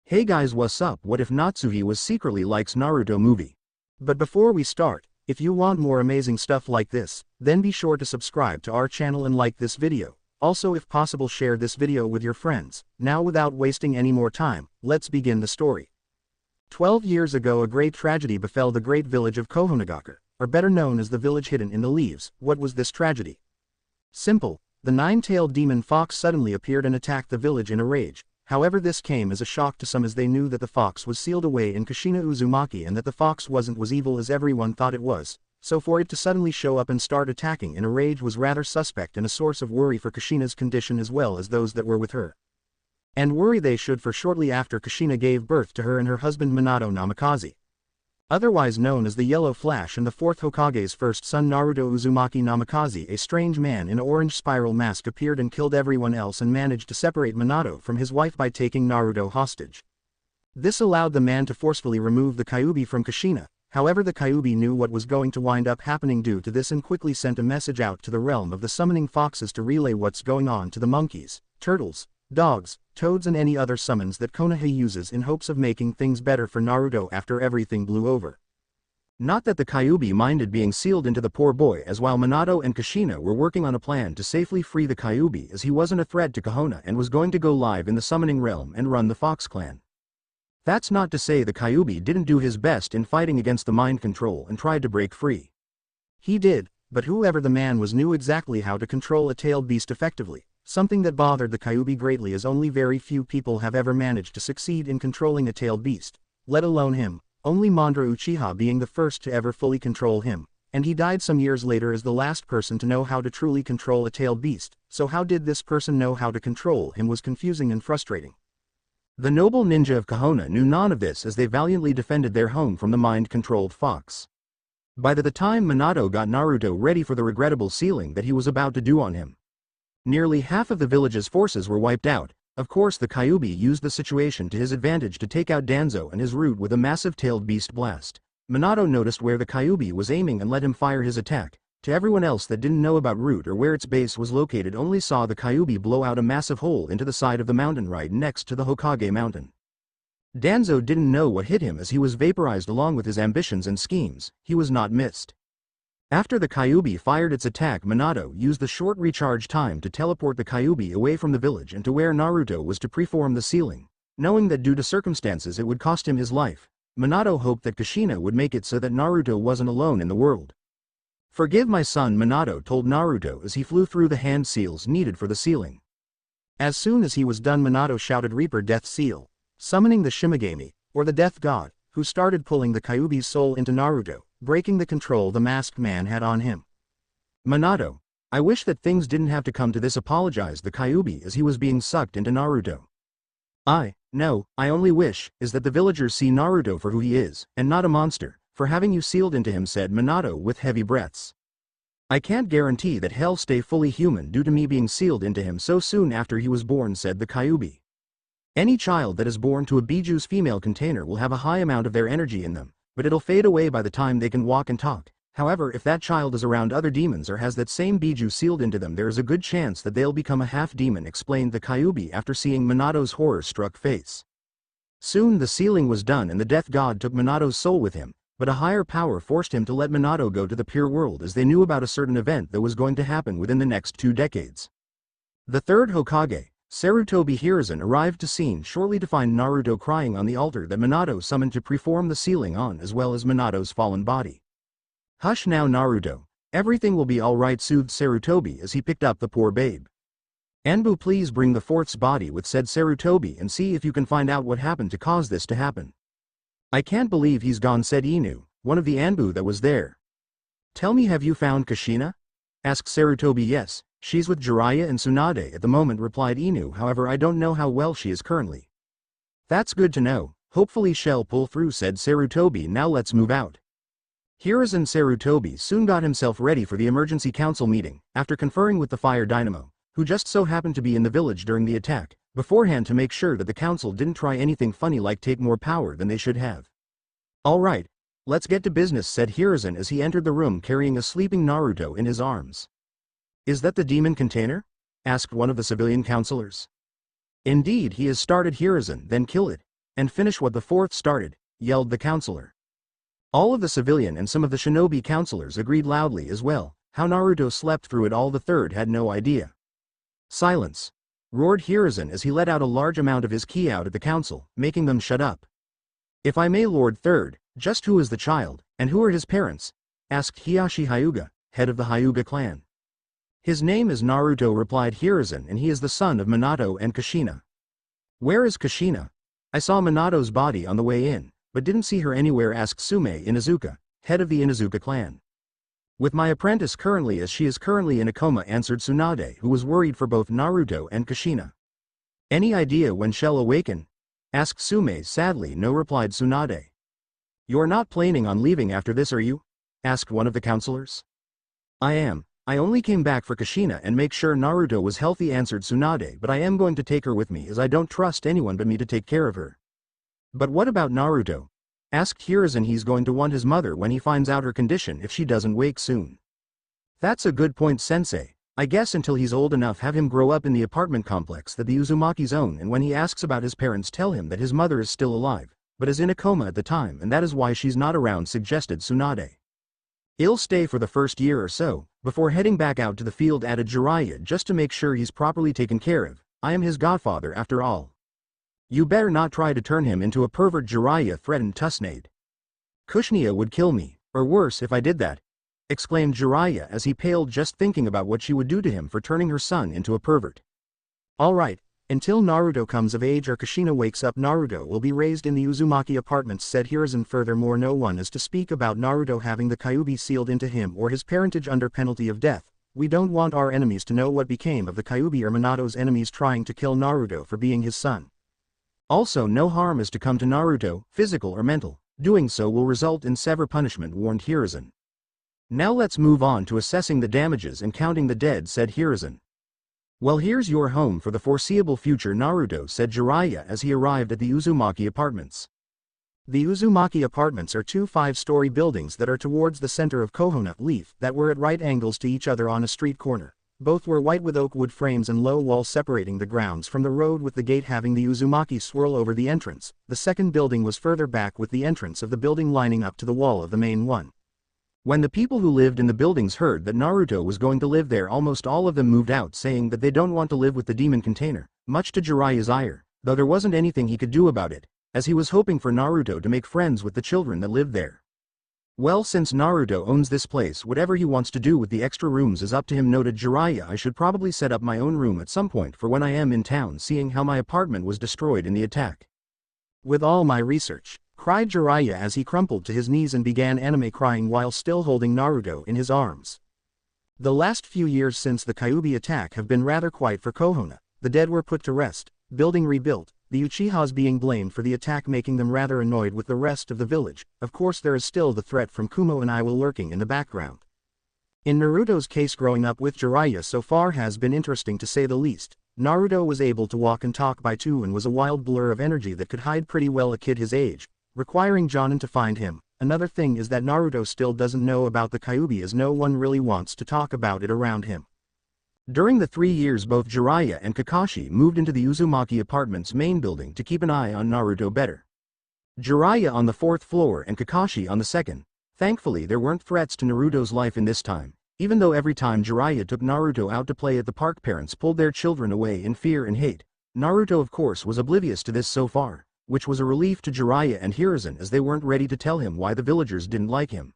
Hey guys, what's up? What if Natsuhi was secretly likes Naruto movie? But before we start, if you want more amazing stuff like this, then be sure to subscribe to our channel and like this video. Also, if possible, share this video with your friends. Now, without wasting any more time, let's begin the story. 12 years ago, a great tragedy befell the great village of Kohonogaka, or better known as the village hidden in the leaves. What was this tragedy? Simple. The nine-tailed demon fox suddenly appeared and attacked the village in a rage. However, this came as a shock to some, as they knew that the fox was sealed away in Kushina Uzumaki and that the fox wasn't as evil as everyone thought it was. So for it to suddenly show up and start attacking in a rage was rather suspect and a source of worry for Kushina's condition as well as those that were with her. And worry they should, for shortly after Kushina gave birth to her and her husband Minato Namikaze, otherwise known as the Yellow Flash, and the fourth Hokage's first son Naruto Uzumaki Namikaze, a strange man in an orange spiral mask, appeared and killed everyone else and managed to separate Minato from his wife by taking Naruto hostage. This allowed the man to forcefully remove the kyuubi from Kushina. However, the kyuubi knew what was going to wind up happening due to this and quickly sent a message out to the realm of the summoning foxes to relay what's going on to the monkeys, turtles, dogs, toads and any other summons that Konoha uses in hopes of making things better for Naruto after everything blew over. Not that the kyuubi minded being sealed into the poor boy, as while Minato and Kushina were working on a plan to safely free the kyuubi, as he wasn't a threat to Konoha and was going to go live in the summoning realm and run the Fox clan. That's not to say the kyuubi didn't do his best in fighting against the mind control and tried to break free. He did, but whoever the man was knew exactly how to control a tailed beast effectively. Something that bothered the kyuubi greatly, as only very few people have ever managed to succeed in controlling a tailed beast, let alone him, only Mandra Uchiha being the first to ever fully control him, and he died some years later as the last person to know how to truly control a tailed beast. So how did this person know how to control him was confusing and frustrating. The noble ninja of Konoha knew none of this, as they valiantly defended their home from the mind-controlled fox. By the time Minato got Naruto ready for the regrettable sealing that he was about to do on him, nearly half of the village's forces were wiped out. Of course, the kyuubi used the situation to his advantage to take out Danzo and his root with a massive tailed beast blast. Minato noticed where the kyuubi was aiming and let him fire his attack. To everyone else that didn't know about root or where its base was located, only saw the kyuubi blow out a massive hole into the side of the mountain right next to the Hokage mountain. Danzo didn't know what hit him, as he was vaporized along with his ambitions and schemes. He was not missed. After the kyuubi fired its attack, Minato used the short recharge time to teleport the kyuubi away from the village and to where Naruto was to perform the sealing. Knowing that due to circumstances it would cost him his life, Minato hoped that Kushina would make it so that Naruto wasn't alone in the world. "Forgive my son," Minato told Naruto as he flew through the hand seals needed for the sealing. As soon as he was done, Minato shouted Reaper Death Seal, summoning the Shimigami, or the Death God, who started pulling the kyuubi's soul into Naruto, breaking the control the masked man had on him. "Minato, I wish that things didn't have to come to this," apologized the kyuubi as he was being sucked into Naruto. No, I only wish is that the villagers see Naruto for who he is, and not a monster, for having you sealed into him," said Minato with heavy breaths. "I can't guarantee that he'll stay fully human due to me being sealed into him so soon after he was born," said the kyuubi. "Any child that is born to a Bijuu's female container will have a high amount of their energy in them, but it'll fade away by the time they can walk and talk. However, if that child is around other demons or has that same Bijuu sealed into them, there is a good chance that they'll become a half-demon," explained the kyuubi after seeing Minato's horror-struck face. Soon the sealing was done and the Death God took Minato's soul with him, but a higher power forced him to let Minato go to the pure world, as they knew about a certain event that was going to happen within the next 2 decades. The third Hokage, Sarutobi Hiruzen, arrived to scene shortly to find Naruto crying on the altar that Minato summoned to perform the sealing on, as well as Minato's fallen body. "Hush now, Naruto. Everything will be alright," soothed Sarutobi as he picked up the poor babe. "Anbu, please bring the fourth's body with," said Sarutobi, "and see if you can find out what happened to cause this to happen." "I can't believe he's gone," said Inu, one of the Anbu that was there. "Tell me, have you found Kushina?" asked Sarutobi. "Yes, she's with Jiraiya and Tsunade at the moment," replied Inu. "However, I don't know how well she is currently." "That's good to know. Hopefully she'll pull through," said Sarutobi. "Now let's move out." Hiruzen Sarutobi soon got himself ready for the emergency council meeting, after conferring with the fire dynamo, who just so happened to be in the village during the attack, beforehand to make sure that the council didn't try anything funny like take more power than they should have. "Alright, let's get to business," said Hiruzen as he entered the room carrying a sleeping Naruto in his arms. "Is that the demon container?" asked one of the civilian councillors. "Indeed, he has started." Hiruzen, "Then kill it. And finish what the fourth started, yelled the counselor. All of the civilian and some of the shinobi counselors agreed loudly as well. How Naruto slept through it all, the third had no idea. Silence! Roared Hiruzen as he let out a large amount of his ki out at the council, making them shut up. If I may, Lord Third, just who is the child, and who are his parents? Asked Hiyashi Hyuga, head of the Hyuga clan. His name is Naruto, replied Hiruzen, and he is the son of Minato and Kushina. Where is Kushina? I saw Minato's body on the way in, but didn't see her anywhere, asked Sume Inuzuka, head of the Inuzuka clan. With my apprentice currently, as she is currently in a coma, answered Tsunade, who was worried for both Naruto and Kushina. Any idea when she'll awaken? Asked Sume sadly. No, replied Tsunade. You're not planning on leaving after this, are you? Asked one of the counselors. I am. I only came back for Kushina and make sure Naruto was healthy, answered Tsunade, but I am going to take her with me as I don't trust anyone but me to take care of her. But what about Naruto? Asked Hiruzen. He's going to want his mother when he finds out her condition if she doesn't wake soon. That's a good point, sensei. I guess until he's old enough, have him grow up in the apartment complex that the Uzumaki's own, and when he asks about his parents, tell him that his mother is still alive, but is in a coma at the time, and that is why she's not around, suggested Tsunade. He'll stay for the first year or so, before heading back out to the field, added Jiraiya, just to make sure he's properly taken care of. I am his godfather after all. You better not try to turn him into a pervert, Jiraiya threatened Tsunade. Kushina would kill me, or worse if I did that, exclaimed Jiraiya as he paled just thinking about what she would do to him for turning her son into a pervert. Alright, until Naruto comes of age or Kushina wakes up, Naruto will be raised in the Uzumaki apartments, said Hiruzen. Furthermore, no one is to speak about Naruto having the kyuubi sealed into him or his parentage under penalty of death. We don't want our enemies to know what became of the kyuubi or Minato's enemies trying to kill Naruto for being his son. Also, no harm is to come to Naruto, physical or mental. Doing so will result in severe punishment, warned Hiruzen. Now let's move on to assessing the damages and counting the dead, said Hiruzen. Well, here's your home for the foreseeable future, Naruto, said Jiraiya as he arrived at the Uzumaki apartments. The Uzumaki apartments are two 5-story buildings that are towards the center of Konoha Leaf that were at right angles to each other on a street corner. Both were white with oak wood frames and low walls separating the grounds from the road, with the gate having the Uzumaki swirl over the entrance. The second building was further back, with the entrance of the building lining up to the wall of the main one. When the people who lived in the buildings heard that Naruto was going to live there, almost all of them moved out, saying that they don't want to live with the demon container, much to Jiraiya's ire, though there wasn't anything he could do about it, as he was hoping for Naruto to make friends with the children that lived there. Well, since Naruto owns this place, whatever he wants to do with the extra rooms is up to him, noted Jiraiya. I should probably set up my own room at some point for when I am in town, seeing how my apartment was destroyed in the attack. With all my research, cried Jiraiya as he crumpled to his knees and began anime crying while still holding Naruto in his arms. The last few years since the kyuubi attack have been rather quiet for Konoha. The dead were put to rest, building rebuilt, the Uchihas being blamed for the attack, making them rather annoyed with the rest of the village. Of course, there is still the threat from Kumo and Iwa lurking in the background. In Naruto's case, growing up with Jiraiya so far has been interesting to say the least. Naruto was able to walk and talk by two and was a wild blur of energy that could hide pretty well a kid his age, requiring Jonin to find him. Another thing is that Naruto still doesn't know about the kyuubi, as no one really wants to talk about it around him. During the 3 years, both Jiraiya and Kakashi moved into the Uzumaki apartments main building to keep an eye on Naruto better. Jiraiya on the 4th floor and Kakashi on the 2nd. Thankfully, there weren't threats to Naruto's life in this time, even though every time Jiraiya took Naruto out to play at the park, parents pulled their children away in fear and hate. Naruto, of course, was oblivious to this so far, which was a relief to Jiraiya and Hiruzen, as they weren't ready to tell him why the villagers didn't like him.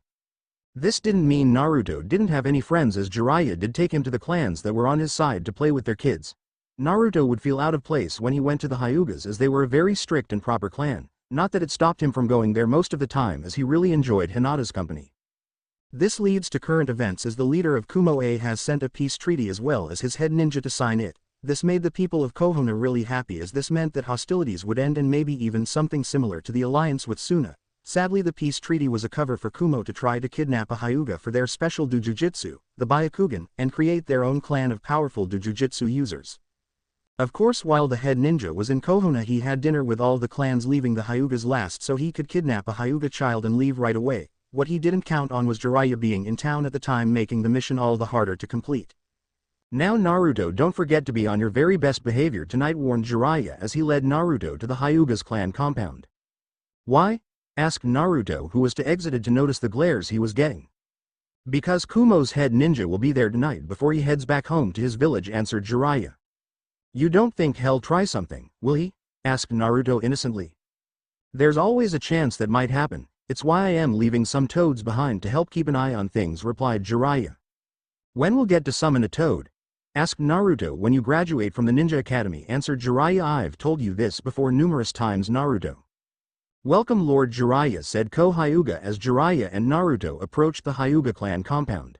This didn't mean Naruto didn't have any friends, as Jiraiya did take him to the clans that were on his side to play with their kids. Naruto would feel out of place when he went to the Hyugas, as they were a very strict and proper clan, not that it stopped him from going there most of the time, as he really enjoyed Hinata's company. This leads to current events, as the leader of Kumo has sent a peace treaty as well as his head ninja to sign it. This made the people of Konoha really happy, as this meant that hostilities would end and maybe even something similar to the alliance with Suna. Sadly, the peace treaty was a cover for Kumo to try to kidnap a Hyuga for their special dojutsu, the Byakugan, and create their own clan of powerful dojutsu users. Of course, while the head ninja was in Konoha, he had dinner with all the clans, leaving the Hyugas last so he could kidnap a Hyuga child and leave right away. What he didn't count on was Jiraiya being in town at the time, making the mission all the harder to complete. Now Naruto, don't forget to be on your very best behavior tonight, warned Jiraiya as he led Naruto to the Hyuga's clan compound. Why? Asked Naruto, who was to exited to notice the glares he was getting. Because Kumo's head ninja will be there tonight before he heads back home to his village, answered Jiraiya. You don't think he'll try something, will he? Asked Naruto innocently. There's always a chance that might happen, it's why I am leaving some toads behind to help keep an eye on things, replied Jiraiya. When will get to summon a toad? Asked Naruto. When you graduate from the Ninja Academy, answered Jiraiya. I've told you this before numerous times, Naruto. Welcome, Lord Jiraiya, said Hyuga as Jiraiya and Naruto approached the Hyuga clan compound.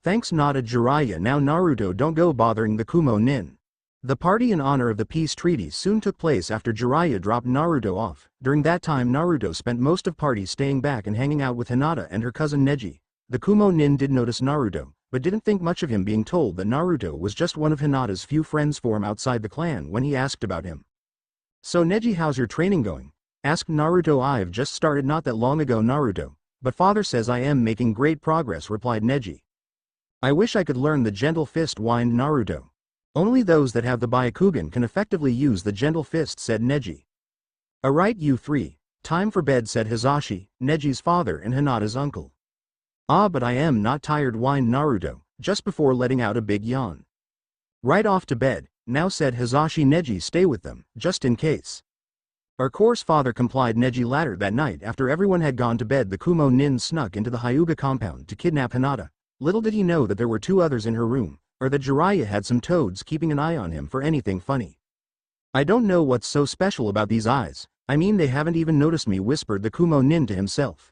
Thanks, nodded Jiraiya. Now Naruto, don't go bothering the Kumo nin. The party in honor of the peace treaty soon took place after Jiraiya dropped Naruto off. During that time Naruto spent most of party staying back and hanging out with Hinata and her cousin Neji. The Kumo nin did notice Naruto, but didn't think much of him, being told that Naruto was just one of Hinata's few friends from outside the clan when he asked about him. So Neji, how's your training going? Asked Naruto. I've just started not that long ago, Naruto, but father says I am making great progress, replied Neji. I wish I could learn the gentle fist, whined Naruto. Only those that have the Byakugan can effectively use the gentle fist, said Neji. Alright you three, time for bed, said Hisashi, Neji's father and Hinata's uncle. Ah, but I am not tired, whined Naruto, just before letting out a big yawn. Right off to bed, now, said Hisashi. Neji, stay with them, just in case. Of course, father, complied Neji. Later that night, after everyone had gone to bed, the Kumo nin snuck into the Hyuga compound to kidnap Hinata. Little did he know that there were two others in her room, or that Jiraiya had some toads keeping an eye on him for anything funny. I don't know what's so special about these eyes, I mean they haven't even noticed me, whispered the Kumo nin to himself.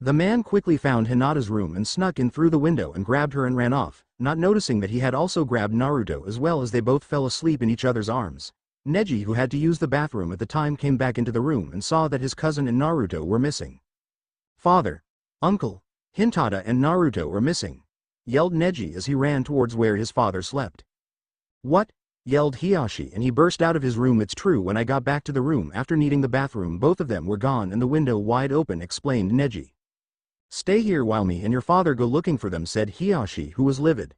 The man quickly found Hinata's room and snuck in through the window and grabbed her and ran off, not noticing that he had also grabbed Naruto as well, as they both fell asleep in each other's arms. Neji, who had to use the bathroom at the time, came back into the room and saw that his cousin and Naruto were missing. Father, uncle, Hinata and Naruto are missing, yelled Neji as he ran towards where his father slept. What? Yelled Hisashi, and he burst out of his room. It's true, when I got back to the room after needing the bathroom, both of them were gone and the window wide open, explained Neji. Stay here while me and your father go looking for them, said Hisashi, who was livid.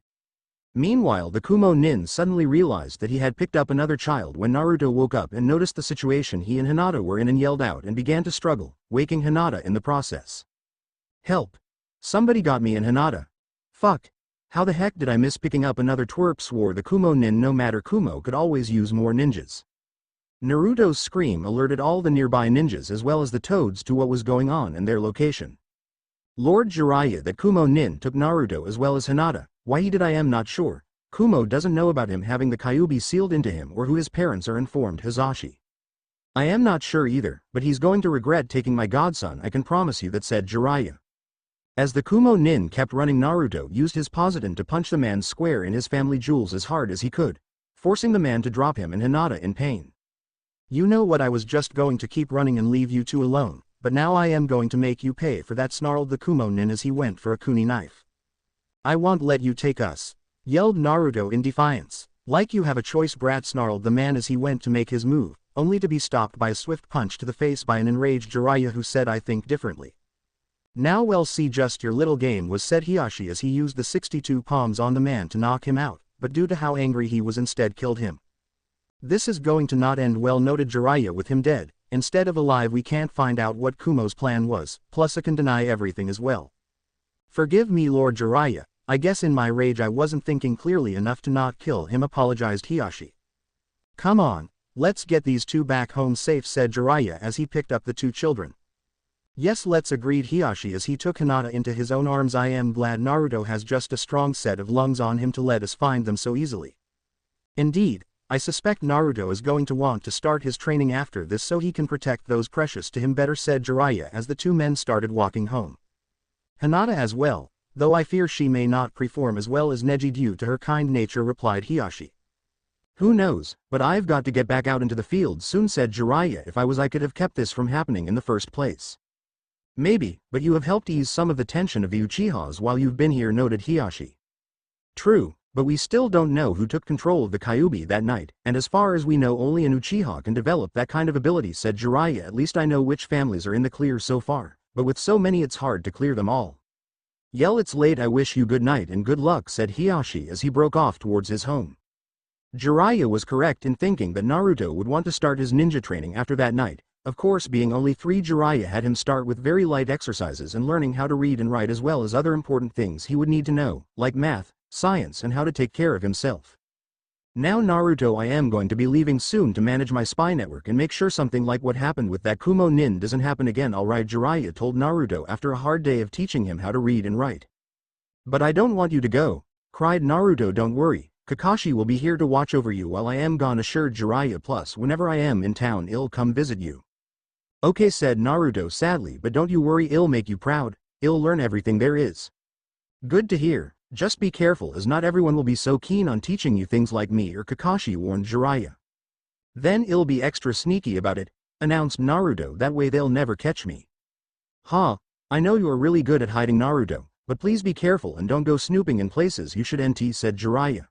Meanwhile, the Kumo nin suddenly realized that he had picked up another child when Naruto woke up and noticed the situation he and Hinata were in and yelled out and began to struggle, waking Hinata in the process. Help! Somebody got me and Hinata. Fuck! How the heck did I miss picking up another twerp, swore the Kumo nin. No matter, Kumo could always use more ninjas. Naruto's scream alerted all the nearby ninjas as well as the toads to what was going on and their location. Lord Jiraiya, that Kumo nin took Naruto as well as Hinata. Why he did I am not sure. Kumo doesn't know about him having the kyuubi sealed into him or who his parents are, informed Hisashi. I am not sure either, but he's going to regret taking my godson, I can promise you that, said Jiraiya. As the Kumo nin kept running, Naruto used his Poseidon to punch the man square in his family jewels as hard as he could, forcing the man to drop him and Hinata in pain. You know what, I was just going to keep running and leave you two alone, but now I am going to make you pay for that, snarled the Kumo nin as he went for a kuni knife. I won't let you take us, yelled Naruto in defiance. Like you have a choice, brat, snarled the man as he went to make his move, only to be stopped by a swift punch to the face by an enraged Jiraiya, who said, I think differently. Now we'll see just your little game was, said Hisashi as he used the 62 palms on the man to knock him out, but due to how angry he was instead killed him. This is going to not end well, noted Jiraiya. With him dead, instead of alive, we can't find out what Kumo's plan was, plus I can deny everything as well. Forgive me, Lord Jiraiya, I guess in my rage I wasn't thinking clearly enough to not kill him, apologized Hisashi. Come on, let's get these two back home safe, said Jiraiya as he picked up the two children. Yes, let's, agreed Hisashi as he took Hinata into his own arms. I am glad Naruto has just a strong set of lungs on him to let us find them so easily. Indeed, I suspect Naruto is going to want to start his training after this so he can protect those precious to him better, said Jiraiya as the two men started walking home. Hinata as well, though I fear she may not perform as well as Neji due to her kind nature, replied Hisashi. Who knows, but I've got to get back out into the field soon, said Jiraiya. If I was, I could have kept this from happening in the first place. Maybe, but you have helped ease some of the tension of the Uchihas while you've been here, noted Hisashi. True, but we still don't know who took control of the kyuubi that night, and as far as we know only an Uchiha can develop that kind of ability, said Jiraiya. At least I know which families are in the clear so far, but with so many it's hard to clear them all. It's late, I wish you good night and good luck, said Hiyashi as he broke off towards his home. Jiraiya was correct in thinking that Naruto would want to start his ninja training after that night. Of course, being only 3, Jiraiya had him start with very light exercises and learning how to read and write, as well as other important things he would need to know, like math, science, and how to take care of himself. Now Naruto, I am going to be leaving soon to manage my spy network and make sure something like what happened with that Kumo nin doesn't happen again. Alright, Jiraiya told Naruto after a hard day of teaching him how to read and write. But I don't want you to go, cried Naruto. Don't worry, Kakashi will be here to watch over you while I am gone, assured Jiraiya. Plus, whenever I am in town, I'll come visit you. Okay, said Naruto sadly, but don't you worry, I'll make you proud. I'll learn everything there is. Good to hear. Just be careful, as not everyone will be so keen on teaching you things like me or Kakashi, warned Jiraiya. Then I'll be extra sneaky about it, announced Naruto, that way they'll never catch me. Ha, I know you are really good at hiding, Naruto, but please be careful and don't go snooping in places you shouldn't, said Jiraiya.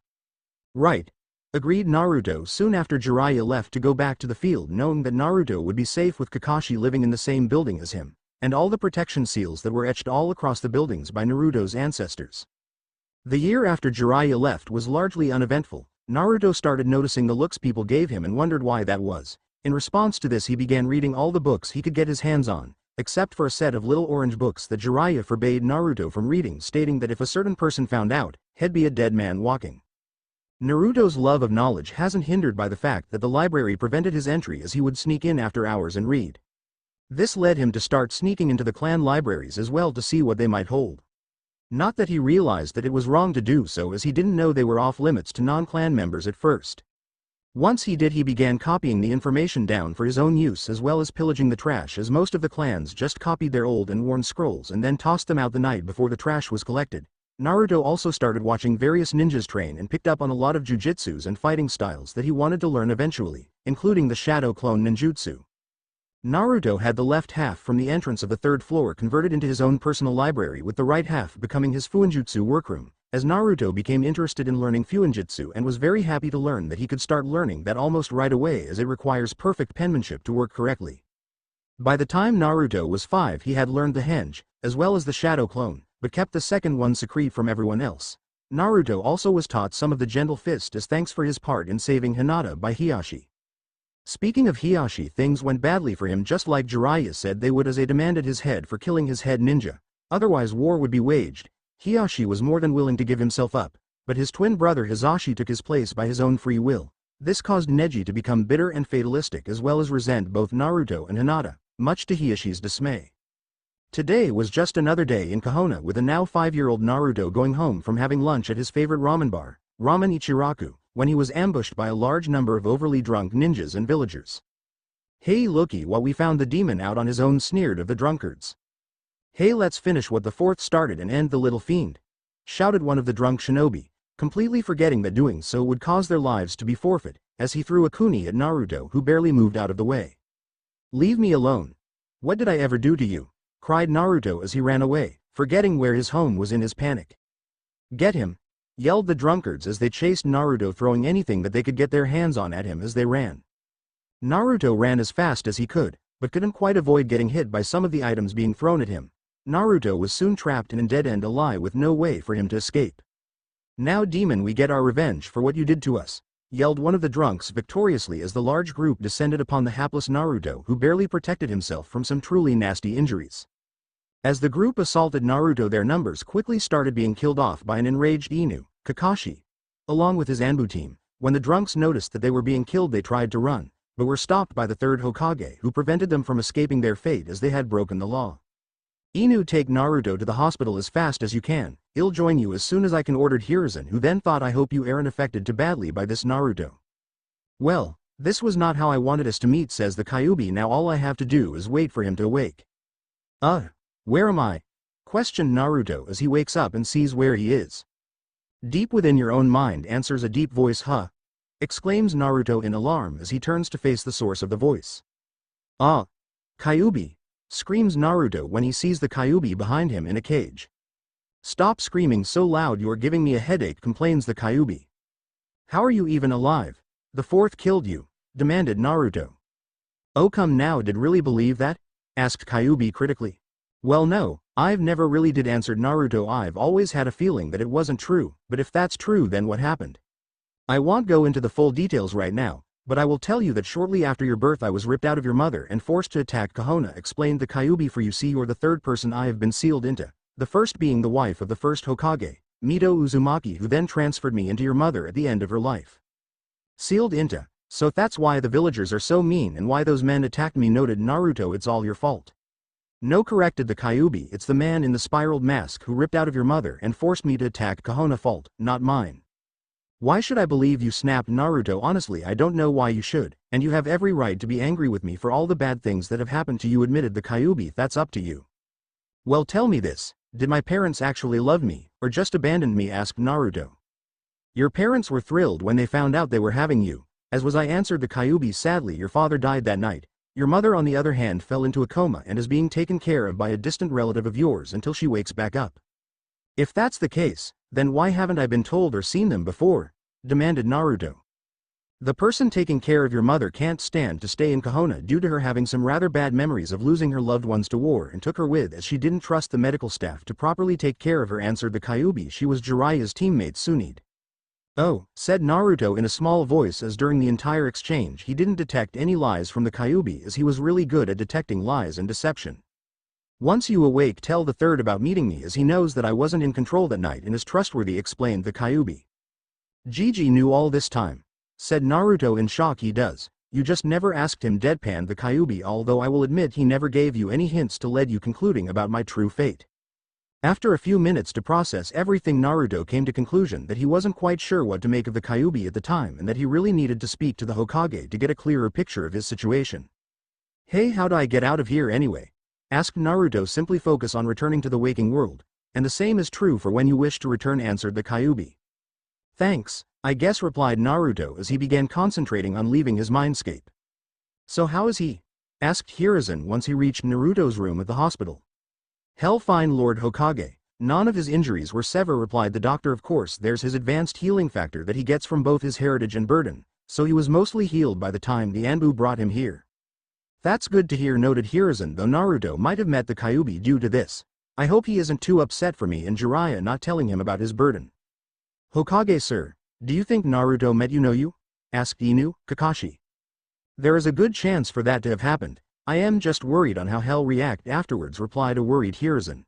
Right, agreed Naruto soon after Jiraiya left to go back to the field, knowing that Naruto would be safe with Kakashi living in the same building as him, and all the protection seals that were etched all across the buildings by Naruto's ancestors. The year after Jiraiya left was largely uneventful. Naruto started noticing the looks people gave him and wondered why that was. In response to this, he began reading all the books he could get his hands on, except for a set of little orange books that Jiraiya forbade Naruto from reading, stating that if a certain person found out, he'd be a dead man walking. Naruto's love of knowledge hasn't hindered by the fact that the library prevented his entry, as he would sneak in after hours and read. This led him to start sneaking into the clan libraries as well to see what they might hold. Not that he realized that it was wrong to do so, as he didn't know they were off limits to non-clan members at first. Once he did, he began copying the information down for his own use, as well as pillaging the trash, as most of the clans just copied their old and worn scrolls and then tossed them out the night before the trash was collected. Naruto also started watching various ninjas train and picked up on a lot of jujutsus and fighting styles that he wanted to learn eventually, including the shadow clone ninjutsu. Naruto had the left half from the entrance of the 3rd floor converted into his own personal library, with the right half becoming his fuinjutsu workroom, as Naruto became interested in learning fuinjutsu and was very happy to learn that he could start learning that almost right away, as it requires perfect penmanship to work correctly. By the time Naruto was 5, he had learned the henge, as well as the shadow clone, but kept the second one secret from everyone else. Naruto also was taught some of the gentle fist as thanks for his part in saving Hinata by Hiyashi. Speaking of Hiyashi, things went badly for him, just like Jiraiya said they would, as they demanded his head for killing his head ninja. Otherwise war would be waged. Hiyashi was more than willing to give himself up, but his twin brother Hizashi took his place by his own free will. This caused Neji to become bitter and fatalistic, as well as resent both Naruto and Hinata, much to Hiyashi's dismay. Today was just another day in Konoha, with a now 5-year-old Naruto going home from having lunch at his favorite ramen bar, Ramen Ichiraku, when he was ambushed by a large number of overly drunk ninjas and villagers. "Hey looky what we found, the demon out on his own," sneered of the drunkards. "Hey, let's finish what the 4th started and end the little fiend," shouted one of the drunk shinobi, completely forgetting that doing so would cause their lives to be forfeit, as he threw a kuni at Naruto, who barely moved out of the way. "Leave me alone. What did I ever do to you?" cried Naruto as he ran away, forgetting where his home was in his panic. "Get him!" yelled the drunkards as they chased Naruto, throwing anything that they could get their hands on at him as they ran. Naruto ran as fast as he could, but couldn't quite avoid getting hit by some of the items being thrown at him. Naruto was soon trapped in a dead-end alley with no way for him to escape. "Now demon, we get our revenge for what you did to us," yelled one of the drunks victoriously as the large group descended upon the hapless Naruto, who barely protected himself from some truly nasty injuries. As the group assaulted Naruto, their numbers quickly started being killed off by an enraged Inu, Kakashi, along with his Anbu team. When the drunks noticed that they were being killed, they tried to run, but were stopped by the 3rd Hokage, who prevented them from escaping their fate as they had broken the law. "Inu, take Naruto to the hospital as fast as you can. I'll join you as soon as I can," ordered Hiruzen, who then thought, "I hope you aren't affected too badly by this, Naruto." "Well, this was not how I wanted us to meet," says the Kyuubi. "Now all I have to do is wait for him to awake." Where am I?" questioned Naruto as he wakes up and sees where he is. "Deep within your own mind," answers a deep voice. Exclaims Naruto in alarm as he turns to face the source of the voice. Kyuubi!" screams Naruto when he sees the Kyuubi behind him in a cage. "Stop screaming so loud, you're giving me a headache," complains the Kyuubi. "How are you even alive? The 4th killed you," demanded Naruto. "Oh come now, did really believe that?" asked Kyuubi critically. "Well no, I've never really did, answered Naruto. I've always had a feeling that it wasn't true, but if that's true, then what happened? I won't go into the full details right now, but I will tell you that shortly after your birth I was ripped out of your mother and forced to attack Konoha, explained the kyuubi. For you see, you're the third person I have been sealed into, the first being the wife of the first Hokage, Mito Uzumaki, who then transferred me into your mother at the end of her life. Sealed into, so that's why the villagers are so mean and why those men attacked me, noted Naruto. It's all your fault. No, corrected the kyuubi, it's the man in the spiraled mask who ripped out of your mother and forced me to attack Konoha. Fault, not mine. Why should I believe you? Snapped Naruto. Honestly, I don't know why you should, and you have every right to be angry with me for all the bad things that have happened to you, admitted the kyuubi. That's up to you. Well, tell me this, did my parents actually love me, or just abandoned me? Asked Naruto. Your parents were thrilled when they found out they were having you, as was I, answered the kyuubi. Sadly, your father died that night. Your mother, on the other hand, fell into a coma and is being taken care of by a distant relative of yours until she wakes back up. If that's the case, then why haven't I been told or seen them before? Demanded Naruto. The person taking care of your mother can't stand to stay in Konoha due to her having some rather bad memories of losing her loved ones to war, and took her with as she didn't trust the medical staff to properly take care of her, answered the kyuubi. She was Jiraiya's teammate Tsunade. Oh, said Naruto in a small voice, as during the entire exchange he didn't detect any lies from the kyuubi, as he was really good at detecting lies and deception. Once you awake, tell the third about meeting me, as he knows that I wasn't in control that night and is trustworthy, explained the kyuubi. Gigi knew all this time, said Naruto in shock. He does, you just never asked him, deadpanned the kyuubi, although I will admit he never gave you any hints to lead you concluding about my true fate. After a few minutes to process everything, Naruto came to conclusion that he wasn't quite sure what to make of the kyuubi at the time, and that he really needed to speak to the Hokage to get a clearer picture of his situation. Hey, how do I get out of here anyway? Asked Naruto. Simply focus on returning to the waking world, and the same is true for when you wish to return, answered the kyuubi. Thanks, I guess, replied Naruto as he began concentrating on leaving his mindscape. So how is he? Asked Hiruzen once he reached Naruto's room at the hospital. Hell fine, Lord Hokage. None of his injuries were severe, replied the doctor. Of course, there's his advanced healing factor that he gets from both his heritage and burden, so he was mostly healed by the time the Anbu brought him here. That's good to hear, noted Hiruzen, though Naruto might have met the kyuubi due to this. I hope he isn't too upset for me and Jiraiya not telling him about his burden. Hokage sir, do you think Naruto met you? Asked Inu, Kakashi. There is a good chance for that to have happened. I am just worried on how Hell react afterwards, replied a worried Hiruzen.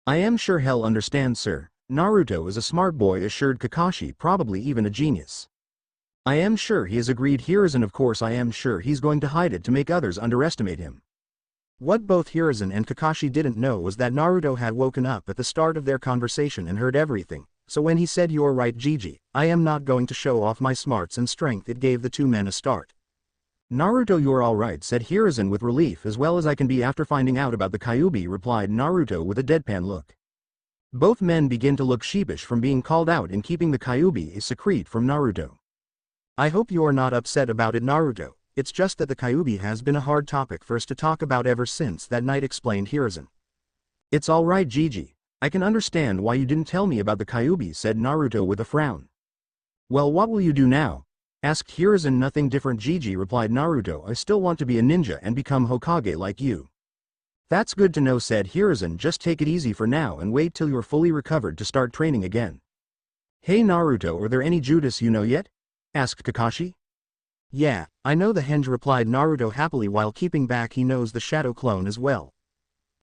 I am sure Hell understands, sir. Naruto is a smart boy, assured Kakashi, probably even a genius. I am sure he is, agreed Hiruzen. Of course I am sure he's going to hide it to make others underestimate him. What both Hiruzen and Kakashi didn't know was that Naruto had woken up at the start of their conversation and heard everything, so when he said, "You're right, Gigi, I am not going to show off my smarts and strength," it gave the two men a start. Naruto, you're alright, said Hiruzen with relief. As well as I can be after finding out about the kyuubi, replied Naruto with a deadpan look. Both men begin to look sheepish from being called out and keeping the kyuubi a secret from Naruto. I hope you're not upset about it, Naruto. It's just that the kyuubi has been a hard topic for us to talk about ever since that night, explained Hiruzen. It's alright, Gigi. I can understand why you didn't tell me about the kyuubi, said Naruto with a frown. Well, what will you do now? Asked Hiruzen. Nothing different, Gigi, replied Naruto. I still want to be a ninja and become Hokage like you. That's good to know, said Hiruzen. Just take it easy for now and wait till you're fully recovered to start training again. Hey Naruto, are there any Judas you know yet? Asked Kakashi. Yeah, I know the henge, replied Naruto happily while keeping back he knows the shadow clone as well.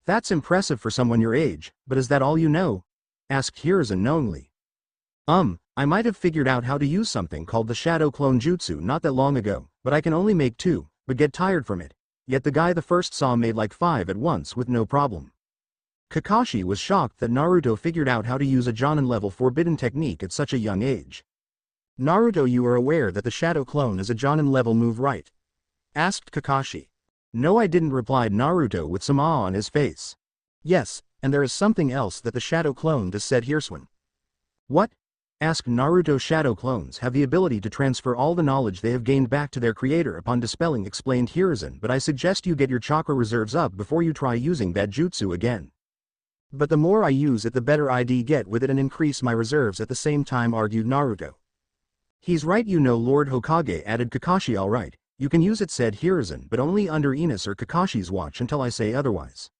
That's impressive for someone your age, but is that all you know? Asked Hiruzen knowingly. I might have figured out how to use something called the shadow clone jutsu not that long ago, but I can only make 2, but get tired from it. Yet the guy the first saw made like 5 at once with no problem. Kakashi was shocked that Naruto figured out how to use a Jonin-level forbidden technique at such a young age. Naruto, you are aware that the shadow clone is a Jonin-level move, right? Asked Kakashi. No, I didn't, replied Naruto with some awe on his face. Yes, and there is something else that the shadow clone does, said Hiruzen. What? Asked Naruto. Shadow clones have the ability to transfer all the knowledge they have gained back to their creator upon dispelling, explained Hiruzen, but I suggest you get your chakra reserves up before you try using that jutsu again. But the more I use it the better I'd get with it and increase my reserves at the same time, argued Naruto. He's right, you know, Lord Hokage, added Kakashi. Alright, you can use it, said Hiruzen, but only under Ines or Kakashi's watch until I say otherwise.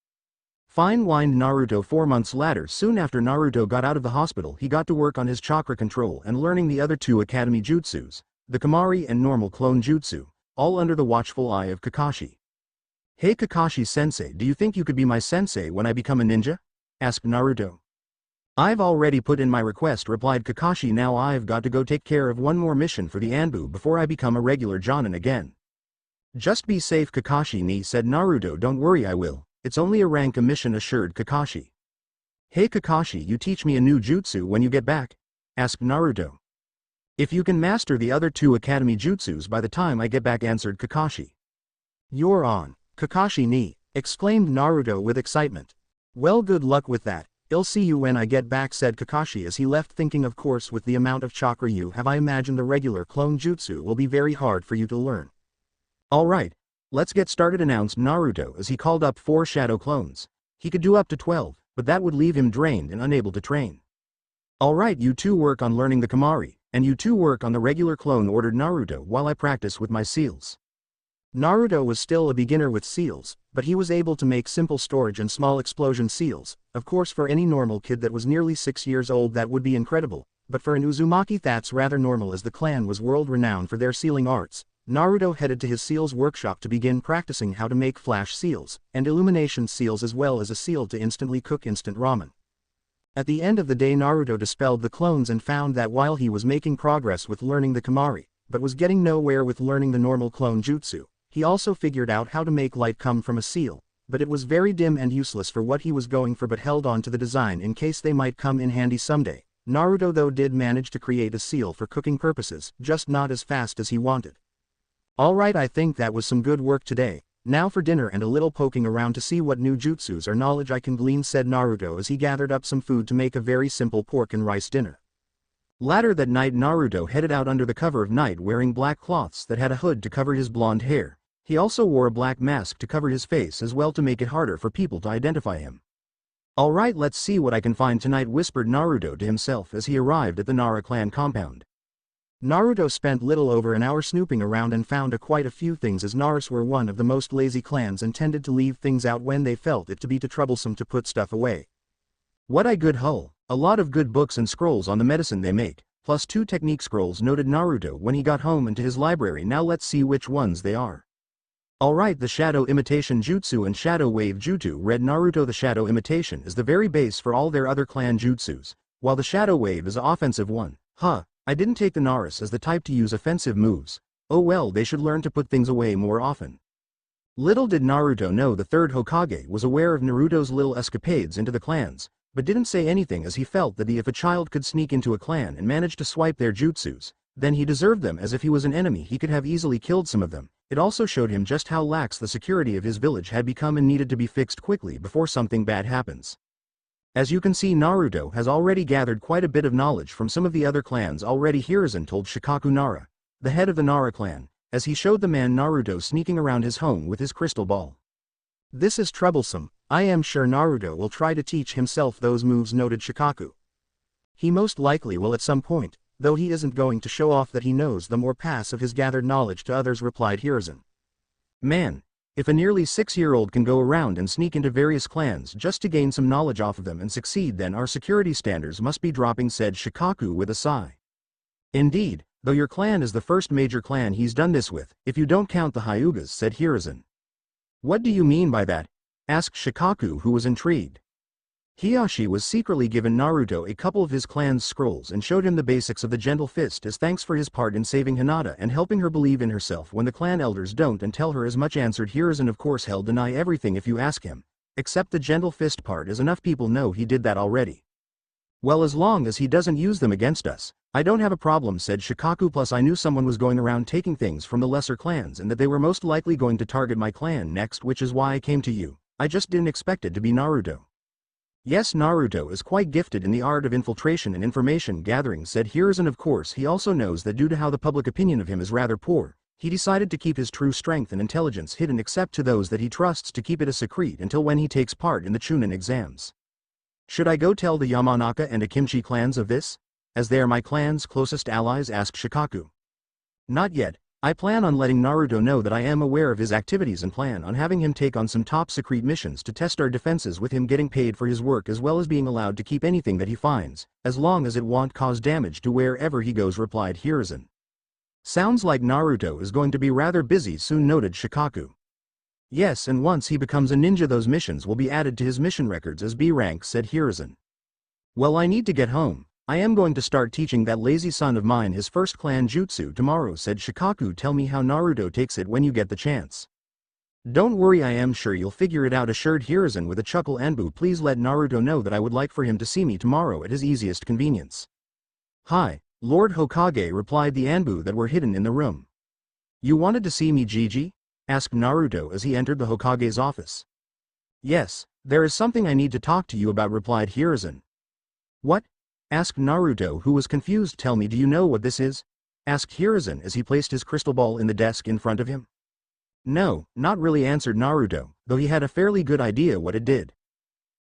Fine, whined Naruto. 4 months later, soon after Naruto got out of the hospital, he got to work on his chakra control and learning the other two academy jutsus, the Kimari and normal clone jutsu, all under the watchful eye of Kakashi. "Hey Kakashi-sensei, do you think you could be my sensei when I become a ninja?" asked Naruto. "I've already put in my request," replied Kakashi. "Now I've got to go take care of one more mission for the Anbu before I become a regular Jonin again." "Just be safe Kakashi-ni," said Naruto. "Don't worry, I will. It's only a rank mission," assured Kakashi. "Hey Kakashi, you teach me a new jutsu when you get back?" asked Naruto. "If you can master the other two academy jutsus by the time I get back," answered Kakashi. "You're on, Kakashi-ni," exclaimed Naruto with excitement. "Well, good luck with that. I'll see you when I get back," said Kakashi as he left, thinking, of course, with the amount of chakra you have, I imagine the regular clone jutsu will be very hard for you to learn. "Alright, let's get started," announced Naruto as he called up 4 shadow clones. He could do up to 12, but that would leave him drained and unable to train. "Alright, you two work on learning the Kimari, and you two work on the regular clone," ordered Naruto, "while I practice with my seals." Naruto was still a beginner with seals, but he was able to make simple storage and small explosion seals. Of course, for any normal kid that was nearly 6 years old that would be incredible, but for an Uzumaki that's rather normal, as the clan was world-renowned for their sealing arts. Naruto headed to his seals workshop to begin practicing how to make flash seals, and illumination seals, as well as a seal to instantly cook instant ramen. At the end of the day, Naruto dispelled the clones and found that while he was making progress with learning the Kimari, but was getting nowhere with learning the normal clone jutsu, he also figured out how to make light come from a seal, but it was very dim and useless for what he was going for, but held on to the design in case they might come in handy someday. Naruto though did manage to create a seal for cooking purposes, just not as fast as he wanted. "Alright, I think that was some good work today. Now for dinner and a little poking around to see what new jutsus or knowledge I can glean," said Naruto as he gathered up some food to make a very simple pork and rice dinner. Later that night, Naruto headed out under the cover of night wearing black cloths that had a hood to cover his blonde hair. He also wore a black mask to cover his face as well to make it harder for people to identify him. "Alright, let's see what I can find tonight," whispered Naruto to himself as he arrived at the Nara clan compound. Naruto spent little over an hour snooping around and found quite a few things, as Naras were one of the most lazy clans and tended to leave things out when they felt it to be too troublesome to put stuff away. "What a good haul, a lot of good books and scrolls on the medicine they make, plus 2 technique scrolls," noted Naruto when he got home into his library. "Now let's see which ones they are." "Alright, the Shadow Imitation Jutsu and Shadow Wave Jutsu," read Naruto. "The Shadow Imitation is the very base for all their other clan jutsus, while the Shadow Wave is an offensive one." I didn't take the Naras as the type to use offensive moves. Oh well, they should learn to put things away more often." Little did Naruto know the third Hokage was aware of Naruto's little escapades into the clans, but didn't say anything, as he felt that if a child could sneak into a clan and manage to swipe their jutsus, then he deserved them, as if he was an enemy he could have easily killed some of them. It also showed him just how lax the security of his village had become and needed to be fixed quickly before something bad happens. As you can see, Naruto has already gathered quite a bit of knowledge from some of the other clans already. Hiruzen told Shikaku Nara, the head of the Nara clan, as he showed the man Naruto sneaking around his home with his crystal ball. "This is troublesome. I am sure Naruto will try to teach himself those moves," noted Shikaku. "He most likely will at some point, though he isn't going to show off that he knows them or pass of his gathered knowledge to others," replied Hiruzen. "Man, if a nearly 6-year-old can go around and sneak into various clans just to gain some knowledge off of them and succeed, then our security standards must be dropping," said Shikaku with a sigh. "Indeed, though your clan is the first major clan he's done this with, if you don't count the Hyugas," said Hiruzen. "What do you mean by that?" asked Shikaku, who was intrigued. Hiyashi was secretly given Naruto a couple of his clan's scrolls and showed him the basics of the Gentle Fist as thanks for his part in saving Hinata and helping her believe in herself when the clan elders don't and tell her as much, answered Hiruzen. "Of course he'll deny everything if you ask him, except the Gentle Fist part, as enough people know he did that already." "Well, as long as he doesn't use them against us, I don't have a problem," said Shikaku. "Plus I knew someone was going around taking things from the lesser clans and that they were most likely going to target my clan next, which is why I came to you. I just didn't expect it to be Naruto." "Yes, Naruto is quite gifted in the art of infiltration and information gathering," said Hiruzen. "Of course he also knows that due to how the public opinion of him is rather poor, he decided to keep his true strength and intelligence hidden except to those that he trusts, to keep it a secret until when he takes part in the Chunin exams." "Should I go tell the Yamanaka and Akimchi clans of this, as they are my clan's closest allies?" asked Shikaku. "Not yet. I plan on letting Naruto know that I am aware of his activities and plan on having him take on some top secret missions to test our defenses with him getting paid for his work as well as being allowed to keep anything that he finds, as long as it won't cause damage to wherever he goes, replied Hiruzen. Sounds like Naruto is going to be rather busy soon, noted Shikaku. Yes, and once he becomes a ninja those missions will be added to his mission records as B rank, said Hiruzen. Well, I need to get home. I am going to start teaching that lazy son of mine his first clan jutsu tomorrow, said Shikaku. Tell me how Naruto takes it when you get the chance. Don't worry, I am sure you'll figure it out, assured Hiruzen with a chuckle. Anbu, please let Naruto know that I would like for him to see me tomorrow at his easiest convenience. Hi, Lord Hokage, replied the Anbu that were hidden in the room. You wanted to see me, Gigi? Asked Naruto as he entered the Hokage's office. Yes, there is something I need to talk to you about, replied Hiruzen. What? Asked Naruto, who was confused. Tell me, do you know what this is? Asked Hiruzen as he placed his crystal ball in the desk in front of him. No, not really, answered Naruto, though he had a fairly good idea what it did.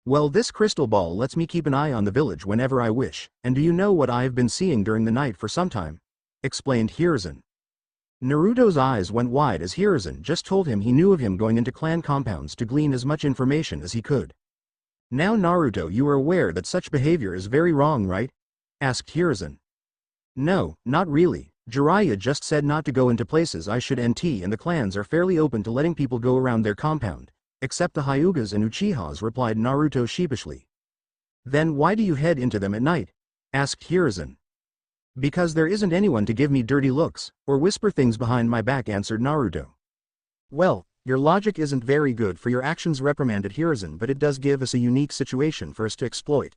Well, this crystal ball lets me keep an eye on the village whenever I wish, and do you know what I've been seeing during the night for some time? Explained Hiruzen. Naruto's eyes went wide as Hiruzen just told him he knew of him going into clan compounds to glean as much information as he could. Now Naruto, you are aware that such behavior is very wrong, right? Asked Hiruzen. No, not really. Jiraiya just said not to go into places I should nt, and the clans are fairly open to letting people go around their compound, except the Hyugas and Uchihas, replied Naruto sheepishly. Then why do you head into them at night? Asked Hiruzen. Because there isn't anyone to give me dirty looks, or whisper things behind my back, answered Naruto. Well, your logic isn't very good for your actions, reprimanded Hiruzen, but it does give us a unique situation for us to exploit.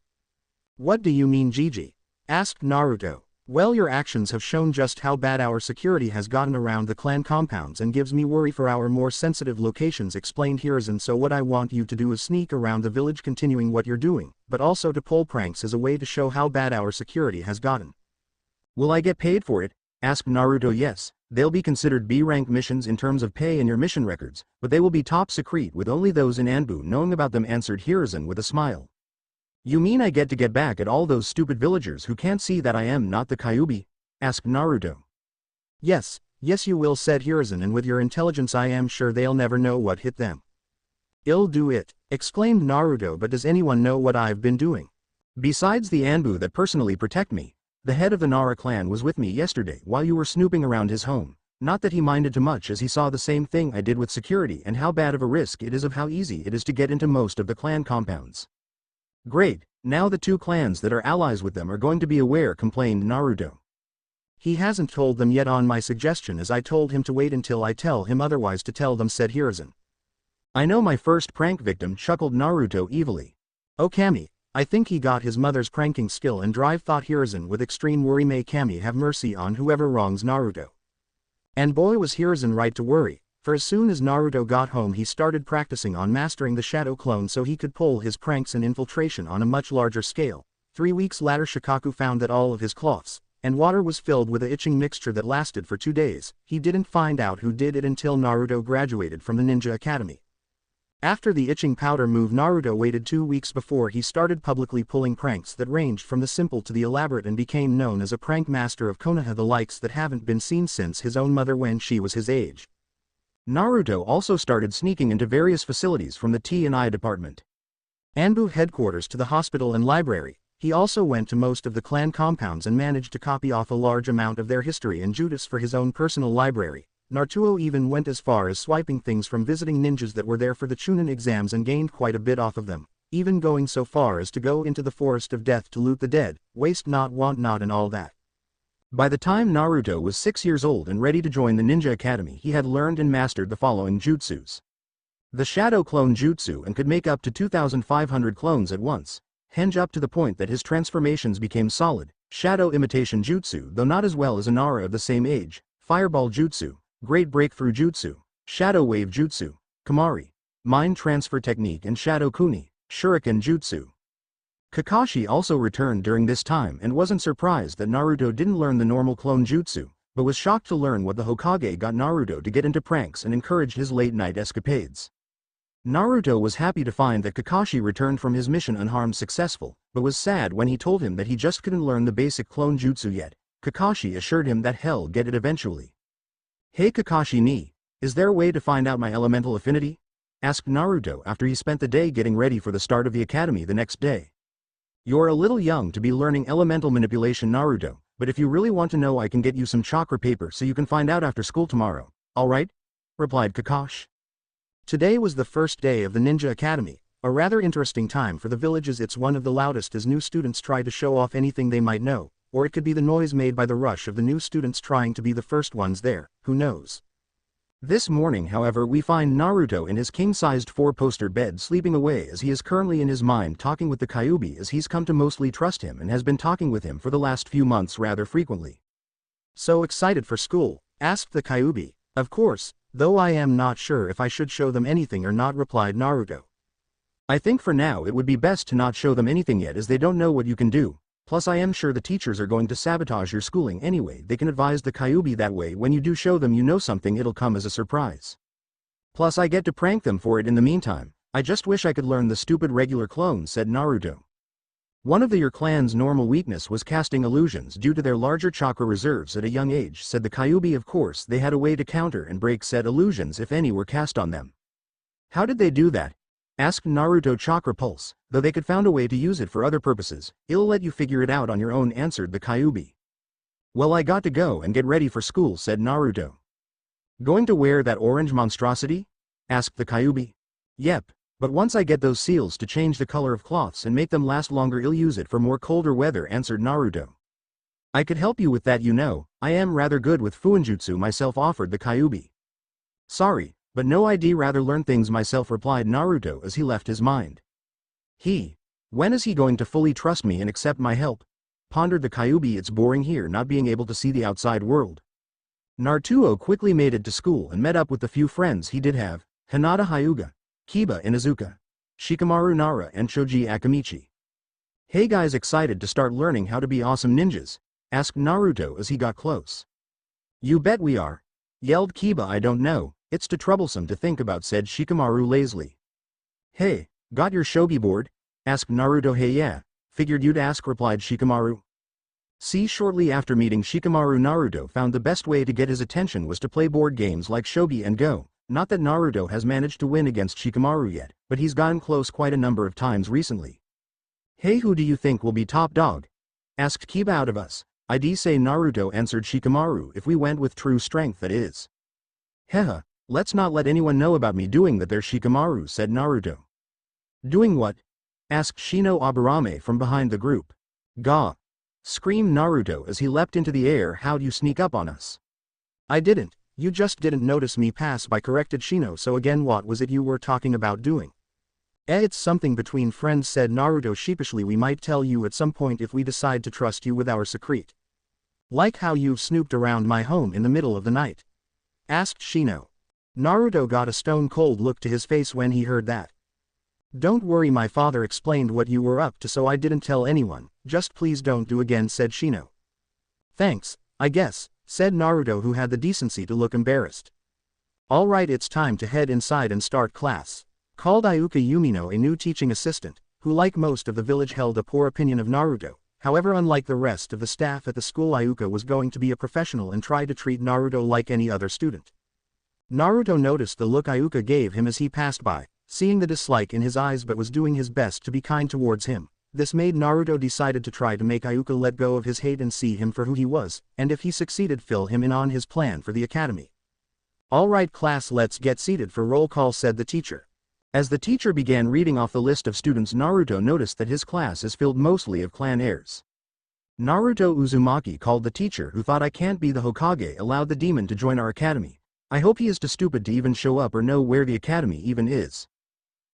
What do you mean, Gigi? Asked Naruto. Well, your actions have shown just how bad our security has gotten around the clan compounds and gives me worry for our more sensitive locations, explained Hiruzen. So what I want you to do is sneak around the village continuing what you're doing, but also to pull pranks as a way to show how bad our security has gotten. Will I get paid for it? Asked Naruto. Yes, they'll be considered B-rank missions in terms of pay in your mission records, but they will be top secret with only those in Anbu knowing about them, answered Hiruzen with a smile. You mean I get to get back at all those stupid villagers who can't see that I am not the kyuubi? Asked Naruto. Yes you will, said Hiruzen, and with your intelligence I am sure they'll never know what hit them. I'll do it, exclaimed Naruto, but does anyone know what I've been doing? Besides the Anbu that personally protect me, the head of the Nara clan was with me yesterday while you were snooping around his home. Not that he minded too much, as he saw the same thing I did with security and how bad of a risk it is of how easy it is to get into most of the clan compounds. Great, now the two clans that are allies with them are going to be aware, complained Naruto. He hasn't told them yet on my suggestion, as I told him to wait until I tell him otherwise to tell them, said Hiruzen. I know my first prank victim, chuckled Naruto evilly. Oh Kami, I think he got his mother's pranking skill in drive, thought Hiruzen with extreme worry. May Kami have mercy on whoever wrongs Naruto. And boy was Hiruzen right to worry, for as soon as Naruto got home he started practicing on mastering the shadow clone so he could pull his pranks and infiltration on a much larger scale. 3 weeks later Shikaku found that all of his cloths and water was filled with a itching mixture that lasted for 2 days. He didn't find out who did it until Naruto graduated from the Ninja Academy. After the itching powder move, Naruto waited 2 weeks before he started publicly pulling pranks that ranged from the simple to the elaborate and became known as a prank master of Konoha, the likes that haven't been seen since his own mother when she was his age. Naruto also started sneaking into various facilities from the T&I department, Anbu headquarters to the hospital and library. He also went to most of the clan compounds and managed to copy off a large amount of their history and jutsu for his own personal library. Naruto even went as far as swiping things from visiting ninjas that were there for the Chunin exams and gained quite a bit off of them, even going so far as to go into the forest of death to loot the dead, waste not, want not, and all that. By the time Naruto was 6 years old and ready to join the Ninja Academy, he had learned and mastered the following jutsus. The Shadow Clone Jutsu, and could make up to 2,500 clones at once, henge up to the point that his transformations became solid. Shadow Imitation Jutsu, though not as well as Inara of the same age. Fireball Jutsu, Great Breakthrough Jutsu, Shadow Wave Jutsu, Kamari, Mind Transfer Technique, and Shadow Kuni, Shuriken Jutsu. Kakashi also returned during this time and wasn't surprised that Naruto didn't learn the normal clone jutsu, but was shocked to learn what the Hokage got Naruto to get into pranks and encouraged his late-night escapades. Naruto was happy to find that Kakashi returned from his mission unharmed, successful, but was sad when he told him that he just couldn't learn the basic clone jutsu yet. Kakashi assured him that he'll get it eventually. Hey Kakashi ni, is there a way to find out my elemental affinity? Asked Naruto after he spent the day getting ready for the start of the academy the next day. You're a little young to be learning elemental manipulation, Naruto, but if you really want to know I can get you some chakra paper so you can find out after school tomorrow, alright? Replied Kakashi. Today was the first day of the Ninja Academy, a rather interesting time for the village as it's one of the loudest as new students try to show off anything they might know, or it could be the noise made by the rush of the new students trying to be the first ones there, who knows. This morning, however, we find Naruto in his king-sized four-poster bed sleeping away as he is currently in his mind talking with the kyuubi as he's come to mostly trust him and has been talking with him for the last few months rather frequently. So excited for school? Asked the kyuubi. Of course, though I am not sure if I should show them anything or not, replied Naruto. I think for now it would be best to not show them anything yet as they don't know what you can do. Plus I am sure the teachers are going to sabotage your schooling anyway. They can advise the kyuubi that way when you do show them you know something it'll come as a surprise. Plus I get to prank them for it in the meantime. I just wish I could learn the stupid regular clones, said Naruto. One of your clan's normal weakness was casting illusions due to their larger chakra reserves at a young age, said the kyuubi. Of course they had a way to counter and break said illusions if any were cast on them. How did they do that? Asked Naruto. Chakra pulse, though they could found a way to use it for other purposes. I'll let you figure it out on your own, answered the kyuubi. Well, I got to go and get ready for school, said Naruto. Going to wear that orange monstrosity? Asked the kyuubi. Yep, but once I get those seals to change the color of cloths and make them last longer, I'll use it for more colder weather, answered Naruto. I could help you with that, you know, I am rather good with fuinjutsu myself, offered the kyuubi. Sorry, but no, I'd rather learn things myself, replied Naruto as he left his mind. When is he going to fully trust me and accept my help? Pondered the kyuubi. It's boring here not being able to see the outside world. Naruto quickly made it to school and met up with the few friends he did have, Hinata Hyuga, Kiba Inuzuka, Shikamaru Nara and Choji Akamichi. Hey guys, excited to start learning how to be awesome ninjas? Asked Naruto as he got close. You bet we are, yelled Kiba. I don't know, it's too troublesome to think about, said Shikamaru lazily. Hey, got your shogi board? Asked Naruto. Hey yeah, figured you'd ask, replied Shikamaru. Shortly after meeting Shikamaru, Naruto found the best way to get his attention was to play board games like shogi and go. Not that Naruto has managed to win against Shikamaru yet, but he's gotten close quite a number of times recently. Hey, who do you think will be top dog? Asked Kiba. Out of us, I'd say Naruto, answered Shikamaru, if we went with true strength, that is. Hehe, let's not let anyone know about me doing that there, Shikamaru, said Naruto. Doing what? Asked Shino Aburame from behind the group. Gah! Screamed Naruto as he leapt into the air. How'd you sneak up on us? I didn't, you just didn't notice me pass by, corrected Shino. So again, what was it you were talking about doing? It's something between friends, said Naruto sheepishly. We might tell you at some point if we decide to trust you with our secret. Like how you've snooped around my home in the middle of the night? Asked Shino. Naruto got a stone-cold look to his face when he heard that. Don't worry, my father explained what you were up to, so I didn't tell anyone. Just please don't do again, said Shino. Thanks, I guess, said Naruto, who had the decency to look embarrassed. Alright, it's time to head inside and start class, called Iuka Yumino, a new teaching assistant, who like most of the village held a poor opinion of Naruto. However, unlike the rest of the staff at the school, Iuka was going to be a professional and try to treat Naruto like any other student. Naruto noticed the look Iuka gave him as he passed by, seeing the dislike in his eyes, but was doing his best to be kind towards him. This made Naruto decided to try to make Iuka let go of his hate and see him for who he was, and if he succeeded, fill him in on his plan for the academy. Alright class, let's get seated for roll call, said the teacher. As the teacher began reading off the list of students, Naruto noticed that his class is filled mostly of clan heirs. Naruto Uzumaki called the teacher, who thought, I can't be the Hokage allowed the demon to join our academy. I hope he is too stupid to even show up or know where the academy even is.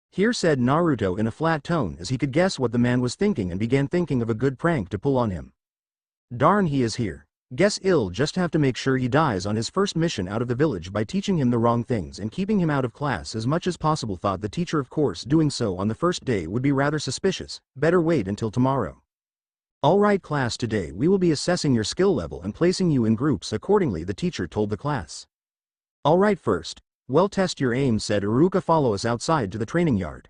Here, said Naruto in a flat tone as he could guess what the man was thinking and began thinking of a good prank to pull on him. Darn, he is here. Guess I'll just have to make sure he dies on his first mission out of the village by teaching him the wrong things and keeping him out of class as much as possible, thought the teacher. Of course, doing so on the first day would be rather suspicious. Better wait until tomorrow. Alright class, today we will be assessing your skill level and placing you in groups accordingly, the teacher told the class. Alright, first, well, test your aim, said Iruka. Follow us outside to the training yard.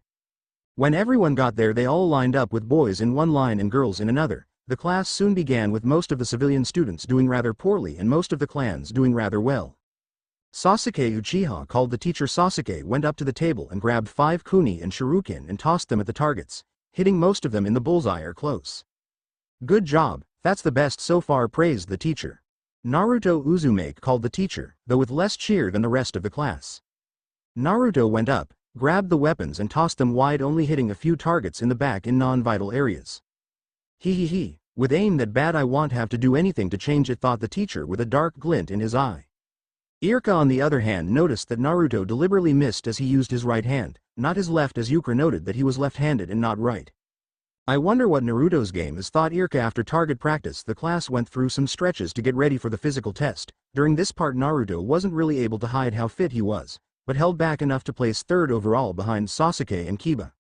When everyone got there, they all lined up with boys in one line and girls in another. The class soon began with most of the civilian students doing rather poorly and most of the clans doing rather well. Sasuke Uchiha called the teacher. Sasuke went up to the table and grabbed 5 kuni and shuriken and tossed them at the targets, hitting most of them in the bullseye or close. Good job, that's the best so far, praised the teacher. Naruto Uzumaki called the teacher, though with less cheer than the rest of the class. Naruto went up, grabbed the weapons and tossed them wide, only hitting a few targets in the back in non-vital areas. He, with aim that bad, I won't have to do anything to change it, thought the teacher with a dark glint in his eye. Iruka on the other hand noticed that Naruto deliberately missed as he used his right hand, not his left, as Yukari noted that he was left-handed and not right. I wonder what Naruto's game is, thought Iruka. After target practice, the class went through some stretches to get ready for the physical test. During this part Naruto wasn't really able to hide how fit he was, but held back enough to place 3rd overall behind Sasuke and Kiba.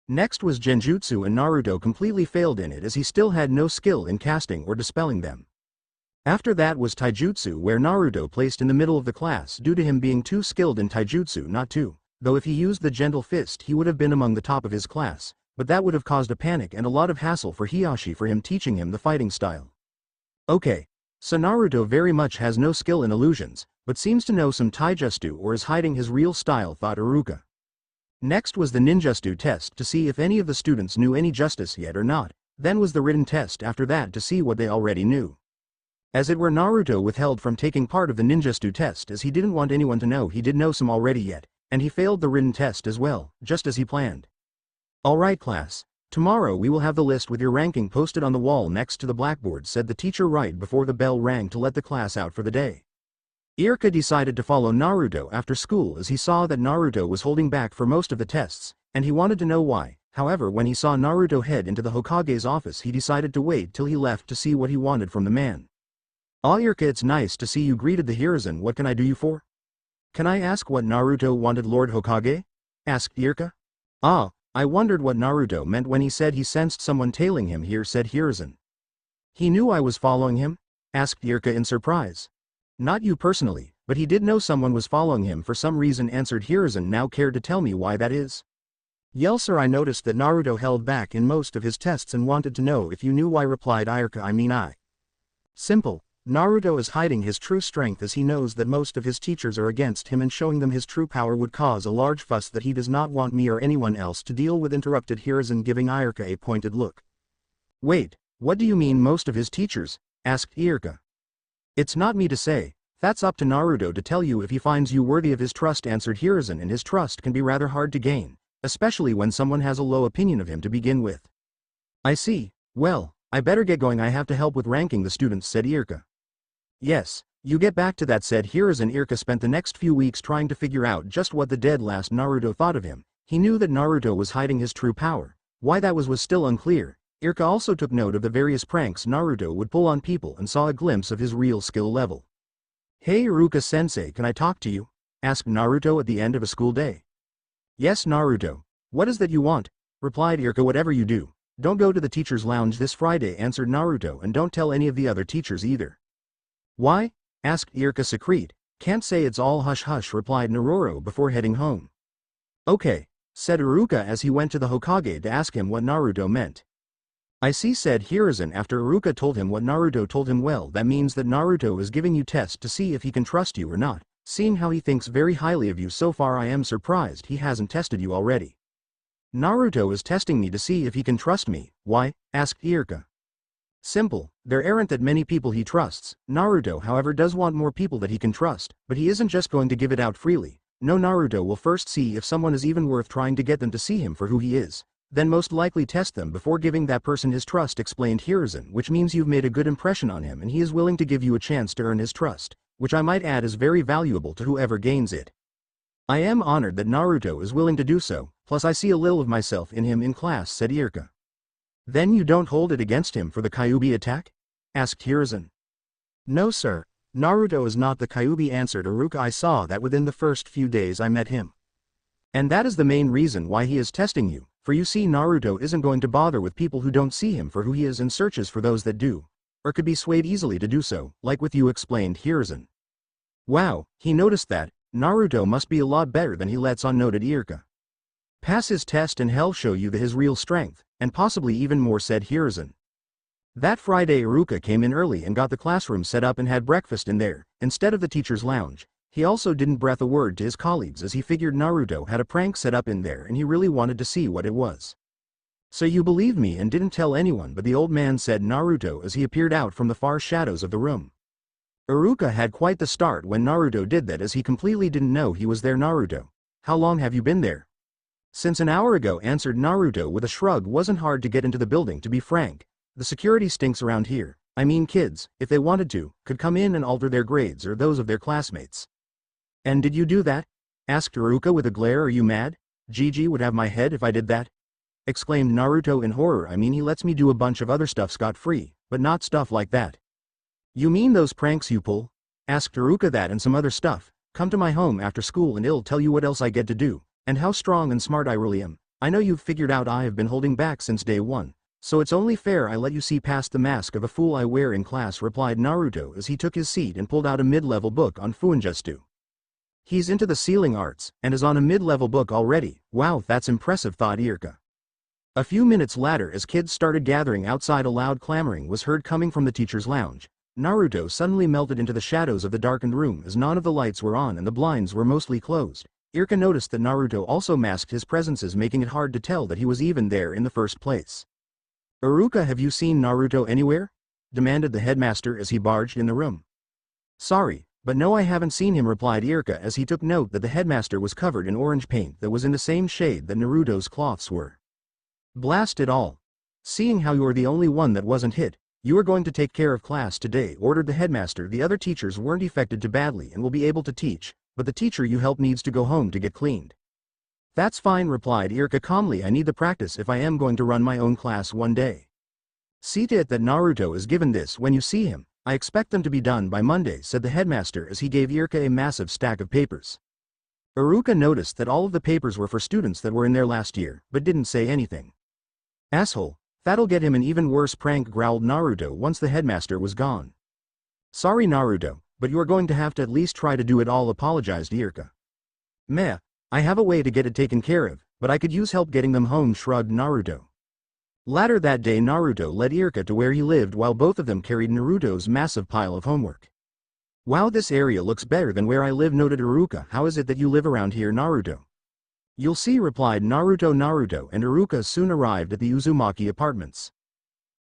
Next was Genjutsu, and Naruto completely failed in it as he still had no skill in casting or dispelling them. After that was Taijutsu, where Naruto placed in the middle of the class due to him being too skilled in Taijutsu not to, though if he used the gentle fist he would have been among the top of his class, but that would have caused a panic and a lot of hassle for Hiashi for him teaching him the fighting style. Okay, so Naruto very much has no skill in illusions, but seems to know some taijutsu or is hiding his real style, thought Iruka. Next was the ninjutsu test to see if any of the students knew any justice yet or not, then was the written test after that to see what they already knew. As it were, Naruto withheld from taking part of the ninjutsu test as he didn't want anyone to know he did know some already yet, and he failed the written test as well, just as he planned. Alright class, tomorrow we will have the list with your ranking posted on the wall next to the blackboard, said the teacher right before the bell rang to let the class out for the day. Iruka decided to follow Naruto after school as he saw that Naruto was holding back for most of the tests, and he wanted to know why. However, when he saw Naruto head into the Hokage's office, he decided to wait till he left to see what he wanted from the man. "Ah Iruka, it's nice to see you," greeted the Hiruzen. "What can I do you for?" "Can I ask what Naruto wanted, Lord Hokage?" asked Iruka. "Ah, I wondered what Naruto meant when he said he sensed someone tailing him here," said Hiruzen. "He knew I was following him?" asked Iruka in surprise. "Not you personally, but he did know someone was following him for some reason," answered Hiruzen. "Now care to tell me why that is?" "Yell sir, I noticed that Naruto held back in most of his tests and wanted to know if you knew why," replied Iruka. I. Simple. Naruto is hiding his true strength as he knows that most of his teachers are against him, and showing them his true power would cause a large fuss that he does not want me or anyone else to deal with, interrupted Hiruzen, giving Iruka a pointed look. "Wait, what do you mean most of his teachers?" asked Iruka. "It's not me to say, that's up to Naruto to tell you if he finds you worthy of his trust," answered Hiruzen, "and his trust can be rather hard to gain, especially when someone has a low opinion of him to begin with." "I see, well, I better get going, I have to help with ranking the students," said Iruka. "Yes, you get back to that," said Hiruzen. Iruka spent the next few weeks trying to figure out just what the dead last Naruto thought of him. He knew that Naruto was hiding his true power. Why that was still unclear. Iruka also took note of the various pranks Naruto would pull on people and saw a glimpse of his real skill level. "Hey Iruka-sensei, can I talk to you?" asked Naruto at the end of a school day. "Yes Naruto. What is that you want?" replied Iruka. "Whatever you do, don't go to the teacher's lounge this Friday," answered Naruto, "and don't tell any of the other teachers either." "Why?" asked Iruka. "Secret. Can't say, it's all hush-hush," replied Naruto before heading home. "Okay," said Iruka as he went to the Hokage to ask him what Naruto meant. "I see," said Hiruzen after Iruka told him what Naruto told him. "Well, that means that Naruto is giving you tests to see if he can trust you or not. Seeing how he thinks very highly of you so far, I am surprised he hasn't tested you already." "Naruto is testing me to see if he can trust me. Why?" asked Iruka. "Simple, there aren't that many people he trusts. Naruto, however, does want more people that he can trust, but he isn't just going to give it out freely. No, Naruto will first see if someone is even worth trying to get them to see him for who he is, then most likely test them before giving that person his trust," explained Hiruzen, "which means you've made a good impression on him and he is willing to give you a chance to earn his trust, which I might add is very valuable to whoever gains it. I am honored that Naruto is willing to do so, plus I see a little of myself in him in class," said Iruka. "Then you don't hold it against him for the kyuubi attack?" asked Hiruzen. "No sir, Naruto is not the kyuubi," answered Iruka. "I saw that within the first few days I met him. And that is the main reason why he is testing you, for you see Naruto isn't going to bother with people who don't see him for who he is and searches for those that do, or could be swayed easily to do so, like with you," explained Hiruzen. "Wow, he noticed that. Naruto must be a lot better than he lets on," noted Iruka. "Pass his test and he'll show you his real strength, and possibly even more," said Hiruzen. That Friday Iruka came in early and got the classroom set up and had breakfast in there, instead of the teacher's lounge. He also didn't breath a word to his colleagues as he figured Naruto had a prank set up in there and he really wanted to see what it was. "So you believed me and didn't tell anyone," but the old man said Naruto as he appeared out from the far shadows of the room. Iruka had quite the start when Naruto did that as he completely didn't know he was there. "Naruto, how long have you been there?" "Since an hour ago," answered Naruto with a shrug. "Wasn't hard to get into the building, to be frank. The security stinks around here. I mean, kids, if they wanted to, could come in and alter their grades or those of their classmates." "And did you do that?" asked Iruka with a glare. "Are you mad? Gigi would have my head if I did that," exclaimed Naruto in horror. "I mean, he lets me do a bunch of other stuff scot-free, but not stuff like that." "You mean those pranks you pull?" asked Iruka. "That and some other stuff. Come to my home after school and I'll tell you what else I get to do, and how strong and smart I really am. I know you've figured out I have been holding back since day one, so it's only fair I let you see past the mask of a fool I wear in class," replied Naruto as he took his seat and pulled out a mid-level book on Fuinjutsu. "He's into the sealing arts, and is on a mid-level book already. Wow, that's impressive," thought Iruka. A few minutes later, as kids started gathering outside, a loud clamoring was heard coming from the teacher's lounge. Naruto suddenly melted into the shadows of the darkened room as none of the lights were on and the blinds were mostly closed. Iruka noticed that Naruto also masked his presences, making it hard to tell that he was even there in the first place. "Iruka, have you seen Naruto anywhere?" demanded the headmaster as he barged in the room. "Sorry, but no, I haven't seen him," replied Iruka as he took note that the headmaster was covered in orange paint that was in the same shade that Naruto's cloths were. "Blast it all. Seeing how you're the only one that wasn't hit, you are going to take care of class today," ordered the headmaster. "The other teachers weren't affected too badly and will be able to teach, but the teacher you help needs to go home to get cleaned." "That's fine," replied Iruka calmly. "I need the practice if I am going to run my own class one day." "See to it that Naruto is given this when you see him. I expect them to be done by Monday," said the headmaster as he gave Iruka a massive stack of papers. Iruka noticed that all of the papers were for students that were in there last year, but didn't say anything. "Asshole, that'll get him an even worse prank," growled Naruto once the headmaster was gone. "Sorry Naruto, but you are going to have to at least try to do it all," apologized Iruka. "Meh, I have a way to get it taken care of, but I could use help getting them home," shrugged Naruto. Later that day, Naruto led Iruka to where he lived while both of them carried Naruto's massive pile of homework. "Wow, this area looks better than where I live," noted Iruka. "How is it that you live around here, Naruto?" "You'll see," replied Naruto. Naruto and Iruka soon arrived at the Uzumaki apartments.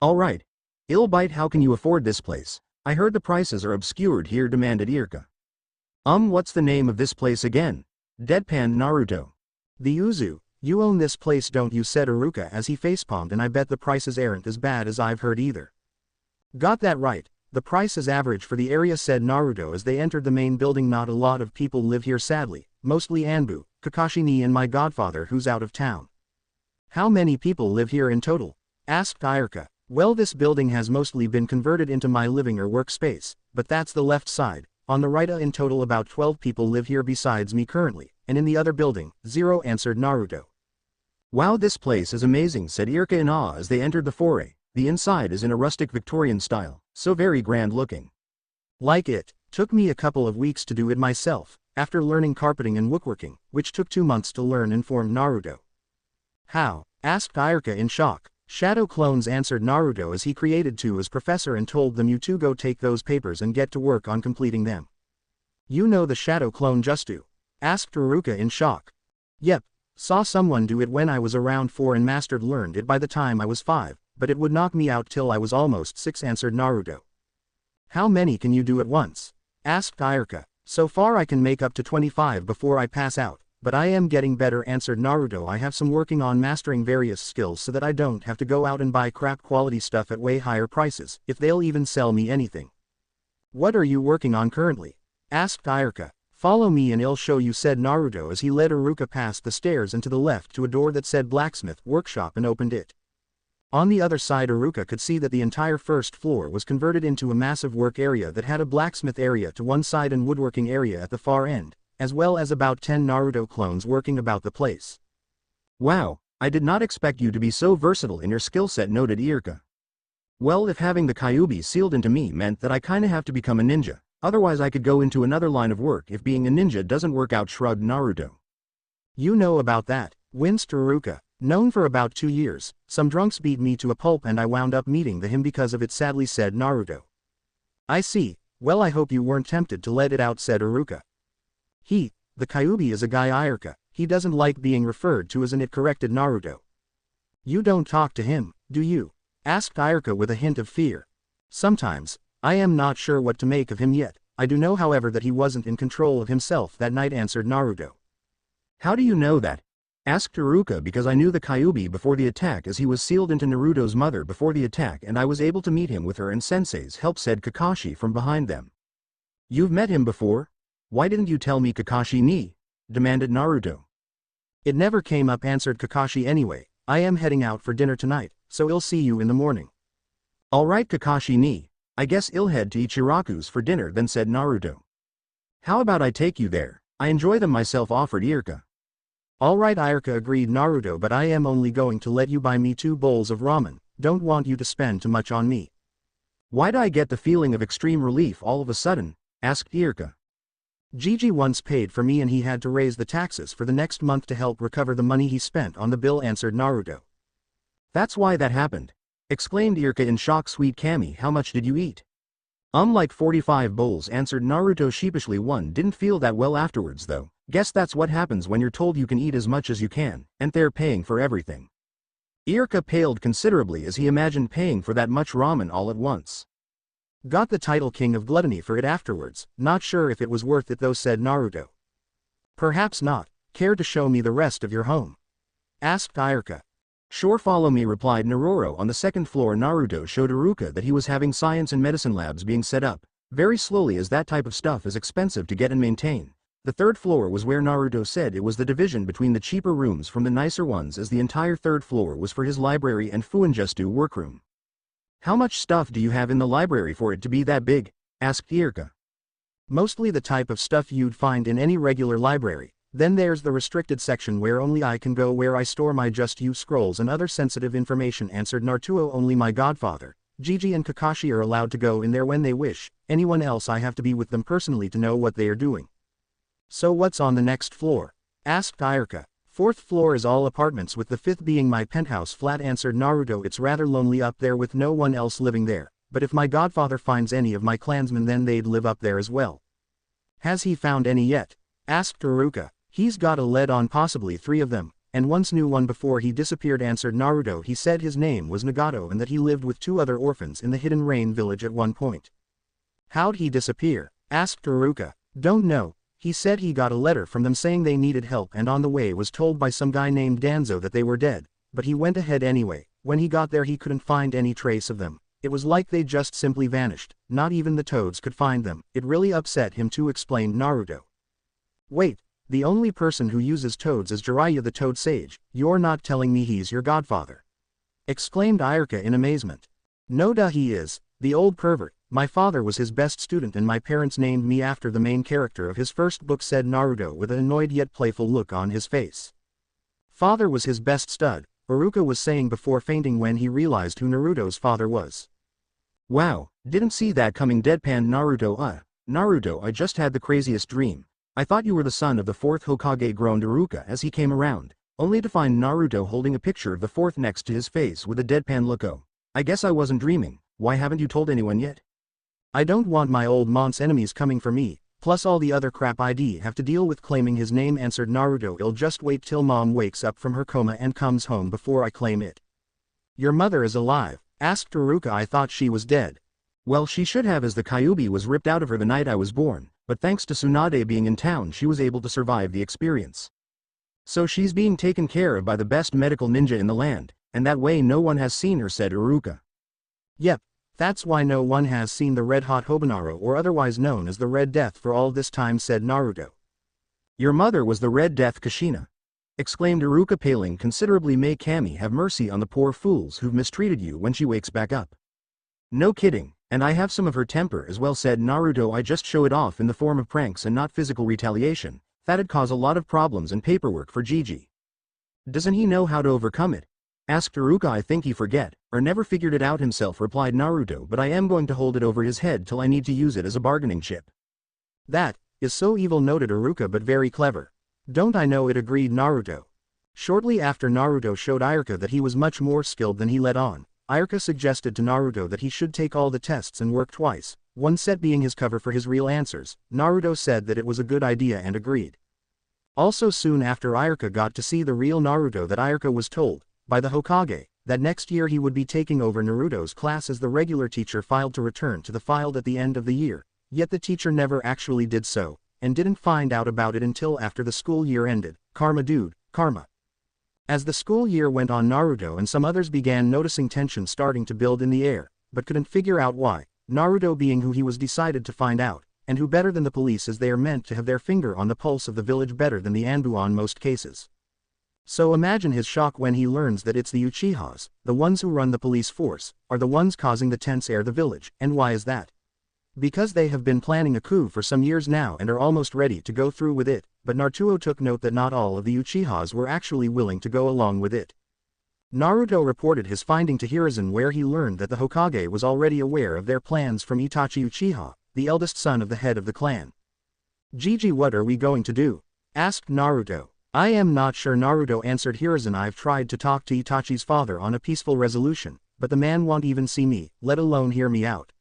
"Alright. Illbite, how can you afford this place? I heard the prices are obscured here," demanded Iruka. What's the name of this place again?" deadpanned Naruto. "The Uzu. You own this place, don't you?" said Iruka as he facepalmed. "And I bet the prices aren't as bad as I've heard either." "Got that right. The price is average for the area," said Naruto as they entered the main building. "Not a lot of people live here, sadly, mostly Anbu, Kakashi-ni and my godfather who's out of town." "How many people live here in total?" asked Iruka. "Well, this building has mostly been converted into my living or workspace, but that's the left side. On the right, in total about 12 people live here besides me currently, and in the other building, 0, answered Naruto. "Wow, this place is amazing," said Iruka in awe as they entered the foray. "The inside is in a rustic Victorian style, so very grand looking." "Like it. Took me a couple of weeks to do it myself, after learning carpeting and woodworking, which took 2 months to learn," informed Naruto. "How?" asked Iruka in shock. "Shadow clones," answered Naruto as he created 2 as professor and told them, "You two go take those papers and get to work on completing them." "You know the shadow clone Justu?" asked Iruka in shock. "Yep. Saw someone do it when I was around 4 and learned it by the time I was 5, but it would knock me out till I was almost 6, answered Naruto. "How many can you do at once?" asked Iruka. "So far I can make up to 25 before I pass out, but I am getting better," answered Naruto. "I have some working on mastering various skills so that I don't have to go out and buy crap quality stuff at way higher prices, if they'll even sell me anything." "What are you working on currently?" asked Iruka. "Follow me and I'll show you," said Naruto as he led Iruka past the stairs and to the left to a door that said blacksmith workshop and opened it. On the other side, Iruka could see that the entire first floor was converted into a massive work area that had a blacksmith area to one side and woodworking area at the far end, as well as about 10 Naruto clones working about the place. "Wow, I did not expect you to be so versatile in your skill set," noted Iruka. "Well, if having the kyuubi sealed into me meant that I kinda have to become a ninja, otherwise I could go into another line of work if being a ninja doesn't work out," shrugged Naruto. "You know about that," winced Iruka. "Known for about 2 years, some drunks beat me to a pulp and I wound up meeting him because of it," sadly said Naruto. "I see. Well, I hope you weren't tempted to let it out," said Iruka. The kyuubi is a guy Iruka, he doesn't like being referred to as an it, corrected Naruto. You don't talk to him, do you? Asked Iruka with a hint of fear. Sometimes, I am not sure what to make of him yet. I do know however that he wasn't in control of himself that night, answered Naruto. How do you know that? Asked Iruka. Because I knew the kyuubi before the attack, as he was sealed into Naruto's mother before the attack and I was able to meet him with her and Sensei's help, said Kakashi from behind them. You've met him before? Why didn't you tell me, Kakashi ni? Demanded Naruto. It never came up, answered Kakashi. Anyway, I am heading out for dinner tonight, so I'll see you in the morning. Alright Kakashi ni, I guess I'll head to Ichiraku's for dinner then, said Naruto. How about I take you there? I enjoy them myself, offered Iruka. Alright Iruka, agreed Naruto, but I am only going to let you buy me 2 bowls of ramen, don't want you to spend too much on me. Why'd I get the feeling of extreme relief all of a sudden? Asked Iruka. Gigi once paid for me and he had to raise the taxes for the next month to help recover the money he spent on the bill, answered Naruto. That's why that happened, exclaimed Iruka in shock. Sweet Kami, how much did you eat? Like 45 bowls, answered Naruto sheepishly. One didn't feel that well afterwards though. Guess that's what happens when you're told you can eat as much as you can, and they're paying for everything. Iruka paled considerably as he imagined paying for that much ramen all at once. Got the title King of Gluttony for it afterwards, not sure if it was worth it though, said Naruto. Perhaps not. Care to show me the rest of your home? Asked Iruka. Sure, follow me, replied Naruto. On the second floor, Naruto showed Iruka that he was having science and medicine labs being set up, very slowly as that type of stuff is expensive to get and maintain. The third floor was where Naruto said it was the division between the cheaper rooms from the nicer ones, as the entire third floor was for his library and Fuinjustu workroom. How much stuff do you have in the library for it to be that big? Asked Iruka. Mostly the type of stuff you'd find in any regular library. Then there's the restricted section where only I can go, where I store my just you scrolls and other sensitive information, answered Naruto. Only my godfather, Gigi and Kakashi are allowed to go in there when they wish. Anyone else I have to be with them personally to know what they are doing. So what's on the next floor? Asked Iruka. 4th floor is all apartments, with the 5th being my penthouse flat, answered Naruto. It's rather lonely up there with no one else living there, but if my godfather finds any of my clansmen then they'd live up there as well. Has he found any yet? Asked Iruka. He's got a lead on possibly 3 of them, and once knew one before he disappeared, answered Naruto. He said his name was Nagato and that he lived with 2 other orphans in the Hidden Rain village at one point. How'd he disappear? Asked Iruka. Don't know. He said he got a letter from them saying they needed help and on the way was told by some guy named Danzo that they were dead, but he went ahead anyway. When he got there he couldn't find any trace of them. It was like they just simply vanished, not even the toads could find them. It really upset him too, explained Naruto. Wait, the only person who uses toads is Jiraiya the Toad Sage. You're not telling me he's your godfather? Exclaimed Iruka in amazement. No duh, he is, the old pervert. My father was his best student and my parents named me after the main character of his first book, said Naruto with an annoyed yet playful look on his face. Father was his best stud, Iruka was saying before fainting when he realized who Naruto's father was. Wow, didn't see that coming, deadpanned Naruto. Naruto, I just had the craziest dream. I thought you were the son of the 4th Hokage, groaned Iruka as he came around, only to find Naruto holding a picture of the 4th next to his face with a deadpan look. Oh, I guess I wasn't dreaming. Why haven't you told anyone yet? I don't want my old mont's enemies coming for me, plus all the other crap I'd have to deal with claiming his name, answered Naruto. I'll just wait till mom wakes up from her coma and comes home before I claim it. Your mother is alive? Asked Iruka. I thought she was dead. Well, she should have, as the kyuubi was ripped out of her the night I was born, but thanks to Tsunade being in town she was able to survive the experience. So she's being taken care of by the best medical ninja in the land, and that way no one has seen her, said Iruka. Yep. That's why no one has seen the red-hot Hobonaro, or otherwise known as the Red Death, for all this time, said Naruto. Your mother was the Red Death, Kushina? Exclaimed Iruka, paling considerably. May Kami have mercy on the poor fools who've mistreated you when she wakes back up. No kidding, and I have some of her temper as well, said Naruto. I just show it off in the form of pranks and not physical retaliation. That'd cause a lot of problems and paperwork for Gigi. Doesn't he know how to overcome it? Asked Iruka. I think he forget, or never figured it out himself, replied Naruto, but I am going to hold it over his head till I need to use it as a bargaining chip. That is so evil, noted Iruka, but very clever. Don't I know it, agreed Naruto. Shortly after Naruto showed Iruka that he was much more skilled than he let on, Iruka suggested to Naruto that he should take all the tests and work twice, one set being his cover for his real answers. Naruto said that it was a good idea and agreed. Also soon after Iruka got to see the real Naruto that Iruka was told, by the Hokage, that next year he would be taking over Naruto's class as the regular teacher filed to return to the field at the end of the year, yet the teacher never actually did so, and didn't find out about it until after the school year ended. Karma dude, karma. As the school year went on, Naruto and some others began noticing tension starting to build in the air, but couldn't figure out why. Naruto being who he was decided to find out, and who better than the police, as they are meant to have their finger on the pulse of the village better than the Anbu on most cases. So imagine his shock when he learns that it's the Uchihas, the ones who run the police force, are the ones causing the tense air of the village. And why is that? Because they have been planning a coup for some years now and are almost ready to go through with it, but Naruto took note that not all of the Uchihas were actually willing to go along with it. Naruto reported his finding to Hiruzen, where he learned that the Hokage was already aware of their plans from Itachi Uchiha, the eldest son of the head of the clan. Gigi, what are we going to do? Asked Naruto. I am not sure, Naruto answered Hiruzen. I've tried to talk to Itachi's father on a peaceful resolution, but the man won't even see me, let alone hear me out.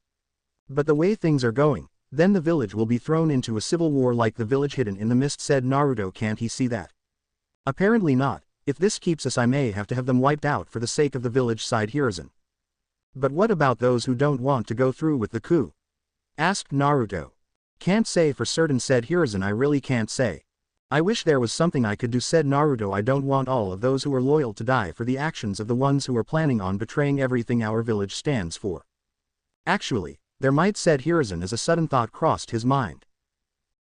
But the way things are going, then the village will be thrown into a civil war like the village hidden in the mist, said Naruto. Can't he see that? Apparently not. If this keeps us, I may have to have them wiped out for the sake of the village, sighed Hiruzen. But what about those who don't want to go through with the coup? Asked Naruto. Can't say for certain, said Hiruzen. I really can't say. I wish there was something I could do, said Naruto. I don't want all of those who are loyal to die for the actions of the ones who are planning on betraying everything our village stands for. Actually, there might, said Hiruzen as a sudden thought crossed his mind.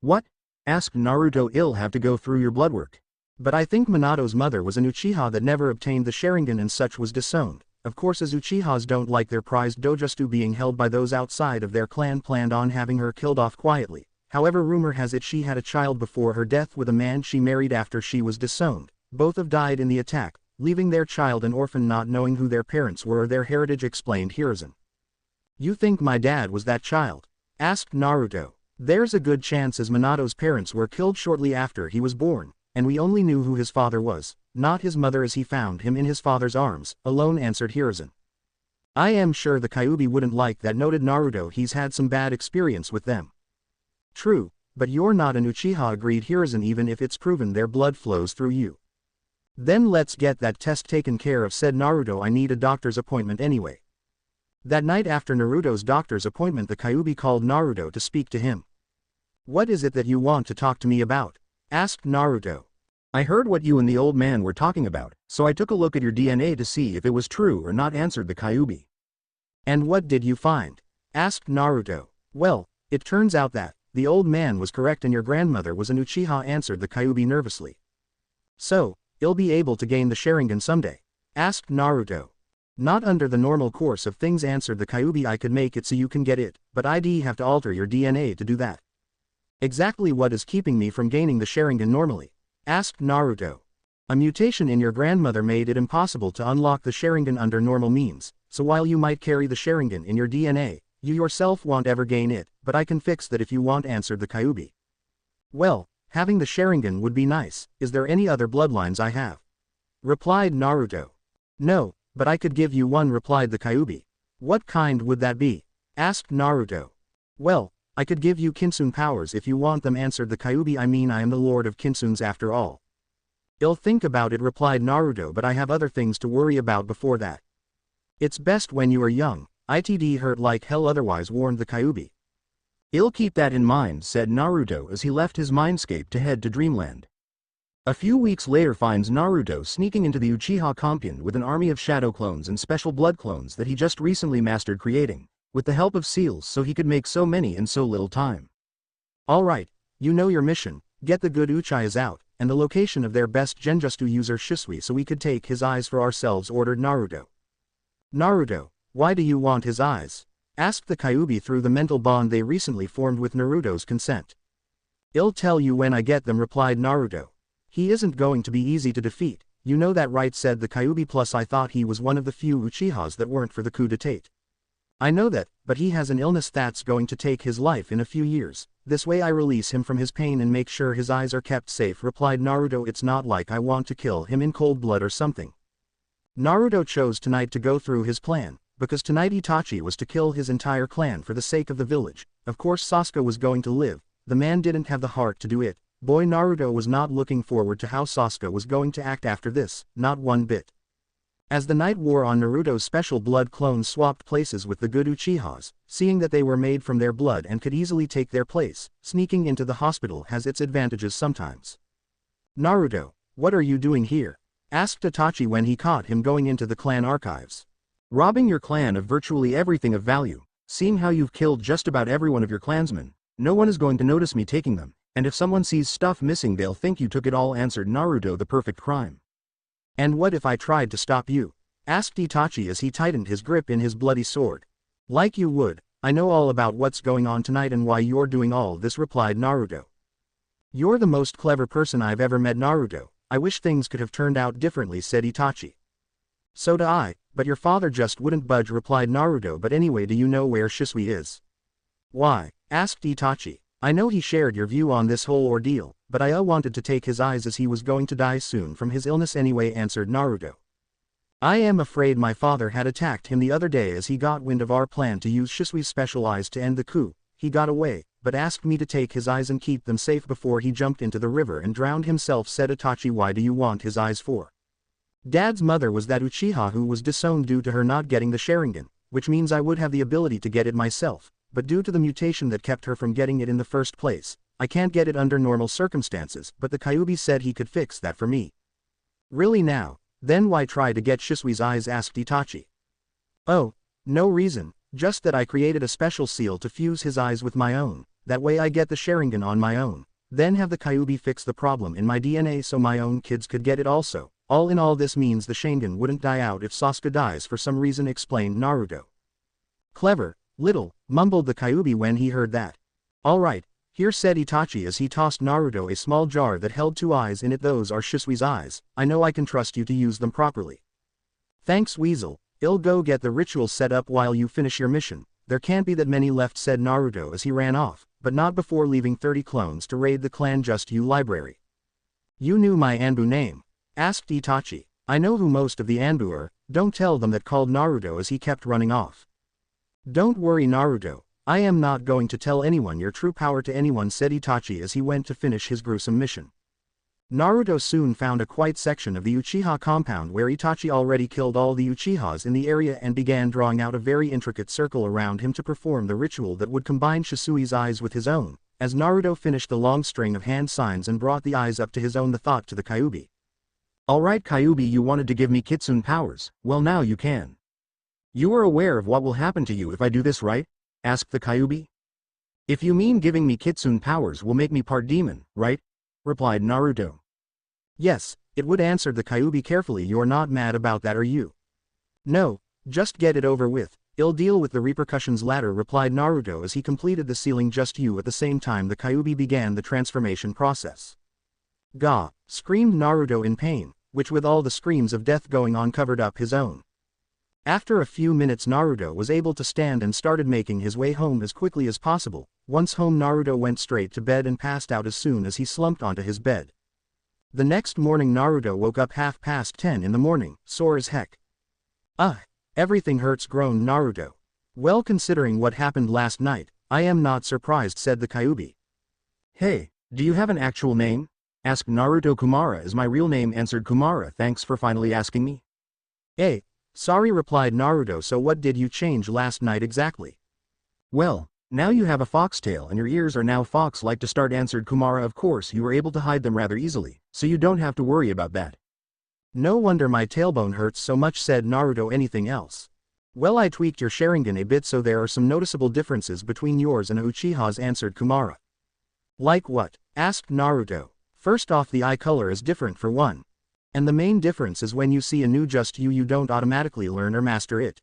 What? Asked Naruto. I'll have to go through your blood work. But I think Minato's mother was an Uchiha that never obtained the Sharingan and such was disowned. Of course, as Uchihas don't like their prized Dojustu being held by those outside of their clan, planned on having her killed off quietly. However, rumor has it she had a child before her death with a man she married after she was disowned. Both have died in the attack, leaving their child an orphan, not knowing who their parents were or their heritage, explained Hiruzen. You think my dad was that child? Asked Naruto. There's a good chance, as Minato's parents were killed shortly after he was born, and we only knew who his father was, not his mother, as he found him in his father's arms, alone, answered Hiruzen. I am sure the Kyuubi wouldn't like that, noted Naruto. He's had some bad experience with them. True, but you're not an Uchiha, agreed Hiruzen, even if it's proven their blood flows through you. Then let's get that test taken care of, said Naruto. I need a doctor's appointment anyway. That night after Naruto's doctor's appointment, the Kyuubi called Naruto to speak to him. What is it that you want to talk to me about? Asked Naruto. I heard what you and the old man were talking about, so I took a look at your DNA to see if it was true or not, answered the Kyuubi. And what did you find? Asked Naruto. Well, it turns out that the old man was correct and your grandmother was an Uchiha, answered the Kyuubi nervously. So, you'll be able to gain the Sharingan someday? Asked Naruto. Not under the normal course of things, answered the Kyuubi. I could make it so you can get it, but I'd have to alter your DNA to do that. Exactly what is keeping me from gaining the Sharingan normally? Asked Naruto. A mutation in your grandmother made it impossible to unlock the Sharingan under normal means, so while you might carry the Sharingan in your DNA, you yourself won't ever gain it, but I can fix that if you want, answered the Kyuubi. Well, having the Sharingan would be nice. Is there any other bloodlines I have? Replied Naruto. No, but I could give you one, replied the Kyuubi. What kind would that be? Asked Naruto. Well, I could give you Kinsun powers if you want them, answered the Kyuubi. I mean, I am the lord of Kinsuns after all. I'll think about it, replied Naruto, but I have other things to worry about before that. It's best when you are young. It'd hurt like hell otherwise, warned the Kyuubi. I'll keep that in mind, said Naruto as he left his mindscape to head to Dreamland. A few weeks later finds Naruto sneaking into the Uchiha compound with an army of shadow clones and special blood clones that he just recently mastered creating, with the help of seals, so he could make so many in so little time. Alright, you know your mission, get the good Uchihas out, and the location of their best Genjutsu user Shisui so we could take his eyes for ourselves, ordered Naruto. Naruto, why do you want his eyes? Asked the Kyuubi through the mental bond they recently formed with Naruto's consent. I'll tell you when I get them, replied Naruto. He isn't going to be easy to defeat, you know that, right, said the Kyuubi. Plus I thought he was one of the few Uchihas that weren't for the coup d'etat. I know that, but he has an illness that's going to take his life in a few years. This way I release him from his pain and make sure his eyes are kept safe, replied Naruto. It's not like I want to kill him in cold blood or something. Naruto chose tonight to go through his plan, because tonight Itachi was to kill his entire clan for the sake of the village. Of course Sasuke was going to live, the man didn't have the heart to do it. Boy, Naruto was not looking forward to how Sasuke was going to act after this, not one bit. As the night wore on, Naruto's special blood clones swapped places with the good Uchihas, seeing that they were made from their blood and could easily take their place. Sneaking into the hospital has its advantages sometimes. "Naruto, what are you doing here?" asked Itachi when he caught him going into the clan archives. "Robbing your clan of virtually everything of value. Seeing how you've killed just about every one of your clansmen, no one is going to notice me taking them, and if someone sees stuff missing they'll think you took it all," answered Naruto. "The perfect crime." "And what if I tried to stop you?" asked Itachi as he tightened his grip in his bloody sword. "Like you would. I know all about what's going on tonight and why you're doing all this," replied Naruto. "You're the most clever person I've ever met, Naruto. I wish things could have turned out differently," said Itachi. "So do I, but your father just wouldn't budge," replied Naruto. "But anyway, do you know where Shisui is?" "Why?" asked Itachi. "I know he shared your view on this whole ordeal, but I wanted to take his eyes as he was going to die soon from his illness anyway," answered Naruto. "I am afraid my father had attacked him the other day as he got wind of our plan to use Shisui's special eyes to end the coup. He got away, but asked me to take his eyes and keep them safe before he jumped into the river and drowned himself," said Itachi. "Why do you want his eyes for?" "Dad's mother was that Uchiha who was disowned due to her not getting the Sharingan, which means I would have the ability to get it myself, but due to the mutation that kept her from getting it in the first place, I can't get it under normal circumstances, but the Kyuubi said he could fix that for me." "Really now? Then why try to get Shisui's eyes?" asked Itachi. "Oh, no reason, just that I created a special seal to fuse his eyes with my own, that way I get the Sharingan on my own, then have the Kyuubi fix the problem in my DNA so my own kids could get it also. All in all, this means the Sharingan wouldn't die out if Sasuke dies for some reason," explained Naruto. "Clever, little," mumbled the Kyuubi when he heard that. "Alright, here," said Itachi as he tossed Naruto a small jar that held 2 eyes in it. "Those are Shisui's eyes. I know I can trust you to use them properly." "Thanks, Weasel. I'll go get the ritual set up while you finish your mission. There can't be that many left," said Naruto as he ran off, but not before leaving 30 clones to raid the clan Just You library. "You knew my Anbu name?" asked Itachi. "I know who most of the Anbu are, don't tell them that," called Naruto as he kept running off. "Don't worry, Naruto. I am not going to tell anyone your true power to anyone," said Itachi as he went to finish his gruesome mission. Naruto soon found a quiet section of the Uchiha compound where Itachi already killed all the Uchihas in the area and began drawing out a very intricate circle around him to perform the ritual that would combine Shisui's eyes with his own. As Naruto finished the long string of hand signs and brought the eyes up to his own, the thought to the Kyuubi. "Alright Kyuubi, you wanted to give me Kitsune powers, well now you can. You are aware of what will happen to you if I do this, right?" asked the Kyuubi. "If you mean giving me Kitsune powers will make me part demon, right?" replied Naruto. "Yes, it would," answered the Kyuubi carefully. "You're not mad about that, are you?" "No, just get it over with. I'll deal with the repercussions later," replied Naruto as he completed the sealing Just You. At the same time the Kyuubi began the transformation process. "Gah!" screamed Naruto in pain, which with all the screams of death going on covered up his own. After a few minutes Naruto was able to stand and started making his way home as quickly as possible. Once home Naruto went straight to bed and passed out as soon as he slumped onto his bed. The next morning Naruto woke up 10:30 in the morning, sore as heck. Everything hurts," groaned Naruto. "Well, considering what happened last night, I am not surprised," said the Kyuubi. "Hey, do you have an actual name?" asked Naruto. "Kumara is my real name," answered Kumara. "Thanks for finally asking me." "Hey, sorry," replied Naruto. "So what did you change last night exactly?" "Well, now you have a foxtail and your ears are now fox-like to start," answered Kumara. "Of course you were able to hide them rather easily, so you don't have to worry about that." "No wonder my tailbone hurts so much," said Naruto. "Anything else?" "Well, I tweaked your Sharingan a bit so there are some noticeable differences between yours and Uchiha's," answered Kumara. "Like what?" asked Naruto. "First off, the eye color is different for one. And the main difference is when you see a new Just You don't automatically learn or master it.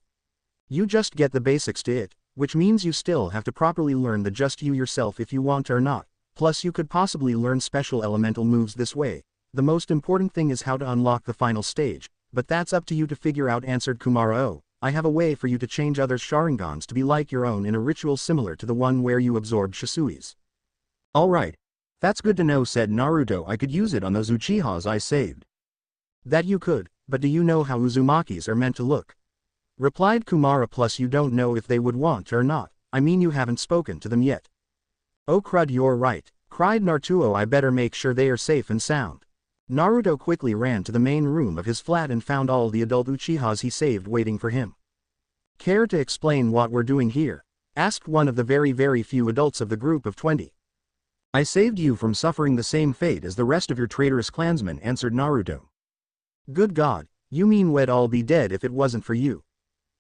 You just get the basics to it, which means you still have to properly learn the Just You yourself if you want or not. Plus you could possibly learn special elemental moves this way. The most important thing is how to unlock the final stage, but that's up to you to figure out," answered Kumara. "Oh, I have a way for you to change others' Sharingans to be like your own in a ritual similar to the one where you absorbed Shisui's." "Alright. That's good to know," said Naruto. "I could use it on those Uchihas I saved." "That you could, but do you know how Uzumakis are meant to look?" replied Kumara. Plus you don't know if they would want or not, I mean you haven't spoken to them yet. Oh crud, you're right, cried Naruto. I better make sure they are safe and sound. Naruto quickly ran to the main room of his flat and found all the adult Uchihas he saved waiting for him. Care to explain what we're doing here? Asked one of the very few adults of the group of 20. I saved you from suffering the same fate as the rest of your traitorous clansmen, answered Naruto. Good God, you mean we'd all be dead if it wasn't for you?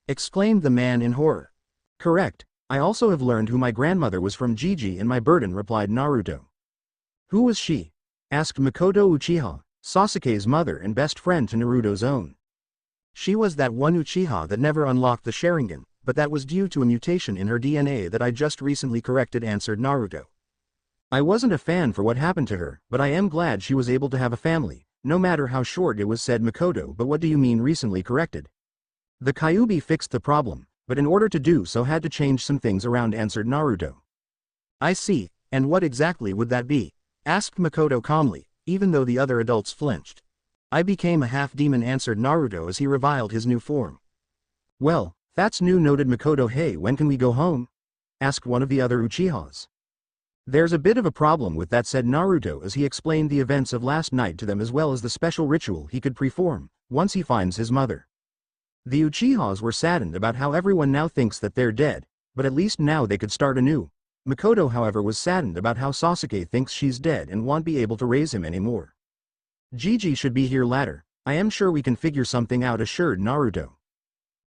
Exclaimed the man in horror. Correct, I also have learned who my grandmother was from Gigi in my burden, replied Naruto. Who was she? Asked Makoto Uchiha, Sasuke's mother and best friend to Naruto's own. She was that one Uchiha that never unlocked the Sharingan, but that was due to a mutation in her DNA that I just recently corrected, answered Naruto. I wasn't a fan for what happened to her, but I am glad she was able to have a family, no matter how short it was, said Makoto. But what do you mean recently corrected? The Kyuubi fixed the problem, but in order to do so had to change some things around, answered Naruto. I see, and what exactly would that be? Asked Makoto calmly, even though the other adults flinched. I became a half-demon, answered Naruto as he reviled his new form. Well, that's new, noted Makoto. Hey, when can we go home? Asked one of the other Uchihas. There's a bit of a problem with that, said Naruto as he explained the events of last night to them as well as the special ritual he could perform once he finds his mother. The Uchihas were saddened about how everyone now thinks that they're dead, but at least now they could start anew. Makoto, however, was saddened about how Sasuke thinks she's dead and won't be able to raise him anymore. Gigi should be here later, I am sure we can figure something out, assured Naruto.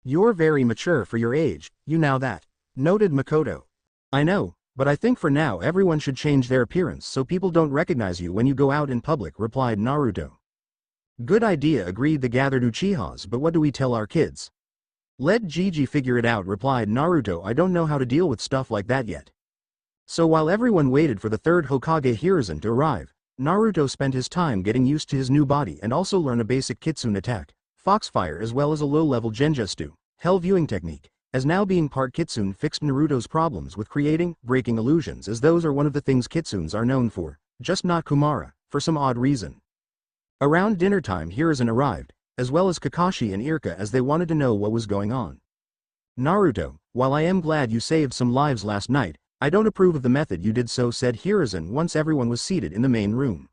You're very mature for your age, you know that, noted Makoto. I know, but I think for now everyone should change their appearance so people don't recognize you when you go out in public, replied Naruto. Good idea, agreed the gathered Uchihas, but what do we tell our kids? Let Gigi figure it out, replied Naruto. I don't know how to deal with stuff like that yet. So while everyone waited for the third Hokage Hiruzen to arrive, Naruto spent his time getting used to his new body and also learn a basic Kitsune attack, Foxfire, as well as a low-level Genjutsu, Hell viewing technique, as now being part Kitsune fixed Naruto's problems with creating, breaking illusions, as those are one of the things Kitsunes are known for, just not Kumara, for some odd reason. Around dinner time Hiruzen arrived, as well as Kakashi and Irka, as they wanted to know what was going on. Naruto, while I am glad you saved some lives last night, I don't approve of the method you did so, said Hiruzen once everyone was seated in the main room.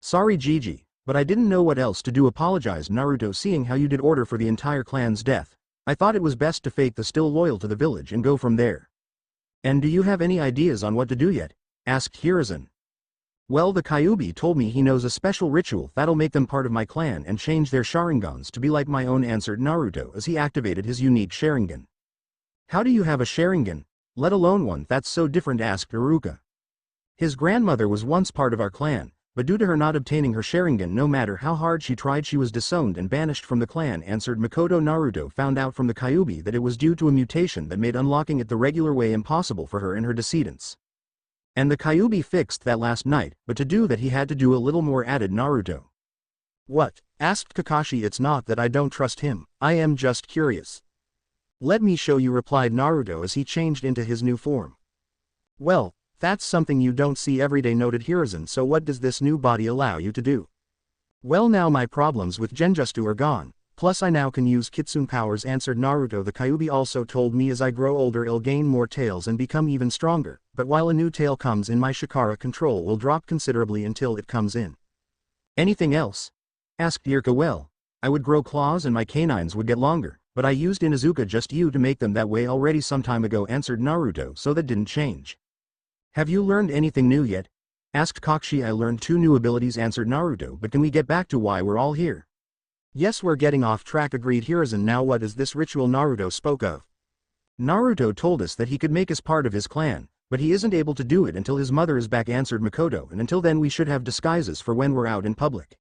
Sorry Gigi, but I didn't know what else to do, apologized Naruto. Seeing how you did order for the entire clan's death, I thought it was best to fake the still loyal to the village and go from there. And do you have any ideas on what to do yet? Asked Hiruzen. Well, the Kyuubi told me he knows a special ritual that'll make them part of my clan and change their Sharingans to be like my own, answered Naruto as he activated his unique Sharingan. How do you have a Sharingan, let alone one that's so different? Asked Iruka. His grandmother was once part of our clan, but due to her not obtaining her Sharingan no matter how hard she tried, she was disowned and banished from the clan, answered Makoto. Naruto found out from the Kyuubi that it was due to a mutation that made unlocking it the regular way impossible for her and her descendants. And the Kyuubi fixed that last night, but to do that he had to do a little more, added Naruto. What? Asked Kakashi. It's not that I don't trust him, I am just curious. Let me show you, replied Naruto as he changed into his new form. Well, that's something you don't see every day, noted Hiruzen. So what does this new body allow you to do? Well, now my problems with Genjutsu are gone, plus I now can use Kitsune powers, answered Naruto. The Kyuubi also told me as I grow older I'll gain more tails and become even stronger, but while a new tail comes in my Chakra control will drop considerably until it comes in. Anything else? Asked Irka. Well, I would grow claws and my canines would get longer, but I used Inuzuka just you to make them that way already some time ago, answered Naruto, so that didn't change. Have you learned anything new yet? Asked Kakashi. I learned 2 new abilities, answered Naruto, but can we get back to why we're all here? Yes, we're getting off track, agreed Hiruzen. Now what is this ritual Naruto spoke of? Naruto told us that he could make us part of his clan, but he isn't able to do it until his mother is back, answered Makoto, and until then we should have disguises for when we're out in public.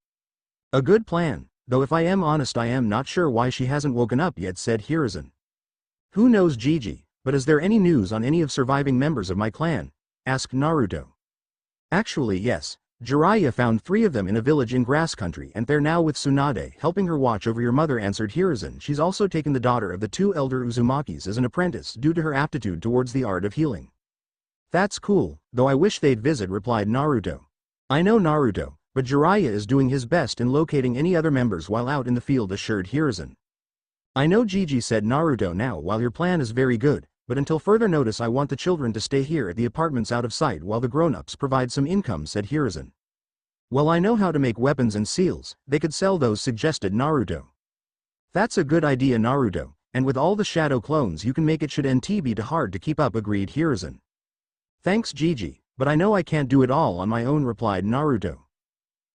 A good plan, though if I am honest I am not sure why she hasn't woken up yet, said Hiruzen. Who knows Gigi, but is there any news on any of surviving members of my clan? Asked Naruto. Actually yes, Jiraiya found 3 of them in a village in grass country and they're now with Tsunade helping her watch over your mother, answered Hiruzen. She's also taken the daughter of the 2 elder Uzumakis as an apprentice due to her aptitude towards the art of healing. That's cool, though I wish they'd visit, replied Naruto. I know Naruto, but Jiraiya is doing his best in locating any other members while out in the field, assured Hiruzen. I know, Gigi, said Naruto. Now, while your plan is very good, but until further notice I want the children to stay here at the apartments out of sight while the grown-ups provide some income, said Hiruzen. Well, I know how to make weapons and seals, they could sell those, suggested Naruto. That's a good idea, Naruto, and with all the shadow clones you can make, it shouldn't be too hard to keep up, agreed Hiruzen. Thanks, Gigi, but I know I can't do it all on my own, replied Naruto.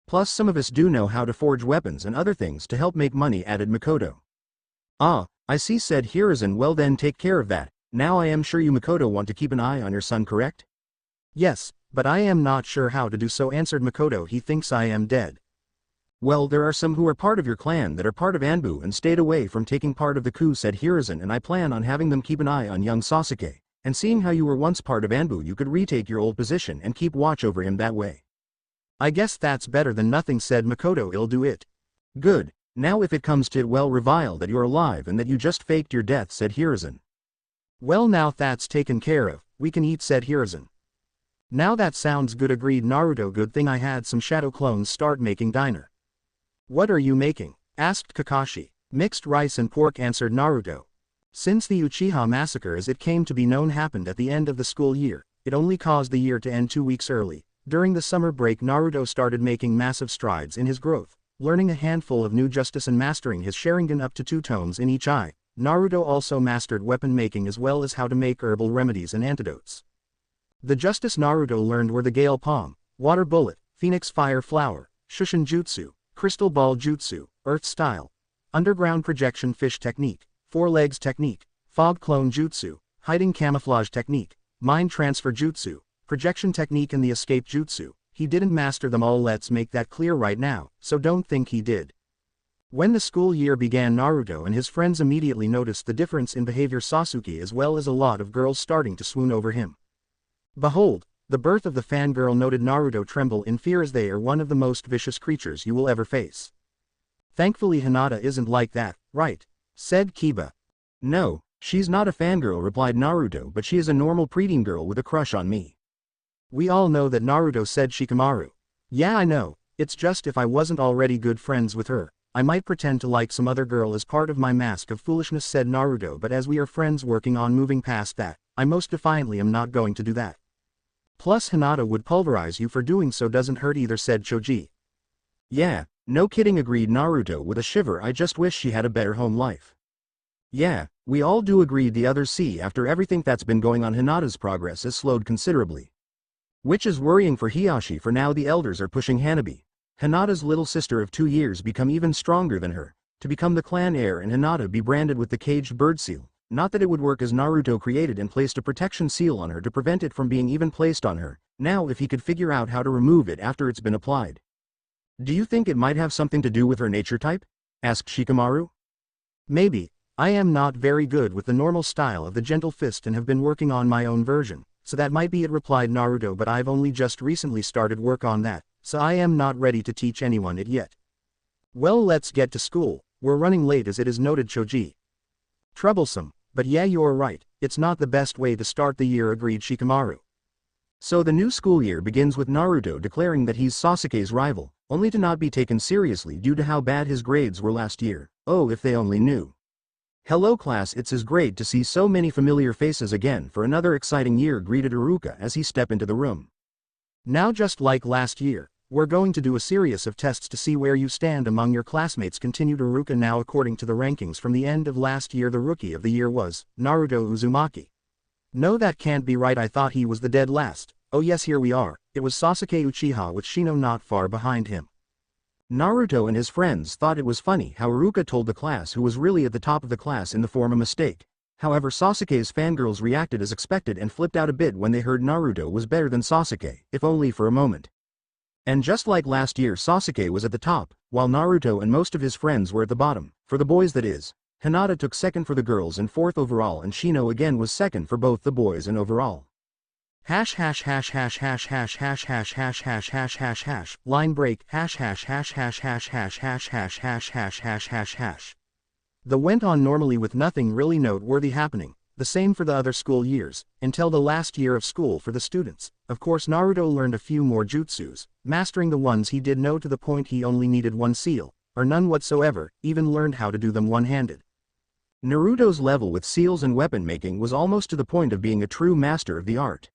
Plus some of us do know how to forge weapons and other things to help make money, added Makoto. Ah, I see, said Hiruzen. Well then, take care of that. Now I am sure you, Makoto, want to keep an eye on your son, correct? Yes, but I am not sure how to do so, answered Makoto. He thinks I am dead. Well, there are some who are part of your clan that are part of Anbu and stayed away from taking part of the coup, said Hiruzen, and I plan on having them keep an eye on young Sasuke, and seeing how you were once part of Anbu, you could retake your old position and keep watch over him that way. I guess that's better than nothing, said Makoto. I'll do it. Good. Now if it comes to it, well, revile that you're alive and that you just faked your death, said Hiruzen. Well, now that's taken care of, we can eat, said Hiruzen. Now that sounds good, agreed Naruto. Good thing I had some shadow clones start making dinner. What are you making? Asked Kakashi. Mixed rice and pork, answered Naruto. Since the Uchiha massacre, as it came to be known, happened at the end of the school year, it only caused the year to end 2 weeks early. During the summer break, Naruto started making massive strides in his growth, learning a handful of new justice and mastering his Sharingan up to 2 tones in each eye. Naruto also mastered weapon making as well as how to make herbal remedies and antidotes. The justice Naruto learned were the Gale Palm, Water Bullet, Phoenix Fire Flower, Shushin Jutsu, Crystal Ball Jutsu, Earth Style, Underground Projection Fish Technique, Four Legs Technique, Fog Clone Jutsu, Hiding Camouflage Technique, Mind Transfer Jutsu, Projection Technique, and the Escape Jutsu. He didn't master them all, let's make that clear right now, so don't think he did. When the school year began, Naruto and his friends immediately noticed the difference in behavior Sasuke, as well as a lot of girls starting to swoon over him. Behold, the birth of the fangirl, noted Naruto tremble in fear, as they are one of the most vicious creatures you will ever face. Thankfully Hinata isn't like that, right? Said Kiba. No, she's not a fangirl, replied Naruto, but she is a normal preteen girl with a crush on me. We all know that, Naruto, said Shikamaru. Yeah, I know, it's just if I wasn't already good friends with her, I might pretend to like some other girl as part of my mask of foolishness, said Naruto, but as we are friends working on moving past that, I most defiantly am not going to do that. Plus Hinata would pulverize you for doing so, doesn't hurt either, said Choji. Yeah, no kidding, agreed Naruto with a shiver. I just wish she had a better home life. Yeah, we all do, agreed the others. See, after everything that's been going on, Hinata's progress has slowed considerably. Which is worrying for Hiyashi, for now the elders are pushing Hanabi, Hinata's little sister of 2 years, become even stronger than her, to become the clan heir, and Hinata be branded with the caged bird seal. Not that it would work, as Naruto created and placed a protection seal on her to prevent it from being even placed on her. Now if he could figure out how to remove it after it's been applied. Do you think it might have something to do with her nature type? Asked Shikamaru. Maybe. I am not very good with the normal style of the gentle fist and have been working on my own version, so that might be it, replied Naruto, but I've only just recently started work on that, so I am not ready to teach anyone it yet. Well, let's get to school, we're running late as it is, noted Choji. Troublesome, but yeah, you're right, it's not the best way to start the year, agreed Shikamaru. So the new school year begins with Naruto declaring that he's Sasuke's rival, only to not be taken seriously due to how bad his grades were last year. Oh, if they only knew. Hello class, it's great to see so many familiar faces again for another exciting year, greeted Iruka as he stepped into the room. Now just like last year, we're going to do a series of tests to see where you stand among your classmates, continued Iruka. Now according to the rankings from the end of last year, the rookie of the year was Naruto Uzumaki. No, that can't be right, I thought he was the dead last. Oh yes, here we are, it was Sasuke Uchiha with Shino not far behind him. Naruto and his friends thought it was funny how Iruka told the class who was really at the top of the class in the form a mistake. However, Sasuke's fangirls reacted as expected and flipped out a bit when they heard Naruto was better than Sasuke, if only for a moment. And just like last year, Sasuke was at the top, while Naruto and most of his friends were at the bottom, for the boys that is. Hinata took second for the girls and fourth overall, and Shino again was second for both the boys and overall. Hash hash hash hash hash hash hash hash hash hash hash hash hash line break hash hash hash hash hash hash hash hash hash hash hash hash hash. The went on normally with nothing really noteworthy happening, the same for the other school years, until the last year of school for the students. Of course Naruto learned a few more jutsus, mastering the ones he did know to the point he only needed one seal, or none whatsoever, even learned how to do them one-handed. Naruto's level with seals and weapon making was almost to the point of being a true master of the art.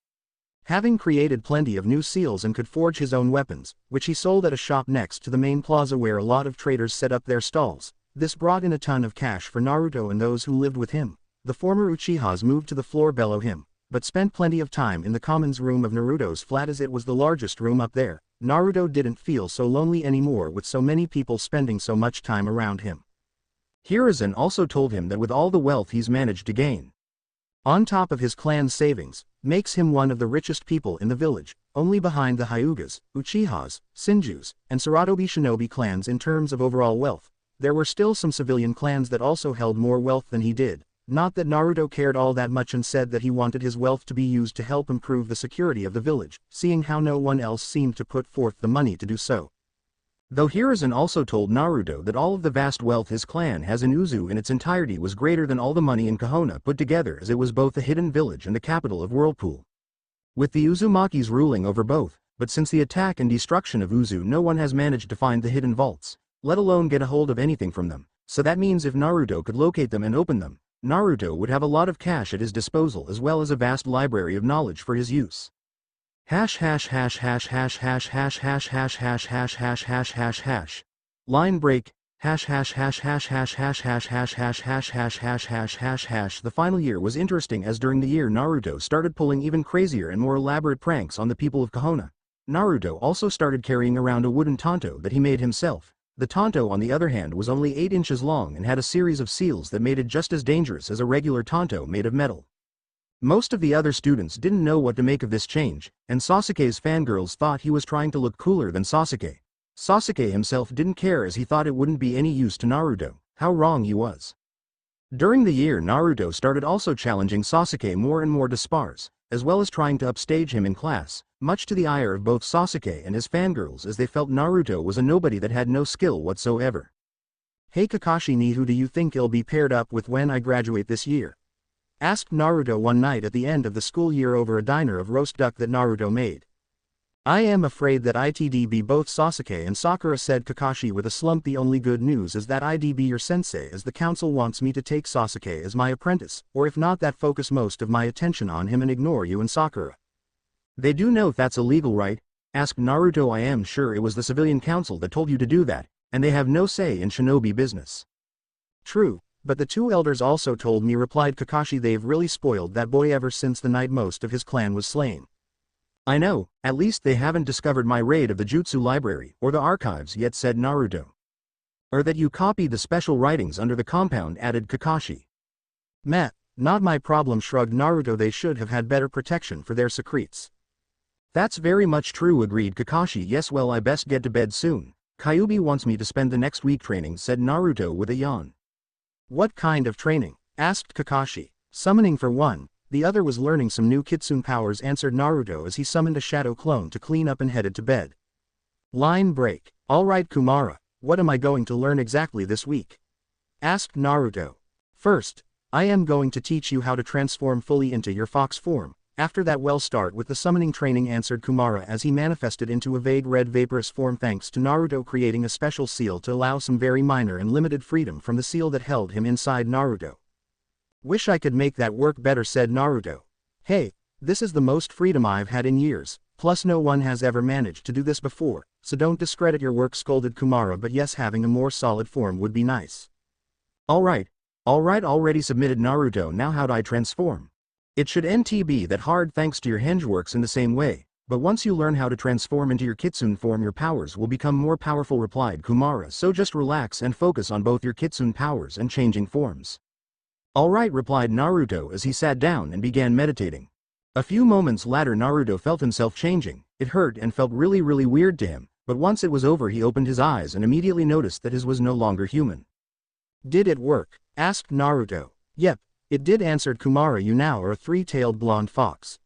Having created plenty of new seals and could forge his own weapons, which he sold at a shop next to the main plaza where a lot of traders set up their stalls, this brought in a ton of cash for Naruto and those who lived with him. The former Uchihas moved to the floor below him, but spent plenty of time in the commons room of Naruto's flat as it was the largest room up there. Naruto didn't feel so lonely anymore with so many people spending so much time around him. Hiruzen also told him that with all the wealth he's managed to gain, on top of his clan's savings, makes him one of the richest people in the village, only behind the Hyugas, Uchihas, Senjus, and Sarutobi shinobi clans in terms of overall wealth. There were still some civilian clans that also held more wealth than he did. Not that Naruto cared all that much and said that he wanted his wealth to be used to help improve the security of the village, seeing how no one else seemed to put forth the money to do so. Though Hiruzen also told Naruto that all of the vast wealth his clan has in Uzu in its entirety was greater than all the money in Konoha put together, as it was both a hidden village and the capital of Whirlpool, with the Uzumakis ruling over both. But since the attack and destruction of Uzu, no one has managed to find the hidden vaults, let alone get a hold of anything from them. So that means if Naruto could locate them and open them, Naruto would have a lot of cash at his disposal as well as a vast library of knowledge for his use. Hash hash hash hash hash hash hash hash hash hash hash hash hash hash hash. Line break. Hash hash hash hash hash hash hash hash hash hash hash hash hash hash hash. The final year was interesting, as during the year Naruto started pulling even crazier and more elaborate pranks on the people of Konoha. Naruto also started carrying around a wooden tanto that he made himself. The tanto, on the other hand, was only 8 inches long and had a series of seals that made it just as dangerous as a regular tanto made of metal. Most of the other students didn't know what to make of this change, and Sasuke's fangirls thought he was trying to look cooler than Sasuke. Sasuke himself didn't care, as he thought it wouldn't be any use to Naruto. How wrong he was. During the year, Naruto started also challenging Sasuke more and more to spars, as well as trying to upstage him in class, much to the ire of both Sasuke and his fangirls, as they felt Naruto was a nobody that had no skill whatsoever. "Hey Kakashi ni, who do you think I'll be paired up with when I graduate this year?" asked Naruto one night at the end of the school year over a diner of roast duck that Naruto made. "I am afraid that it'd be both Sasuke and Sakura," said Kakashi with a slump. "The only good news is that I'd be your sensei, as the council wants me to take Sasuke as my apprentice, or if not that, focus most of my attention on him and ignore you and Sakura." "They do know if that's illegal, right?" asked Naruto. "I am sure it was the civilian council that told you to do that, and they have no say in shinobi business." "True, but the two elders also told me," replied Kakashi. "They've really spoiled that boy ever since the night most of his clan was slain." "I know, at least they haven't discovered my raid of the jutsu library or the archives yet," said Naruto. "Or that you copied the special writings under the compound," added Kakashi. "Meh, not my problem," shrugged Naruto. "They should have had better protection for their secrets." "That's very much true," agreed Kakashi. "Yes, well, I best get to bed soon. Kyuubi wants me to spend the next week training," said Naruto with a yawn. "What kind of training?" asked Kakashi. "Summoning for one. The other was learning some new kitsune powers," answered Naruto as he summoned a shadow clone to clean up and headed to bed. Line break. "Alright Kumara, what am I going to learn exactly this week?" asked Naruto. "First, I am going to teach you how to transform fully into your fox form. After that, we'll start with the summoning training," answered Kumara as he manifested into a vague red vaporous form, thanks to Naruto creating a special seal to allow some very minor and limited freedom from the seal that held him inside Naruto. "Wish I could make that work better," said Naruto. "Hey, this is the most freedom I've had in years, plus no one has ever managed to do this before, so don't discredit your work," scolded Kumara. "But yes, having a more solid form would be nice." Alright, already," submitted Naruto. "Now how'd I transform?" "It shouldn't be that hard, thanks to your henge works in the same way, but once you learn how to transform into your kitsune form, your powers will become more powerful," replied Kumara. "So just relax and focus on both your kitsune powers and changing forms." "Alright," replied Naruto as he sat down and began meditating. A few moments later, Naruto felt himself changing. It hurt and felt really weird to him, but once it was over he opened his eyes and immediately noticed that his was no longer human. "Did it work?" asked Naruto. "Yep, it did," answered Kumara. "You now are a three-tailed blonde fox."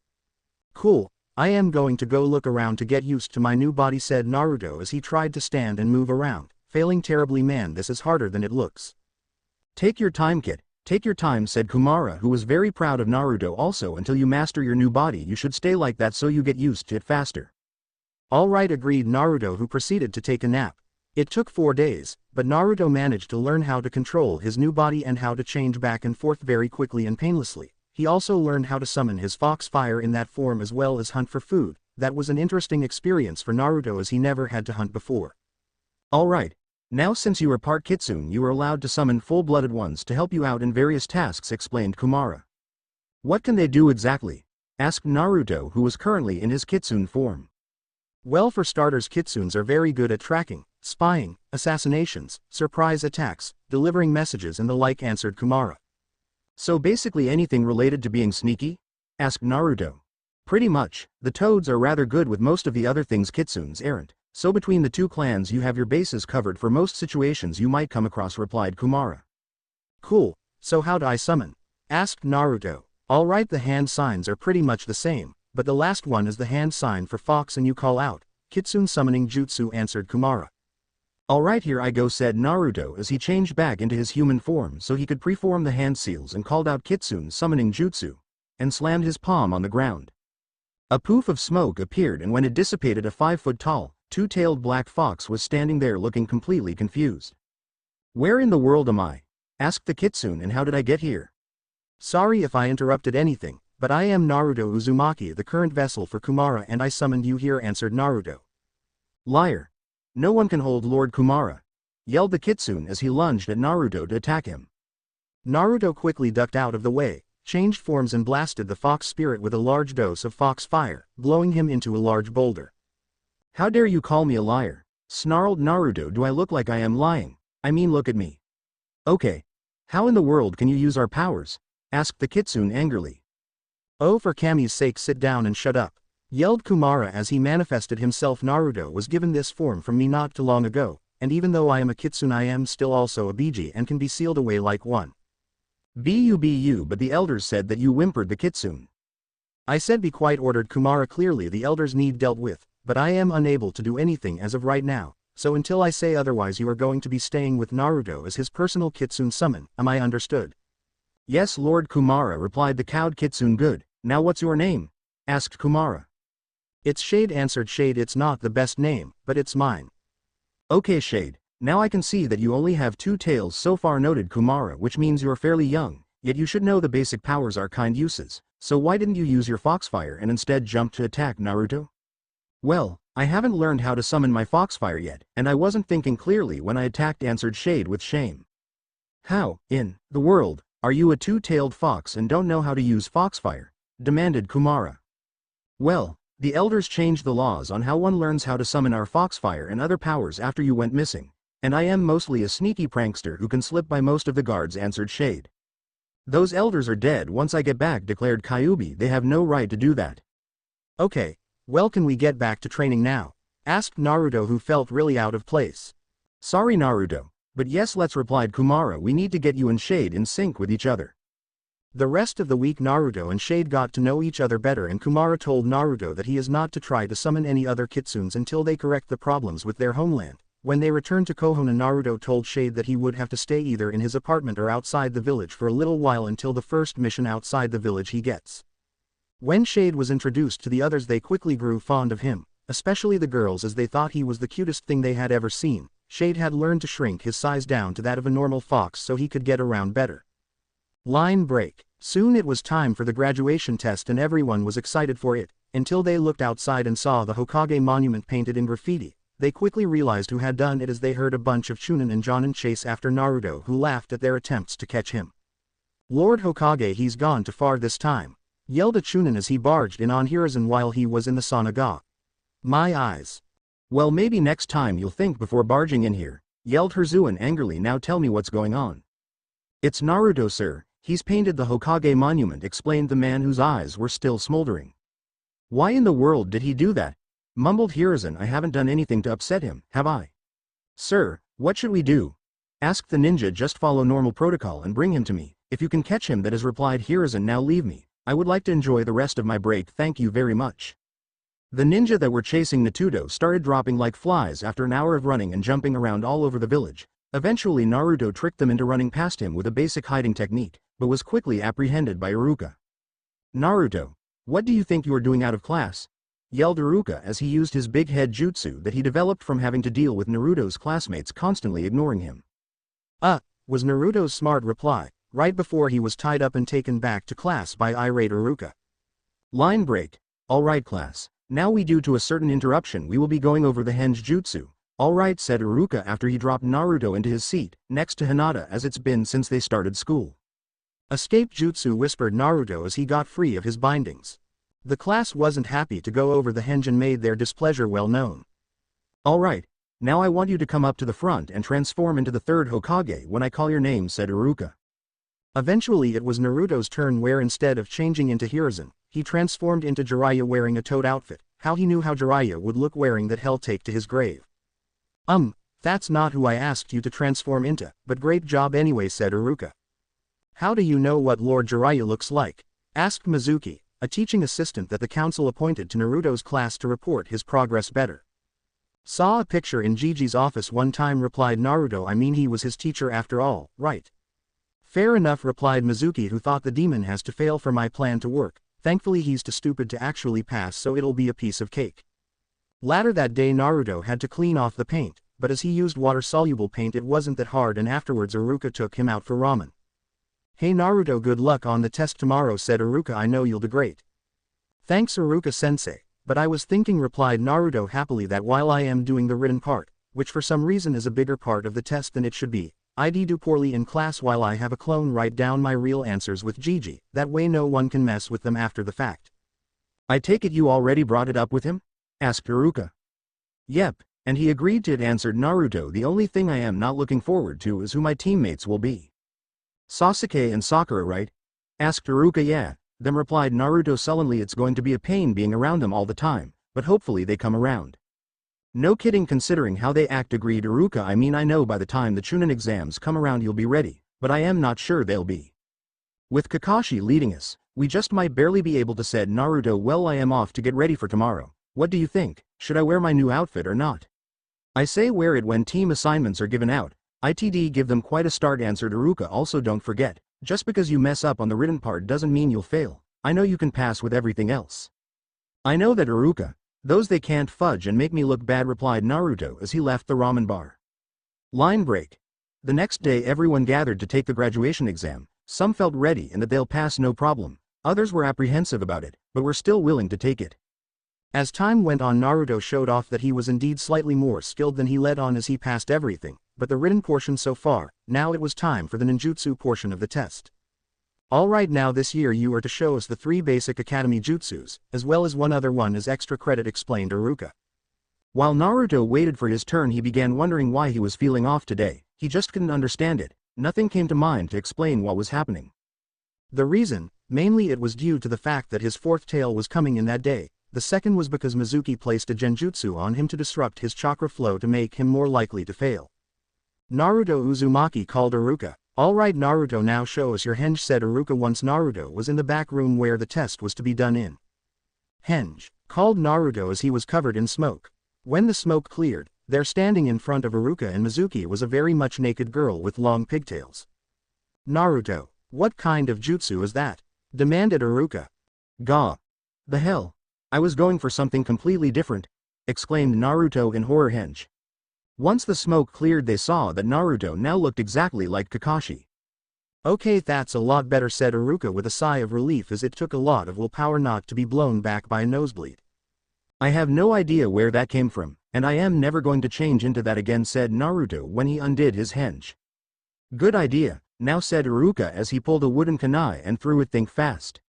"Cool, I am going to go look around to get used to my new body," said Naruto as he tried to stand and move around, failing terribly. "Man, this is harder than it looks." "Take your time, kid. Take your time," said Kumara, who was very proud of Naruto. "Also, until you master your new body you should stay like that so you get used to it faster." "Alright," agreed Naruto, who proceeded to take a nap. It took 4 days, but Naruto managed to learn how to control his new body and how to change back and forth very quickly and painlessly. He also learned how to summon his fox fire in that form as well as hunt for food. That was an interesting experience for Naruto as he never had to hunt before. Alright. Now since you are part kitsune you are allowed to summon full-blooded ones to help you out in various tasks, explained Kumara. What can they do exactly? Asked Naruto, who was currently in his kitsune form. Well, for starters, kitsunes are very good at tracking, spying, assassinations, surprise attacks, delivering messages and the like, answered Kumara. So basically anything related to being sneaky? Asked Naruto. Pretty much. The toads are rather good with most of the other things kitsunes aren't, so between the two clans you have your bases covered for most situations you might come across, replied Kumara. Cool, so how do I summon? Asked Naruto. Alright, the hand signs are pretty much the same, but the last one is the hand sign for fox and you call out, kitsune summoning jutsu, answered Kumara. Alright, here I go, said Naruto as he changed back into his human form so he could preform the hand seals and called out kitsune summoning jutsu, and slammed his palm on the ground. A poof of smoke appeared, and when it dissipated a 5-foot-tall, two-tailed black fox was standing there looking completely confused. Where in the world am I? Asked the kitsune, and how did I get here? Sorry if I interrupted anything, but I am Naruto Uzumaki, the current vessel for Kumara, and I summoned you here, answered Naruto. Liar. No one can hold Lord Kumara, yelled the kitsune as he lunged at Naruto to attack him. Naruto quickly ducked out of the way, changed forms and blasted the fox spirit with a large dose of fox fire, blowing him into a large boulder. How dare you call me a liar? Snarled Naruto. Do I look like I am lying? I mean, look at me. Okay. How in the world can you use our powers? Asked the kitsune angrily. Oh, for Kami's sake, sit down and shut up, yelled Kumara as he manifested himself. Naruto was given this form from me not too long ago, and even though I am a kitsune I am still also a Biji and can be sealed away like one. Bu, but the elders said that you, whimpered the kitsune. I said be quiet, ordered Kumara. Clearly the elders need dealt with, but I am unable to do anything as of right now, so until I say otherwise you are going to be staying with Naruto as his personal kitsune summon, am I understood? Yes, Lord Kumara, replied the cowed kitsune. Good, now what's your name? Asked Kumara. It's Shade, answered Shade. It's not the best name, but it's mine. Okay, Shade, now I can see that you only have 2 tails so far, noted Kumara, which means you're fairly young, yet you should know the basic powers are kind uses, so why didn't you use your foxfire and instead jump to attack Naruto? Well, I haven't learned how to summon my foxfire yet, and I wasn't thinking clearly when I attacked, answered Shade with shame. How, in the world, are you a 2-tailed fox and don't know how to use foxfire? Demanded Kumara. Well, the elders changed the laws on how one learns how to summon our foxfire and other powers after you went missing, and I am mostly a sneaky prankster who can slip by most of the guards, answered Shade. Those elders are dead once I get back, declared Kyuubi. They have no right to do that. Okay, well, can we get back to training now? Asked Naruto, who felt really out of place. Sorry Naruto, but yes let's, replied Kumara. We need to get you and Shade in sync with each other. The rest of the week Naruto and Shade got to know each other better, and Kumara told Naruto that he is not to try to summon any other kitsunes until they correct the problems with their homeland. When they returned to Konoha, Naruto told Shade that he would have to stay either in his apartment or outside the village for a little while until the first mission outside the village he gets. When Shade was introduced to the others they quickly grew fond of him, especially the girls, as they thought he was the cutest thing they had ever seen. Shade had learned to shrink his size down to that of a normal fox so he could get around better. Line break. Soon it was time for the graduation test and everyone was excited for it, until they looked outside and saw the Hokage monument painted in graffiti. They quickly realized who had done it as they heard a bunch of Chunin and Jonin chase after Naruto, who laughed at their attempts to catch him. Lord Hokage, he's gone too far this time, yelled a Chunin as he barged in on Hiruzen while he was in the Sanaga. My eyes. Well, maybe next time you'll think before barging in here, yelled Hiruzen angrily. Now tell me what's going on. It's Naruto, sir. He's painted the Hokage monument, explained the man whose eyes were still smoldering. Why in the world did he do that? Mumbled Hiruzen. I haven't done anything to upset him, have I? Sir, what should we do? Asked the ninja. Just follow normal protocol and bring him to me, if you can catch him, that is, replied Hiruzen. Now leave me, I would like to enjoy the rest of my break, thank you very much. The ninja that were chasing Naruto started dropping like flies after an hour of running and jumping around all over the village. Eventually Naruto tricked them into running past him with a basic hiding technique, but was quickly apprehended by Iruka. Naruto, what do you think you are doing out of class? yelled Iruka as he used his big head jutsu that he developed from having to deal with Naruto's classmates constantly ignoring him. Was Naruto's smart reply, right before he was tied up and taken back to class by irate Iruka. Line break. Alright class. Now due to a certain interruption we will be going over the henge jutsu. Alright, said Iruka after he dropped Naruto into his seat, next to Hinata as it's been since they started school. Escape jutsu, whispered Naruto as he got free of his bindings. The class wasn't happy to go over the henge and made their displeasure well known. Alright, now I want you to come up to the front and transform into the third Hokage when I call your name, said Iruka. Eventually it was Naruto's turn where instead of changing into Hiruzen, he transformed into Jiraiya wearing a toad outfit. How he knew how Jiraiya would look wearing that he'll take to his grave. That's not who I asked you to transform into, but great job anyway, said Iruka. How do you know what Lord Jiraiya looks like? Asked Mizuki, a teaching assistant that the council appointed to Naruto's class to report his progress better. Saw a picture in Gigi's office one time, replied Naruto. I mean, he was his teacher after all, right? Fair enough, replied Mizuki, who thought the demon has to fail for my plan to work. Thankfully he's too stupid to actually pass, so it'll be a piece of cake. Later that day Naruto had to clean off the paint, but as he used water-soluble paint it wasn't that hard, and afterwards Iruka took him out for ramen. Hey Naruto, good luck on the test tomorrow, said Iruka. I know you'll do great. Thanks Iruka-sensei, but I was thinking, replied Naruto happily, that while I am doing the written part, which for some reason is a bigger part of the test than it should be, I'd do poorly in class while I have a clone write down my real answers with Gigi, that way no one can mess with them after the fact. I take it you already brought it up with him? Asked Iruka. Yep, and he agreed to it, answered Naruto. The only thing I am not looking forward to is who my teammates will be. Sasuke and Sakura, right? Asked Iruka. Yeah, then replied Naruto sullenly. It's going to be a pain being around them all the time, but hopefully they come around. No kidding, considering how they act, agreed Iruka. I mean, I know by the time the Chunin exams come around you'll be ready, but I am not sure they'll be. With Kakashi leading us, we just might barely be able to, said Naruto. Well, I am off to get ready for tomorrow. What do you think? Should I wear my new outfit or not? I say wear it when team assignments are given out. It'd give them quite a start, answered Iruka. Also don't forget, just because you mess up on the written part doesn't mean you'll fail. I know you can pass with everything else. I know that, Iruka. Those they can't fudge and make me look bad, replied Naruto as he left the ramen bar. Line break. The next day everyone gathered to take the graduation exam. Some felt ready and that they'll pass no problem. Others were apprehensive about it, but were still willing to take it. As time went on, Naruto showed off that he was indeed slightly more skilled than he let on as he passed everything, but the written portion so far. Now it was time for the ninjutsu portion of the test. Alright, now this year you are to show us the 3 basic academy jutsus, as well as one other one as extra credit, explained Iruka. While Naruto waited for his turn he began wondering why he was feeling off today. He just couldn't understand it. Nothing came to mind to explain what was happening. The reason, mainly it was due to the fact that his 4th tail was coming in that day. The second was because Mizuki placed a genjutsu on him to disrupt his chakra flow to make him more likely to fail. Naruto Uzumaki called Iruka. Alright Naruto, now show us your henge, said Iruka once Naruto was in the back room where the test was to be done in. Henge, called Naruto as he was covered in smoke. When the smoke cleared, there standing in front of Iruka and Mizuki was a very much naked girl with long pigtails. Naruto, what kind of jutsu is that? Demanded Iruka. Gah. The hell? I was going for something completely different, exclaimed Naruto in horror. Henge. Once the smoke cleared they saw that Naruto now looked exactly like Kakashi. Okay, that's a lot better, said Iruka with a sigh of relief as it took a lot of willpower not to be blown back by a nosebleed. I have no idea where that came from, and I am never going to change into that again, said Naruto when he undid his henge. Good idea, now, said Iruka as he pulled a wooden kunai and threw it. Think fast.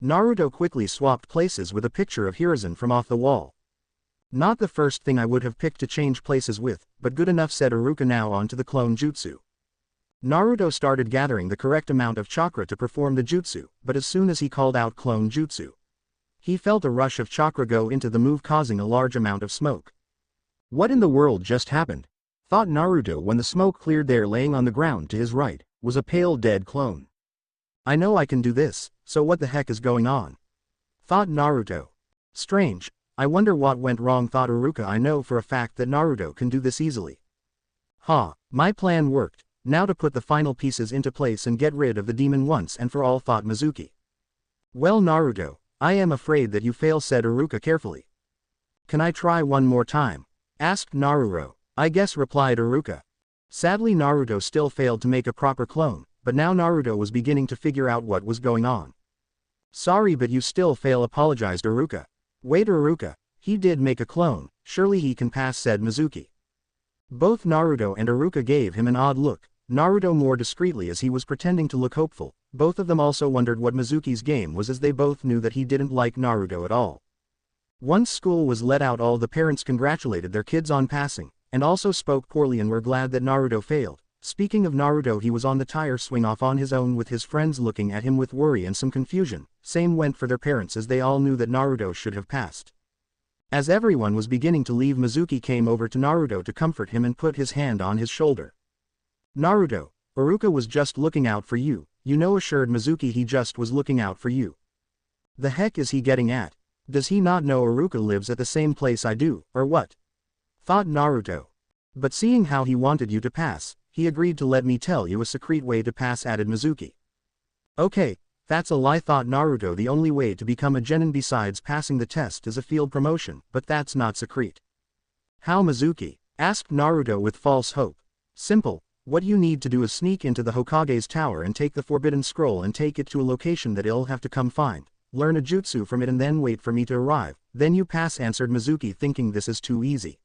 Naruto quickly swapped places with a picture of Hiruzen from off the wall. Not the first thing I would have picked to change places with, but good enough, said Iruka. Now on to the clone jutsu. Naruto started gathering the correct amount of chakra to perform the jutsu, but as soon as he called out clone jutsu, he felt a rush of chakra go into the move, causing a large amount of smoke. What in the world just happened? Thought Naruto when the smoke cleared. There laying on the ground to his right was a pale dead clone. I know I can do this, so what the heck is going on? Thought Naruto. Strange. I wonder what went wrong, thought Iruka. I know for a fact that Naruto can do this easily. Ha, my plan worked. Now to put the final pieces into place and get rid of the demon once and for all, thought Mizuki. Well Naruto, I am afraid that you fail, said Iruka carefully. Can I try one more time? Asked Naruto. I guess, replied Iruka. Sadly, Naruto still failed to make a proper clone, but now Naruto was beginning to figure out what was going on. Sorry, but you still fail, apologized Iruka. Wait, Iruka, he did make a clone, surely he can pass, said Mizuki. Both Naruto and Iruka gave him an odd look, Naruto more discreetly as he was pretending to look hopeful. Both of them also wondered what Mizuki's game was, as they both knew that he didn't like Naruto at all. Once school was let out, all the parents congratulated their kids on passing, and also spoke poorly and were glad that Naruto failed. Speaking of Naruto, he was on the tire swing off on his own with his friends looking at him with worry and some confusion. Same went for their parents, as they all knew that Naruto should have passed. As everyone was beginning to leave, Mizuki came over to Naruto to comfort him and put his hand on his shoulder. Naruto, Iruka was just looking out for you, you know, assured Mizuki. He just was looking out for you. The heck is he getting at? Does he not know Iruka lives at the same place I do, or what? Thought Naruto. But seeing how he wanted you to pass, he agreed to let me tell you a secret way to pass, added Mizuki. Okay, that's a lie, thought Naruto. The only way to become a genin besides passing the test is a field promotion, but that's not secret. How, Mizuki? Asked Naruto with false hope. Simple. What you need to do is sneak into the Hokage's tower and take the forbidden scroll and take it to a location that I'll have to come find, learn a jutsu from it and then wait for me to arrive, then you pass, answered Mizuki, thinking this is too easy.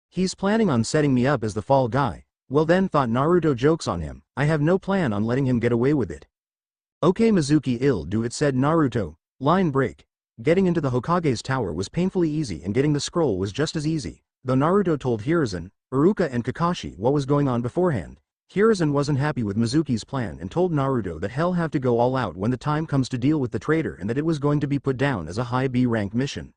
He's planning on setting me up as the fall guy. Well then, thought Naruto, joke's on him, I have no plan on letting him get away with it. Okay Mizuki, I'll do it, said Naruto. Line break. Getting into the Hokage's tower was painfully easy and getting the scroll was just as easy, though Naruto told Hiruzen, Iruka and Kakashi what was going on beforehand. Hiruzen wasn't happy with Mizuki's plan and told Naruto that he'll have to go all out when the time comes to deal with the traitor and that it was going to be put down as a high B rank mission.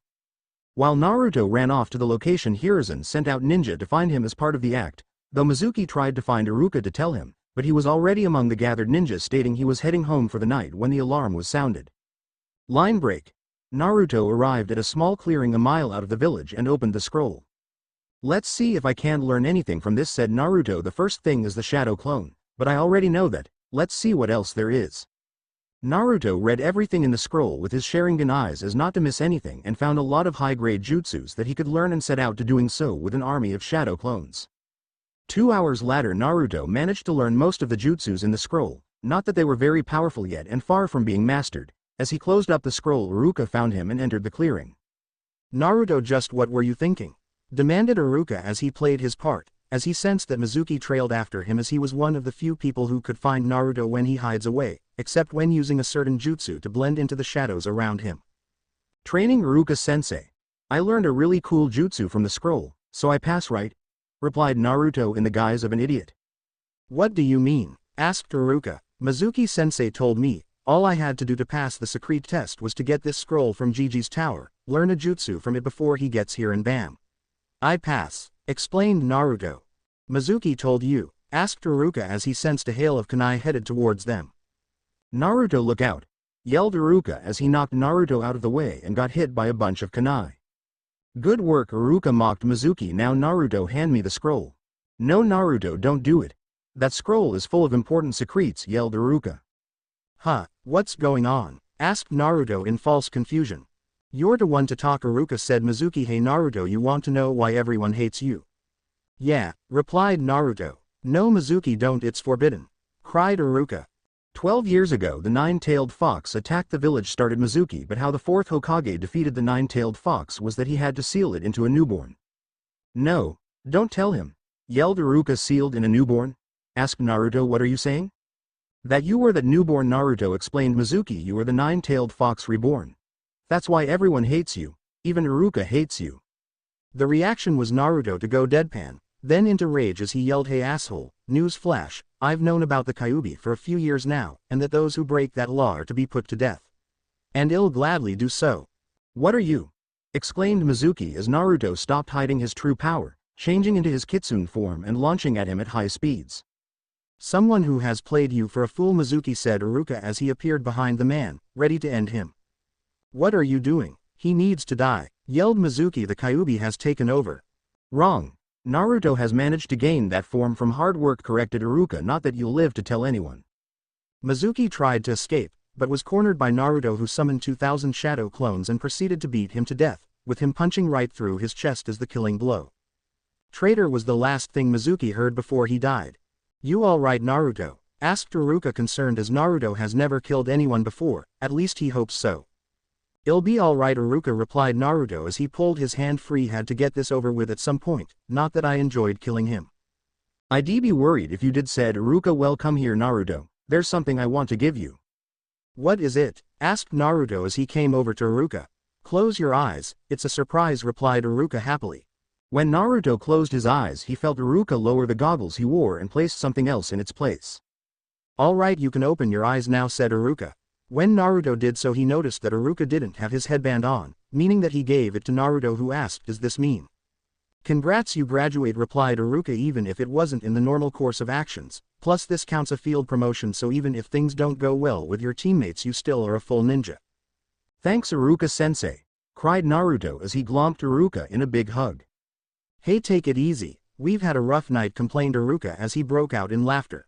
While Naruto ran off to the location, Hiruzen sent out ninja to find him as part of the act, though Mizuki tried to find Iruka to tell him, but he was already among the gathered ninjas, stating he was heading home for the night when the alarm was sounded. Line break. Naruto arrived at a small clearing a mile out of the village and opened the scroll. Let's see if I can learn anything from this, said Naruto. The first thing is the shadow clone, but I already know that, let's see what else there is. Naruto read everything in the scroll with his Sharingan eyes as not to miss anything and found a lot of high-grade jutsus that he could learn and set out to doing so with an army of shadow clones. 2 hours later, Naruto managed to learn most of the jutsus in the scroll, not that they were very powerful yet and far from being mastered. As he closed up the scroll, Iruka found him and entered the clearing. Naruto, just what were you thinking? Demanded Iruka as he played his part, as he sensed that Mizuki trailed after him, as he was one of the few people who could find Naruto when he hides away, except when using a certain jutsu to blend into the shadows around him. Training Iruka-sensei. I learned a really cool jutsu from the scroll, so I pass, right? Replied Naruto in the guise of an idiot. What do you mean? Asked Iruka. Mizuki-sensei told me, all I had to do to pass the secret test was to get this scroll from Gigi's tower, learn a jutsu from it before he gets here and bam. I pass, explained Naruto. Mizuki told you? Asked Iruka as he sensed a hail of kunai headed towards them. Naruto, look out! Yelled Iruka as he knocked Naruto out of the way and got hit by a bunch of kunai. Good work, Iruka, mocked Mizuki. Now Naruto, hand me the scroll. No Naruto, don't do it. That scroll is full of important secrets, yelled Iruka. Huh, what's going on? Asked Naruto in false confusion. You're the one to talk, Iruka, said Mizuki. Hey Naruto, you want to know why everyone hates you? Yeah, replied Naruto. No Mizuki, don't, it's forbidden. Cried Iruka. 12 years ago the nine-tailed fox attacked the village, started Mizuki, but how the fourth Hokage defeated the nine-tailed fox was that he had to seal it into a newborn. No, don't tell him, yelled Iruka. Sealed in a newborn? Asked Naruto. What are you saying? That you were that newborn, Naruto explained. Mizuki, you are the nine-tailed fox reborn. That's why everyone hates you, even Iruka hates you. The reaction was Naruto to go deadpan, then into rage as he yelled, hey asshole, news flash, I've known about the kyuubi for a few years now, and that those who break that law are to be put to death. And I'll gladly do so. What are you? Exclaimed Mizuki as Naruto stopped hiding his true power, changing into his kitsune form and launching at him at high speeds. Someone who has played you for a fool, Mizuki, said Iruka as he appeared behind the man, ready to end him. What are you doing? He needs to die, yelled Mizuki. The kyuubi has taken over. Wrong. Naruto has managed to gain that form from hard work, corrected Iruka. Not that you'll live to tell anyone. Mizuki tried to escape, but was cornered by Naruto, who summoned 2,000 shadow clones and proceeded to beat him to death. with him punching right through his chest as the killing blow. Traitor was the last thing Mizuki heard before he died. You alright Naruto? Asked Iruka concerned as Naruto has never killed anyone before, at least he hopes so. I'll be alright Iruka replied Naruto as he pulled his hand free had to get this over with at some point, not that I enjoyed killing him. I'd be worried if you did said Iruka well come here Naruto, there's something I want to give you. What is it? Asked Naruto as he came over to Iruka. Close your eyes, it's a surprise replied Iruka happily. When Naruto closed his eyes he felt Iruka lower the goggles he wore and placed something else in its place. Alright you can open your eyes now said Iruka. When Naruto did so he noticed that Iruka didn't have his headband on, meaning that he gave it to Naruto who asked does this mean? Congrats you graduate replied Iruka even if it wasn't in the normal course of actions, plus this counts a field promotion so even if things don't go well with your teammates you still are a full ninja. Thanks Iruka-sensei, cried Naruto as he glomped Iruka in a big hug. Hey take it easy, we've had a rough night complained Iruka as he broke out in laughter.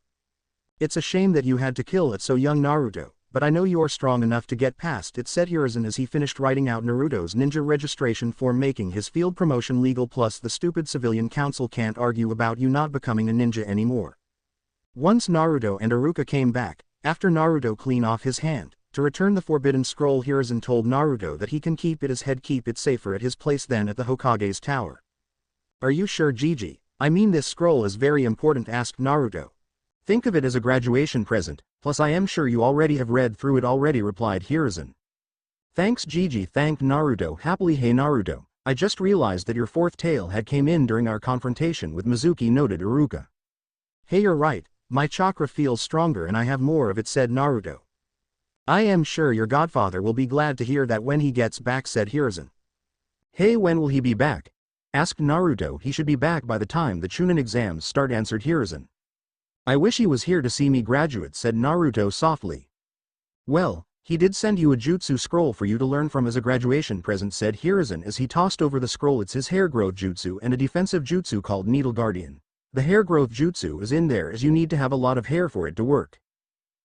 It's a shame that you had to kill it so young Naruto, but I know you're strong enough to get past it said Hiruzen as he finished writing out Naruto's ninja registration form making his field promotion legal plus the stupid civilian council can't argue about you not becoming a ninja anymore. Once Naruto and Iruka came back, after Naruto clean off his hand, to return the forbidden scroll Hiruzen told Naruto that he can keep it as head keep it safer at his place than at the Hokage's tower. Are you sure Gigi? I mean this scroll is very important asked Naruto. Think of it as a graduation present, plus I am sure you already have read through it already replied Hiruzen. Thanks Gigi thanked Naruto happily hey Naruto, I just realized that your fourth tail had came in during our confrontation with Mizuki noted Iruka. Hey you're right, my chakra feels stronger and I have more of it said Naruto. I am sure your godfather will be glad to hear that when he gets back said Hiruzen. Hey when will he be back? Asked Naruto he should be back by the time the Chunin exams start answered Hiruzen. I wish he was here to see me graduate said Naruto softly. Well, he did send you a jutsu scroll for you to learn from as a graduation present said Hiruzen as he tossed over the scroll it's his hair growth jutsu and a defensive jutsu called Needle Guardian. The hair growth jutsu is in there as you need to have a lot of hair for it to work.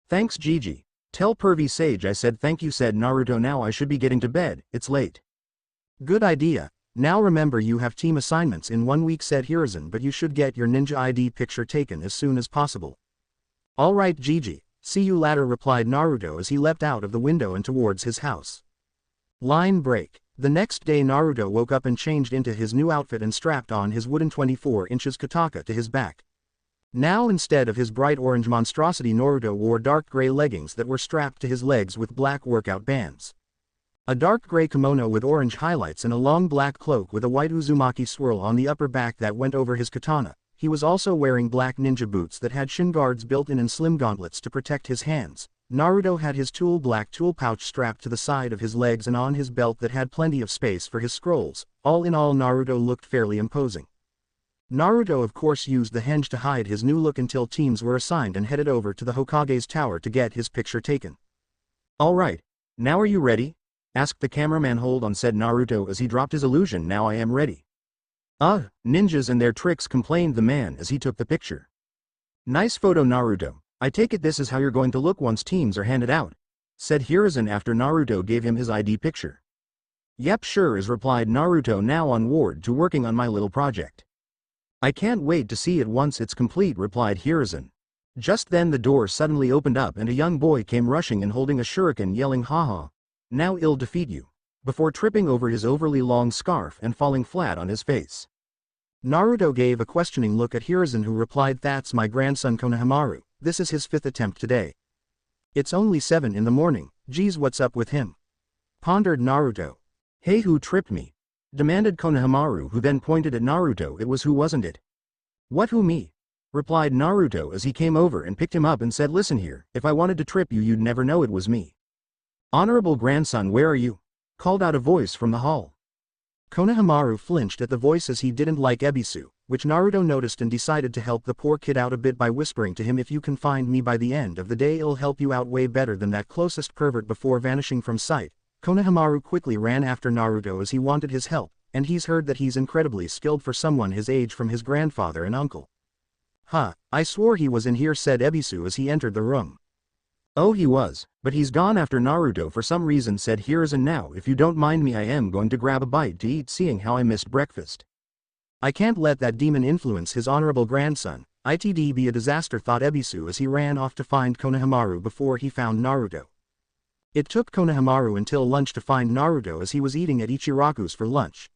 Thanks Gigi. Tell Pervy Sage I said thank you said Naruto now I should be getting to bed, it's late. Good idea. Now remember you have team assignments in 1 week said Hiruzen but you should get your ninja ID picture taken as soon as possible. Alright Gigi, see you later replied Naruto as he leapt out of the window and towards his house. Line break. The next day Naruto woke up and changed into his new outfit and strapped on his wooden 24 inches katana to his back. Now instead of his bright orange monstrosity Naruto wore dark gray leggings that were strapped to his legs with black workout bands. A dark gray kimono with orange highlights and a long black cloak with a white Uzumaki swirl on the upper back that went over his katana. He was also wearing black ninja boots that had shin guards built in and slim gauntlets to protect his hands. Naruto had his black tool pouch strapped to the side of his legs and on his belt that had plenty of space for his scrolls. All in all Naruto looked fairly imposing. Naruto of course used the henge to hide his new look until teams were assigned and headed over to the Hokage's tower to get his picture taken. Alright, now are you ready? Asked the cameraman hold on said Naruto as he dropped his illusion now I am ready. Ninjas and their tricks complained the man as he took the picture. Nice photo Naruto, I take it this is how you're going to look once teams are handed out, said Hiruzen after Naruto gave him his ID picture. Yep sure is replied Naruto now on ward to working on my little project. I can't wait to see it once it's complete replied Hiruzen. Just then the door suddenly opened up and a young boy came rushing and holding a shuriken yelling haha. Now I'll defeat you, before tripping over his overly long scarf and falling flat on his face. Naruto gave a questioning look at Hiruzen who replied that's my grandson Konohamaru, this is his 5th attempt today. It's only 7 in the morning, geez what's up with him? Pondered Naruto. Hey who tripped me? Demanded Konohamaru who then pointed at Naruto it was who wasn't it? What who me? Replied Naruto as he came over and picked him up and said listen here, if I wanted to trip you you'd never know it was me. Honorable grandson where are you? Called out a voice from the hall. Konohamaru flinched at the voice as he didn't like Ebisu, which Naruto noticed and decided to help the poor kid out a bit by whispering to him if you can find me by the end of the day it'll help you out way better than that closest pervert before vanishing from sight. Konohamaru quickly ran after Naruto as he wanted his help, and he's heard that he's incredibly skilled for someone his age from his grandfather and uncle. I swore he was in here said Ebisu as he entered the room. Oh, he was, but he's gone after Naruto for some reason, said Here's and now if you don't mind me I am going to grab a bite to eat seeing how I missed breakfast. I can't let that demon influence his honorable grandson. It'd be a disaster, thought Ebisu as he ran off to find Konohamaru before he found Naruto. It took Konohamaru until lunch to find Naruto as he was eating at Ichiraku's for lunch.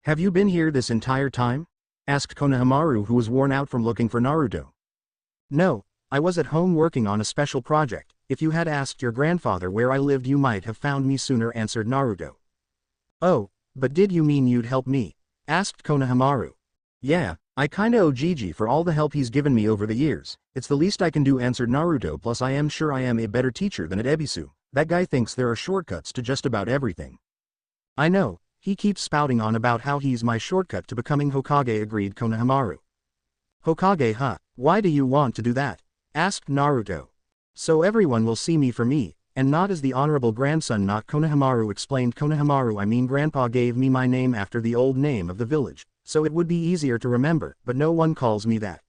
Have you been here this entire time? Asked Konohamaru, who was worn out from looking for Naruto. No, I was at home working on a special project. If you had asked your grandfather where I lived you might have found me sooner, answered Naruto. Oh, but did you mean you'd help me? Asked Konohamaru. Yeah, I kinda owe Gigi for all the help he's given me over the years. It's the least I can do, answered Naruto, plus I am sure I am a better teacher than at Ebisu. That guy thinks there are shortcuts to just about everything. I know, he keeps spouting on about how he's my shortcut to becoming Hokage, agreed Konohamaru. Hokage, huh? Why do you want to do that? Asked Naruto. So everyone will see me for me, and not as the honorable grandson, not Konohamaru explained. Konohamaru, I mean Grandpa gave me my name after the old name of the village, so it would be easier to remember, but no one calls me that.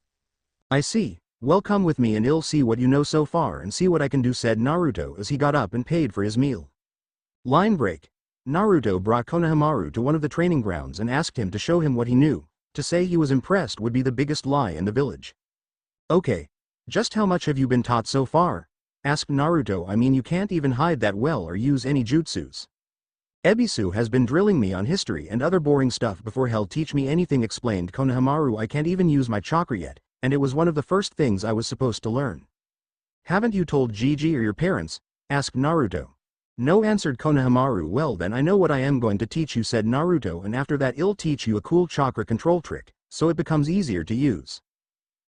I see. Well, come with me and I'll see what you know so far and see what I can do, said Naruto as he got up and paid for his meal. Line break. Naruto brought Konohamaru to one of the training grounds and asked him to show him what he knew. To say he was impressed would be the biggest lie in the village. Okay. Just how much have you been taught so far? Asked Naruto. I mean, you can't even hide that well or use any jutsus. Ebisu has been drilling me on history and other boring stuff before he'll teach me anything, explained Konohamaru. I can't even use my chakra yet, and it was one of the first things I was supposed to learn. Haven't you told Gigi or your parents? Asked Naruto. No, answered Konohamaru. Well then I know what I am going to teach you, said Naruto, and after that I'll teach you a cool chakra control trick, so it becomes easier to use.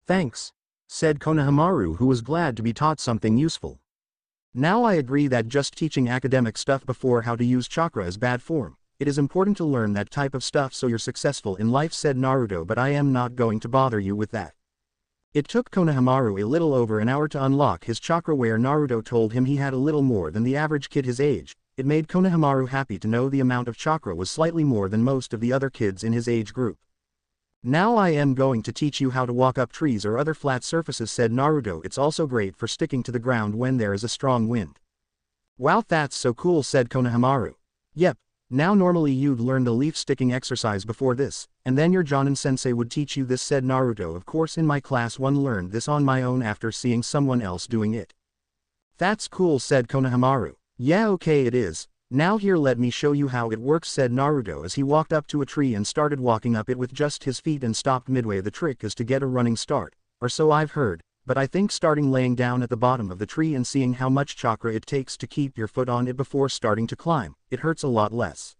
Thanks, said Konohamaru, who was glad to be taught something useful. Now I agree that just teaching academic stuff before how to use chakra is bad form. It is important to learn that type of stuff so you're successful in life, said Naruto, but I am not going to bother you with that. It took Konohamaru a little over an hour to unlock his chakra, where Naruto told him he had a little more than the average kid his age. It made Konohamaru happy to know the amount of chakra was slightly more than most of the other kids in his age group. Now I am going to teach you how to walk up trees or other flat surfaces, said Naruto. It's also great for sticking to the ground when there is a strong wind. Wow, that's so cool, said Konohamaru. Yep, now normally you'd learn the leaf sticking exercise before this, and then your Jonin sensei would teach you this, said Naruto. Of course in my class one learned this on my own after seeing someone else doing it. That's cool, said Konohamaru. Yeah, okay it is. Now here, let me show you how it works, said Naruto as he walked up to a tree and started walking up it with just his feet and stopped midway. The trick is to get a running start, or so I've heard, but I think starting laying down at the bottom of the tree and seeing how much chakra it takes to keep your foot on it before starting to climb, it hurts a lot less.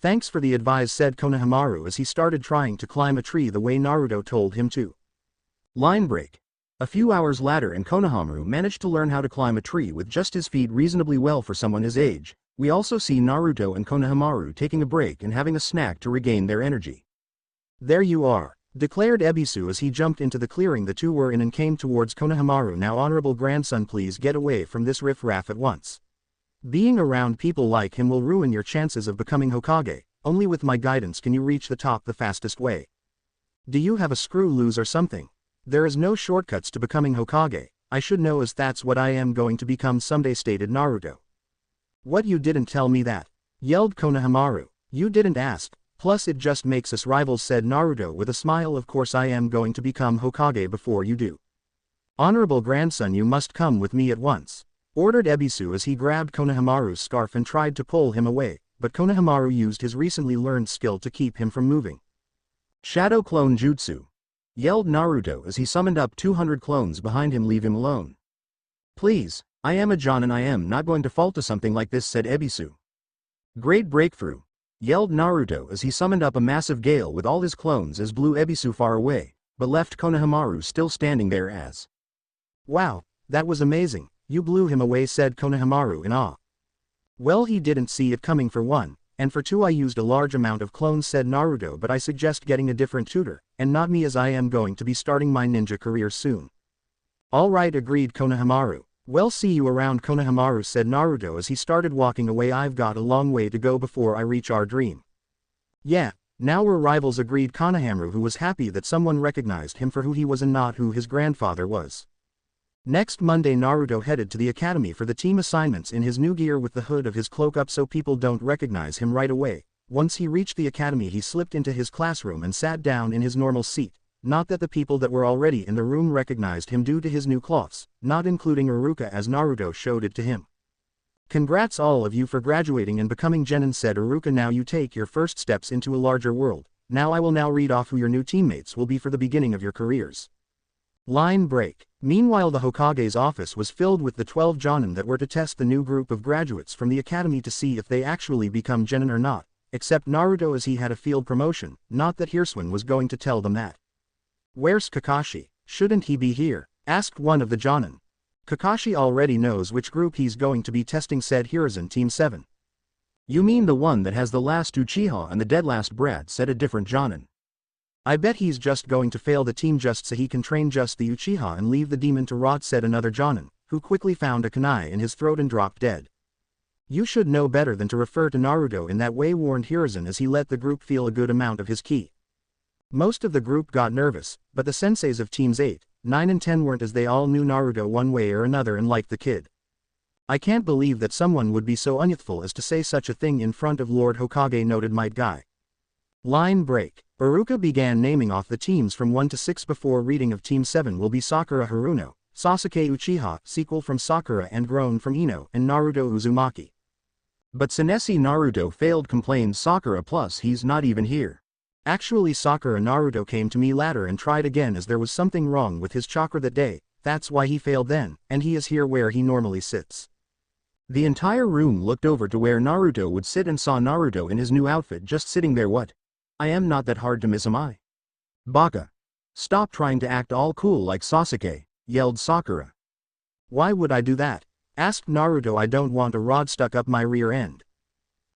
Thanks for the advice, said Konohamaru as he started trying to climb a tree the way Naruto told him to. Line break. A few hours later and Konohamaru managed to learn how to climb a tree with just his feet reasonably well for someone his age. We also see Naruto and Konohamaru taking a break and having a snack to regain their energy. There you are, declared Ebisu as he jumped into the clearing the two were in and came towards Konohamaru. Now honorable grandson, please get away from this riff-raff at once. Being around people like him will ruin your chances of becoming Hokage. Only with my guidance can you reach the top the fastest way. Do you have a screw loose or something? There is no shortcuts to becoming Hokage. I should know, as that's what I am going to become someday, stated Naruto. What, you didn't tell me that? Yelled Konohamaru. You didn't ask. Plus it just makes us rivals, said Naruto with a smile. Of course I am going to become Hokage before you do. Honorable grandson, you must come with me at once, ordered Ebisu as he grabbed Konohamaru's scarf and tried to pull him away, but Konohamaru used his recently learned skill to keep him from moving. Shadow Clone Jutsu, yelled Naruto as he summoned up 200 clones behind him. Leave him alone. Please, I am a Jonin, I am not going to fall to something like this, said Ebisu. Great breakthrough, yelled Naruto as he summoned up a massive gale with all his clones as blew Ebisu far away, but left Konohamaru still standing there as. Wow, that was amazing, you blew him away, said Konohamaru in awe. Well, he didn't see it coming for one, and for two I used a large amount of clones, said Naruto, but I suggest getting a different tutor, and not me, as I am going to be starting my ninja career soon. Alright, agreed Konohamaru. Well, see you around, Konohamaru, said Naruto as he started walking away. I've got a long way to go before I reach our dream. Yeah, now we're rivals, agreed Konohamaru, who was happy that someone recognized him for who he was and not who his grandfather was. Next Monday Naruto headed to the academy for the team assignments in his new gear with the hood of his cloak up so people don't recognize him right away. Once he reached the academy he slipped into his classroom and sat down in his normal seat. Not that the people that were already in the room recognized him due to his new cloths, not including Iruka as Naruto showed it to him. Congrats all of you for graduating and becoming genin, said Iruka. Now you take your first steps into a larger world. Now I will now read off who your new teammates will be for the beginning of your careers. Line break. Meanwhile the Hokage's office was filled with the 12 jonin that were to test the new group of graduates from the academy to see if they actually become genin or not, except Naruto as he had a field promotion, not that Hirsuen was going to tell them that. Where's Kakashi? Shouldn't he be here? Asked one of the jonin. Kakashi already knows which group he's going to be testing, said Hiruzen. Team 7. You mean the one that has the last Uchiha and the dead last brat, said a different jonin. I bet he's just going to fail the team just so he can train just the Uchiha and leave the demon to rot, said another jonin, who quickly found a kunai in his throat and dropped dead. You should know better than to refer to Naruto in that way, warned Hiruzen as he let the group feel a good amount of his ki. Most of the group got nervous, but the senseis of teams 8, 9 and 10 weren't, as they all knew Naruto one way or another and liked the kid. I can't believe that someone would be so unyouthful as to say such a thing in front of Lord Hokage, noted Might Guy. Line break. Iruka began naming off the teams from 1 to 6 before reading of Team 7 will be Sakura Haruno, Sasuke Uchiha, sequel from Sakura and grown from Ino, and Naruto Uzumaki. But Senesi Naruto failed, complained Sakura, plus he's not even here. Actually Sakura Naruto came to me later and tried again as there was something wrong with his chakra that day, that's why he failed then, and he is here where he normally sits. The entire room looked over to where Naruto would sit and saw Naruto in his new outfit just sitting there. What? I am not that hard to miss, am I? Baka. Stop trying to act all cool like Sasuke, yelled Sakura. Why would I do that? Asked Naruto. I don't want a rod stuck up my rear end.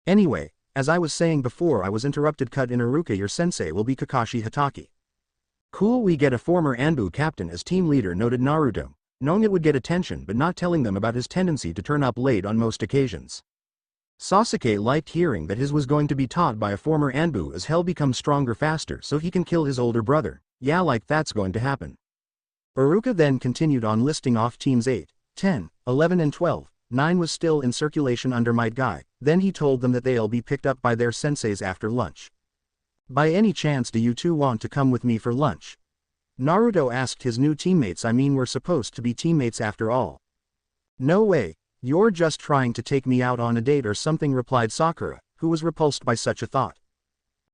Anyway, as I was saying before I was interrupted. Cut in. Iruka, your sensei will be Kakashi Hatake. Cool, we get a former Anbu captain as team leader, noted Naruto, knowing it would get attention but not telling them about his tendency to turn up late on most occasions. Sasuke liked hearing that his was going to be taught by a former Anbu as hell become stronger faster so he can kill his older brother. Yeah, like that's going to happen. Iruka then continued on listing off teams 8, 10, 11 and 12, 9 was still in circulation under Might Guy, then he told them that they'll be picked up by their senseis after lunch. By any chance do you two want to come with me for lunch? Naruto asked his new teammates. I mean, we're supposed to be teammates after all. No way. You're just trying to take me out on a date or something, replied Sakura, who was repulsed by such a thought.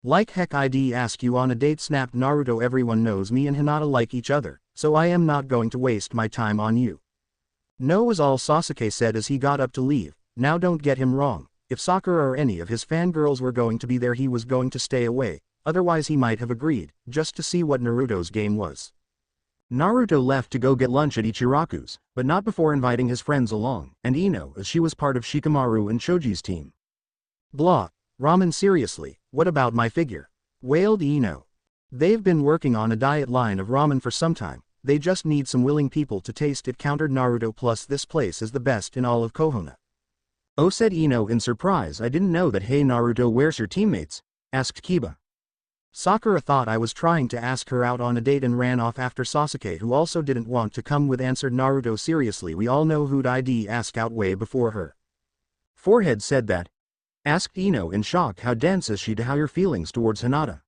Like heck I'd ask you on a date, snapped Naruto. Everyone knows me and Hinata like each other, so I am not going to waste my time on you. No was all Sasuke said as he got up to leave. Now don't get him wrong, if Sakura or any of his fangirls were going to be there he was going to stay away, otherwise he might have agreed, just to see what Naruto's game was. Naruto left to go get lunch at Ichiraku's, but not before inviting his friends along, and Ino as she was part of Shikamaru and Choji's team. Blah. Ramen, seriously, what about my figure? Wailed Ino. They've been working on a diet line of ramen for some time, they just need some willing people to taste it, countered Naruto. Plus this place is the best in all of Konoha. Oh, said Ino in surprise. I didn't know that. Hey Naruto, where's your teammates? Asked Kiba. Sakura thought I was trying to ask her out on a date and ran off after Sasuke, who also didn't want to come with, answered Naruto. Seriously, we all know who'd ask out way before her. Forehead said that. Asked Ino in shock. How dense is she to how your feelings towards Hinata?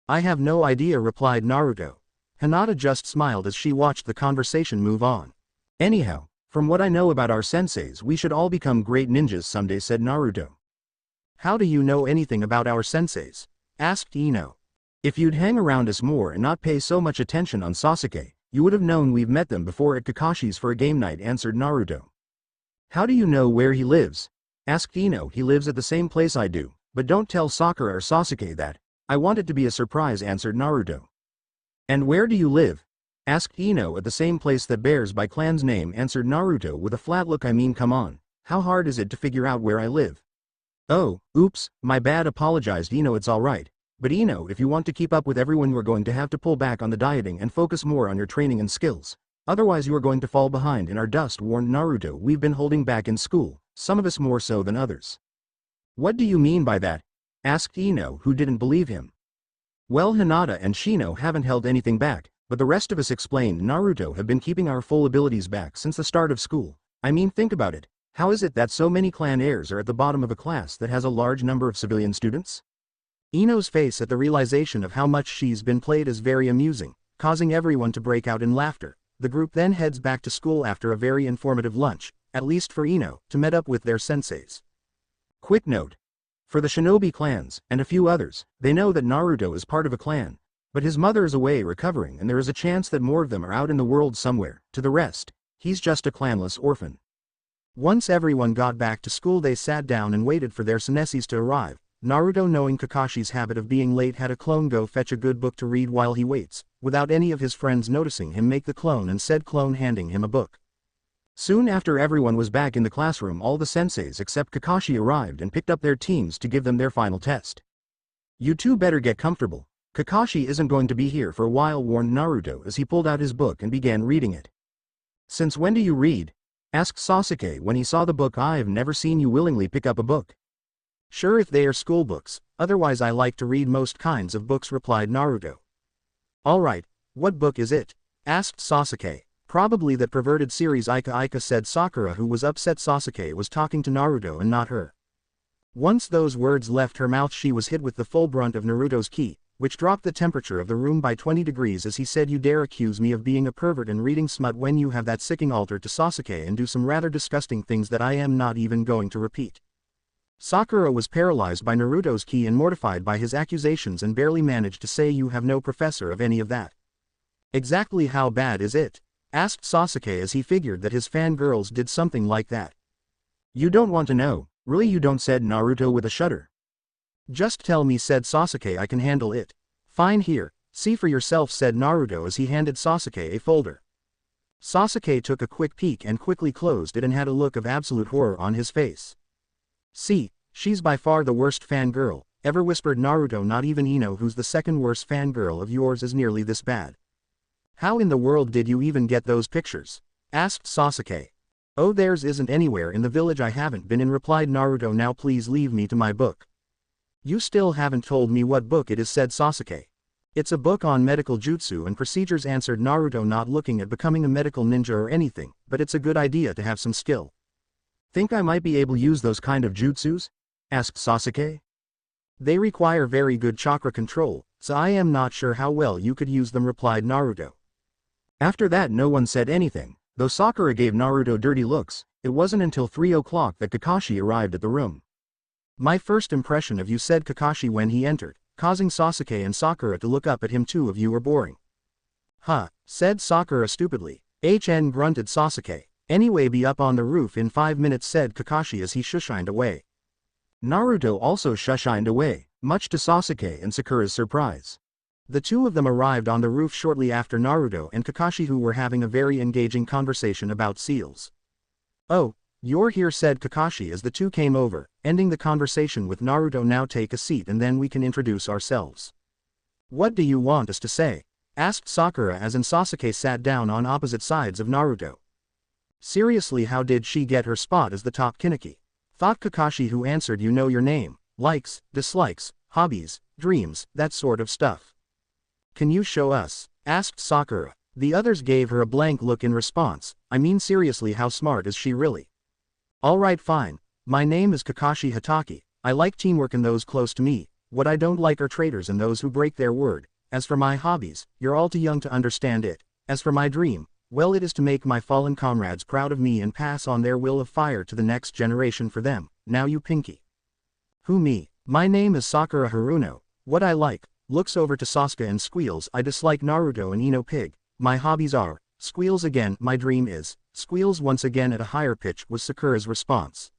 I have no idea, replied Naruto. Hinata just smiled as she watched the conversation move on. Anyhow, from what I know about our senseis, we should all become great ninjas someday, said Naruto. How do you know anything about our senseis? Asked Ino. If you'd hang around us more and not pay so much attention on Sasuke, you would have known we've met them before at Kakashi's for a game night, answered Naruto. How do you know where he lives? Asked Ino. He lives at the same place I do, but don't tell Sakura or Sasuke that. I want it to be a surprise, answered Naruto. And where do you live? Asked Ino. At the same place that bears my clan's name, answered Naruto with a flat look. I mean, come on, how hard is it to figure out where I live? Oh, oops, my bad, apologized Ino. It's alright. But Ino, if you want to keep up with everyone, we're going to have to pull back on the dieting and focus more on your training and skills. Otherwise you are going to fall behind in our dust, warned Naruto. We've been holding back in school, some of us more so than others. What do you mean by that? Asked Ino, who didn't believe him. Well, Hinata and Shino haven't held anything back, but the rest of us explained Naruto have been keeping our full abilities back since the start of school. I mean, think about it. How is it that so many clan heirs are at the bottom of a class that has a large number of civilian students? Ino's face at the realization of how much she's been played is very amusing, causing everyone to break out in laughter. The group then heads back to school after a very informative lunch, at least for Ino, to meet up with their senseis. Quick note. For the shinobi clans, and a few others, they know that Naruto is part of a clan, but his mother is away recovering and there is a chance that more of them are out in the world somewhere. To the rest, he's just a clanless orphan. Once everyone got back to school, they sat down and waited for their senseis to arrive. Naruto, knowing Kakashi's habit of being late, had a clone go fetch a good book to read while he waits, without any of his friends noticing him make the clone and said clone handing him a book. Soon after everyone was back in the classroom, all the senseis except Kakashi arrived and picked up their teams to give them their final test. You two better get comfortable. Kakashi isn't going to be here for a while, warned Naruto as he pulled out his book and began reading it. Since when do you read? Asked Sasuke when he saw the book. I have never seen you willingly pick up a book. Sure, if they are school books, otherwise I like to read most kinds of books, replied Naruto. Alright, what book is it? Asked Sasuke. Probably that perverted series Ika, said Sakura, who was upset Sasuke was talking to Naruto and not her. Once those words left her mouth, she was hit with the full brunt of Naruto's ki, which dropped the temperature of the room by 20 degrees as he said, "You dare accuse me of being a pervert and reading smut when you have that sicking altar to Sasuke and do some rather disgusting things that I am not even going to repeat." Sakura was paralyzed by Naruto's ki and mortified by his accusations and barely managed to say, "You have no professor of any of that." Exactly how bad is it? Asked Sasuke as he figured that his fangirls did something like that. You don't want to know, really you don't, said Naruto with a shudder. Just tell me, said Sasuke, I can handle it. Fine, here, see for yourself, said Naruto as he handed Sasuke a folder. Sasuke took a quick peek and quickly closed it and had a look of absolute horror on his face. See, she's by far the worst fangirl ever, whispered Naruto. Not even Ino, who's the second worst fangirl of yours, is nearly this bad. How in the world did you even get those pictures? Asked Sasuke. Oh, theirs isn't anywhere in the village I haven't been in, replied Naruto. Now please leave me to my book. You still haven't told me what book it is, said Sasuke. It's a book on medical jutsu and procedures, answered Naruto, not looking at becoming a medical ninja or anything, but it's a good idea to have some skill. Think I might be able to use those kind of jutsus? Asked Sasuke. They require very good chakra control, so I am not sure how well you could use them, replied Naruto. After that no one said anything, though Sakura gave Naruto dirty looks. It wasn't until 3 o'clock that Kakashi arrived at the room. My first impression of you, said Kakashi when he entered, causing Sasuke and Sakura to look up at him. Two of you are boring. Huh, said Sakura stupidly. Grunted Sasuke. Anyway, be up on the roof in 5 minutes, said Kakashi as he shushined away. Naruto also shushined away, much to Sasuke and Sakura's surprise. The two of them arrived on the roof shortly after Naruto and Kakashi, who were having a very engaging conversation about seals. Oh, you're here, said Kakashi as the two came over, ending the conversation with Naruto. Now take a seat and then we can introduce ourselves. What do you want us to say? Asked Sakura as Sasuke sat down on opposite sides of Naruto. Seriously, how did she get her spot as the top Kiniki? Thought Kakashi, who answered, you know your name, likes, dislikes, hobbies, dreams, that sort of stuff. Can you show us? Asked Sakura. The others gave her a blank look in response. I mean, seriously, how smart is she really? Alright, fine. My name is Kakashi Hatake. I like teamwork and those close to me. What I don't like are traitors and those who break their word. As for my hobbies, you're all too young to understand it. As for my dream, well, it is to make my fallen comrades proud of me and pass on their will of fire to the next generation for them. Now you Pinky. Who, me? My name is Sakura Haruno. What I like, looks over to Sasuke and squeals, I dislike Naruto and Ino Pig. My hobbies are, squeals again, my dream is, squeals once again at a higher pitch, was Sakura's response.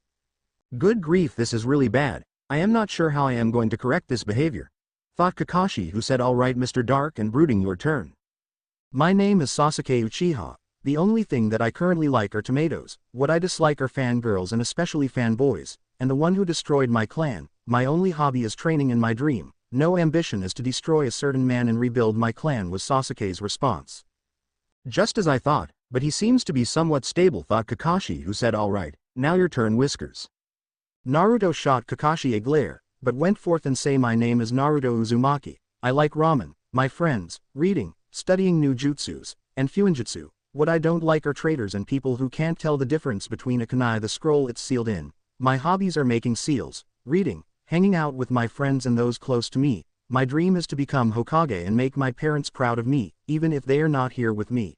Good grief, this is really bad. I am not sure how I am going to correct this behavior. Thought Kakashi, who said, alright Mr. Dark and Brooding, your turn. My name is Sasuke Uchiha. The only thing that I currently like are tomatoes. What I dislike are fangirls and especially fanboys, and the one who destroyed my clan. My only hobby is training and my dream. No ambition is to destroy a certain man and rebuild my clan, was Sasuke's response. Just as I thought, but he seems to be somewhat stable, thought Kakashi, who said, alright, now your turn, Whiskers. Naruto shot Kakashi a glare, but went forth and say, my name is Naruto Uzumaki. I like ramen, my friends, reading, studying new jutsus, and fuinjutsu. What I don't like are traitors and people who can't tell the difference between a kunai the scroll it's sealed in. My hobbies are making seals, reading, hanging out with my friends and those close to me. My dream is to become Hokage and make my parents proud of me, even if they are not here with me.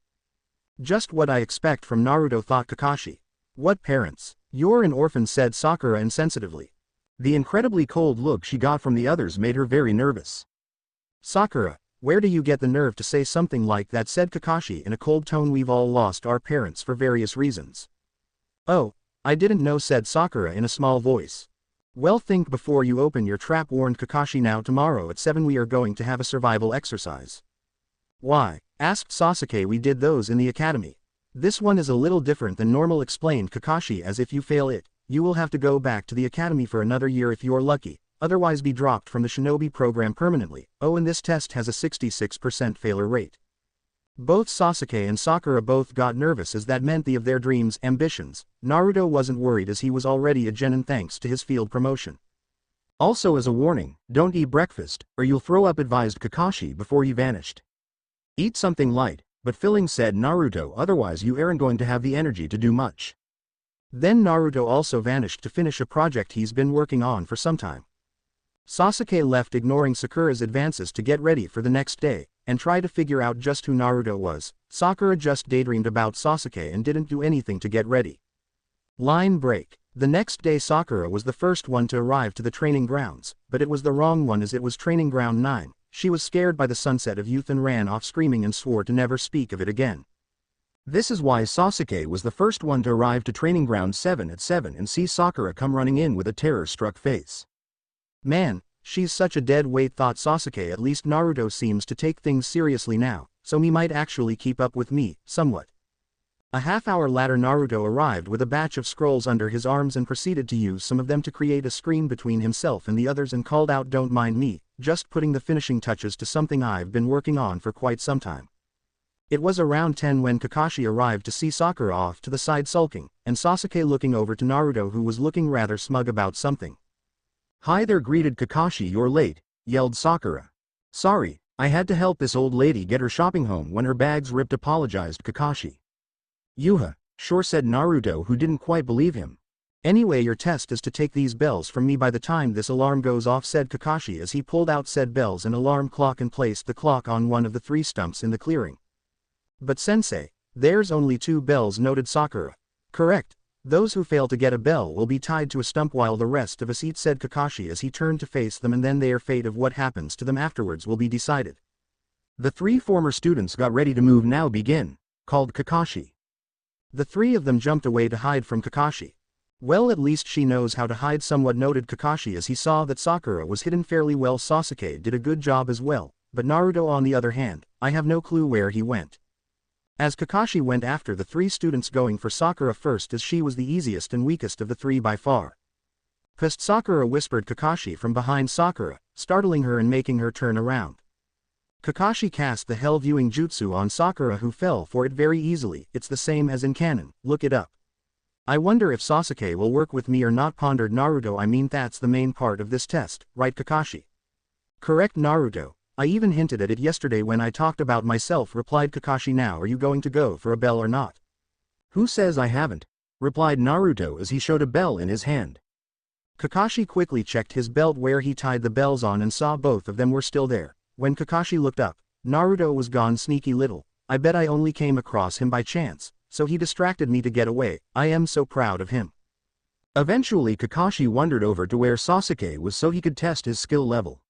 Just what I expect from Naruto, thought Kakashi. What parents? You're an orphan, said Sakura insensitively. The incredibly cold look she got from the others made her very nervous. Sakura, where do you get the nerve to say something like that, said Kakashi in a cold tone. We've all lost our parents for various reasons. Oh, I didn't know, said Sakura in a small voice. Well, think before you open your trap, warned Kakashi. Now tomorrow at 7 we are going to have a survival exercise. Why? Asked Sasuke. We did those in the academy. This one is a little different than normal, explained Kakashi. As if you fail it, you will have to go back to the academy for another year if you're lucky, otherwise be dropped from the shinobi program permanently. Oh, and this test has a 66% failure rate. Both Sasuke and Sakura both got nervous as that meant the of their dreams, ambitions. Naruto wasn't worried as he was already a genin thanks to his field promotion. Also, as a warning, don't eat breakfast, or you'll throw up, advised Kakashi before he vanished. Eat something light, but filling, said Naruto, otherwise you aren't going to have the energy to do much. Then Naruto also vanished to finish a project he's been working on for some time. Sasuke left, ignoring Sakura's advances to get ready for the next day, and try to figure out just who Naruto was. Sakura just daydreamed about Sasuke and didn't do anything to get ready. Line break. The next day Sakura was the first one to arrive to the training grounds, but it was the wrong one as it was training ground 9. She was scared by the sunset of youth and ran off screaming and swore to never speak of it again. This is why Sasuke was the first one to arrive to training ground 7 at 7 and see Sakura come running in with a terror-struck face. Man, she's such a dead weight, thought Sasuke. At least Naruto seems to take things seriously now, so he might actually keep up with me, somewhat. A half-hour later Naruto arrived with a batch of scrolls under his arms and proceeded to use some of them to create a screen between himself and the others and called out, "Don't mind me, just putting the finishing touches to something I've been working on for quite some time." It was around 10 when Kakashi arrived to see Sakura off to the side sulking, and Sasuke looking over to Naruto who was looking rather smug about something. "Hi there," greeted Kakashi. "You're late," yelled Sakura. "Sorry, I had to help this old lady get her shopping home when her bags ripped," apologized Kakashi. "Yuha, sure," said Naruto, who didn't quite believe him. "Anyway, your test is to take these bells from me by the time this alarm goes off," said Kakashi as he pulled out said bells and alarm clock and placed the clock on one of the 3 stumps in the clearing. "But sensei, there's only 2 bells," noted Sakura. "Correct. Those who fail to get a bell will be tied to a stump while the rest of us eat," said Kakashi as he turned to face them, and then their fate of what happens to them afterwards will be decided. "The 3 former students got ready to move. Now begin," called Kakashi. The 3 of them jumped away to hide from Kakashi. "Well, at least she knows how to hide somewhat," noted Kakashi as he saw that Sakura was hidden fairly well. Sasuke did a good job as well, but Naruto on the other hand, I have no clue where he went. As Kakashi went after the 3 students, going for Sakura first as she was the easiest and weakest of the 3 by far. "Psst," Sakura whispered Kakashi from behind Sakura, startling her and making her turn around. Kakashi cast the hell viewing jutsu on Sakura who fell for it very easily. "It's the same as in canon, look it up." "I wonder if Sasuke will work with me or not," pondered Naruto. "I mean, that's the main part of this test, right, Kakashi?" "Correct, Naruto. I even hinted at it yesterday when I talked about myself," replied Kakashi. "Now are you going to go for a bell or not?" "Who says I haven't?" replied Naruto as he showed a bell in his hand. Kakashi quickly checked his belt where he tied the bells on and saw both of them were still there. When Kakashi looked up, Naruto was gone. "Sneaky little, I bet I only came across him by chance, so he distracted me to get away. I am so proud of him." Eventually Kakashi wandered over to where Sasuke was so he could test his skill level.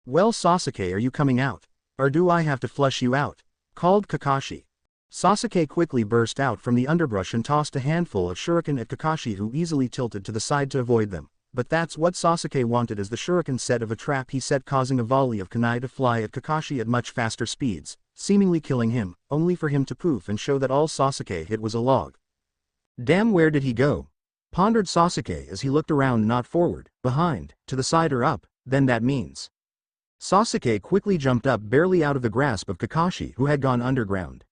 "Well, Sasuke, are you coming out? Or do I have to flush you out?" called Kakashi. Sasuke quickly burst out from the underbrush and tossed a handful of shuriken at Kakashi, who easily tilted to the side to avoid them. But that's what Sasuke wanted, as the shuriken set of a trap he set, causing a volley of kunai to fly at Kakashi at much faster speeds, seemingly killing him, only for him to poof and show that all Sasuke hit was a log. "Damn, where did he go?" pondered Sasuke as he looked around, not forward, behind, to the side or up. "Then that means..." Sasuke quickly jumped up, barely out of the grasp of Kakashi, who had gone underground.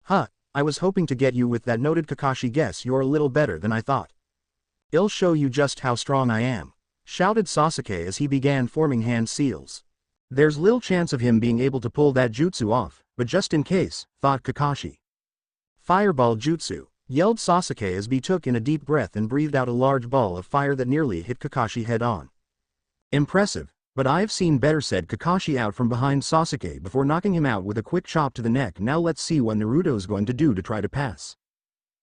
"Huh, I was hoping to get you with that," noted Kakashi. "Guess you're a little better than I thought." "I'll show you just how strong I am," shouted Sasuke as he began forming hand seals. There's little chance of him being able to pull that jutsu off, but just in case, thought Kakashi. Fireball jutsu, yelled Sasuke as he took in a deep breath and breathed out a large ball of fire that nearly hit Kakashi head on. Impressive, but I've seen better, said Kakashi out from behind Sasuke before knocking him out with a quick chop to the neck. Now let's see what Naruto's going to do to try to pass.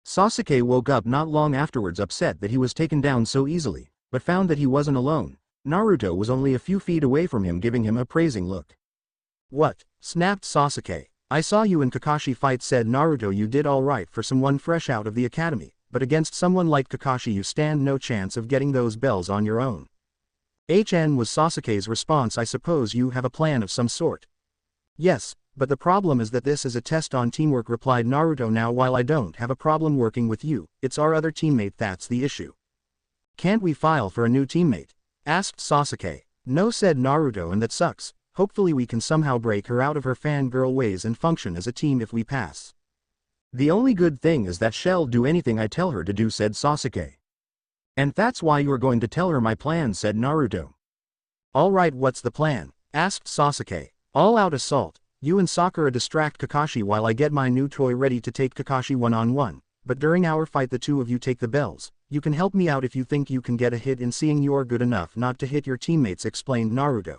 Sasuke woke up not long afterwards, upset that he was taken down so easily, but found that he wasn't alone. Naruto was only a few feet away from him, giving him a praising look. What? Snapped Sasuke. I saw you and Kakashi fight, said Naruto. You did alright for someone fresh out of the academy, but against someone like Kakashi you stand no chance of getting those bells on your own. HN was Sasuke's response. I suppose you have a plan of some sort. Yes, but the problem is that this is a test on teamwork, replied Naruto. Now while I don't have a problem working with you, it's our other teammate that's the issue. Can't we file for a new teammate? Asked Sasuke. No, said Naruto, and that sucks. Hopefully we can somehow break her out of her fangirl ways and function as a team if we pass. The only good thing is that she'll do anything I tell her to do, said Sasuke. And that's why you're going to tell her my plan, said Naruto. Alright, what's the plan? Asked Sasuke. All out assault. You and Sakura distract Kakashi while I get my new toy ready to take Kakashi one-on-one, but during our fight the two of you take the bells. You can help me out if you think you can get a hit in seeing you're good enough not to hit your teammates, explained Naruto.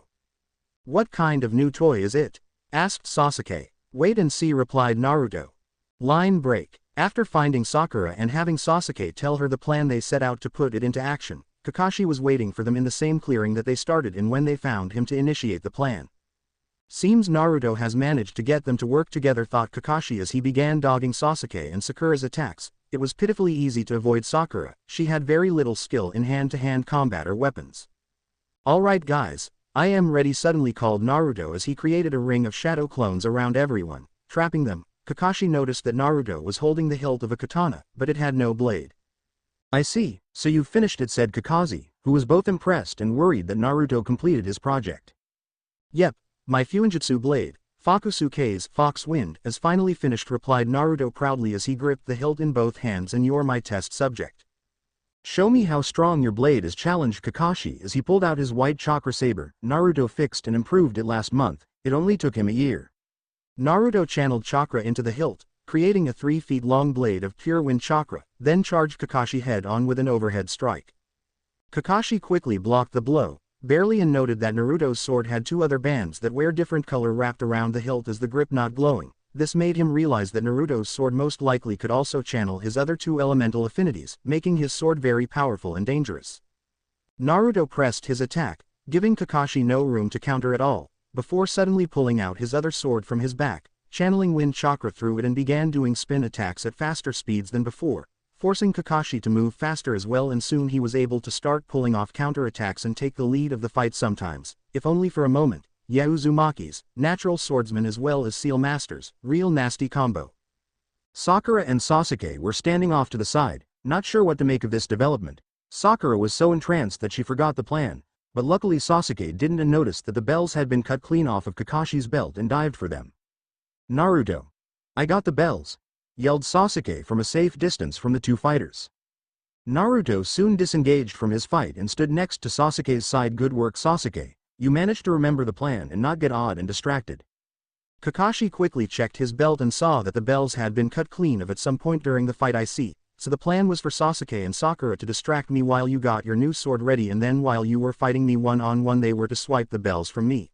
What kind of new toy is it? Asked Sasuke. Wait and see, replied Naruto. Line break. After finding Sakura and having Sasuke tell her the plan, they set out to put it into action. Kakashi was waiting for them in the same clearing that they started in when they found him to initiate the plan. Seems Naruto has managed to get them to work together, thought Kakashi as he began dogging Sasuke and Sakura's attacks. It was pitifully easy to avoid Sakura. She had very little skill in hand-to-hand combat or weapons. Alright guys, I am ready, suddenly called Naruto as he created a ring of shadow clones around everyone, trapping them. Kakashi noticed that Naruto was holding the hilt of a katana, but it had no blade. I see, so you've finished it, said Kakashi, who was both impressed and worried that Naruto completed his project. Yep, my Fuinjutsu blade, Fakusuke's Fox Wind, is finally finished, replied Naruto proudly as he gripped the hilt in both hands. And you're my test subject. Show me how strong your blade is, challenged Kakashi as he pulled out his white chakra saber. Naruto fixed and improved it last month. It only took him a year. Naruto channeled chakra into the hilt, creating a 3 feet long blade of pure wind chakra, then charged Kakashi head on with an overhead strike. Kakashi quickly blocked the blow, barely, and noted that Naruto's sword had 2 other bands that were different color wrapped around the hilt as the grip not glowing. This made him realize that Naruto's sword most likely could also channel his other 2 elemental affinities, making his sword very powerful and dangerous. Naruto pressed his attack, giving Kakashi no room to counter at all, before suddenly pulling out his other sword from his back, channeling wind chakra through it, and began doing spin attacks at faster speeds than before, forcing Kakashi to move faster as well, and soon he was able to start pulling off counterattacks and take the lead of the fight sometimes, if only for a moment. Yeah, Uzumaki's, natural swordsmen as well as seal masters, real nasty combo. Sakura and Sasuke were standing off to the side, not sure what to make of this development. Sakura was so entranced that she forgot the plan, but luckily Sasuke didn't and noticed that the bells had been cut clean off of Kakashi's belt and dived for them. Naruto. I got the bells, yelled Sasuke from a safe distance from the 2 fighters. Naruto soon disengaged from his fight and stood next to Sasuke's side. Good work, Sasuke. You managed to remember the plan and not get odd and distracted. Kakashi quickly checked his belt and saw that the bells had been cut clean of at some point during the fight. I see, so the plan was for Sasuke and Sakura to distract me while you got your new sword ready, and then while you were fighting me one-on-one they were to swipe the bells from me.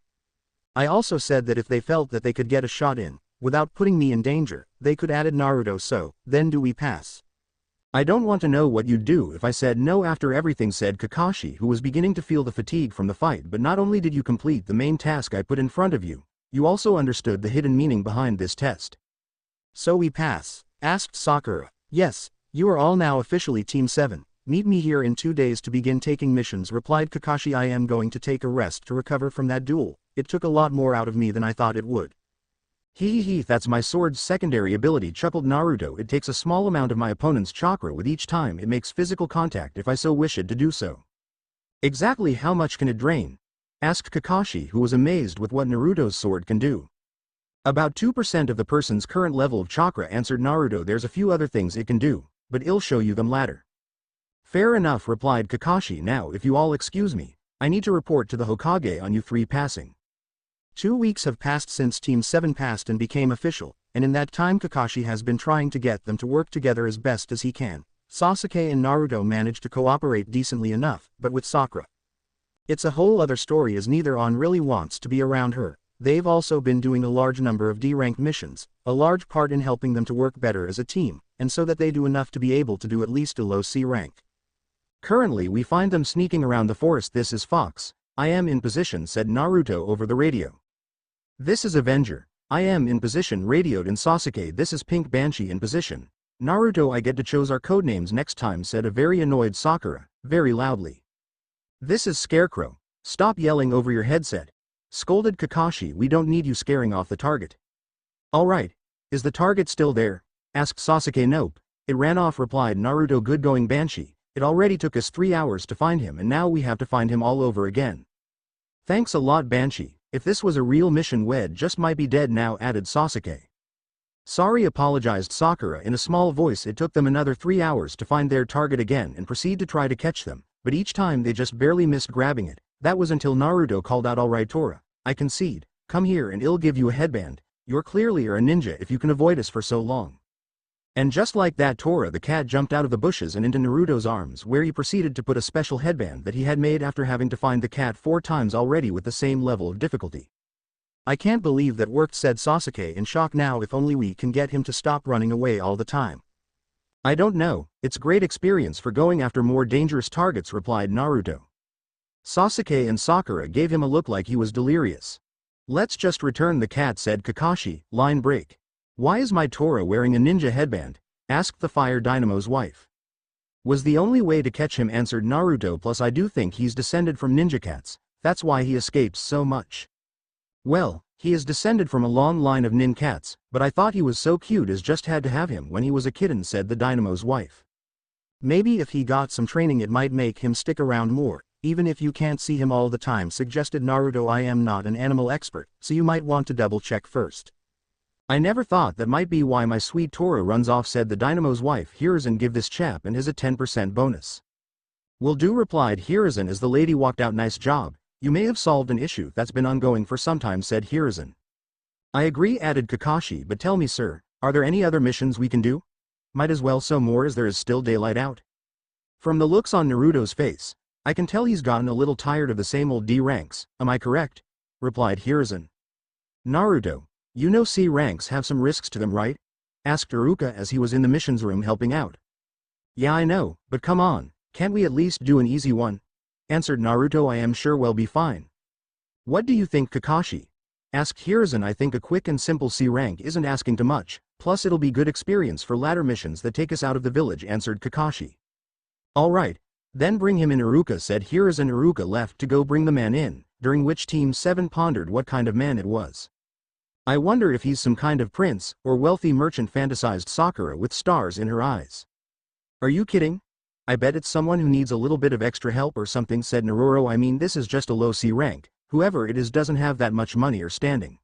I also said that if they felt that they could get a shot in, without putting me in danger, they could, added Naruto. So, then do we pass? I don't want to know what you'd do if I said no after everything, said Kakashi, who was beginning to feel the fatigue from the fight. But not only did you complete the main task I put in front of you, you also understood the hidden meaning behind this test. So we pass? Asked Sakura. Yes, you are all now officially Team 7. Meet me here in 2 days to begin taking missions, replied Kakashi. I am going to take a rest to recover from that duel. It took a lot more out of me than I thought it would. Hee, that's my sword's secondary ability, chuckled Naruto. It takes a small amount of my opponent's chakra with each time it makes physical contact if I so wish it to do so. Exactly how much can it drain? Asked Kakashi, who was amazed with what Naruto's sword can do. About 2% of the person's current level of chakra, answered Naruto. There's a few other things it can do, but I'll show you them later. Fair enough, replied Kakashi. Now if you all excuse me, I need to report to the Hokage on you 3 passing. 2 weeks have passed since Team 7 passed and became official, and in that time Kakashi has been trying to get them to work together as best as he can. Sasuke and Naruto managed to cooperate decently enough, but with Sakura, it's a whole other story as neither on really wants to be around her. They've also been doing a large number of D-rank missions, a large part in helping them to work better as a team, and so that they do enough to be able to do at least a low C rank. Currently we find them sneaking around the forest. This is Fox. I am in position, said Naruto over the radio. This is Avenger. I am in position, radioed in Sasuke. This is Pink Banshee in position. Naruto, I get to choose our codenames next time, said a very annoyed Sakura, very loudly. This is Scarecrow. Stop yelling over your headset, scolded Kakashi. We don't need you scaring off the target. Alright. Is the target still there? Asked Sasuke. Nope. It ran off, replied Naruto. Good going, Banshee. It already took us 3 hours to find him and now we have to find him all over again. Thanks a lot, Banshee. If this was a real mission, Wed just might be dead now, added Sasuke. Sorry, apologized Sakura in a small voice. It took them another 3 hours to find their target again and proceed to try to catch them, but each time they just barely missed grabbing it. That was until Naruto called out, alright Tora, I concede, come here and I'll give you a headband. You're clearly a ninja if you can avoid us for so long. And just like that, Tora the cat jumped out of the bushes and into Naruto's arms, where he proceeded to put a special headband that he had made after having to find the cat 4 times already with the same level of difficulty. I can't believe that worked, said Sasuke in shock. Now if only we can get him to stop running away all the time. I don't know, it's great experience for going after more dangerous targets, replied Naruto. Sasuke and Sakura gave him a look like he was delirious. Let's just return the cat, said Kakashi. Line break. Why is my Tora wearing a ninja headband? Asked the Fire Dynamo's wife. Was the only way to catch him, answered Naruto. Plus I do think he's descended from ninja cats, that's why he escapes so much. Well, he is descended from a long line of nin cats, but I thought he was so cute as just had to have him when he was a kitten, said the Dynamo's wife. Maybe if he got some training it might make him stick around more, even if you can't see him all the time, suggested Naruto. I am not an animal expert, so you might want to double check first. I never thought that might be why my sweet Tora runs off, said the Dynamo's wife. Hiruzen, give this chap and his a 10% bonus. Will do, replied Hiruzen as the lady walked out. Nice job, you may have solved an issue that's been ongoing for some time, said Hiruzen. I agree, added Kakashi, but tell me, sir, are there any other missions we can do? Might as well, so more as there is still daylight out. From the looks on Naruto's face, I can tell he's gotten a little tired of the same old D ranks, am I correct? Replied Hiruzen. Naruto, you know C ranks have some risks to them, right? Asked Iruka as he was in the missions room helping out. Yeah, I know, but come on, can't we at least do an easy one? Answered Naruto. I am sure we'll be fine. What do you think, Kakashi? Asked Hiruzen. I think a quick and simple C rank isn't asking too much, plus it'll be good experience for ladder missions that take us out of the village, answered Kakashi. Alright, then bring him in, Iruka said. Hiruzen. Iruka left to go bring the man in, during which Team 7 pondered what kind of man it was. I wonder if he's some kind of prince or wealthy merchant, fantasized Sakura with stars in her eyes. Are you kidding? I bet it's someone who needs a little bit of extra help or something, said Naruto. I mean, this is just a low C rank, whoever it is doesn't have that much money or standing.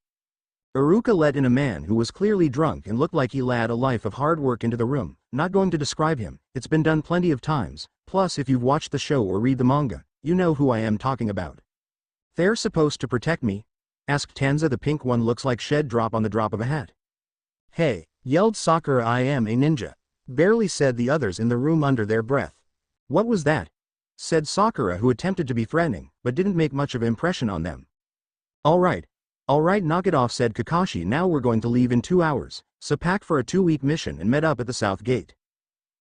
Iruka let in a man who was clearly drunk and looked like he led a life of hard work into the room. Not going to describe him, it's been done plenty of times, plus if you've watched the show or read the manga, you know who I am talking about. They're supposed to protect me? Asked Tanza. The pink one looks like shed drop on the drop of a hat. Hey, yelled Sakura. I am a ninja, barely, said the others in the room under their breath. What was that? Said Sakura, who attempted to be threatening, but didn't make much of an impression on them. Alright, knock it off, said Kakashi. Now we're going to leave in 2 hours, so pack for a 2-week mission and met up at the south gate.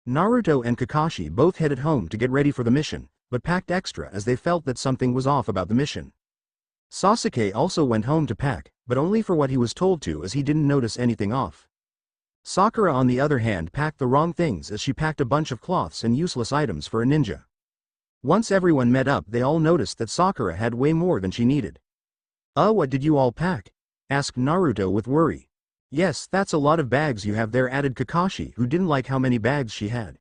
Naruto and Kakashi both headed home to get ready for the mission, but packed extra as they felt that something was off about the mission. Sasuke also went home to pack, but only for what he was told to, as he didn't notice anything off. Sakura on the other hand packed the wrong things, as she packed a bunch of cloths and useless items for a ninja. Once everyone met up they all noticed that Sakura had way more than she needed. What did you all pack? Asked Naruto with worry. Yes, that's a lot of bags you have there, added Kakashi, who didn't like how many bags she had.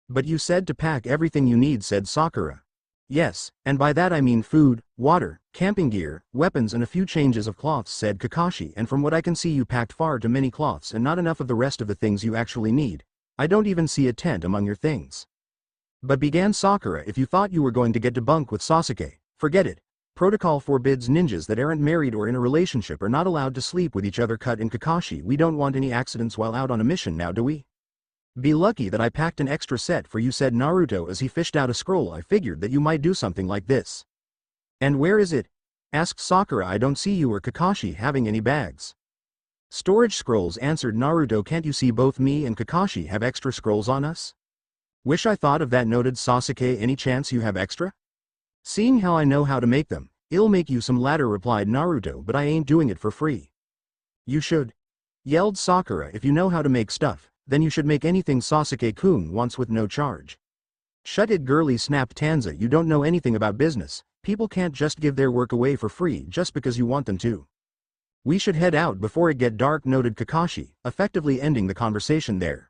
But you said to pack everything you need, said Sakura. Yes, and by that I mean food, water, camping gear, weapons and a few changes of cloths, said Kakashi, and from what I can see you packed far too many cloths and not enough of the rest of the things you actually need. I don't even see a tent among your things. But began Sakura, if you thought you were going to get to bunk with Sasuke, forget it. Protocol forbids ninjas that aren't married or in a relationship are not allowed to sleep with each other. Cut in Kakashi. We don't want any accidents while out on a mission now, do we? Be lucky that I packed an extra set for you, said Naruto as he fished out a scroll. I figured that you might do something like this. And where is it? Asked Sakura. I don't see you or Kakashi having any bags. Storage scrolls, answered Naruto. Can't you see both me and Kakashi have extra scrolls on us? Wish I thought of that, noted Sasuke. Any chance you have extra? Seeing how I know how to make them, I'll make you some later, replied Naruto, but I ain't doing it for free. You should, yelled Sakura. If you know how to make stuff, then you should make anything Sasuke-kun wants with no charge. Shut it, girly, snapped Tanza. You don't know anything about business. People can't just give their work away for free just because you want them to. We should head out before it get dark, noted Kakashi, effectively ending the conversation there.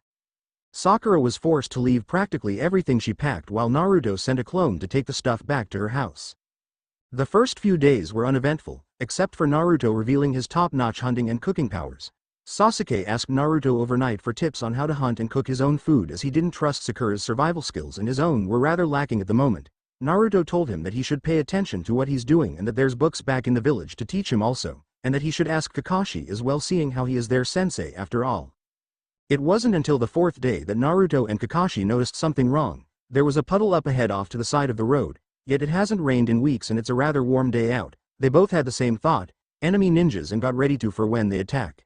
Sakura was forced to leave practically everything she packed while Naruto sent a clone to take the stuff back to her house. The first few days were uneventful, except for Naruto revealing his top-notch hunting and cooking powers. Sasuke asked Naruto overnight for tips on how to hunt and cook his own food as he didn't trust Sakura's survival skills and his own were rather lacking at the moment. Naruto told him that he should pay attention to what he's doing and that there's books back in the village to teach him also, and that he should ask Kakashi as well, seeing how he is their sensei after all. It wasn't until the fourth day that Naruto and Kakashi noticed something wrong. There was a puddle up ahead off to the side of the road, yet it hasn't rained in weeks and it's a rather warm day out. They both had the same thought, enemy ninjas, and got ready for when they attack.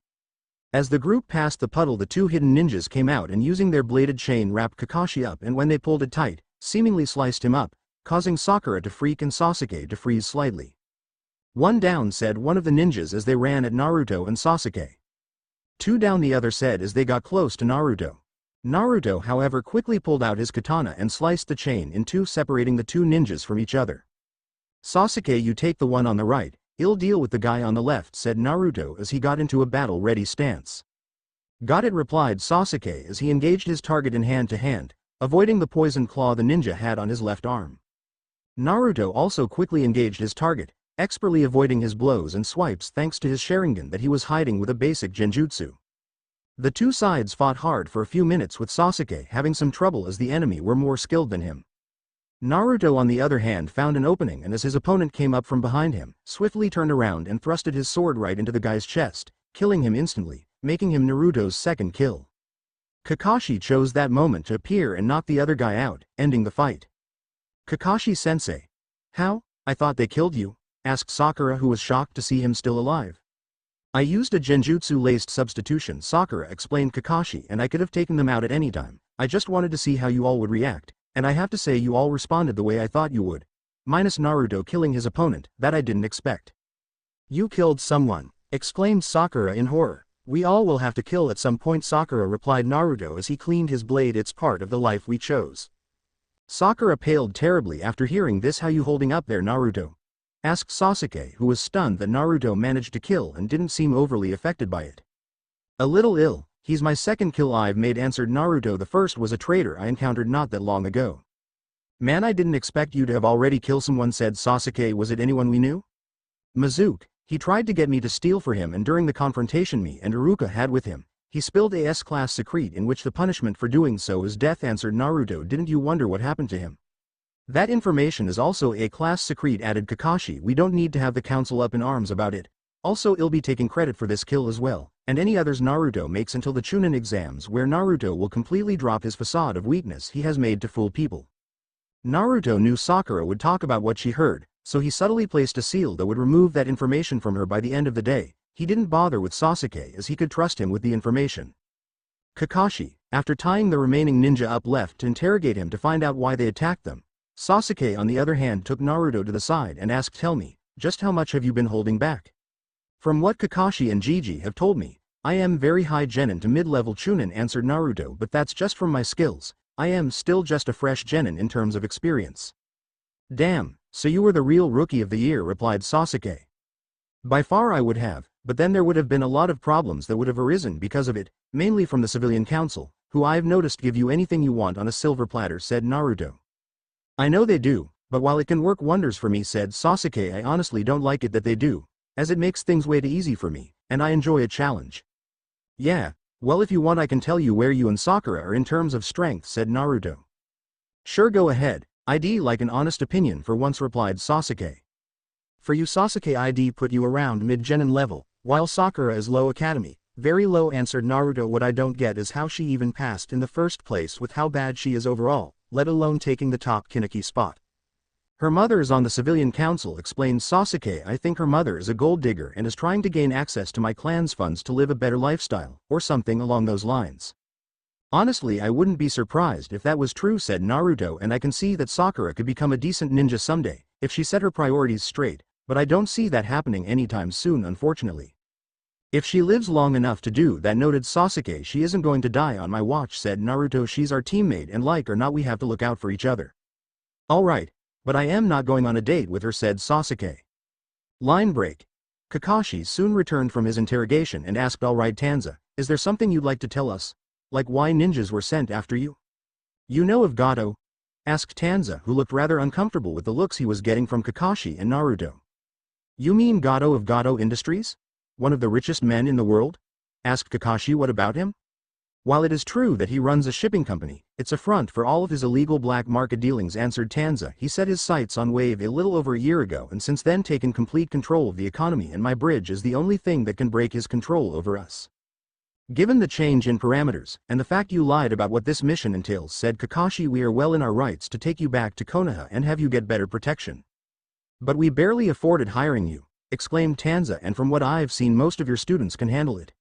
As the group passed the puddle, the two hidden ninjas came out and using their bladed chain wrapped Kakashi up, and when they pulled it tight, seemingly sliced him up, causing Sakura to freak and Sasuke to freeze slightly. One down, said one of the ninjas as they ran at Naruto and Sasuke. Two down, the other said as they got close to Naruto. Naruto, however, quickly pulled out his katana and sliced the chain in two, separating the two ninjas from each other. Sasuke, you take the one on the right, I'll deal with the guy on the left, said Naruto as he got into a battle-ready stance. Got it, replied Sasuke as he engaged his target in hand-to-hand, avoiding the poison claw the ninja had on his left arm. Naruto also quickly engaged his target, expertly avoiding his blows and swipes thanks to his Sharingan that he was hiding with a basic genjutsu. The two sides fought hard for a few minutes, with Sasuke having some trouble as the enemy were more skilled than him. Naruto, on the other hand, found an opening, and as his opponent came up from behind him, swiftly turned around and thrusted his sword right into the guy's chest, killing him instantly, making him Naruto's second kill. Kakashi chose that moment to appear and knock the other guy out, ending the fight. Kakashi-sensei. How? I thought they killed you, asked Sakura, who was shocked to see him still alive. I used a genjutsu-laced substitution, Sakura explained Kakashi, and I could have taken them out at any time. I just wanted to see how you all would react. And I have to say you all responded the way I thought you would. Minus Naruto killing his opponent, that I didn't expect. You killed someone, exclaimed Sakura in horror. We all will have to kill at some point, Sakura replied Naruto as he cleaned his blade. It's part of the life we chose. Sakura paled terribly after hearing this. How you holding up there, Naruto? Asked Sasuke, who was stunned that Naruto managed to kill and didn't seem overly affected by it. A little ill. He's my second kill I've made, answered Naruto. The first was a traitor I encountered not that long ago. Man, I didn't expect you to have already killed someone, said Sasuke. Was it anyone we knew? Mizuki. He tried to get me to steal for him, and during the confrontation me and Iruka had with him, he spilled a S-class secrete in which the punishment for doing so is death, answered Naruto. Didn't you wonder what happened to him? That information is also a class secrete, added Kakashi. We don't need to have the council up in arms about it. Also, I'll be taking credit for this kill as well, and any others Naruto makes until the Chunin exams, where Naruto will completely drop his facade of weakness he has made to fool people. Naruto knew Sakura would talk about what she heard, so he subtly placed a seal that would remove that information from her by the end of the day. He didn't bother with Sasuke as he could trust him with the information. Kakashi, after tying the remaining ninja up, left to interrogate him to find out why they attacked them. Sasuke, on the other hand, took Naruto to the side and asked, tell me, just how much have you been holding back? From what Kakashi and Gigi have told me, I am very high genin to mid-level Chunin, answered Naruto, but that's just from my skills. I am still just a fresh genin in terms of experience. Damn, so you were the real rookie of the year, replied Sasuke. By far I would have, but then there would have been a lot of problems that would have arisen because of it, mainly from the civilian council, who I've noticed give you anything you want on a silver platter, said Naruto. I know they do, but while it can work wonders for me, said Sasuke, I honestly don't like it that they do, as it makes things way too easy for me, and I enjoy a challenge. Yeah, well, if you want I can tell you where you and Sakura are in terms of strength, said Naruto. Sure, go ahead, I'd like an honest opinion for once, replied Sasuke. For you Sasuke ID put you around mid-genin level, while Sakura is low academy. Very low, answered Naruto. What I don't get is how she even passed in the first place with how bad she is overall, let alone taking the top Kaneki spot. Her mother is on the civilian council, explained Sasuke. I think her mother is a gold digger and is trying to gain access to my clan's funds to live a better lifestyle, or something along those lines. Honestly, I wouldn't be surprised if that was true, said Naruto, and I can see that Sakura could become a decent ninja someday, if she set her priorities straight, but I don't see that happening anytime soon, unfortunately. If she lives long enough to do that, noted Sasuke. She isn't going to die on my watch, said Naruto. She's our teammate and like or not we have to look out for each other. Alright, but I am not going on a date with her, said Sasuke. Line break. Kakashi soon returned from his interrogation and asked, alright Tanza, is there something you'd like to tell us? Like why ninjas were sent after you? You know of Gato? Asked Tanza, who looked rather uncomfortable with the looks he was getting from Kakashi and Naruto. You mean Gato of Gato Industries? One of the richest men in the world? Asked Kakashi. What about him? While it is true that he runs a shipping company, it's a front for all of his illegal black market dealings, answered Tanza. He set his sights on Wave a little over a year ago and since then taken complete control of the economy, and my bridge is the only thing that can break his control over us. Given the change in parameters, and the fact you lied about what this mission entails, said Kakashi, we are well in our rights to take you back to Konoha and have you get better protection. But we barely afforded hiring you, exclaimed Tanza, and from what I've seen most of your students can handle it.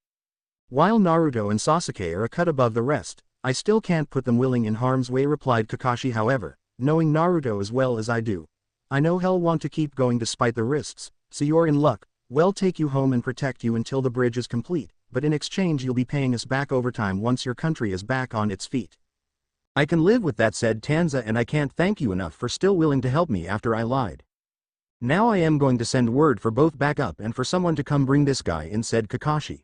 While Naruto and Sasuke are a cut above the rest, I still can't put them willing in harm's way, replied Kakashi. However, knowing Naruto as well as I do, I know he'll want to keep going despite the risks, so you're in luck. We'll take you home and protect you until the bridge is complete, but in exchange you'll be paying us back overtime once your country is back on its feet. I can live with that, said Tanza, and I can't thank you enough for still willing to help me after I lied. Now I am going to send word for both backup and for someone to come bring this guy in, said Kakashi.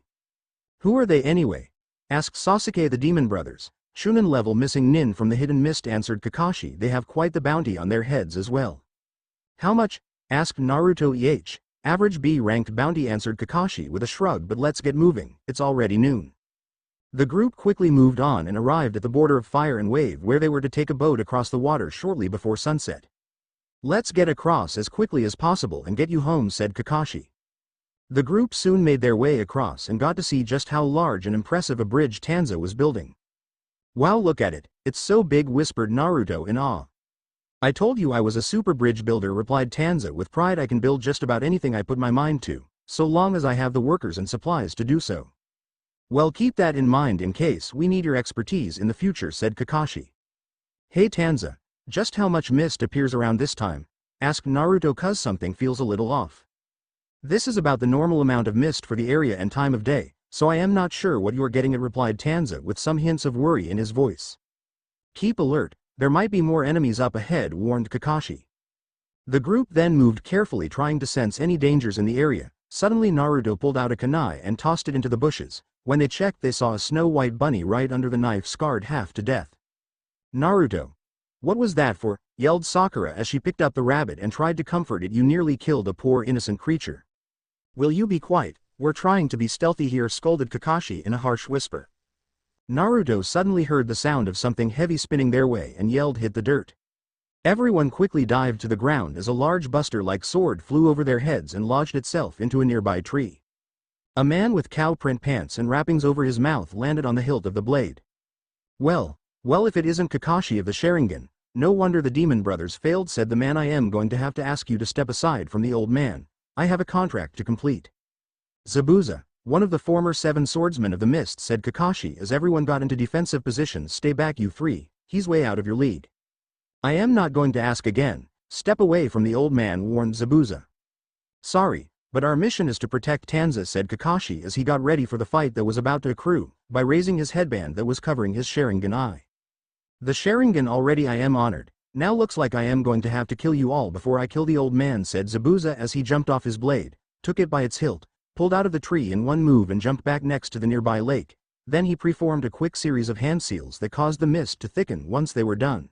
Who are they anyway? Asked Sasuke. The demon brothers, Chunin level missing nin from the hidden mist, answered Kakashi. They have quite the bounty on their heads as well. How much? Asked Naruto. Average B ranked bounty, answered Kakashi with a shrug, but let's get moving, it's already noon. The group quickly moved on and arrived at the border of Fire and Wave, where they were to take a boat across the water shortly before sunset. Let's get across as quickly as possible and get you home, said Kakashi. The group soon made their way across and got to see just how large and impressive a bridge Tanza was building. Wow, look at it, it's so big, whispered Naruto in awe. I told you I was a super bridge builder, replied Tanza with pride. I can build just about anything I put my mind to, so long as I have the workers and supplies to do so. Well, keep that in mind in case we need your expertise in the future, said Kakashi. Hey Tanza, just how much mist appears around this time? Asked Naruto, cause something feels a little off. This is about the normal amount of mist for the area and time of day, so I am not sure what you are getting at, replied Tanza with some hints of worry in his voice. Keep alert, there might be more enemies up ahead, warned Kakashi. The group then moved carefully, trying to sense any dangers in the area. Suddenly Naruto pulled out a kunai and tossed it into the bushes. When they checked, they saw a snow-white bunny right under the knife, scarred half to death. Naruto. What was that for? Yelled Sakura as she picked up the rabbit and tried to comfort it. You nearly killed a poor innocent creature. Will you be quiet? We're trying to be stealthy here, scolded Kakashi in a harsh whisper. Naruto suddenly heard the sound of something heavy spinning their way and yelled, hit the dirt. Everyone quickly dived to the ground as a large buster-like sword flew over their heads and lodged itself into a nearby tree. A man with cow print pants and wrappings over his mouth landed on the hilt of the blade. Well, if it isn't Kakashi of the Sharingan, no wonder the demon brothers failed, said the man. I am going to have to ask you to step aside from the old man. I have a contract to complete. Zabuza, one of the former 7 swordsmen of the mist, said Kakashi as everyone got into defensive positions. Stay back, you 3, he's way out of your league. I am not going to ask again. Step away from the old man, warned Zabuza. Sorry, but our mission is to protect Tanza, said Kakashi as he got ready for the fight that was about to accrue, by raising his headband that was covering his Sharingan eye. The Sharingan already. I am honored. Now looks like I am going to have to kill you all before I kill the old man, said Zabuza as he jumped off his blade, took it by its hilt, pulled out of the tree in one move and jumped back next to the nearby lake. Then he performed a quick series of hand seals that caused the mist to thicken once they were done.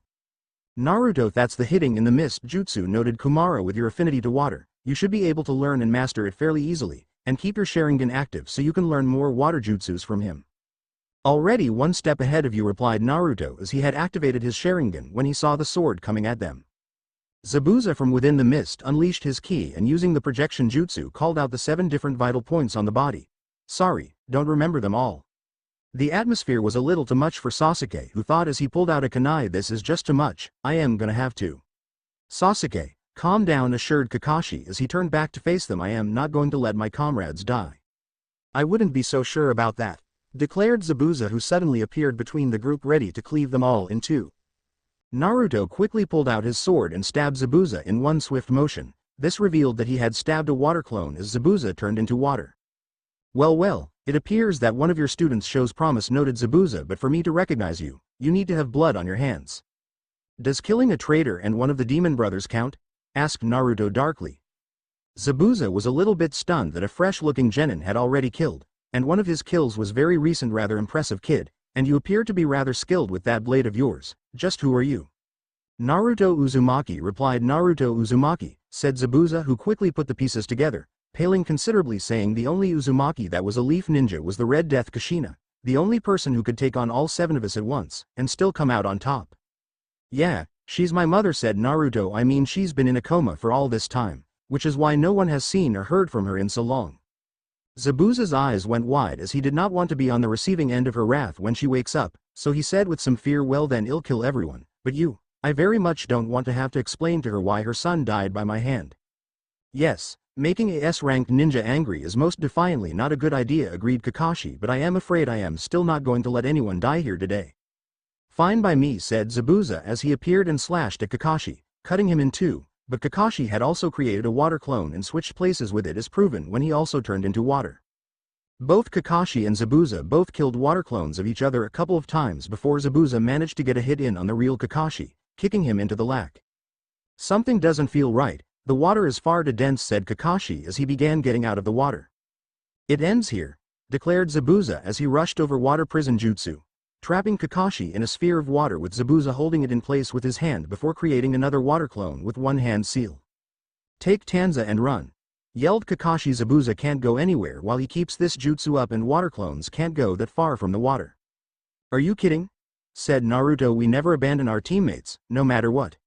Naruto, that's the hitting in the mist jutsu, noted Kumara. With your affinity to water, you should be able to learn and master it fairly easily, and keep your Sharingan active so you can learn more water jutsus from him. Already one step ahead of you, replied Naruto as he had activated his Sharingan when he saw the sword coming at them. Zabuza from within the mist unleashed his ki and using the projection jutsu called out the 7 different vital points on the body. Sorry, don't remember them all. The atmosphere was a little too much for Sasuke, who thought as he pulled out a kunai, this is just too much, I am gonna have to. Sasuke, calm down, assured Kakashi as he turned back to face them. I am not going to let my comrades die. I wouldn't be so sure about that, declared Zabuza, who suddenly appeared between the group ready to cleave them all in two. Naruto quickly pulled out his sword and stabbed Zabuza in one swift motion. This revealed that he had stabbed a water clone as Zabuza turned into water. Well, it appears that one of your students shows promise, noted Zabuza, but for me to recognize you, you need to have blood on your hands. Does killing a traitor and one of the demon brothers count? Asked Naruto darkly. Zabuza was a little bit stunned that a fresh-looking genin had already killed, and one of his kills was very recent. Rather impressive, kid, and you appear to be rather skilled with that blade of yours. Just who are you? Naruto Uzumaki replied. Naruto Uzumaki, said Zabuza, who quickly put the pieces together, paling considerably, saying the only Uzumaki that was a leaf ninja was the Red Death Kushina, the only person who could take on all 7 of us at once, and still come out on top. Yeah, she's my mother, said Naruto. I mean, she's been in a coma for all this time, which is why no one has seen or heard from her in so long. Zabuza's eyes went wide as he did not want to be on the receiving end of her wrath when she wakes up, so he said with some fear, well then I'll kill everyone, but you, I very much don't want to have to explain to her why her son died by my hand. Yes, making a S-ranked ninja angry is most defiantly not a good idea, agreed Kakashi, but I am afraid I am still not going to let anyone die here today. Fine by me, said Zabuza as he appeared and slashed at Kakashi, cutting him in two. But Kakashi had also created a water clone and switched places with it, as proven when he also turned into water. Both Kakashi and Zabuza both killed water clones of each other a couple of times before Zabuza managed to get a hit in on the real Kakashi, kicking him into the lack. Something doesn't feel right, the water is far too dense, said Kakashi as he began getting out of the water. It ends here, declared Zabuza as he rushed over water prison jutsu, trapping Kakashi in a sphere of water with Zabuza holding it in place with his hand before creating another water clone with one hand seal. Take Tanza and run, yelled Kakashi. Zabuza can't go anywhere while he keeps this jutsu up, and water clones can't go that far from the water. Are you kidding? Said Naruto. We never abandon our teammates, no matter what.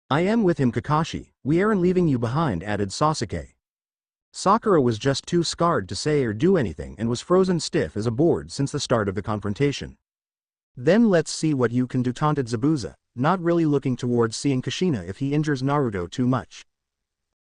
I am with him, Kakashi, we aren't leaving you behind, added Sasuke. Sakura was just too scarred to say or do anything and was frozen stiff as a board since the start of the confrontation. Then let's see what you can do, taunted Zabuza, not really looking towards seeing Kushina if he injures Naruto too much.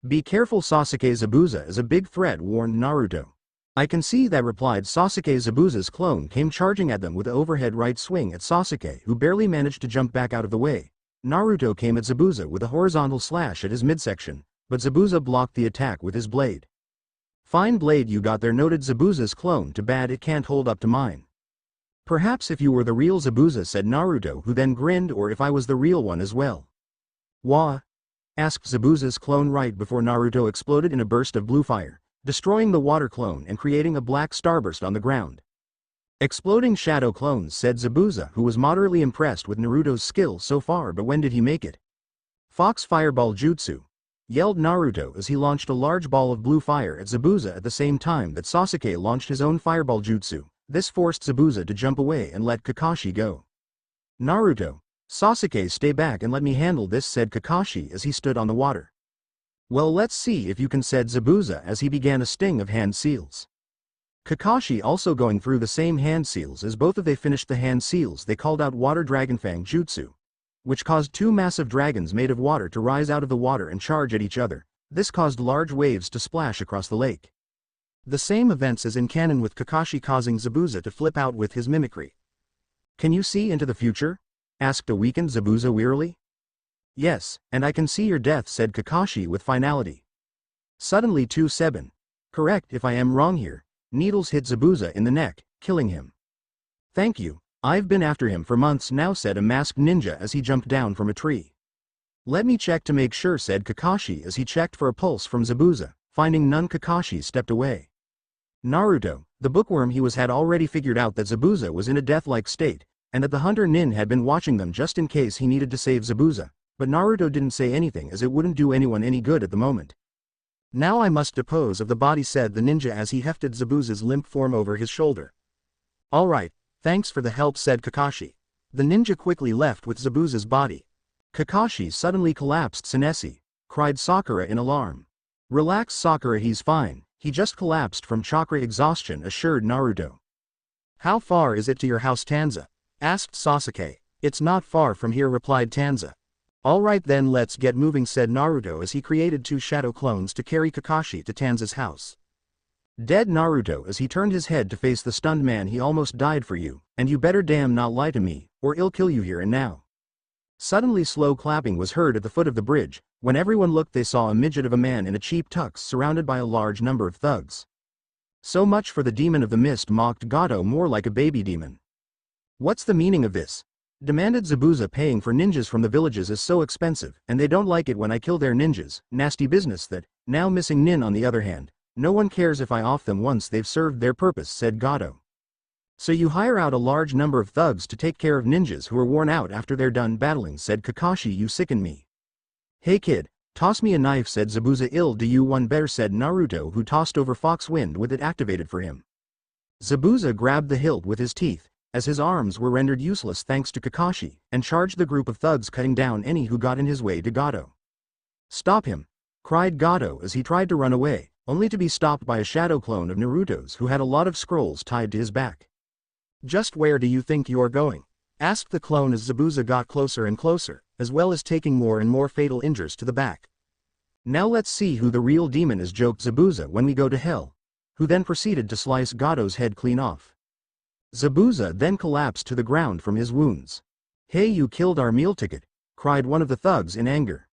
Be careful, Sasuke. Zabuza is a big threat, warned Naruto. I can see that, replied Sasuke. Zabuza's clone came charging at them with an overhead right swing at Sasuke, who barely managed to jump back out of the way. Naruto came at Zabuza with a horizontal slash at his midsection, but Zabuza blocked the attack with his blade. Fine blade you got there, noted Zabuza's clone. Too bad it can't hold up to mine. Perhaps if you were the real Zabuza, said Naruto, who then grinned, or if I was the real one as well. Wah? Asked Zabuza's clone right before Naruto exploded in a burst of blue fire, destroying the water clone and creating a black starburst on the ground. Exploding shadow clones, said Zabuza, who was moderately impressed with Naruto's skill so far, but when did he make it? Fox Fireball Jutsu, yelled Naruto as he launched a large ball of blue fire at Zabuza at the same time that Sasuke launched his own Fireball Jutsu. This forced Zabuza to jump away and let Kakashi go. Naruto, Sasuke, stay back and let me handle this, said Kakashi as he stood on the water. Well, let's see if you can, said Zabuza as he began a sting of hand seals. Kakashi also going through the same hand seals as both of they finished the hand seals. They called out Water Dragon Fang Jutsu, which caused 2 massive dragons made of water to rise out of the water and charge at each other. This caused large waves to splash across the lake. The same events as in canon, with Kakashi causing Zabuza to flip out with his mimicry. Can you see into the future? Asked a weakened Zabuza wearily. Yes, and I can see your death, said Kakashi with finality. Suddenly 2-7. Correct if I am wrong here. Needles hit Zabuza in the neck, killing him. Thank you, I've been after him for months now, said a masked ninja as he jumped down from a tree. Let me check to make sure, said Kakashi as he checked for a pulse from Zabuza. Finding none, Kakashi stepped away. Naruto, the bookworm he was, had already figured out that Zabuza was in a death-like state, and that the hunter Nin had been watching them just in case he needed to save Zabuza, but Naruto didn't say anything as it wouldn't do anyone any good at the moment. Now I must dispose of the body, said the ninja as he hefted Zabuza's limp form over his shoulder. Alright, thanks for the help, said Kakashi. The ninja quickly left with Zabuza's body. Kakashi suddenly collapsed. Senesi, cried Sakura in alarm. Relax Sakura, he's fine, he just collapsed from chakra exhaustion, assured Naruto. How far is it to your house, Tanza? Asked Sasuke. It's not far from here, replied Tanza. Alright then, let's get moving, said Naruto as he created 2 shadow clones to carry Kakashi to Tanza's house. Dead Naruto as he turned his head to face the stunned man. He almost died for you, and you better damn not lie to me, or I'll kill you here and now. Suddenly slow clapping was heard at the foot of the bridge. When everyone looked they saw a midget of a man in a cheap tux surrounded by a large number of thugs. So much for the demon of the mist, mocked Gato, more like a baby demon. What's the meaning of this? Demanded Zabuza. Paying for ninjas from the villages is so expensive, and they don't like it when I kill their ninjas. Nasty business that. Now missing Nin on the other hand. No one cares if I off them once they've served their purpose, said Gato. So you hire out a large number of thugs to take care of ninjas who are worn out after they're done battling, said Kakashi. You sicken me. Hey kid, toss me a knife, said Zabuza. Ill do you one better, said Naruto, who tossed over Fox Wind with it activated for him. Zabuza grabbed the hilt with his teeth, as his arms were rendered useless thanks to Kakashi, and charged the group of thugs, cutting down any who got in his way to Gato. Stop him! Cried Gato as he tried to run away, only to be stopped by a shadow clone of Naruto's who had a lot of scrolls tied to his back. Just where do you think you're going? Asked the clone as Zabuza got closer and closer, as well as taking more and more fatal injures to the back. Now let's see who the real demon is, joked Zabuza when we go to hell, who then proceeded to slice Gato's head clean off. Zabuza then collapsed to the ground from his wounds. Hey, you killed our meal ticket, cried one of the thugs in anger.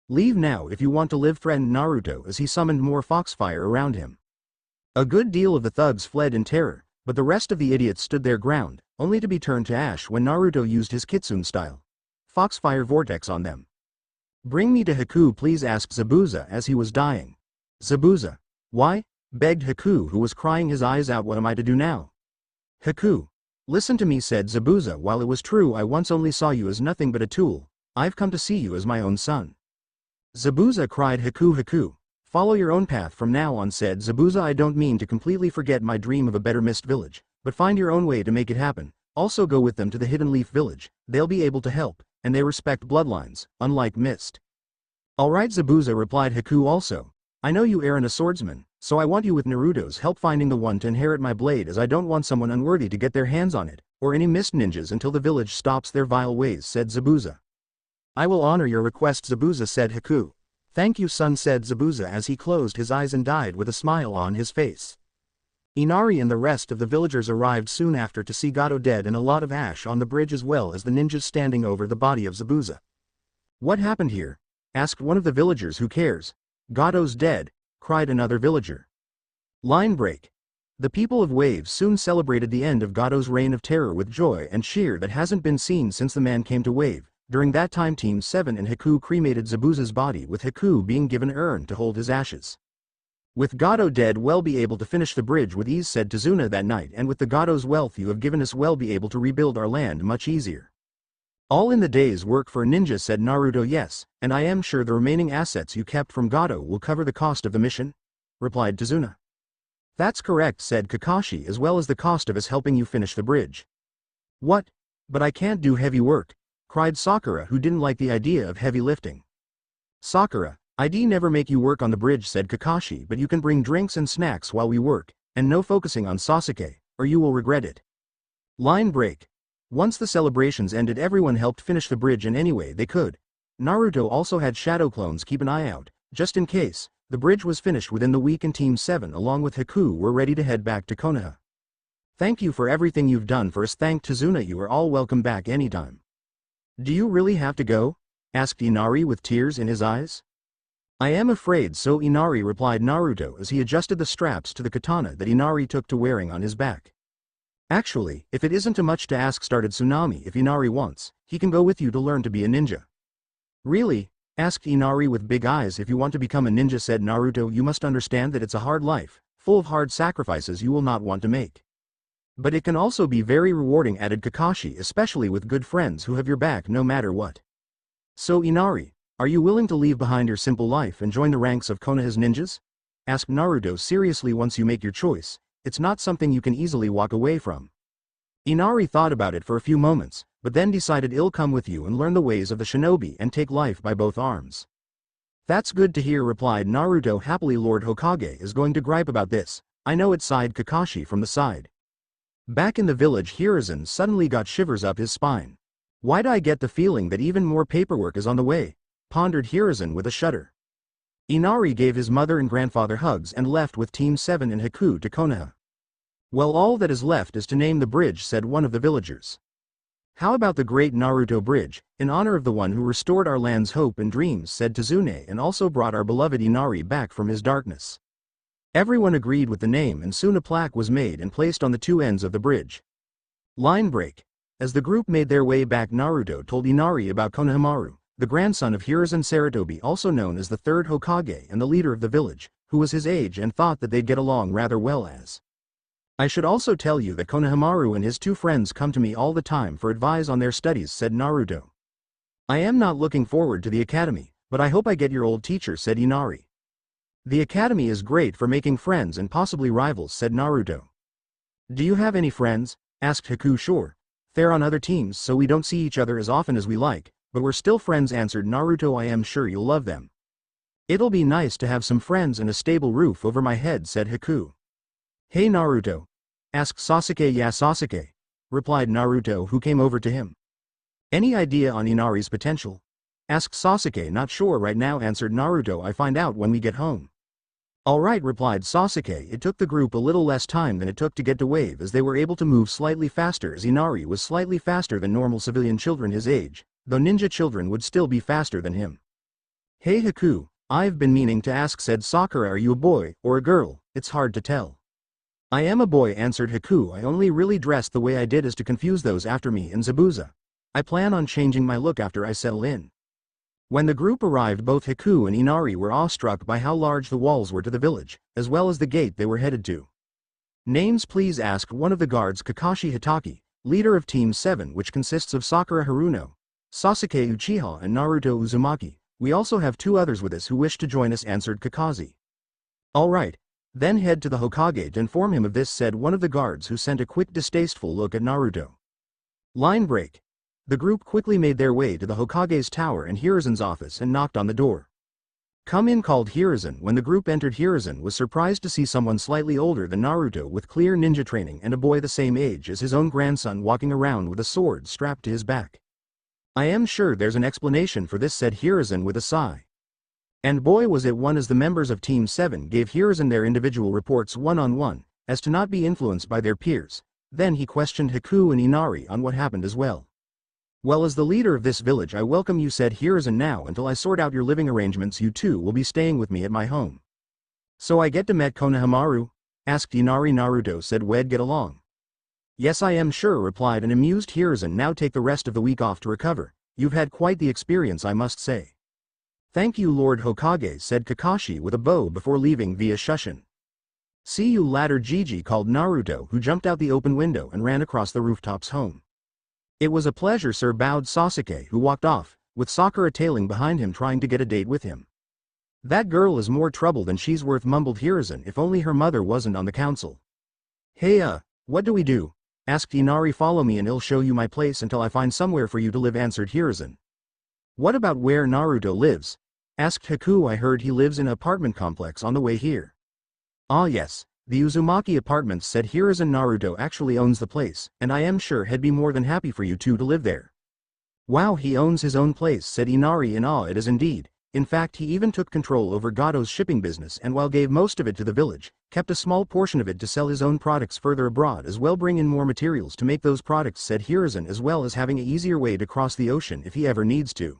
Leave now if you want to live, threatened Naruto as he summoned more foxfire around him. A good deal of the thugs fled in terror, but the rest of the idiots stood their ground, only to be turned to ash when Naruto used his Kitsune style foxfire vortex on them. Bring me to Haku please, asked Zabuza as he was dying. Zabuza. Why? Begged Haku, who was crying his eyes out. What am I to do now? Haku. Listen to me, said Zabuza. While it was true I once only saw you as nothing but a tool, I've come to see you as my own son. Zabuza, cried Haku. Haku. Follow your own path from now on, said Zabuza. I don't mean to completely forget my dream of a better mist village, but find your own way to make it happen. Also go with them to the Hidden Leaf village, they'll be able to help, and they respect bloodlines, unlike mist. Alright, Zabuza, replied Haku. Also, I know you aren't a swordsman, so I want you with Naruto's help finding the one to inherit my blade, as I don't want someone unworthy to get their hands on it, or any mist ninjas until the village stops their vile ways, said Zabuza. I will honor your request, Zabuza, said Haku. Thank you, son, said Zabuza as he closed his eyes and died with a smile on his face. Inari and the rest of the villagers arrived soon after to see Gato dead and a lot of ash on the bridge, as well as the ninjas standing over the body of Zabuza. What happened here? Asked one of the villagers. Who cares? Gato's dead, cried another villager. Line break. The people of Waves soon celebrated the end of Gato's reign of terror with joy and cheer that hasn't been seen since the man came to Wave. During that time Team 7 and Haku cremated Zabuza's body, with Haku being given an urn to hold his ashes. With Gato dead we'll be able to finish the bridge with ease, said Tazuna that night, and with the Gato's wealth you have given us we'll be able to rebuild our land much easier. All in the day's work for a ninja, said Naruto. Yes, and I am sure the remaining assets you kept from Gato will cover the cost of the mission, replied Tazuna. That's correct, said Kakashi, as well as the cost of us helping you finish the bridge. What? But I can't do heavy work, cried Sakura, who didn't like the idea of heavy lifting. Sakura, I'd never make you work on the bridge, said Kakashi, but you can bring drinks and snacks while we work, and no focusing on Sasuke, or you will regret it. Line break. Once the celebrations ended everyone helped finish the bridge in any way they could. Naruto also had shadow clones keep an eye out, just in case. The bridge was finished within the week and Team 7 along with Haku were ready to head back to Konoha. Thank you for everything you've done for us, thanked Tazuna. You are all welcome back anytime. Do you really have to go? Asked Inari with tears in his eyes. I am afraid so, Inari, replied Naruto as he adjusted the straps to the katana that Inari took to wearing on his back. Actually, if it isn't too much to ask, started Tsunami, if Inari wants, he can go with you to learn to be a ninja. Really? Asked Inari with big eyes. If you want to become a ninja, said Naruto, you must understand that it's a hard life, full of hard sacrifices you will not want to make. But it can also be very rewarding, added Kakashi, especially with good friends who have your back no matter what. So Inari, are you willing to leave behind your simple life and join the ranks of Konoha's ninjas? Asked Naruto seriously. Once you make your choice, it's not something you can easily walk away from. Inari thought about it for a few moments, but then decided I'll come with you and learn the ways of the shinobi and take life by both arms. That's good to hear, replied Naruto happily. Lord Hokage is going to gripe about this, I know it, sighed Kakashi from the side. Back in the village, Hiruzen suddenly got shivers up his spine. Why'd I get the feeling that even more paperwork is on the way? Pondered Hiruzen with a shudder. Inari gave his mother and grandfather hugs and left with Team 7 and Haku to Konoha. Well, all that is left is to name the bridge, said one of the villagers. How about the great Naruto Bridge, in honor of the one who restored our land's hope and dreams, said Tazune, and also brought our beloved Inari back from his darkness. Everyone agreed with the name, and soon a plaque was made and placed on the two ends of the bridge. Line break. As the group made their way back, Naruto told Inari about Konohamaru, the grandson of Hiruzen Sarutobi, also known as the third Hokage and the leader of the village, who was his age and thought that they'd get along rather well. As I should also tell you that Konohamaru and his two friends come to me all the time for advice on their studies, said Naruto. I am not looking forward to the academy, but I hope I get your old teacher, said Inari. The academy is great for making friends and possibly rivals, said Naruto. Do you have any friends? Asked Haku. Sure. They're on other teams, so we don't see each other as often as we like, but we're still friends, answered Naruto. I am sure you'll love them. It'll be nice to have some friends and a stable roof over my head, said Haku. Hey Naruto. Asked Sasuke. Yeah, Sasuke, replied Naruto, who came over to him. Any idea on Inari's potential? Asked Sasuke. Not sure right now, answered Naruto. I find out when we get home. Alright, replied Sasuke. It took the group a little less time than it took to get to Wave, as they were able to move slightly faster, as Inari was slightly faster than normal civilian children his age, though ninja children would still be faster than him. Hey Haku, I've been meaning to ask, said Sakura. Are you a boy or a girl? It's hard to tell. I am a boy, answered Haku. I only really dressed the way I did as to confuse those after me in Zabuza. I plan on changing my look after I settle in. When the group arrived, both Haku and Inari were awestruck by how large the walls were to the village, as well as the gate they were headed to. Names please, asked one of the guards. Kakashi Hitaki, leader of Team 7, which consists of Sakura Haruno, Sasuke Uchiha and Naruto Uzumaki. We also have two others with us who wish to join us, answered Kakashi. Alright. Then head to the Hokage to inform him of this, said one of the guards, who sent a quick distasteful look at Naruto. Line break. The group quickly made their way to the Hokage's tower and Hiruzen's office and knocked on the door. Come in, called Hiruzen. When the group entered, Hiruzen was surprised to see someone slightly older than Naruto with clear ninja training and a boy the same age as his own grandson walking around with a sword strapped to his back. I am sure there's an explanation for this, said Hiruzen with a sigh. And boy was it one, as the members of Team 7 gave Hiruzen their individual reports one-on-one, as to not be influenced by their peers. Then he questioned Haku and Inari on what happened as well. Well, as the leader of this village, I welcome you, said Hiruzen. Now, until I sort out your living arrangements, you two will be staying with me at my home. So I get to meet Konohamaru? Asked Inari. Naruto said we'd get along. Yes, I am sure, replied an amused Hiruzen. Now take the rest of the week off to recover. You've had quite the experience, I must say. Thank you, Lord Hokage, said Kakashi with a bow before leaving via Shushin. See you later, Gigi, called Naruto, who jumped out the open window and ran across the rooftops home. It was a pleasure, sir, bowed Sasuke, who walked off, with Sakura tailing behind him trying to get a date with him. That girl is more trouble than she's worth, mumbled Hiruzen. If only her mother wasn't on the council. Hey what do we do? Asked Inari. Follow me and I'll show you my place until I find somewhere for you to live, answered Hiruzen. What about where Naruto lives? Asked Haku. I heard he lives in an apartment complex on the way here. Ah yes, the Uzumaki apartments, said Hiruzen. Naruto actually owns the place, and I am sure he'd be more than happy for you two to live there. Wow, he owns his own place, said Inari in awe. It is indeed. In fact, he even took control over Gato's shipping business, and while gave most of it to the village, kept a small portion of it to sell his own products further abroad, as well bring in more materials to make those products, said Hiruzen, as well as having an easier way to cross the ocean if he ever needs to.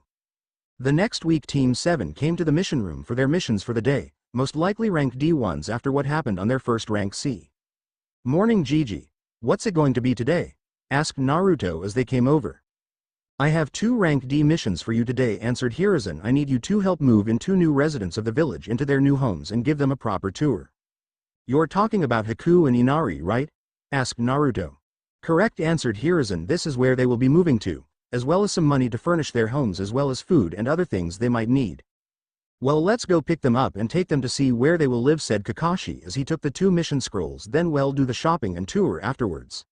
The next week, Team 7 came to the mission room for their missions for the day, most likely rank D ones after what happened on their first rank C. Morning, Gigi. What's it going to be today? Asked Naruto as they came over. I have 2 rank D missions for you today, answered Hiruzen. I need you to help move in 2 new residents of the village into their new homes and give them a proper tour. You're talking about Haku and Inari, right? Asked Naruto. Correct, answered Hiruzen. This is where they will be moving to, as well as some money to furnish their homes, as well as food and other things they might need. Well, let's go pick them up and take them to see where they will live, said Kakashi as he took the 2 mission scrolls. Then we'll do the shopping and tour afterwards.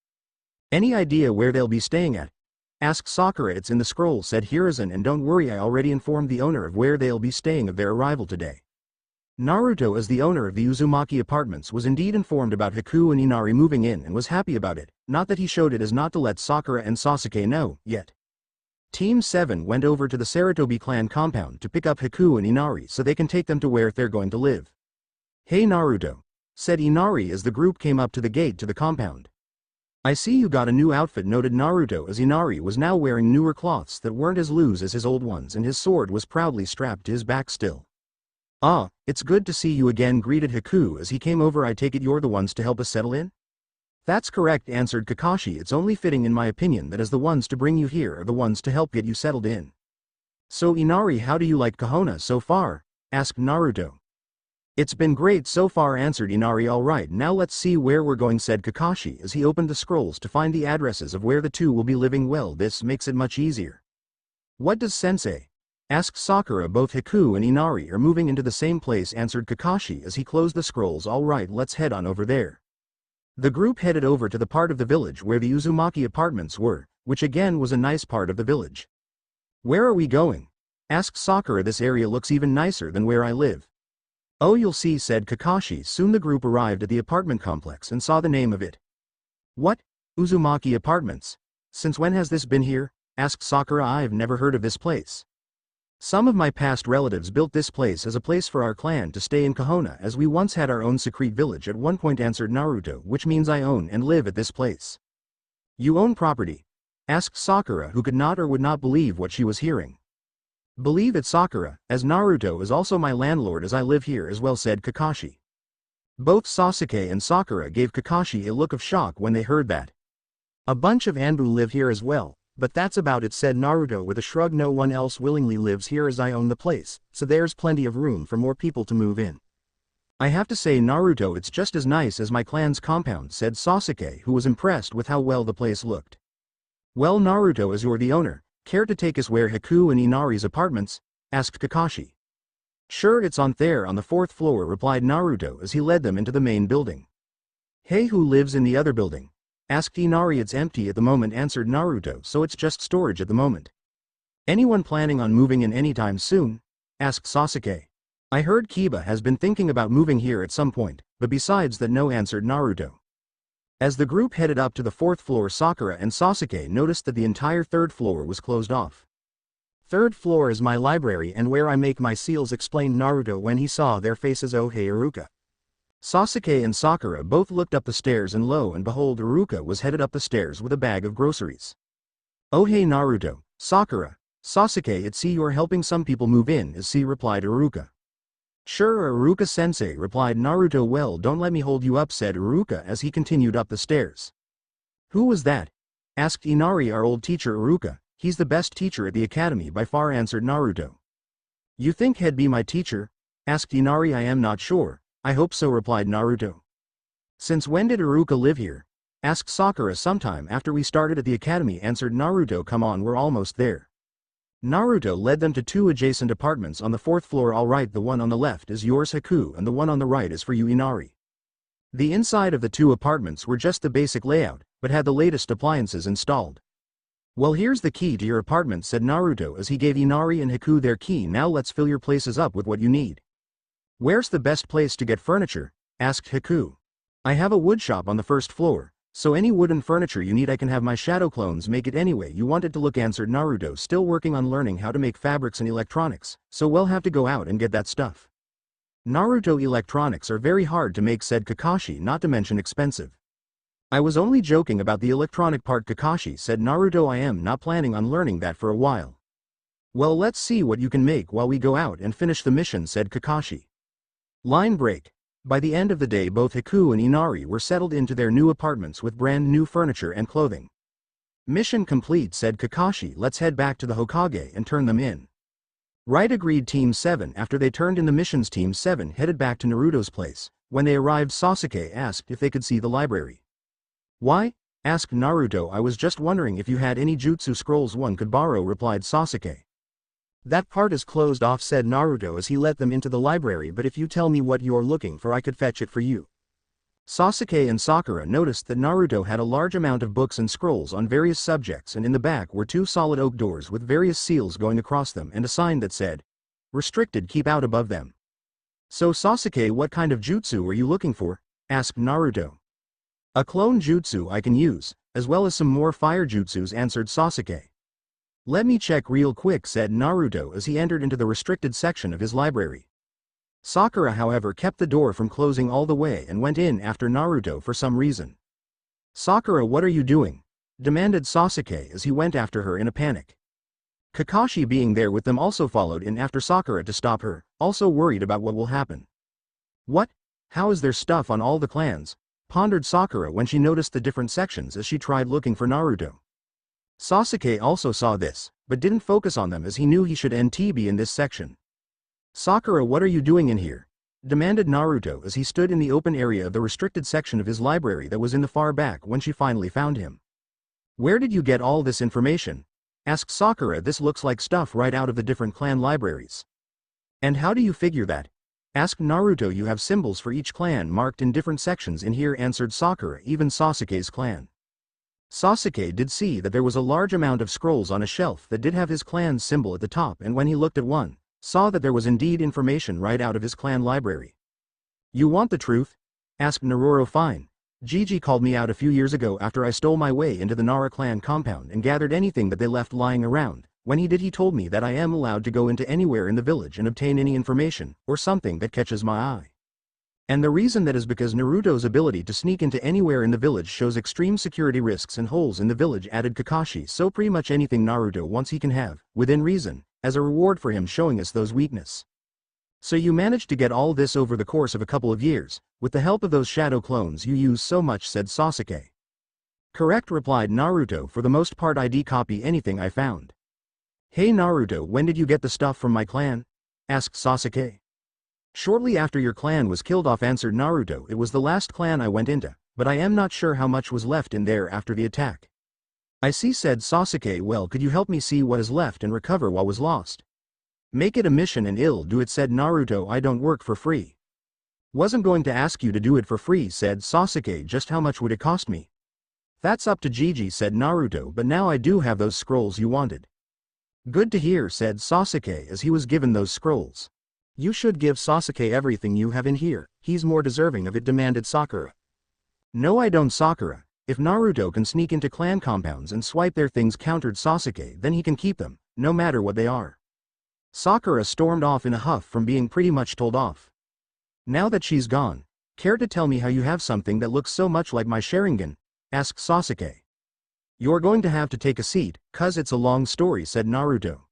Any idea where they'll be staying at? Ask Sakura, it's in the scroll, said Hiruzen, and don't worry, I already informed the owner of where they'll be staying of their arrival today. Naruto, as the owner of the Uzumaki apartments, was indeed informed about Haku and Inari moving in and was happy about it, not that he showed it as not to let Sakura and Sasuke know, yet. Team 7 went over to the Sarutobi clan compound to pick up Haku and Inari so they can take them to where they're going to live. Hey Naruto, said Inari as the group came up to the gate to the compound. I see you got a new outfit, noted Naruto as Inari was now wearing newer cloths that weren't as loose as his old ones and his sword was proudly strapped to his back still. Ah, it's good to see you again, greeted Haku as he came over. I take it you're the ones to help us settle in? That's correct, answered Kakashi. It's only fitting in my opinion that as the ones to bring you here are the ones to help get you settled in. So Inari, how do you like Konoha so far? Asked Naruto. It's been great so far, answered Inari. Alright, now let's see where we're going, said Kakashi as he opened the scrolls to find the addresses of where the two will be living. Well, this makes it much easier. What does sensei? Asked Sakura. Both Haku and Inari are moving into the same place, answered Kakashi as he closed the scrolls. Alright, let's head on over there. The group headed over to the part of the village where the Uzumaki apartments were, which again was a nice part of the village. Where are we going? Asked Sakura. This area looks even nicer than where I live. Oh, you'll see, said Kakashi. Soon the group arrived at the apartment complex and saw the name of it. What? Uzumaki Apartments? Since when has this been here? Asked Sakura. I've never heard of this place. Some of my past relatives built this place as a place for our clan to stay in Konoha, as we once had our own secret village at one point, answered Naruto, which means I own and live at this place. You own property? Asked Sakura, who could not or would not believe what she was hearing. Believe it, Sakura, as Naruto is also my landlord as I live here as well, said Kakashi. Both Sasuke and Sakura gave Kakashi a look of shock when they heard that. A bunch of Anbu live here as well. But that's about it, said Naruto with a shrug. No one else willingly lives here as I own the place, so there's plenty of room for more people to move in. I have to say, Naruto, it's just as nice as my clan's compound, said Sasuke, who was impressed with how well the place looked. Well, Naruto, as you're the owner, care to take us where Haku and Inari's apartments? Asked Kakashi. Sure, it's on there on the 4th floor, replied Naruto as he led them into the main building. Hey, who lives in the other building? Asked Inari. It's empty at the moment, answered Naruto, so it's just storage at the moment. Anyone planning on moving in anytime soon? Asked Sasuke. I heard Kiba has been thinking about moving here at some point, but besides that no, answered Naruto. As the group headed up to the 4th floor, Sakura and Sasuke noticed that the entire 3rd floor was closed off. 3rd floor is my library and where I make my seals, explained Naruto when he saw their faces. Oh hey Iruka. Sasuke and Sakura both looked up the stairs and lo and behold, Iruka was headed up the stairs with a bag of groceries. Oh hey Naruto, Sakura, Sasuke, it's see you're helping some people move in, as see, replied Iruka. Sure Iruka-sensei, replied Naruto. Well, don't let me hold you up, said Iruka as he continued up the stairs. Who was that? Asked Inari. Our old teacher Iruka, he's the best teacher at the academy by far, answered Naruto. You think he'd be my teacher? Asked Inari. I am not sure. I hope so, replied Naruto. Since when did Iruka live here? Asked Sakura. Sometime after we started at the academy, answered Naruto. Come on, we're almost there. Naruto led them to 2 adjacent apartments on the 4th floor. Alright, the one on the left is yours, Haku, and the one on the right is for you, Inari. The inside of the 2 apartments were just the basic layout, but had the latest appliances installed. Well, here's the key to your apartment, said Naruto as he gave Inari and Haku their key. Now let's fill your places up with what you need. Where's the best place to get furniture? Asked Haku. I have a wood shop on the 1st floor, so any wooden furniture you need I can have my shadow clones make it anyway you want it to look, answered Naruto, still working on learning how to make fabrics and electronics, so we'll have to go out and get that stuff. Naruto, electronics are very hard to make, said Kakashi, not to mention expensive. I was only joking about the electronic part, Kakashi, said Naruto. I am not planning on learning that for a while. Well, let's see what you can make while we go out and finish the mission, said Kakashi. Line break. By the end of the day, both Haku and Inari were settled into their new apartments with brand new furniture and clothing. Mission complete, said Kakashi. Let's head back to the Hokage and turn them in. Right, agreed Team 7. After they turned in the missions, Team 7 headed back to Naruto's place. When they arrived, Sasuke asked if they could see the library. Why? Asked Naruto. I was just wondering if you had any jutsu scrolls one could borrow, replied Sasuke. That part is closed off, said Naruto as he let them into the library, but if you tell me what you're looking for I could fetch it for you. Sasuke and Sakura noticed that Naruto had a large amount of books and scrolls on various subjects, and in the back were two solid oak doors with various seals going across them and a sign that said, "Restricted, keep out," above them. "So Sasuke, what kind of jutsu are you looking for?" asked Naruto. "A clone jutsu I can use, as well as some more fire jutsus," answered Sasuke. "Let me check real quick," said Naruto as he entered into the restricted section of his library. Sakura, however, kept the door from closing all the way and went in after Naruto for some reason. "Sakura, what are you doing?" demanded Sasuke as he went after her in a panic. Kakashi, being there with them, also followed in after Sakura to stop her, also worried about what will happen. "What? How is there stuff on all the clans?" pondered Sakura when she noticed the different sections as she tried looking for Naruto. Sasuke also saw this, but didn't focus on them as he knew he should be in this section. "Sakura, what are you doing in here?" demanded Naruto as he stood in the open area of the restricted section of his library that was in the far back when she finally found him. "Where did you get all this information?" asked Sakura. "This looks like stuff right out of the different clan libraries." "And how do you figure that?" asked Naruto. "You have symbols for each clan marked in different sections in here," answered Sakura. "Even Sasuke's clan." Sasuke did see that there was a large amount of scrolls on a shelf that did have his clan's symbol at the top, and when he looked at one, saw that there was indeed information right out of his clan library. "You want the truth?" asked Naruto. "Fine. Gigi called me out a few years ago after I stole my way into the Nara clan compound and gathered anything that they left lying around. When he did, he told me that I am allowed to go into anywhere in the village and obtain any information, or something that catches my eye. And the reason that is because Naruto's ability to sneak into anywhere in the village shows extreme security risks and holes in the village," added Kakashi. "So pretty much anything Naruto wants he can have, within reason, as a reward for him showing us those weakness." "So you managed to get all this over the course of a couple of years, with the help of those shadow clones you use so much," said Sasuke. "Correct," replied Naruto. "For the most part I'd copy anything I found." "Hey Naruto, when did you get the stuff from my clan?" asked Sasuke. "Shortly after your clan was killed off," answered Naruto. "It was the last clan I went into, but I am not sure how much was left in there after the attack." "I see," said Sasuke. "Well, could you help me see what is left and recover what was lost?" "Make it a mission and I'll do it," said Naruto. "I don't work for free." "Wasn't going to ask you to do it for free," said Sasuke. "Just how much would it cost me?" "That's up to Gigi," said Naruto, "but now I do have those scrolls you wanted." "Good to hear," said Sasuke as he was given those scrolls. "You should give Sasuke everything you have in here, he's more deserving of it," demanded Sakura. "No I don't, Sakura. If Naruto can sneak into clan compounds and swipe their things," countered Sasuke, "then he can keep them, no matter what they are." Sakura stormed off in a huff from being pretty much told off. "Now that she's gone, care to tell me how you have something that looks so much like my Sharingan?" asked Sasuke. "You're going to have to take a seat, cuz it's a long story," said Naruto.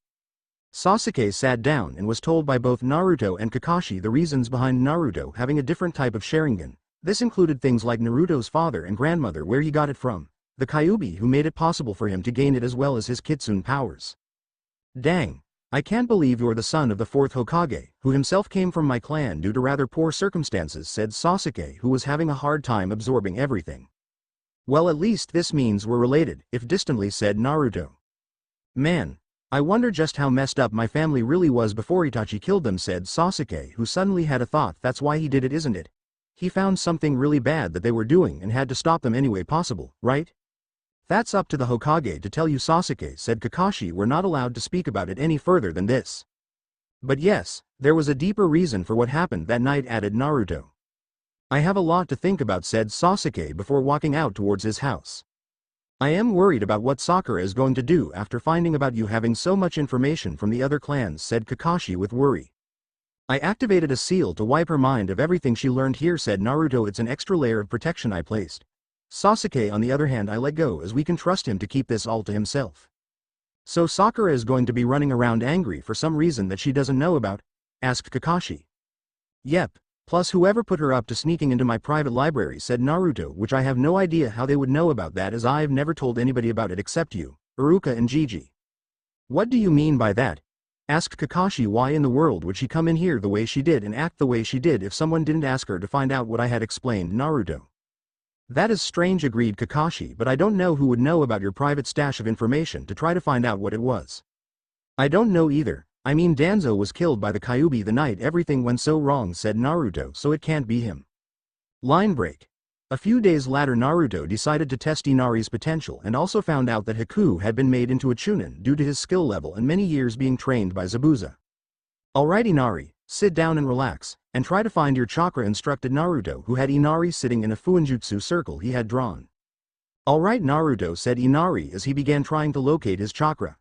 Sasuke sat down and was told by both Naruto and Kakashi the reasons behind Naruto having a different type of Sharingan. This included things like Naruto's father and grandmother, where he got it from, the kyuubi who made it possible for him to gain it, as well as his kitsune powers. "Dang. I can't believe you're the son of the fourth Hokage, who himself came from my clan due to rather poor circumstances," said Sasuke, who was having a hard time absorbing everything. "Well, at least this means we're related, if distantly," said Naruto. "Man. I wonder just how messed up my family really was before Itachi killed them," said Sasuke, who suddenly had a thought. "That's why he did it, isn't it? He found something really bad that they were doing and had to stop them any way possible, right?" "That's up to the Hokage to tell you, Sasuke," said Kakashi. "We're not allowed to speak about it any further than this." "But yes, there was a deeper reason for what happened that night," added Naruto. "I have a lot to think about," said Sasuke before walking out towards his house. "I am worried about what Sakura is going to do after finding about you having so much information from the other clans," said Kakashi with worry. "I activated a seal to wipe her mind of everything she learned here," said Naruto. "It's an extra layer of protection I placed. Sasuke, on the other hand, I let go as we can trust him to keep this all to himself." "So Sakura is going to be running around angry for some reason that she doesn't know about?" asked Kakashi. "Yep. Plus whoever put her up to sneaking into my private library," said Naruto, "which I have no idea how they would know about that, as I've never told anybody about it except you, Iruka, and Gigi." "What do you mean by that?" asked Kakashi. "Why in the world would she come in here the way she did and act the way she did if someone didn't ask her to find out what I had?" explained Naruto. "That is strange," agreed Kakashi, "but I don't know who would know about your private stash of information to try to find out what it was." "I don't know either. I mean, Danzo was killed by the kyuubi the night everything went so wrong," said Naruto, "so it can't be him." Line break. A few days later Naruto decided to test Inari's potential and also found out that Haku had been made into a chunin due to his skill level and many years being trained by Zabuza. "Alright Inari, sit down and relax, and try to find your chakra," instructed Naruto, who had Inari sitting in a fuinjutsu circle he had drawn. "Alright Naruto," said Inari as he began trying to locate his chakra.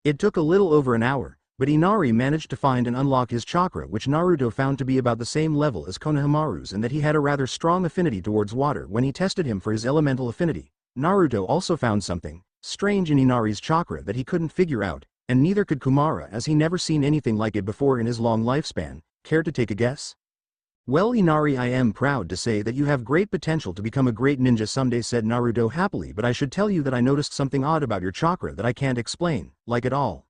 It took a little over an hour, but Inari managed to find and unlock his chakra, which Naruto found to be about the same level as Konohamaru's and that he had a rather strong affinity towards water when he tested him for his elemental affinity. Naruto also found something strange in Inari's chakra that he couldn't figure out, and neither could Kumara as he never seen anything like it before in his long lifespan. Care to take a guess? "Well Inari, I am proud to say that you have great potential to become a great ninja someday," said Naruto happily, "but I should tell you that I noticed something odd about your chakra that I can't explain, like at all."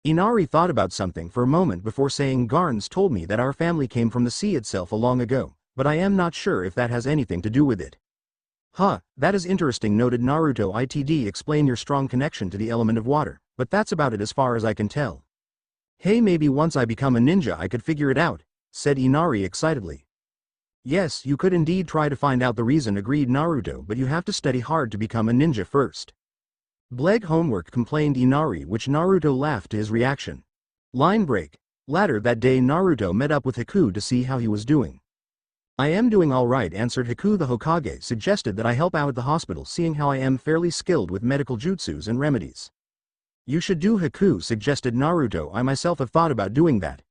Inari thought about something for a moment before saying, "Garns told me that our family came from the sea itself a long ago, but I am not sure if that has anything to do with it." "Huh, that is interesting," noted Naruto. "It'd explain your strong connection to the element of water, but that's about it as far as I can tell." "Hey, maybe once I become a ninja I could figure it out," said Inari excitedly. "Yes, you could indeed try to find out the reason," agreed Naruto, "but you have to study hard to become a ninja first." "Bleg homework," complained Inari, which Naruto laughed to his reaction. Line break. Later that day Naruto met up with Haku to see how he was doing. "I am doing alright," answered Haku. "The Hokage suggested that I help out at the hospital, seeing how I am fairly skilled with medical jutsus and remedies." "You should do," Haku suggested Naruto. "I myself have thought about doing that.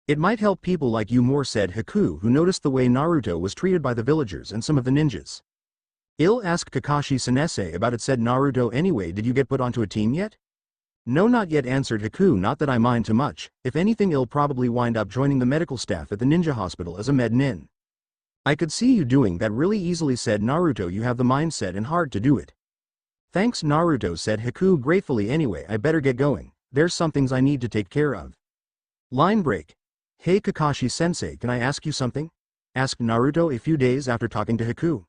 It might help people like you more," said Haku, who noticed the way Naruto was treated by the villagers and some of the ninjas. "I'll ask Kakashi Sensei about it," said Naruto. "Anyway, did you get put onto a team yet?" "No, not yet," answered Haku. "Not that I mind too much. If anything, I'll probably wind up joining the medical staff at the ninja hospital as a med nin." "I could see you doing that really easily," said Naruto. "You have the mindset and heart to do it." "Thanks Naruto," said Haku gratefully. "Anyway, I better get going. There's some things I need to take care of." Line break. "Hey Kakashi Sensei, can I ask you something?" asked Naruto a few days after talking to Haku.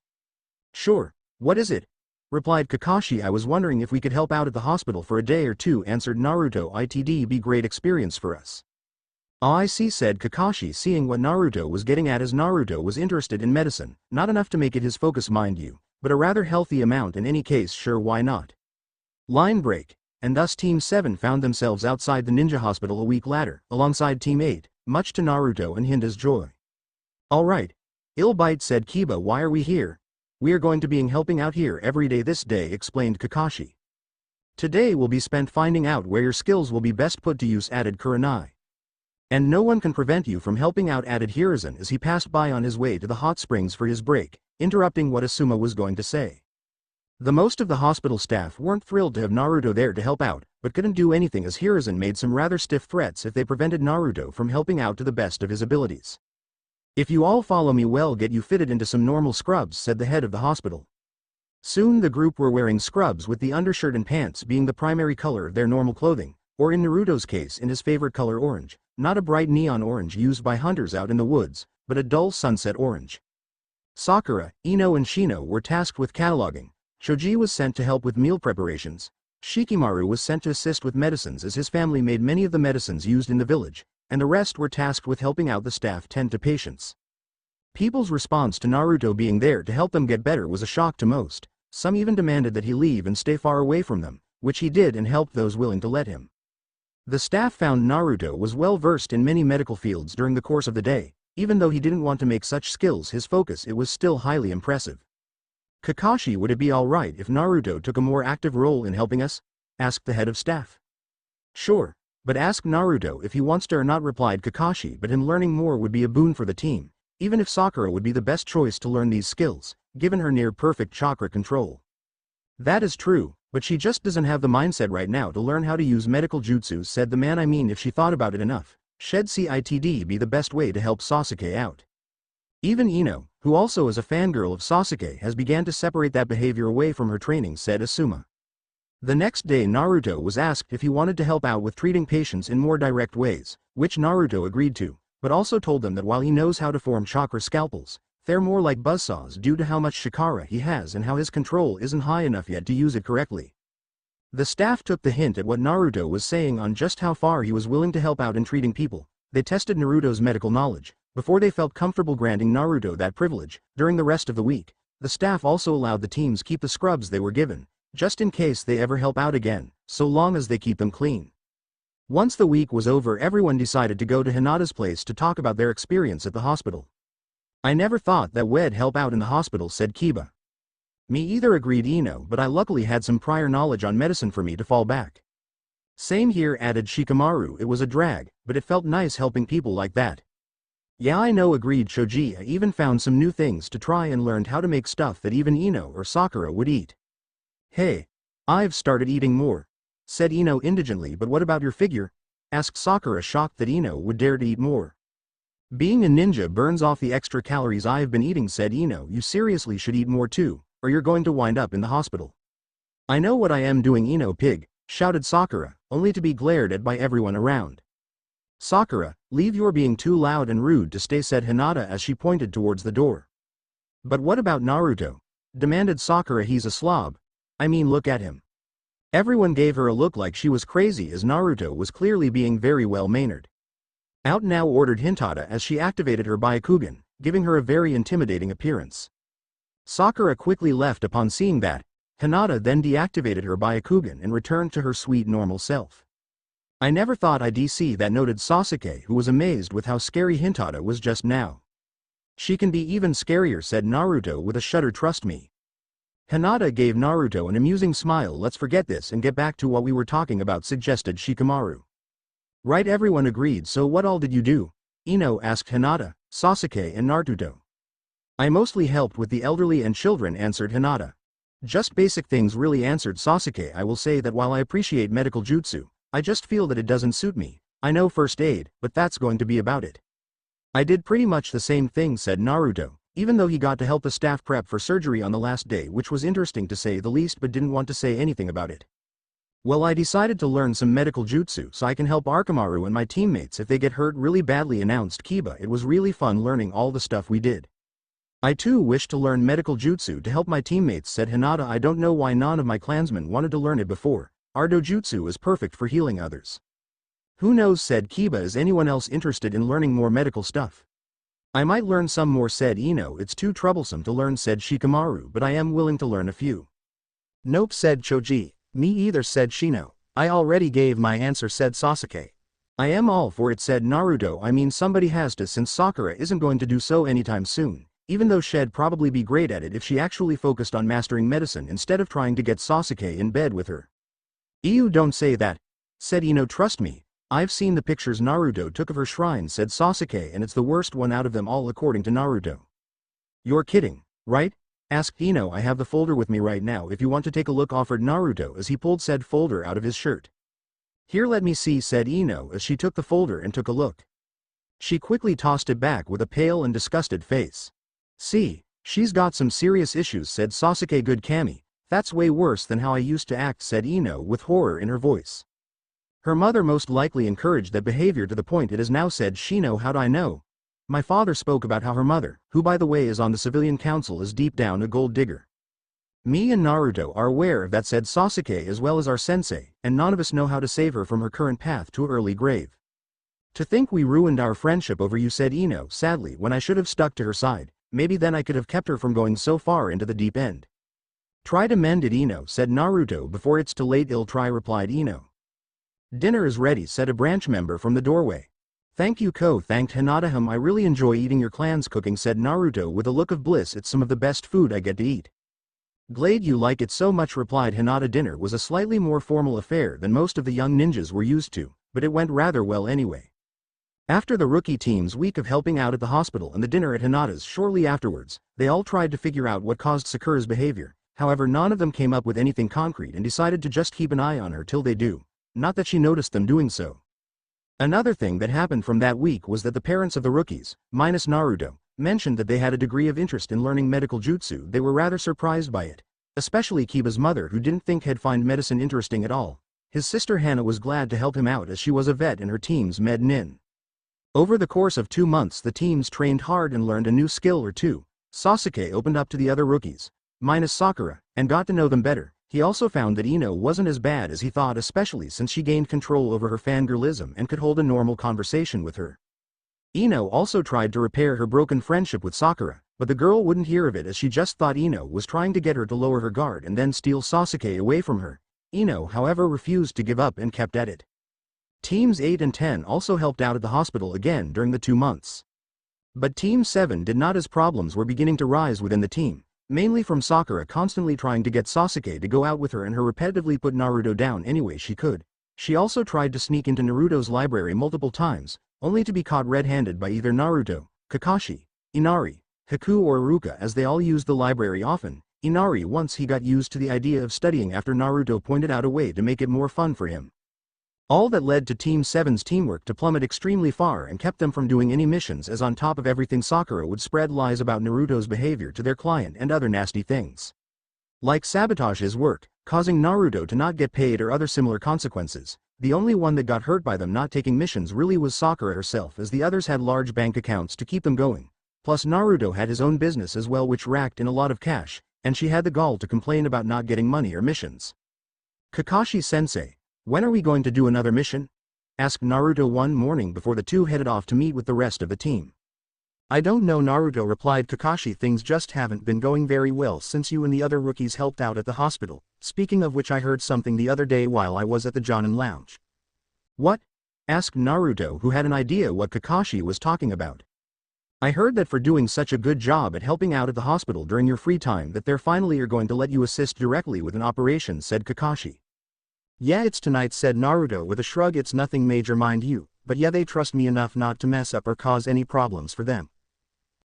"Sure, what is it?" replied Kakashi. "I was wondering if we could help out at the hospital for a day or two," answered Naruto. "It'd be great experience for us." "Oh, I see," said Kakashi, seeing what Naruto was getting at, as Naruto was interested in medicine, not enough to make it his focus mind you, but a rather healthy amount in any case. "Sure, why not?" Line break. And thus Team 7 found themselves outside the ninja hospital a week later, alongside Team 8, much to Naruto and Hinda's joy. "Alright. Ill bite," said Kiba. "Why are we here?" "We are going to be helping out here every day this day," explained Kakashi. "Today will be spent finding out where your skills will be best put to use," added Kurenai. "And no one can prevent you from helping out," added Hiruzen as he passed by on his way to the hot springs for his break, interrupting what Asuma was going to say. The most of the hospital staff weren't thrilled to have Naruto there to help out, but couldn't do anything as Hiruzen made some rather stiff threats if they prevented Naruto from helping out to the best of his abilities. "If you all follow me, we'll get you fitted into some normal scrubs," said the head of the hospital. Soon the group were wearing scrubs, with the undershirt and pants being the primary color of their normal clothing, or in Naruto's case in his favorite color orange, not a bright neon orange used by hunters out in the woods, but a dull sunset orange. Sakura, Ino and Shino were tasked with cataloging. Shoji was sent to help with meal preparations. Shikimaru was sent to assist with medicines as his family made many of the medicines used in the village, and the rest were tasked with helping out the staff tend to patients. People's response to Naruto being there to help them get better was a shock to most. Some even demanded that he leave and stay far away from them, which he did and helped those willing to let him. The staff found Naruto was well versed in many medical fields during the course of the day. Even though he didn't want to make such skills his focus, it was still highly impressive. "Kakashi, would it be alright if Naruto took a more active role in helping us?" asked the head of staff. "Sure, but ask Naruto if he wants to or not," replied Kakashi, "but him learning more would be a boon for the team, even if Sakura would be the best choice to learn these skills, given her near-perfect chakra control." "That is true, but she just doesn't have the mindset right now to learn how to use medical jutsus," said the man. "I mean, if she thought about it enough, she'd see it'd be the best way to help Sasuke out." "Even Ino, who also is a fangirl of Sasuke, has began to separate that behavior away from her training," said Asuma. The next day Naruto was asked if he wanted to help out with treating patients in more direct ways, which Naruto agreed to, but also told them that while he knows how to form chakra scalpels, they're more like buzzsaws due to how much chakra he has and how his control isn't high enough yet to use it correctly. The staff took the hint at what Naruto was saying on just how far he was willing to help out in treating people. They tested Naruto's medical knowledge, Before they felt comfortable granting Naruto that privilege, during the rest of the week, the staff also allowed the teams keep the scrubs they were given, just in case they ever help out again, so long as they keep them clean. Once the week was over, everyone decided to go to Hinata's place to talk about their experience at the hospital. "I never thought that we'd help out in the hospital," said Kiba. "Me either," agreed Ino, "but I luckily had some prior knowledge on medicine for me to fall back." "Same here," added Shikamaru. "It was a drag, but it felt nice helping people like that." "Yeah, I know," agreed Shoji. "I even found some new things to try and learned how to make stuff that even Ino or Sakura would eat." "Hey, I've started eating more," said Ino indigently. "But what about your figure?" asked Sakura, shocked that Ino would dare to eat more. "Being a ninja burns off the extra calories I've been eating," said Ino. "You seriously should eat more too, or you're going to wind up in the hospital." "I know what I am doing, Ino pig," shouted Sakura, only to be glared at by everyone around. "Sakura, leave, you're being too loud and rude to stay," said Hinata as she pointed towards the door. "But what about Naruto?" demanded Sakura. "He's a slob. I mean, look at him." Everyone gave her a look like she was crazy, as Naruto was clearly being very well mannered. "Out now," ordered Hinata as she activated her Byakugan, giving her a very intimidating appearance. Sakura quickly left upon seeing that. Hinata then deactivated her Byakugan and returned to her sweet normal self. "I never thought I'd see that," noted Sasuke, who was amazed with how scary Hinata was just now. "She can be even scarier," said Naruto with a shudder. "Trust me." Hinata gave Naruto an amusing smile. "Let's forget this and get back to what we were talking about," suggested Shikamaru. "Right," everyone agreed. "So what all did you do?" Ino asked Hinata, Sasuke and Naruto. "I mostly helped with the elderly and children," answered Hinata. "Just basic things really," answered Sasuke. "I will say that while I appreciate medical jutsu, I just feel that it doesn't suit me. I know first aid, but that's going to be about it." "I did pretty much the same thing," said Naruto, even though he got to help the staff prep for surgery on the last day, which was interesting to say the least, but didn't want to say anything about it. "Well, I decided to learn some medical jutsu so I can help Arkimaru and my teammates if they get hurt really badly," announced Kiba. "It was really fun learning all the stuff we did." "I too wish to learn medical jutsu to help my teammates," said Hinata. "I don't know why none of my clansmen wanted to learn it before. Our dojutsu is perfect for healing others." "Who knows," said Kiba. "Is anyone else interested in learning more medical stuff?" "I might learn some more," said Ino. "It's too troublesome to learn," said Shikamaru, "but I am willing to learn a few." "Nope," said Choji. "Me either," said Shino. "I already gave my answer," said Sasuke. "I am all for it," said Naruto. "I mean, somebody has to, since Sakura isn't going to do so anytime soon, even though she'd probably be great at it if she actually focused on mastering medicine instead of trying to get Sasuke in bed with her." "Ew, don't say that," said Ino. "Trust me, I've seen the pictures Naruto took of her shrine," said Sasuke, "and it's the worst one out of them all according to Naruto." "You're kidding, right?" asked Ino. "I have the folder with me right now if you want to take a look," offered Naruto as he pulled said folder out of his shirt. "Here, let me see," said Ino as she took the folder and took a look. She quickly tossed it back with a pale and disgusted face. "See, she's got some serious issues," said Sasuke. "Good Kami, that's way worse than how I used to act," said Ino with horror in her voice. "Her mother most likely encouraged that behavior to the point it is now," said Shino. "How'd I know? My father spoke about how her mother, who by the way is on the civilian council, is deep down a gold digger." "Me and Naruto are aware of that," said Sasuke, "as well as our sensei, and none of us know how to save her from her current path to early grave." "To think we ruined our friendship over you," said Ino sadly, "when I should have stuck to her side. Maybe then I could have kept her from going so far into the deep end." "Try to mend it, Ino," said Naruto. "Before it's too late." "I'll try," replied Ino. "Dinner is ready," said a branch member from the doorway. "Thank you, Ko," thanked Hinata. "I really enjoy eating your clan's cooking," said Naruto with a look of bliss. "It's some of the best food I get to eat." "Glad you like it so much," replied Hinata. Dinner was a slightly more formal affair than most of the young ninjas were used to, but it went rather well anyway. After the rookie team's week of helping out at the hospital and the dinner at Hinata's shortly afterwards, they all tried to figure out what caused Sakura's behavior. However, none of them came up with anything concrete and decided to just keep an eye on her till they do. Not that she noticed them doing so. Another thing that happened from that week was that the parents of the rookies, minus Naruto, mentioned that they had a degree of interest in learning medical jutsu. They were rather surprised by it. Especially Kiba's mother, who didn't think he'd find medicine interesting at all. His sister Hana was glad to help him out as she was a vet in her team's med nin. Over the course of 2 months the teams trained hard and learned a new skill or two. Sasuke opened up to the other rookies, minus Sakura, and got to know them better. He also found that Ino wasn't as bad as he thought, especially since she gained control over her fangirlism and could hold a normal conversation with her. Ino also tried to repair her broken friendship with Sakura, but the girl wouldn't hear of it as she just thought Ino was trying to get her to lower her guard and then steal Sasuke away from her. Ino, however, refused to give up and kept at it. Teams 8 and 10 also helped out at the hospital again during the 2 months. But Team 7 did not, as problems were beginning to rise within the team, mainly from Sakura constantly trying to get Sasuke to go out with her and her repetitively put Naruto down any way she could. She also tried to sneak into Naruto's library multiple times, only to be caught red-handed by either Naruto, Kakashi, Inari, Haku or Iruka, as they all used the library often. Inari, once he got used to the idea of studying after Naruto pointed out a way to make it more fun for him. All that led to Team 7's teamwork to plummet extremely far and kept them from doing any missions, as on top of everything Sakura would spread lies about Naruto's behavior to their client and other nasty things. Like sabotage his work, causing Naruto to not get paid or other similar consequences. The only one that got hurt by them not taking missions really was Sakura herself, as the others had large bank accounts to keep them going. Plus Naruto had his own business as well, which racked in a lot of cash, and she had the gall to complain about not getting money or missions. Kakashi-sensei, when are we going to do another mission? Asked Naruto one morning before the two headed off to meet with the rest of the team. I don't know, Naruto replied. Kakashi, things just haven't been going very well since you and the other rookies helped out at the hospital. Speaking of which, I heard something the other day while I was at the Jonin Lounge. What? Asked Naruto, who had an idea what Kakashi was talking about. I heard that for doing such a good job at helping out at the hospital during your free time that they finally are going to let you assist directly with an operation, said Kakashi. Yeah, it's tonight, said Naruto with a shrug. It's nothing major, mind you, but yeah, they trust me enough not to mess up or cause any problems for them.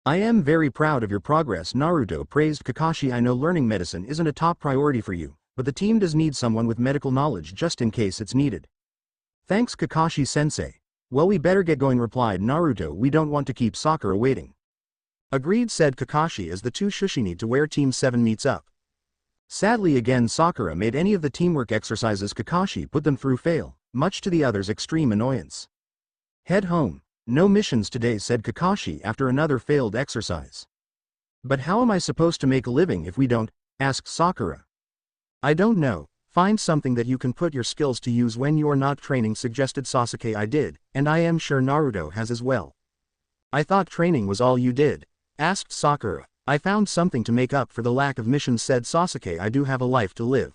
I am very proud of your progress, Naruto praised Kakashi. I know learning medicine isn't a top priority for you, but the team does need someone with medical knowledge just in case it's needed. Thanks, Kakashi-sensei. Well, we better get going, replied Naruto. We don't want to keep Sakura waiting. Agreed, said Kakashi as the two shushini to where Team 7 meets up. Sadly again, Sakura made any of the teamwork exercises Kakashi put them through fail, much to the others' extreme annoyance. Head home. No missions today, said Kakashi after another failed exercise. But how am I supposed to make a living if we don't? Asked Sakura. I don't know. Find something that you can put your skills to use when you're not training, suggested Sasuke. I did, and I am sure Naruto has as well. I thought training was all you did, asked Sakura. I found something to make up for the lack of missions, said Sasuke. I do have a life to live.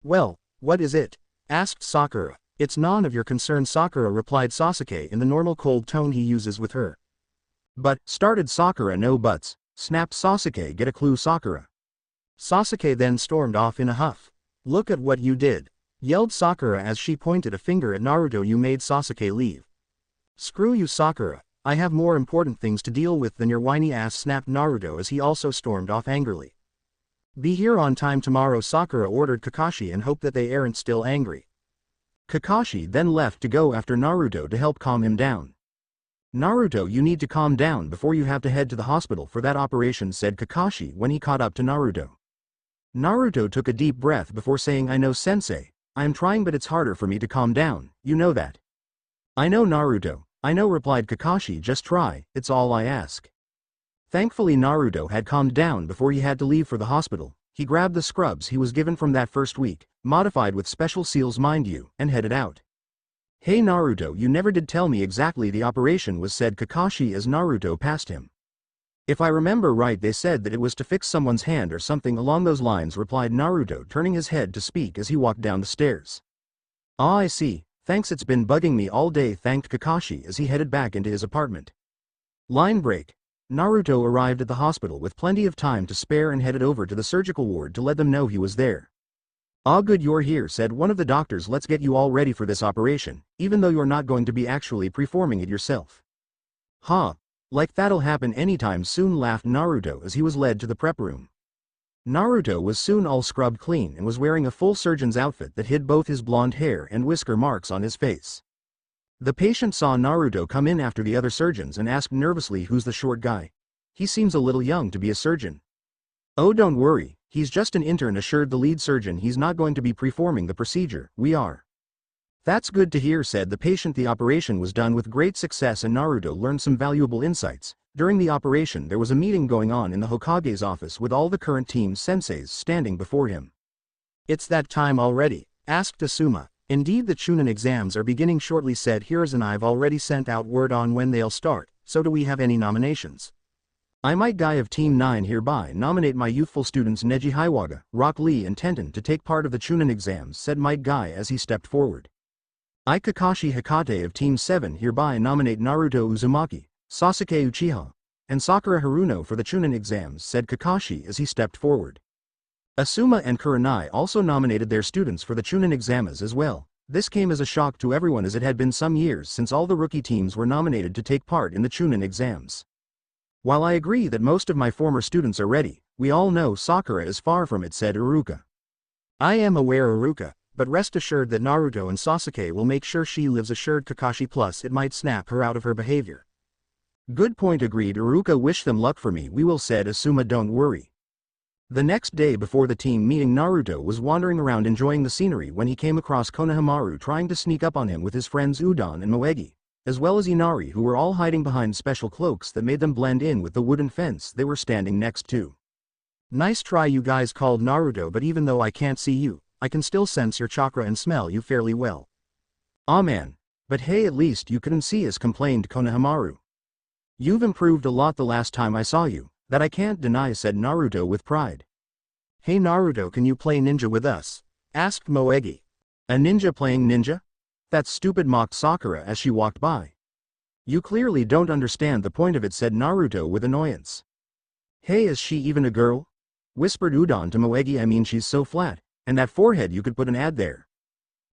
Well, what is it? Asked Sakura. It's none of your concern, Sakura replied Sasuke in the normal cold tone he uses with her. But, started Sakura. No buts, snapped Sasuke. Get a clue, Sakura. Sasuke then stormed off in a huff. Look at what you did, yelled Sakura as she pointed a finger at Naruto. You made Sasuke leave. Screw you, Sakura. I have more important things to deal with than your whiny ass, snapped Naruto as he also stormed off angrily. Be here on time tomorrow, Sakura ordered Kakashi, and hoped that they aren't still angry. Kakashi then left to go after Naruto to help calm him down. Naruto, you need to calm down before you have to head to the hospital for that operation, said Kakashi when he caught up to Naruto. Naruto took a deep breath before saying, I know, sensei, I am trying, but it's harder for me to calm down, you know that. I know, Naruto, I know, replied Kakashi. Just try, it's all I ask. Thankfully Naruto had calmed down before he had to leave for the hospital. He grabbed the scrubs he was given from that first week, modified with special seals mind you, and headed out. Hey Naruto, you never did tell me exactly the operation was, said Kakashi as Naruto passed him. If I remember right, they said that it was to fix someone's hand or something along those lines, replied Naruto, turning his head to speak as he walked down the stairs. Ah, I see, thanks, it's been bugging me all day, thanked Kakashi as he headed back into his apartment. Line break. Naruto arrived at the hospital with plenty of time to spare and headed over to the surgical ward to let them know he was there. Ah, good you're here, said one of the doctors. Let's get you all ready for this operation, even though you're not going to be actually performing it yourself. Huh, like that'll happen anytime soon, laughed Naruto as he was led to the prep room. Naruto was soon all scrubbed clean and was wearing a full surgeon's outfit that hid both his blonde hair and whisker marks on his face. The patient saw Naruto come in after the other surgeons and asked nervously, who's the short guy? He seems a little young to be a surgeon. Oh, don't worry, he's just an intern, assured the lead surgeon. He's not going to be performing the procedure, we are. That's good to hear, said the patient. The operation was done with great success and Naruto learned some valuable insights. During the operation there was a meeting going on in the Hokage's office with all the current team senseis standing before him. It's that time already, asked Asuma. Indeed, the Chunin exams are beginning shortly, said Hiruzen. I've already sent out word on when they'll start, so do we have any nominations? I might guy of Team 9 hereby nominate my youthful students Neji Hiwaga, Rock Lee and Tenten to take part of the Chunin exams, said Might Guy as he stepped forward. I Kakashi Hikate of Team 7 hereby nominate Naruto Uzumaki, Sasuke Uchiha, and Sakura Haruno for the Chunin exams, said Kakashi as he stepped forward. Asuma and Kurenai also nominated their students for the Chunin exams as well. This came as a shock to everyone as it had been some years since all the rookie teams were nominated to take part in the Chunin exams. While I agree that most of my former students are ready, we all know Sakura is far from it, said Iruka. I am aware, Iruka, but rest assured that Naruto and Sasuke will make sure she lives, assured Kakashi, plus it might snap her out of her behavior. Good point, agreed Iruka. Wish them luck for me, we will, said Asuma. Don't worry. The next day before the team meeting, Naruto was wandering around enjoying the scenery when he came across Konohamaru trying to sneak up on him with his friends Udon and Moegi, as well as Inari, who were all hiding behind special cloaks that made them blend in with the wooden fence they were standing next to. Nice try, you guys, called Naruto, but even though I can't see you, I can still sense your chakra and smell you fairly well. Aw man. But hey, at least you couldn't see us, complained Konohamaru. You've improved a lot the last time I saw you, that I can't deny, said Naruto with pride. Hey Naruto, can you play ninja with us? Asked Moegi. A ninja playing ninja? That's stupid, mocked Sakura as she walked by. You clearly don't understand the point of it, said Naruto with annoyance. Hey, is she even a girl? Whispered Udon to Moegi. I mean, she's so flat, and that forehead, you could put an ad there.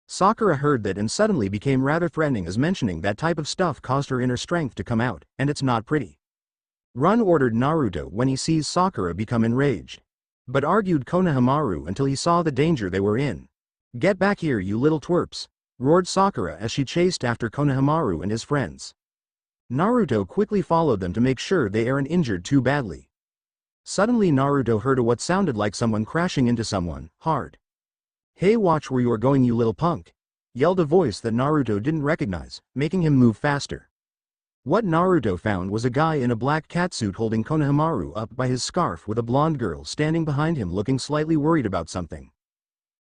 Sakura heard that and suddenly became rather threatening, as mentioning that type of stuff caused her inner strength to come out, and it's not pretty. Run, ordered Naruto when he sees Sakura become enraged. But argued Konohamaru until he saw the danger they were in. Get back here, you little twerps, roared Sakura as she chased after Konohamaru and his friends. Naruto quickly followed them to make sure they aren't injured too badly. Suddenly Naruto heard what sounded like someone crashing into someone hard. Hey, watch where you are going, you little punk, yelled a voice that Naruto didn't recognize, making him move faster. What Naruto found was a guy in a black catsuit holding Konohamaru up by his scarf with a blonde girl standing behind him looking slightly worried about something.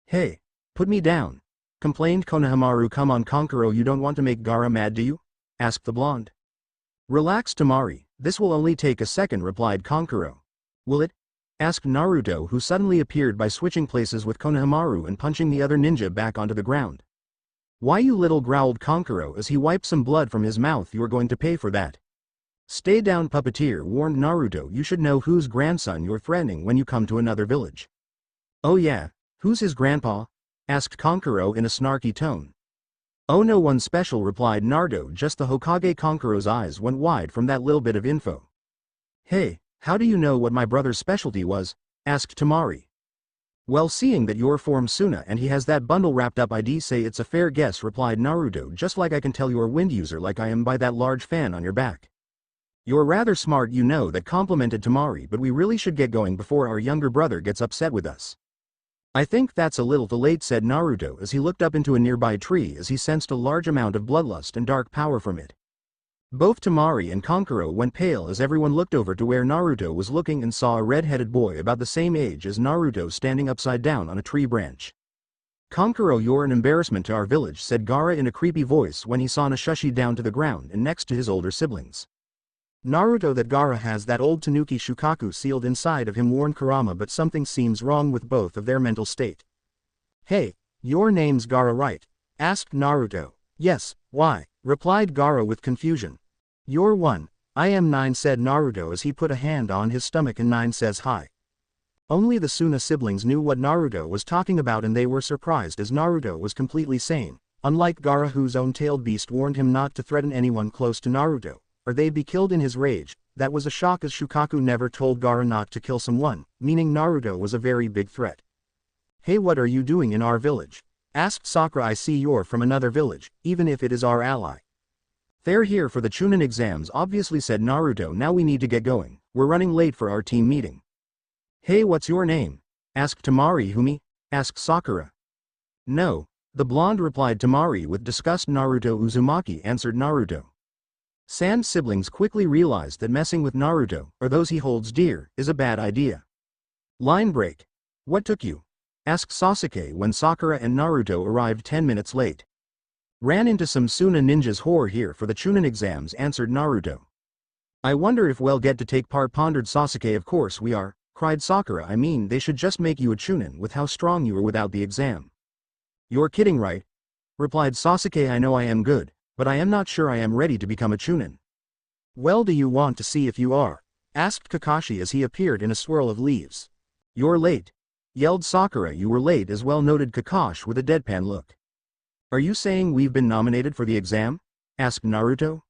Hey, put me down, complained Konohamaru. Come on Kankuro, you don't want to make Gaara mad, do you? Asked the blonde. Relax Tamari, this will only take a second, replied Kankuro. Will it? Asked Naruto, who suddenly appeared by switching places with Konohamaru and punching the other ninja back onto the ground. Why, you little, growled Kankuro as he wiped some blood from his mouth. You're going to pay for that. Stay down, puppeteer, warned Naruto. You should know whose grandson you're threatening when you come to another village. Oh yeah, who's his grandpa? Asked Kankuro in a snarky tone. Oh, no one special, replied Naruto. Just the Hokage. Kankuro's eyes went wide from that little bit of info. Hey, how do you know what my brother's specialty was? Asked Tamari. Well, seeing that you're from Suna and he has that bundle wrapped up, I'd say it's a fair guess, replied Naruto. Just like I can tell you're a wind user like I am by that large fan on your back. You're rather smart, you know, that complimented Tamari, but we really should get going before our younger brother gets upset with us. I think that's a little too late, said Naruto as he looked up into a nearby tree as he sensed a large amount of bloodlust and dark power from it. Both Tamari and Kankuro went pale as everyone looked over to where Naruto was looking and saw a red-headed boy about the same age as Naruto standing upside down on a tree branch. Kankuro, you're an embarrassment to our village, said Gaara in a creepy voice when he saw Natsuhi down to the ground and next to his older siblings. Naruto, that Gaara has that old Tanuki Shukaku sealed inside of him, warned Kurama, but something seems wrong with both of their mental state. Hey, your name's Gaara, right? Asked Naruto. Yes, why? Replied Gaara with confusion. You're 1. I am 9, said Naruto as he put a hand on his stomach, and 9 says hi. Only the Suna siblings knew what Naruto was talking about, and they were surprised as Naruto was completely sane, unlike Gaara, whose own tailed beast warned him not to threaten anyone close to Naruto, or they'd be killed in his rage. That was a shock as Shukaku never told Gaara not to kill someone, meaning Naruto was a very big threat. Hey, what are you doing in our village? Asked Sakura. I see you're from another village, even if it is our ally. They're here for the Chunin exams, obviously, said Naruto. Now we need to get going, we're running late for our team meeting. Hey, what's your name? Asked Tamari. Humi? Asked Sakura. No, the blonde, replied Tamari with disgust. Naruto Uzumaki, answered Naruto. Sand siblings quickly realized that messing with Naruto, or those he holds dear, is a bad idea. Line break. What took you? asked Sasuke when Sakura and Naruto arrived 10 minutes late. Ran into some Suna ninjas who are here for the Chunin exams, answered Naruto. I wonder if we'll get to take part, pondered Sasuke. Of course we are, cried Sakura. I mean, they should just make you a Chunin with how strong you were without the exam. You're kidding, right? Replied Sasuke. I know I am good, but I am not sure I am ready to become a Chunin. Well, do you want to see if you are? Asked Kakashi as he appeared in a swirl of leaves. You're late, yelled Sakura. You were late as well, noted Kakashi with a deadpan look. Are you saying we've been nominated for the exam? Asked Naruto.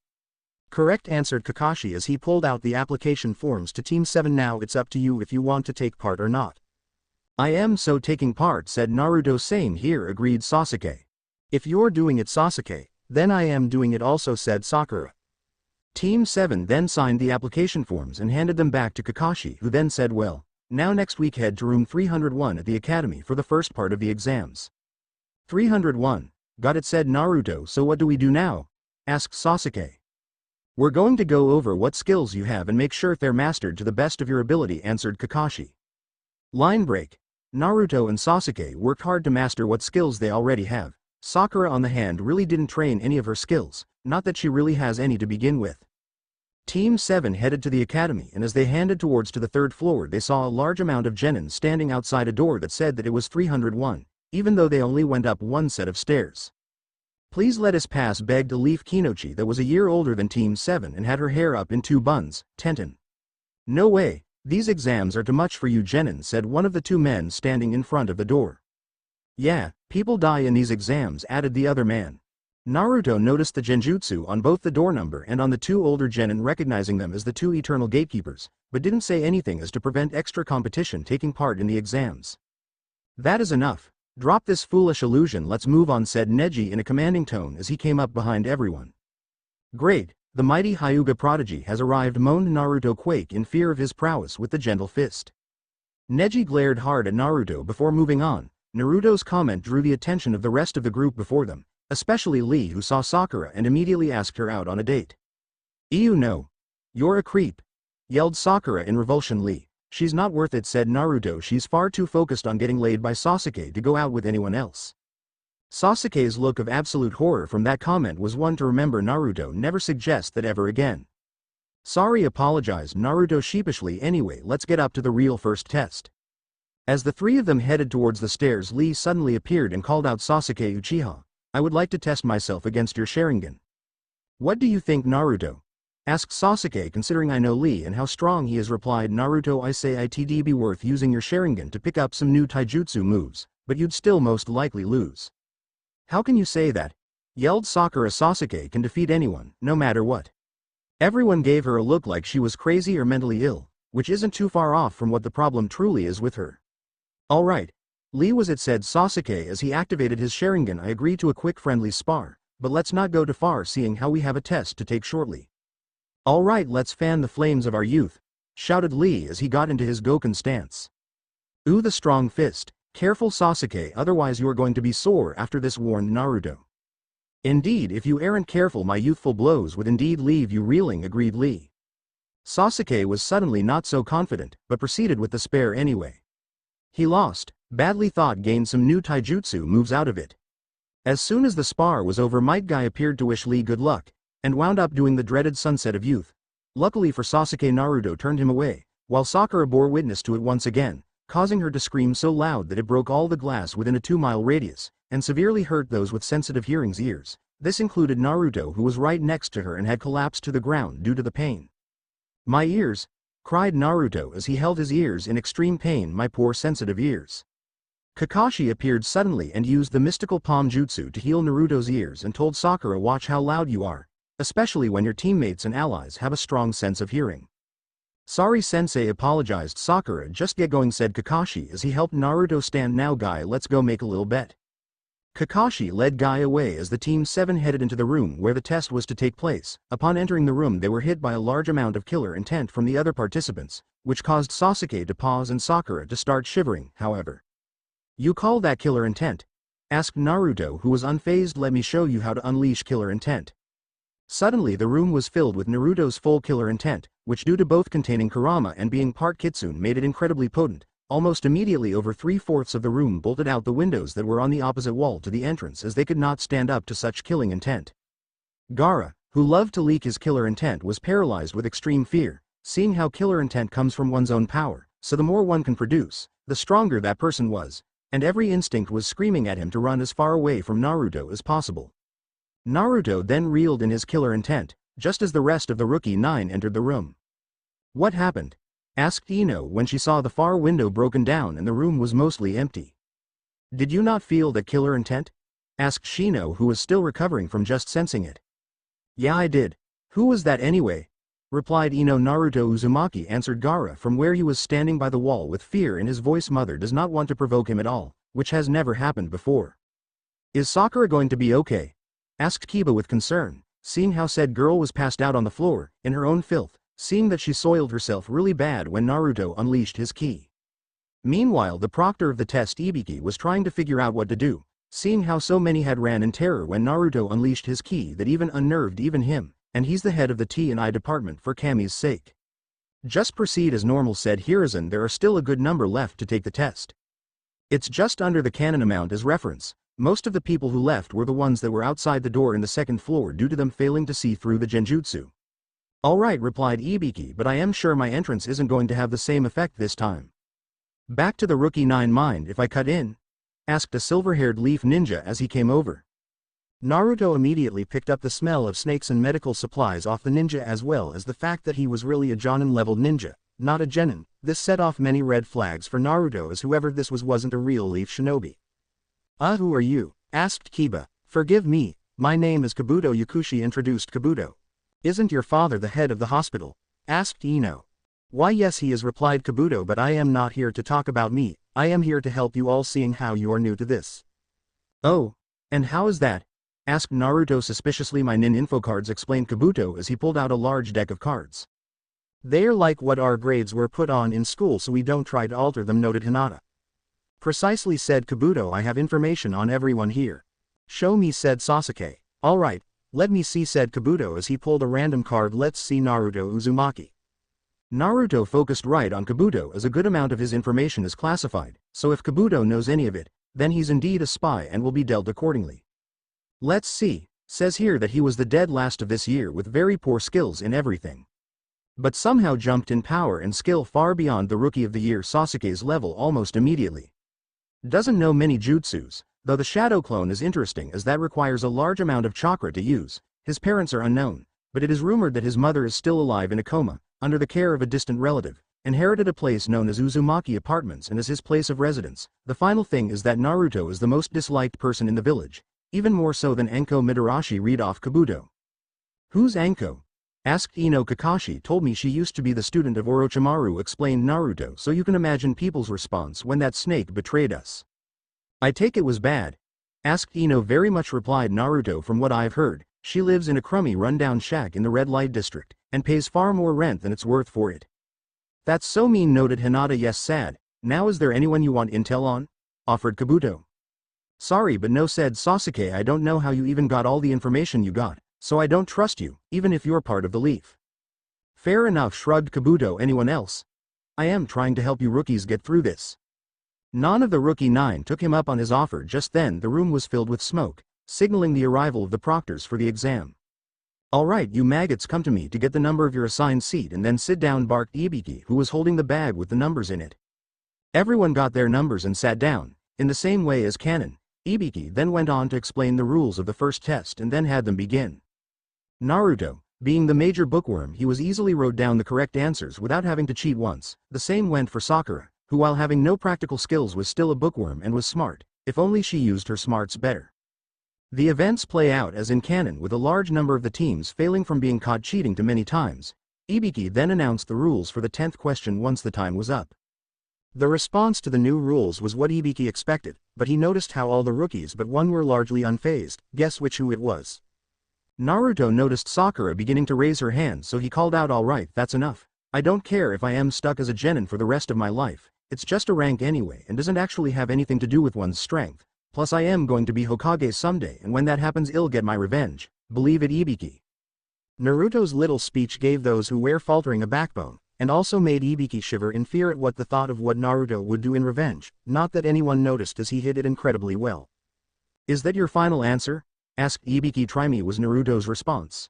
Correct, answered Kakashi as he pulled out the application forms to Team 7. Now it's up to you if you want to take part or not. I am so taking part, said Naruto. Same here, agreed Sasuke. If you're doing it, Sasuke, then I am doing it also, said Sakura. Team 7 then signed the application forms and handed them back to Kakashi, who then said, well, now next week head to room 301 at the academy for the first part of the exams. 301, got it, said Naruto. So what do we do now? Asked Sasuke. We're going to go over what skills you have and make sure they're mastered to the best of your ability, answered Kakashi. Line break. Naruto and Sasuke worked hard to master what skills they already have. Sakura on the hand really didn't train any of her skills, not that she really has any to begin with. Team 7 headed to the academy, and as they handed towards to the third floor they saw a large amount of genin standing outside a door that said that it was 301, even though they only went up one set of stairs. Please let us pass, begged a Leaf Kinochi that was a year older than Team 7 and had her hair up in 2 buns, Tenten. No way, these exams are too much for you, genin, said one of the 2 men standing in front of the door. Yeah, people die in these exams, added the other man. Naruto noticed the genjutsu on both the door number and on the 2 older genin, recognizing them as the 2 eternal gatekeepers, but didn't say anything as to prevent extra competition taking part in the exams. That is enough. Drop this foolish illusion, let's move on, said Neji in a commanding tone as he came up behind everyone. Great, the mighty Hyuga prodigy has arrived, moaned Naruto, quake in fear of his prowess with the gentle fist. Neji glared hard at Naruto before moving on. Naruto's comment drew the attention of the rest of the group before them, especially Lee, who saw Sakura and immediately asked her out on a date. Ew, no. You're a creep, yelled Sakura in revulsion. Lee, she's not worth it, said Naruto. She's far too focused on getting laid by Sasuke to go out with anyone else. Sasuke's look of absolute horror from that comment was one to remember. Naruto never suggest that ever again. Sorry, apologized Naruto sheepishly. Anyway, let's get up to the real first test. As the 3 of them headed towards the stairs, Lee suddenly appeared and called out, Sasuke Uchiha, I would like to test myself against your Sharingan. What do you think, Naruto? Asked Sasuke. Considering I know Lee and how strong he is, replied Naruto, I say it'd be worth using your Sharingan to pick up some new taijutsu moves, but you'd still most likely lose. How can you say that? Yelled Sakura. Sasuke can defeat anyone, no matter what. Everyone gave her a look like she was crazy or mentally ill, which isn't too far off from what the problem truly is with her. Alright. Lee was it, said Sasuke as he activated his Sharingan. I agree to a quick friendly spar, but let's not go too far seeing how we have a test to take shortly. Alright, let's fan the flames of our youth, shouted Lee as he got into his Goken stance. Ooh, the strong fist. Careful, Sasuke, otherwise you're going to be sore after this, warned Naruto. Indeed, if you aren't careful my youthful blows would indeed leave you reeling, agreed Lee. Sasuke was suddenly not so confident, but proceeded with the spare anyway. He lost, badly thought, gained some new taijutsu moves out of it. As soon as the spar was over, Might Guy appeared to wish Lee good luck, and wound up doing the dreaded sunset of youth. Luckily for Sasuke, Naruto turned him away, while Sakura bore witness to it once again, causing her to scream so loud that it broke all the glass within a 2-mile radius, and severely hurt those with sensitive hearings' ears. This included Naruto, who was right next to her and had collapsed to the ground due to the pain. My ears, cried Naruto as he held his ears in extreme pain. My poor sensitive ears. Kakashi appeared suddenly and used the mystical palm jutsu to heal Naruto's ears and told Sakura, watch how loud you are, especially when your teammates and allies have a strong sense of hearing. Sorry sensei, apologized Sakura. Just get going, said Kakashi as he helped Naruto stand. Now Guy, let's go make a little bet. Kakashi led Guy away as the Team 7 headed into the room where the test was to take place. Upon entering the room they were hit by a large amount of killer intent from the other participants, which caused Sasuke to pause and Sakura to start shivering, however. You call that killer intent? Asked Naruto, who was unfazed. Let me show you how to unleash killer intent. Suddenly the room was filled with Naruto's full killer intent, which due to both containing Kurama and being part Kitsune made it incredibly potent, Almost immediately over 3/4 of the room bolted out the windows that were on the opposite wall to the entrance, as they could not stand up to such killing intent. Gaara, who loved to leak his killer intent, was paralyzed with extreme fear, seeing how killer intent comes from one's own power, so the more one can produce, the stronger that person was, and every instinct was screaming at him to run as far away from Naruto as possible. Naruto then reeled in his killer intent, just as the rest of the Rookie 9 entered the room. "What happened?" asked Ino when she saw the far window broken down and the room was mostly empty. "Did you not feel that killer intent?" asked Shino, who was still recovering from just sensing it. "Yeah, I did. Who was that anyway?" replied Ino. "Naruto Uzumaki," answered Gaara from where he was standing by the wall with fear in his voice. Mother does not want to provoke him at all, which has never happened before. "Is Sakura going to be okay?" asked Kiba with concern, seeing how said girl was passed out on the floor, in her own filth, seeing that she soiled herself really bad when Naruto unleashed his ki. Meanwhile, the proctor of the test, Ibiki, was trying to figure out what to do, seeing how so many had ran in terror when Naruto unleashed his ki that even unnerved even him, and he's the head of the T&I department for Kami's sake. "Just proceed as normal," said Hiruzen. "There are still a good number left to take the test. It's just under the canon amount as reference. Most of the people who left were the ones that were outside the door in the second floor due to them failing to see through the genjutsu." "Alright," replied Ibiki, "but I am sure my entrance isn't going to have the same effect this time." "Back to the Rookie 9, mind if I cut in?" asked a silver-haired leaf ninja as he came over. Naruto immediately picked up the smell of snakes and medical supplies off the ninja, as well as the fact that he was really a Jonin-leveled ninja, not a genin. This set off many red flags for Naruto, as whoever this wasn't a real leaf shinobi. Who are you?" asked Kiba. "Forgive me, my name is Kabuto Yakushi," introduced Kabuto. "Isn't your father the head of the hospital?" asked Ino. "Why yes he is," replied Kabuto, "but I am not here to talk about me, I am here to help you all, seeing how you are new to this." "Oh, and how is that?" asked Naruto suspiciously. "My nin info cards," explained Kabuto as he pulled out a large deck of cards. "They're like what our grades were put on in school, so we don't try to alter them," noted Hinata. "Precisely," said Kabuto. "I have information on everyone here." "Show me," said Sasuke. "Alright, let me see," said Kabuto as he pulled a random card. "Let's see, Naruto Uzumaki." Naruto focused right on Kabuto, as a good amount of his information is classified, so if Kabuto knows any of it, then he's indeed a spy and will be dealt accordingly. "Let's see, says here that he was the dead last of this year with very poor skills in everything, but somehow jumped in power and skill far beyond the Rookie of the Year Sasuke's level almost immediately. Doesn't know many jutsus, though the shadow clone is interesting as that requires a large amount of chakra to use. His parents are unknown, but it is rumored that his mother is still alive in a coma, under the care of a distant relative, inherited a place known as Uzumaki Apartments and is his place of residence. The final thing is that Naruto is the most disliked person in the village, even more so than Anko Midarashi. Read off Kabuto. "Who's Anko?" asked Ino. "Kakashi told me she used to be the student of Orochimaru," explained Naruto, "so you can imagine people's response when that snake betrayed us." "I take it was bad?" asked Ino. "Very much," replied Naruto. "From what I've heard, she lives in a crummy rundown shack in the red light district, and pays far more rent than it's worth for it." "That's so mean," noted Hinata. "Yes, sad. Now is there anyone you want intel on?" offered Kabuto. "Sorry but no," said Sasuke. "I don't know how you even got all the information you got, so I don't trust you, even if you're part of the Leaf." "Fair enough," shrugged Kabuto. "Anyone else?" "I am trying to help you rookies get through this." None of the Rookie 9 took him up on his offer. Just then the room was filled with smoke, signaling the arrival of the proctors for the exam. "Alright, you maggots, come to me to get the number of your assigned seat and then sit down," barked Ibiki, who was holding the bag with the numbers in it. Everyone got their numbers and sat down, in the same way as canon. Ibiki then went on to explain the rules of the first test and then had them begin. Naruto, being the major bookworm, he was easily wrote down the correct answers without having to cheat once. The same went for Sakura, who while having no practical skills was still a bookworm and was smart, if only she used her smarts better. The events play out as in canon, with a large number of the teams failing from being caught cheating too many times. Ibiki then announced the rules for the 10th question once the time was up. The response to the new rules was what Ibiki expected, but he noticed how all the rookies but one were largely unfazed. Guess who it was? Naruto noticed Sakura beginning to raise her hand, so he called out, "Alright, that's enough. I don't care if I am stuck as a genin for the rest of my life. It's just a rank anyway and doesn't actually have anything to do with one's strength. Plus I am going to be Hokage someday, and when that happens I'll get my revenge. Believe it, Ibiki." Naruto's little speech gave those who were faltering a backbone, and also made Ibiki shiver in fear at what the thought of what Naruto would do in revenge, not that anyone noticed as he hid it incredibly well. Is that your final answer? Asked Ibiki. Try me was Naruto's response.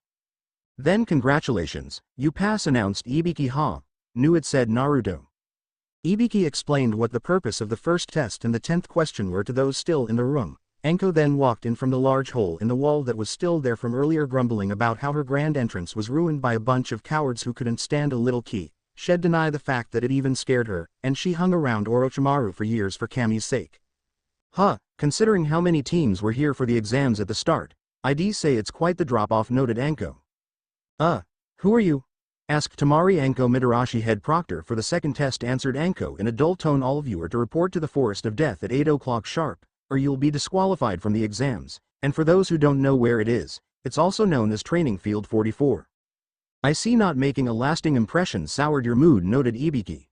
Then congratulations, you pass, announced Ibiki. Ha! Knew it, said Naruto. Ibiki explained what the purpose of the first test and the 10th question were to those still in the room. Anko then walked in from the large hole in the wall that was still there from earlier, grumbling about how her grand entrance was ruined by a bunch of cowards who couldn't stand a little key. She'd deny the fact that it even scared her, and she hung around Orochimaru for years for Kami's sake. Huh, considering how many teams were here for the exams at the start, I'd say it's quite the drop-off, noted Anko. Who are you? Asked Tamari. Anko Midarashi, head proctor for the second test, answered Anko in a dull tone. All of you are to report to the Forest of Death at 8 o'clock sharp, or you'll be disqualified from the exams, and for those who don't know where it is, it's also known as Training Field 44. I see not making a lasting impression soured your mood, noted Ibiki.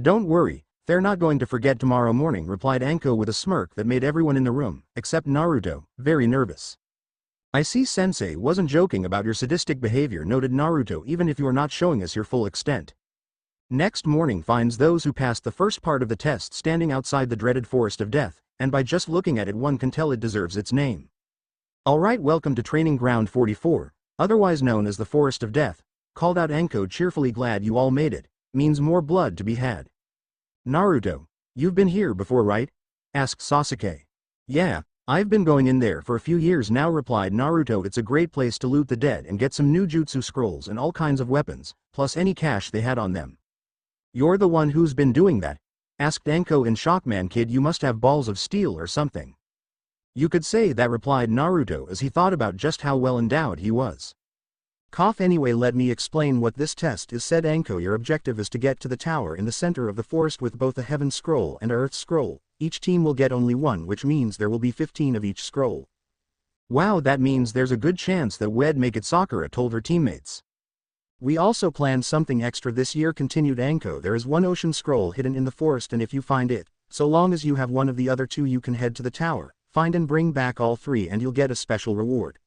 Don't worry, they're not going to forget tomorrow morning, replied Anko with a smirk that made everyone in the room, except Naruto, very nervous. I see Sensei wasn't joking about your sadistic behavior, noted Naruto, even if you are not showing us your full extent. Next morning finds those who passed the first part of the test standing outside the dreaded Forest of Death, and by just looking at it one can tell it deserves its name. Alright, welcome to Training Ground 44, otherwise known as the Forest of Death, called out Anko cheerfully. Glad you all made it, means more blood to be had. Naruto, you've been here before, right? Asked Sasuke. Yeah, I've been going in there for a few years now, replied Naruto. It's a great place to loot the dead and get some new jutsu scrolls and all kinds of weapons, plus any cash they had on them. You're the one who's been doing that? Asked Anko in shock. Man, kid, you must have balls of steel or something. You could say that, replied Naruto as he thought about just how well endowed he was. Cough. Anyway, let me explain what this test is, said Anko. Your objective is to get to the tower in the center of the forest with both a Heaven Scroll and a Earth Scroll. Each team will get only one, which means there will be 15 of each scroll. Wow, that means there's a good chance that we'd make it, Sakura told her teammates. We also planned something extra this year, continued Anko. There is one ocean scroll hidden in the forest, and if you find it, so long as you have one of the other two, you can head to the tower, find and bring back all three, and you'll get a special reward.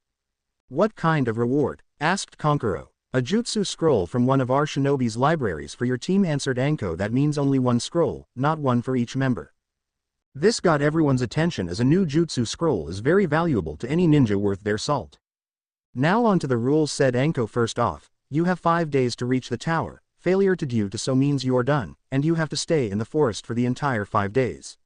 What kind of reward? Asked Konkuro. A jutsu scroll from one of our shinobi's libraries for your team, answered Anko. That means only one scroll, not one for each member. This got everyone's attention as a new jutsu scroll is very valuable to any ninja worth their salt. Now on to the rules, said Anko. First off, you have 5 days to reach the tower. Failure to do so means you're done, and you have to stay in the forest for the entire 5 days.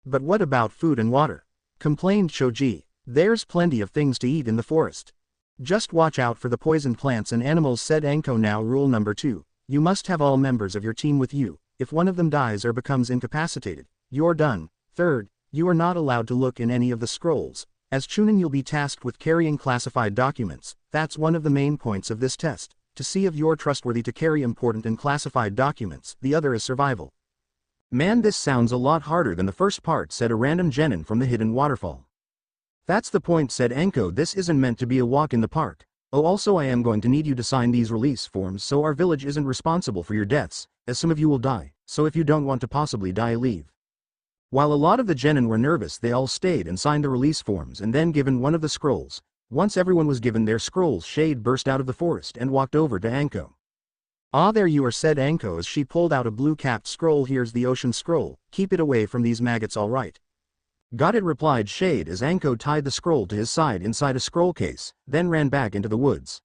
But what about food and water? Complained Shoji. There's plenty of things to eat in the forest. Just watch out for the poisoned plants and animals, said Anko. Now rule number 2, you must have all members of your team with you. If one of them dies or becomes incapacitated, you're done. Third, you are not allowed to look in any of the scrolls. As Chunin, you'll be tasked with carrying classified documents. That's one of the main points of this test, to see if you're trustworthy to carry important and classified documents. The other is survival. Man, this sounds a lot harder than the first part, said a random genin from the hidden waterfall. That's the point, said Anko. This isn't meant to be a walk in the park. Oh, also I am going to need you to sign these release forms so our village isn't responsible for your deaths, as some of you will die, so if you don't want to possibly die, leave. While a lot of the genin were nervous, they all stayed and signed the release forms and then given one of the scrolls. Once everyone was given their scrolls, Shade burst out of the forest and walked over to Anko. Ah, there you are, said Anko as she pulled out a blue-capped scroll. Here's the ocean scroll. Keep it away from these maggots, all right? Got it, replied Shade as Anko tied the scroll to his side inside a scroll case, then ran back into the woods.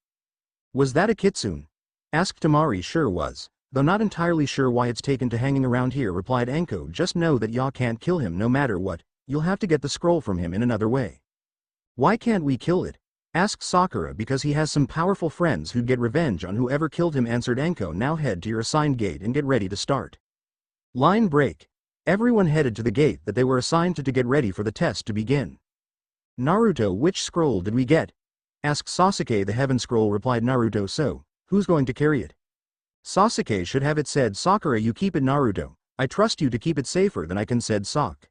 Was that a kitsune? Asked Tamari. Sure was, though not entirely sure why it's taken to hanging around here, replied Anko. Just know that y'all can't kill him no matter what. You'll have to get the scroll from him in another way. Why can't we kill it? Asked Sakura. Because he has some powerful friends who'd get revenge on whoever killed him, answered Anko. Now head to your assigned gate and get ready to start. Line break. Everyone headed to the gate that they were assigned to get ready for the test to begin. Naruto, which scroll did we get? Asked Sasuke. The Heaven Scroll, replied Naruto. So, who's going to carry it? Sasuke should have it, said Sakura. You keep it, Naruto. I trust you to keep it safer than I can, said Sak.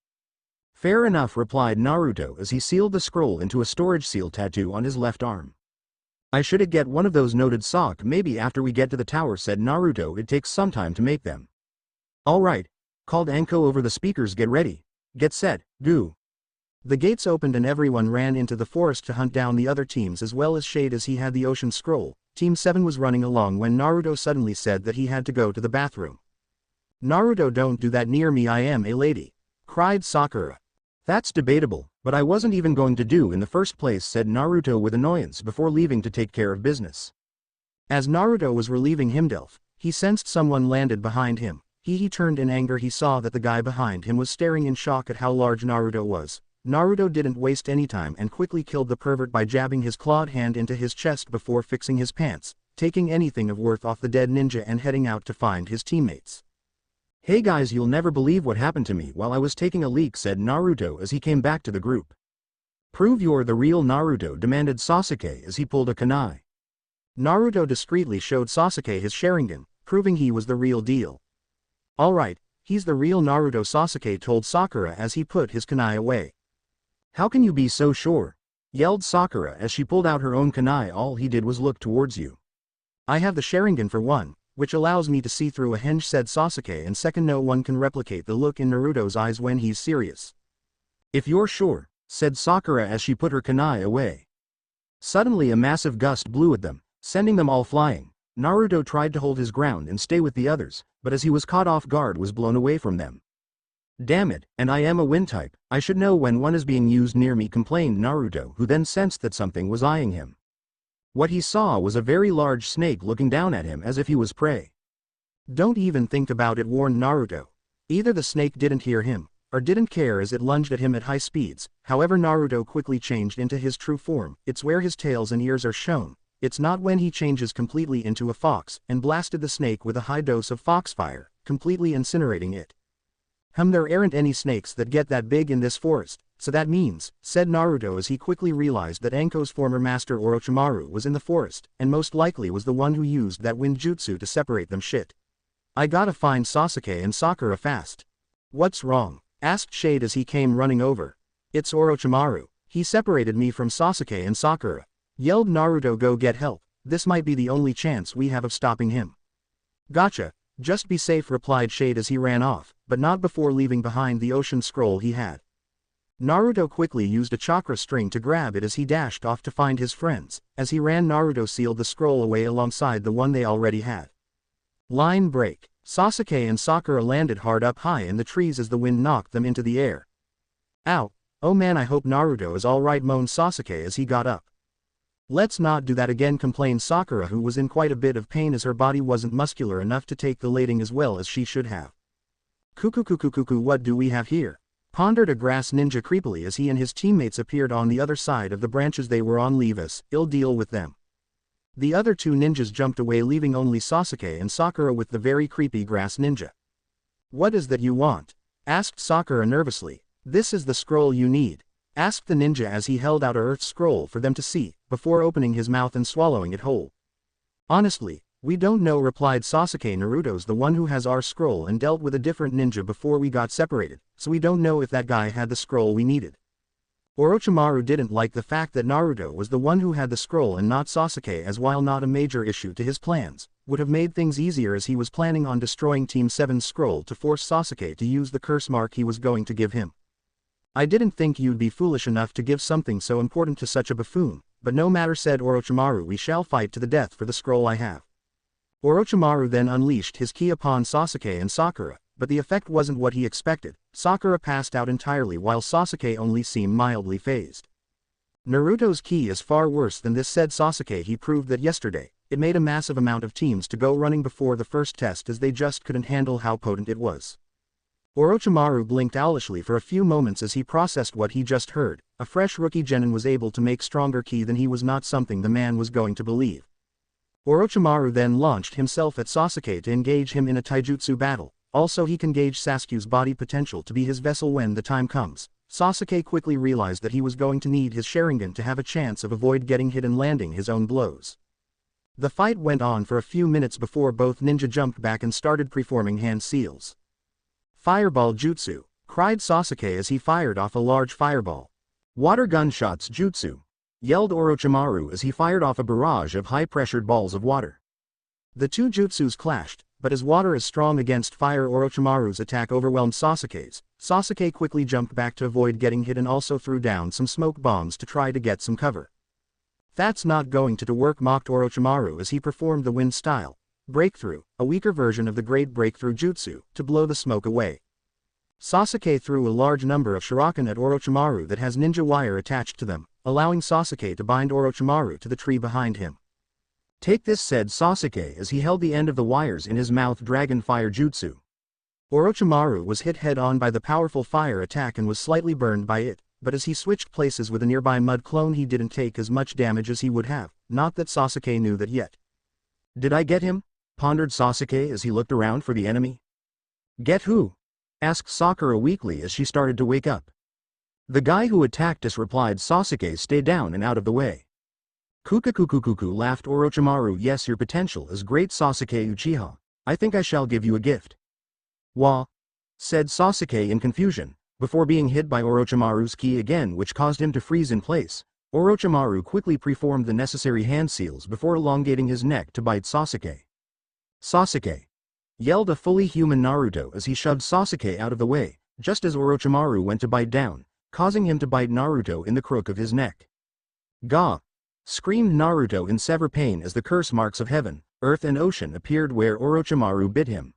Fair enough, replied Naruto as he sealed the scroll into a storage seal tattoo on his left arm. I should get one of those, noted Sak. Maybe after we get to the tower, said Naruto. It takes some time to make them. Alright, called Anko over the speakers. Get ready. Get set, go. The gates opened and everyone ran into the forest to hunt down the other teams as well as Shade as he had the ocean scroll. Team 7 was running along when Naruto suddenly said that he had to go to the bathroom. "Naruto, don't do that near me, I am a lady," cried Sakura. "That's debatable, but I wasn't even going to do in the first place," said Naruto with annoyance before leaving to take care of business. As Naruto was relieving himself, he sensed someone landed behind him. He turned in anger. He saw that the guy behind him was staring in shock at how large Naruto was. Naruto didn't waste any time and quickly killed the pervert by jabbing his clawed hand into his chest before fixing his pants, taking anything of worth off the dead ninja and heading out to find his teammates. "Hey guys, you'll never believe what happened to me while I was taking a leak," said Naruto as he came back to the group. "Prove you're the real Naruto," demanded Sasuke as he pulled a kunai. Naruto discreetly showed Sasuke his Sharingan, proving he was the real deal. "Alright, he's the real Naruto," Sasuke told Sakura as he put his kunai away. "How can you be so sure?" yelled Sakura as she pulled out her own kunai. "All he did was look towards you." "I have the Sharingan for one, which allows me to see through a hinge," said Sasuke, and second, no one can replicate the look in Naruto's eyes when he's serious. "If you're sure," said Sakura as she put her kunai away. Suddenly a massive gust blew at them, sending them all flying. Naruto tried to hold his ground and stay with the others, but as he was caught off guard, was blown away from them. "Damn it, and I am a wind type, I should know when one is being used near me," complained Naruto, who then sensed that something was eyeing him. What he saw was a very large snake looking down at him as if he was prey. "Don't even think about it," warned Naruto. Either the snake didn't hear him, or didn't care as it lunged at him at high speeds. However, Naruto quickly changed into his true form. It's where his tails and ears are shown. It's not when he changes completely into a fox, and blasted the snake with a high dose of foxfire, completely incinerating it. There aren't any snakes that get that big in this forest, so that means," said Naruto as he quickly realized that Anko's former master Orochimaru was in the forest, and most likely was the one who used that wind jutsu to separate them. "Shit. I gotta find Sasuke and Sakura fast." "What's wrong?" asked Shade as he came running over. "It's Orochimaru. He separated me from Sasuke and Sakura," yelled Naruto. "Go get help. This might be the only chance we have of stopping him." "Gotcha. Just be safe," replied Shade as he ran off, but not before leaving behind the ocean scroll he had. Naruto quickly used a chakra string to grab it as he dashed off to find his friends. As he ran, Naruto sealed the scroll away alongside the one they already had. Line break. Sasuke and Sakura landed hard up high in the trees as the wind knocked them into the air. "Ow, oh man, I hope Naruto is alright," moaned Sasuke as he got up. "Let's not do that again," complained Sakura, who was in quite a bit of pain as her body wasn't muscular enough to take the lading as well as she should have. Cuckoo, what do we have here?" pondered a grass ninja creepily as he and his teammates appeared on the other side of the branches. They were on leave us, ill deal with them. The other two ninjas jumped away, leaving only Sasuke and Sakura with the very creepy grass ninja. "What is that you want?" asked Sakura nervously. "This is the scroll you need," asked the ninja as he held out a earth scroll for them to see, before opening his mouth and swallowing it whole. "Honestly, we don't know," replied Sasuke. "Naruto's the one who has our scroll and dealt with a different ninja before we got separated, so we don't know if that guy had the scroll we needed." Orochimaru didn't like the fact that Naruto was the one who had the scroll and not Sasuke, as while not a major issue to his plans, would have made things easier as he was planning on destroying Team 7's scroll to force Sasuke to use the curse mark he was going to give him. "I didn't think you'd be foolish enough to give something so important to such a buffoon, but no matter," said Orochimaru. "We shall fight to the death for the scroll I have." Orochimaru then unleashed his ki upon Sasuke and Sakura, but the effect wasn't what he expected. Sakura passed out entirely while Sasuke only seemed mildly phased. "Naruto's ki is far worse than this," said Sasuke. "He proved that yesterday. It made a massive amount of teams to go running before the first test as they just couldn't handle how potent it was." Orochimaru blinked owlishly for a few moments as he processed what he just heard. A fresh rookie genin was able to make stronger ki than he was not something the man was going to believe. Orochimaru then launched himself at Sasuke to engage him in a taijutsu battle. Also, he can gauge Sasuke's body potential to be his vessel when the time comes. Sasuke quickly realized that he was going to need his Sharingan to have a chance of avoid getting hit and landing his own blows. The fight went on for a few minutes before both ninja jumped back and started preforming hand seals. "Fireball jutsu," cried Sasuke as he fired off a large fireball. "Water gunshots jutsu," yelled Orochimaru as he fired off a barrage of high-pressured balls of water. The two jutsus clashed, but as water is strong against fire, Orochimaru's attack overwhelmed Sasuke's. Sasuke quickly jumped back to avoid getting hit and also threw down some smoke bombs to try to get some cover. That's not going to work, mocked Orochimaru as he performed the wind style breakthrough, a weaker version of the great breakthrough jutsu, to blow the smoke away. Sasuke threw a large number of shuriken at Orochimaru that has ninja wire attached to them, allowing Sasuke to bind Orochimaru to the tree behind him. Take this, said Sasuke as he held the end of the wires in his mouth. Dragon fire jutsu. Orochimaru was hit head-on by the powerful fire attack and was slightly burned by it, but as he switched places with a nearby mud clone he didn't take as much damage as he would have, not that Sasuke knew that yet. Did I get him? Pondered Sasuke as he looked around for the enemy. Get who? Asked Sakura weakly as she started to wake up. The guy who attacked us, replied Sasuke. Stay down and out of the way. Kukakukukuku, laughed Orochimaru. Yes, your potential is great, Sasuke Uchiha. I think I shall give you a gift. Wah? Said Sasuke in confusion, before being hit by Orochimaru's ki again, which caused him to freeze in place. Orochimaru quickly preformed the necessary hand seals before elongating his neck to bite Sasuke. Sasuke! Yelled a fully human Naruto as he shoved Sasuke out of the way, just as Orochimaru went to bite down, causing him to bite Naruto in the crook of his neck. Gah! Screamed Naruto in severe pain as the curse marks of heaven, earth and ocean appeared where Orochimaru bit him.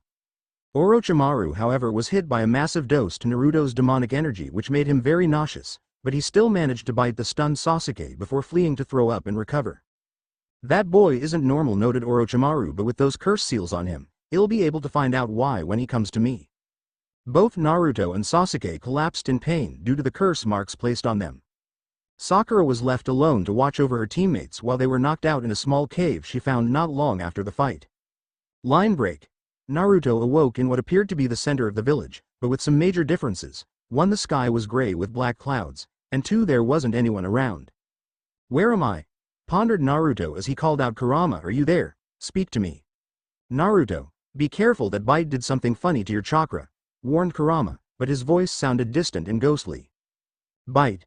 Orochimaru, however, was hit by a massive dose to Naruto's demonic energy, which made him very nauseous, but he still managed to bite the stunned Sasuke before fleeing to throw up and recover. That boy isn't normal, noted Orochimaru, but with those curse seals on him, he'll be able to find out why when he comes to me. Both Naruto and Sasuke collapsed in pain due to the curse marks placed on them. Sakura was left alone to watch over her teammates while they were knocked out in a small cave she found not long after the fight. Line break. Naruto awoke in what appeared to be the center of the village, but with some major differences. 1. The sky was gray with black clouds, and 2. There wasn't anyone around. Where am I? Pondered Naruto as he called out, Kurama, are you there? Speak to me. Naruto, be careful, that bite did something funny to your chakra, warned Kurama, but his voice sounded distant and ghostly. Bite?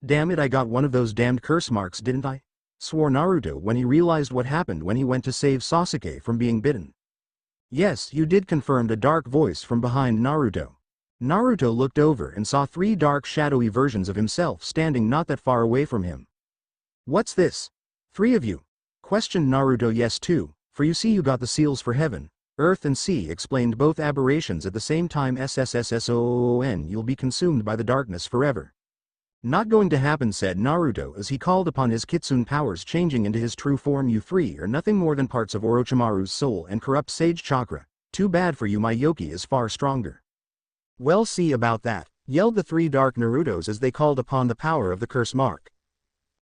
Damn it, I got one of those damned curse marks, didn't I? Swore Naruto when he realized what happened when he went to save Sasuke from being bitten. Yes, you did, confirmed a dark voice from behind Naruto. Naruto looked over and saw 3 dark shadowy versions of himself standing not that far away from him. What's this? 3 of you? Questioned Naruto. Yes, 2, for you see you got the seals for heaven, earth and sea, explained both aberrations at the same time. SSSSOON, you'll be consumed by the darkness forever. Not going to happen, said Naruto as he called upon his kitsune powers, changing into his true form. You 3 are nothing more than parts of Orochimaru's soul and corrupt sage chakra. Too bad for you, my Yoki is far stronger. Well, see about that, yelled the 3 dark Narutos as they called upon the power of the curse mark.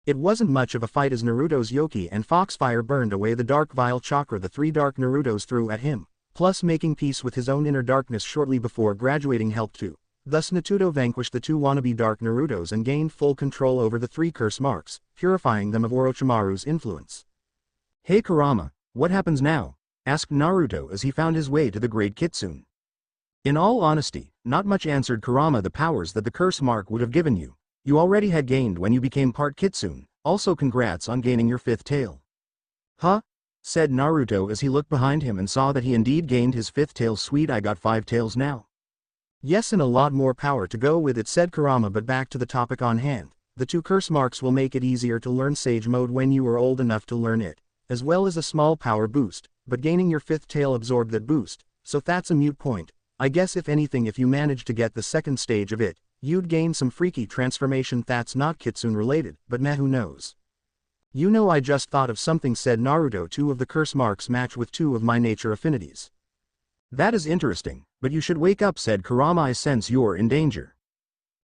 It wasn't much of a fight as Naruto's Yoki and Foxfire burned away the dark vile chakra the 3 dark Narutos threw at him, plus making peace with his own inner darkness shortly before graduating helped too. Thus Naruto vanquished the 2 wannabe dark Narutos and gained full control over the 3 curse marks, purifying them of Orochimaru's influence. Hey Kurama, what happens now? Asked Naruto as he found his way to the great kitsune. In all honesty, not much, answered Kurama. The powers that the curse mark would have given you, you already had gained when you became part kitsune. Also congrats on gaining your 5th tail. Huh? Said Naruto as he looked behind him and saw that he indeed gained his 5th tail. Sweet, I got 5 tails now. Yes, and a lot more power to go with it, said Kurama. But back to the topic on hand, the 2 curse marks will make it easier to learn Sage Mode when you are old enough to learn it, as well as a small power boost, but gaining your 5th tail absorbed that boost, so that's a moot point. I guess if anything, if you manage to get the 2nd stage of it, you'd gain some freaky transformation that's not kitsune related, but meh, who knows. You know, I just thought of something, said Naruto. 2 of the curse marks match with 2 of my nature affinities. That is interesting, but you should wake up, said Kurama. I sense you're in danger.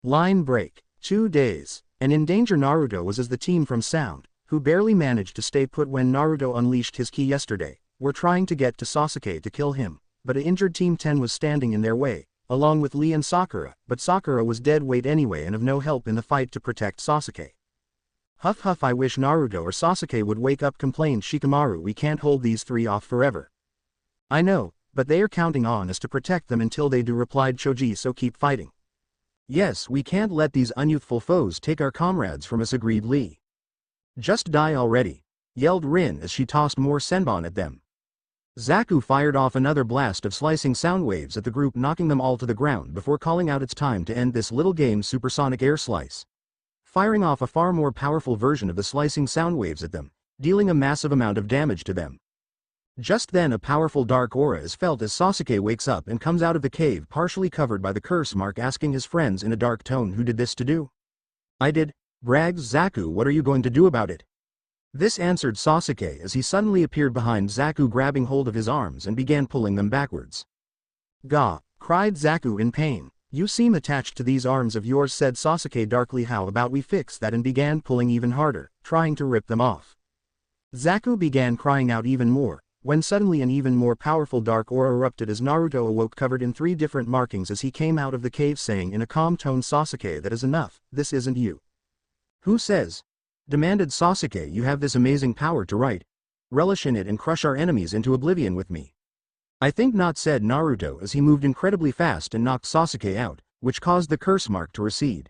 Line break. 2 days. And in danger Naruto was as the team from Sound, who barely managed to stay put when Naruto unleashed his ki yesterday, were trying to get to Sasuke to kill him, but an injured Team 10 was standing in their way, along with Lee and Sakura, but Sakura was dead weight anyway and of no help in the fight to protect Sasuke. Huff huff, I wish Naruto or Sasuke would wake up, complained Shikamaru. We can't hold these 3 off forever. I know, but they are counting on us to protect them until they do, replied Choji, so keep fighting. Yes, we can't let these unyouthful foes take our comrades from us, agreed Lee. Just die already, yelled Rin as she tossed more senbon at them. Zaku fired off another blast of slicing sound waves at the group, knocking them all to the ground before calling out, it's time to end this little game, supersonic air slice. firing off a far more powerful version of the slicing sound waves at them, dealing a massive amount of damage to them. Just then a powerful dark aura is felt as Sasuke wakes up and comes out of the cave partially covered by the curse mark, asking his friends in a dark tone who did this to do. I did. Brags Zaku. What are you going to do about it? This answered Sasuke as he suddenly appeared behind Zaku, grabbing hold of his arms and began pulling them backwards. Gah! Cried Zaku in pain. You seem attached to these arms of yours, said Sasuke darkly. How about we fix that? And began pulling even harder, trying to rip them off. Zaku began crying out even more, when suddenly an even more powerful dark aura erupted as Naruto awoke, covered in 3 different markings as he came out of the cave, saying in a calm tone, Sasuke, that is enough, this isn't you. Who says? Demanded Sasuke. You have this amazing power to write, relish in it and crush our enemies into oblivion with me. I think not, said Naruto as he moved incredibly fast and knocked Sasuke out, which caused the curse mark to recede.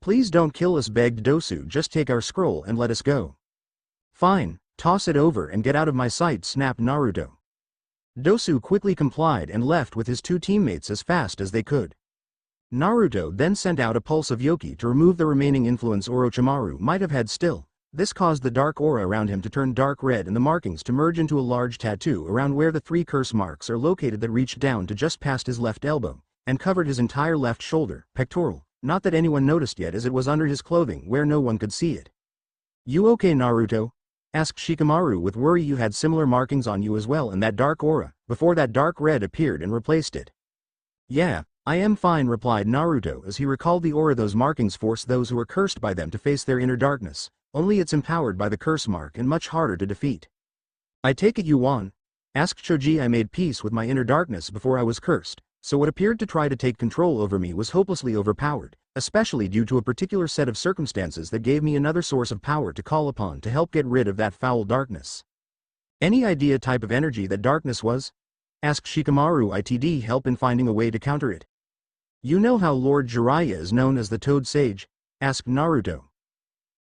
Please don't kill us, begged Dosu, just take our scroll and let us go. Fine, toss it over and get out of my sight, snapped Naruto. Dosu quickly complied and left with his 2 teammates as fast as they could. Naruto then sent out a pulse of Yoki to remove the remaining influence Orochimaru might have had still. This caused the dark aura around him to turn dark red and the markings to merge into a large tattoo around where the 3 curse marks are located that reached down to just past his left elbow, and covered his entire left shoulder, pectoral, not that anyone noticed yet as it was under his clothing where no one could see it. You okay, Naruto? Asked Shikamaru with worry. You had similar markings on you as well in that dark aura, before that dark red appeared and replaced it. Yeah, I am fine, replied Naruto as he recalled the aura. Those markings force those who are cursed by them to face their inner darkness, only it's empowered by the curse mark and much harder to defeat. I take it you won? Asked Choji. I made peace with my inner darkness before I was cursed, so what appeared to try to take control over me was hopelessly overpowered, especially due to a particular set of circumstances that gave me another source of power to call upon to help get rid of that foul darkness. Any idea type of energy that darkness was? Asked Shikamaru. It'd help in finding a way to counter it. You know how Lord Jiraiya is known as the Toad Sage? Asked Naruto.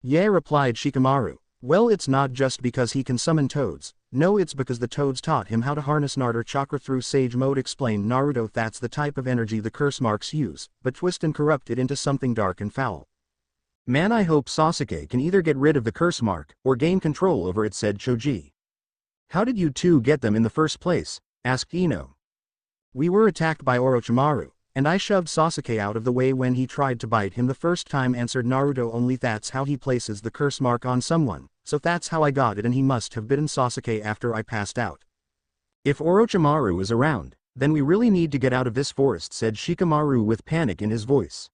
Yeah, replied Shikamaru. Well, it's not just because he can summon toads. No, it's because the toads taught him how to harness Naruto chakra through sage mode, explained Naruto. That's the type of energy the curse marks use, but twist and corrupt it into something dark and foul. Man, I hope Sasuke can either get rid of the curse mark or gain control over it, said Choji. How did you 2 get them in the first place? Asked Ino. We were attacked by Orochimaru, and I shoved Sasuke out of the way when he tried to bite him the first time, answered Naruto. Only that's how he places the curse mark on someone, so that's how I got it, and he must have bitten Sasuke after I passed out. If Orochimaru is around, then we really need to get out of this forest, said Shikamaru with panic in his voice.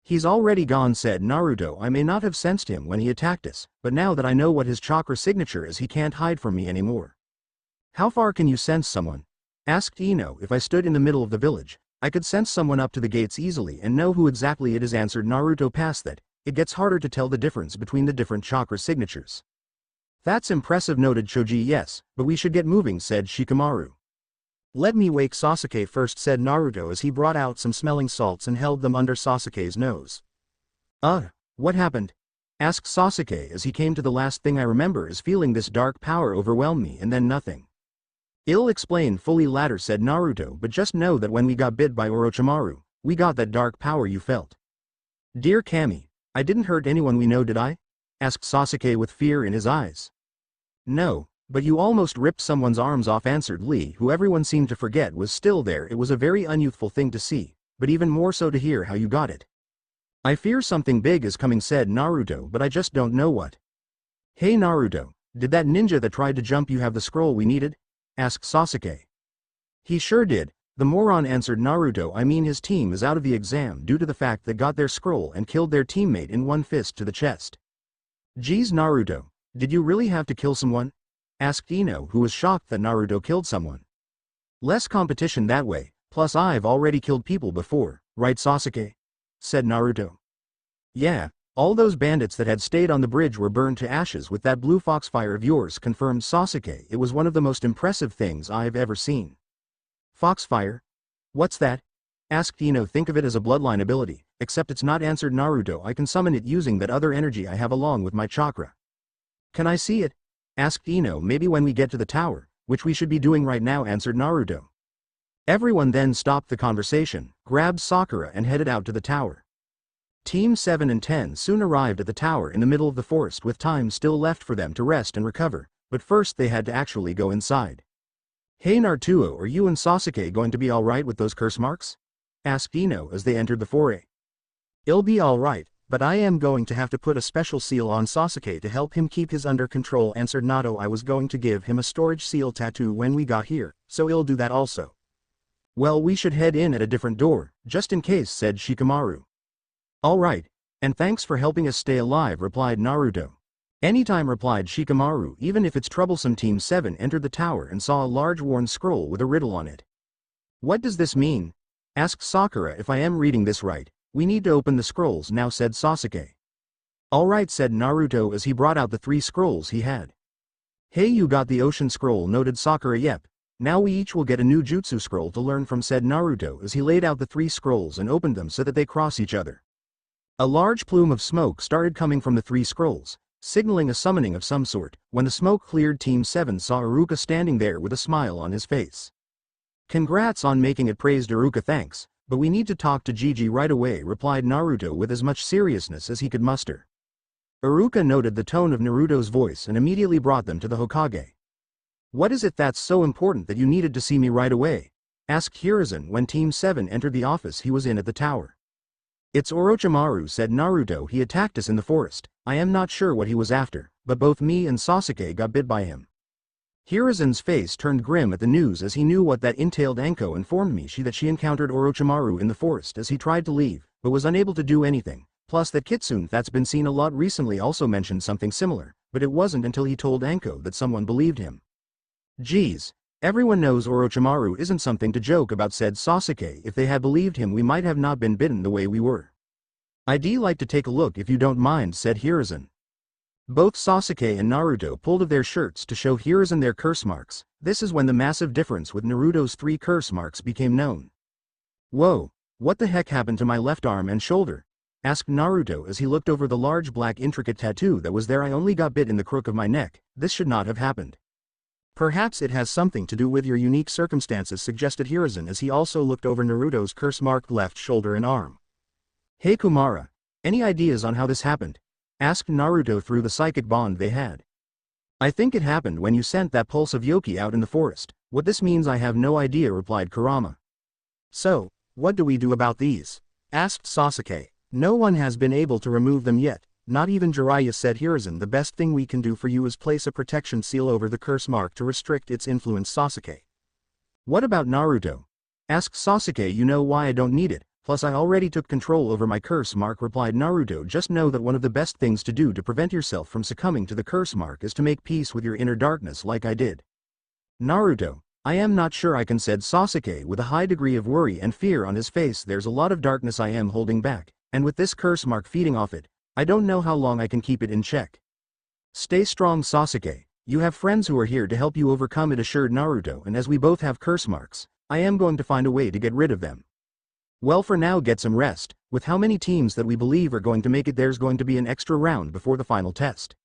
He's already gone, said Naruto. I may not have sensed him when he attacked us, but now that I know what his chakra signature is, he can't hide from me anymore. How far can you sense someone? Asked Ino. If I stood in the middle of the village, I could sense someone up to the gates easily and know who exactly it is, answered Naruto. Past that, it gets harder to tell the difference between the different chakra signatures. That's impressive, noted Choji. Yes, but we should get moving, said Shikamaru. Let me wake Sasuke first, said Naruto as he brought out some smelling salts and held them under Sasuke's nose. What happened? Asked Sasuke as he came to the last thing I remember is feeling this dark power overwhelm me and then nothing. I'll explain fully later, said Naruto, but just know that when we got bit by Orochimaru, we got that dark power you felt. Dear Kami, I didn't hurt anyone we know, did I? Asked Sasuke with fear in his eyes. No, but you almost ripped someone's arms off, answered Lee, who everyone seemed to forget was still there. It was a very unyouthful thing to see, but even more so to hear how you got it. I fear something big is coming, said Naruto, but I just don't know what. Hey Naruto, did that ninja that tried to jump you have the scroll we needed? Asked Sasuke. He sure did, the moron, answered Naruto. I mean, his team is out of the exam due to the fact they got their scroll and killed their teammate in one fist to the chest. Geez Naruto, did you really have to kill someone? Asked Ino, who was shocked that Naruto killed someone. Less competition that way, plus I've already killed people before, right Sasuke? Said Naruto. Yeah, all those bandits that had stayed on the bridge were burned to ashes with that blue foxfire of yours, confirmed Sasuke. It was one of the most impressive things I've ever seen. Foxfire? What's that? Asked Ino. Think of it as a bloodline ability, except it's not, answered Naruto. I can summon it using that other energy I have along with my chakra. Can I see it? Asked Ino. Maybe when we get to the tower, which we should be doing right now, answered Naruto. Everyone then stopped the conversation, grabbed Sakura and headed out to the tower. Team 7 and 10 soon arrived at the tower in the middle of the forest with time still left for them to rest and recover, but first they had to actually go inside. "Hey Naruto, are you and Sasuke going to be alright with those curse marks?" asked Ino as they entered the foray. "It'll be alright, but I am going to have to put a special seal on Sasuke to help him keep his under control," answered Nato. "I was going to give him a storage seal tattoo when we got here, so he'll do that also." "Well, we should head in at a different door, just in case," said Shikamaru. "Alright, and thanks for helping us stay alive," replied Naruto. "Anytime," replied Shikamaru. Even if it's troublesome. Team 7 entered the tower and saw a large worn scroll with a riddle on it. "What does this mean?" asked Sakura. "If I am reading this right, we need to open the scrolls now," said Sasuke. "Alright," said Naruto as he brought out the 3 scrolls he had. "Hey, you got the ocean scroll," noted Sakura. "Yep. Now we each will get a new jutsu scroll to learn from," said Naruto as he laid out the 3 scrolls and opened them so that they cross each other. A large plume of smoke started coming from the 3 scrolls, signaling a summoning of some sort. When the smoke cleared, Team 7 saw Iruka standing there with a smile on his face. "Congrats on making it," praised Iruka. "Thanks, but we need to talk to Gigi right away," replied Naruto with as much seriousness as he could muster. Iruka noted the tone of Naruto's voice and immediately brought them to the Hokage. "What is it that's so important that you needed to see me right away?" asked Hiruzen when Team 7 entered the office he was in at the tower. "It's Orochimaru," said Naruto. "He attacked us in the forest. I am not sure what he was after, but both me and Sasuke got bit by him." Hiruzen's face turned grim at the news as he knew what that entailed. "Anko informed me that she encountered Orochimaru in the forest as he tried to leave, but was unable to do anything, plus that Kitsune that's been seen a lot recently also mentioned something similar, but it wasn't until he told Anko that someone believed him." "Geez, everyone knows Orochimaru isn't something to joke about," said Sasuke. "If they had believed him, we might have not been bitten the way we were." "I'd like to take a look if you don't mind," said Hiruzen. Both Sasuke and Naruto pulled off their shirts to show Hiruzen their curse marks. This is when the massive difference with Naruto's 3 curse marks became known. "Whoa, what the heck happened to my left arm and shoulder?" asked Naruto as he looked over the large black intricate tattoo that was there. "I only got bit in the crook of my neck. This should not have happened." "Perhaps it has something to do with your unique circumstances," suggested Hiruzen as he also looked over Naruto's curse-marked left shoulder and arm. "Hey Kumara, any ideas on how this happened?" asked Naruto through the psychic bond they had. "I think it happened when you sent that pulse of Yoki out in the forest. What this means I have no idea," replied Kurama. "So, what do we do about these?" asked Sasuke. "No one has been able to remove them yet, not even Jiraiya," said Hiruzen. "The best thing we can do for you is place a protection seal over the curse mark to restrict its influence." Sasuke. "What about Naruto?" asked Sasuke. "You know why I don't need it, plus I already took control over my curse mark," replied Naruto. "Just know that one of the best things to do to prevent yourself from succumbing to the curse mark is to make peace with your inner darkness like I did." "Naruto, I am not sure I can," said Sasuke with a high degree of worry and fear on his face. "There's a lot of darkness I am holding back, and with this curse mark feeding off it, I don't know how long I can keep it in check." "Stay strong, Sasuke. You have friends who are here to help you overcome it," assured Naruto. "And as we both have curse marks, I am going to find a way to get rid of them." "Well, for now get some rest. With how many teams that we believe are going to make it, there's going to be an extra round before the final test."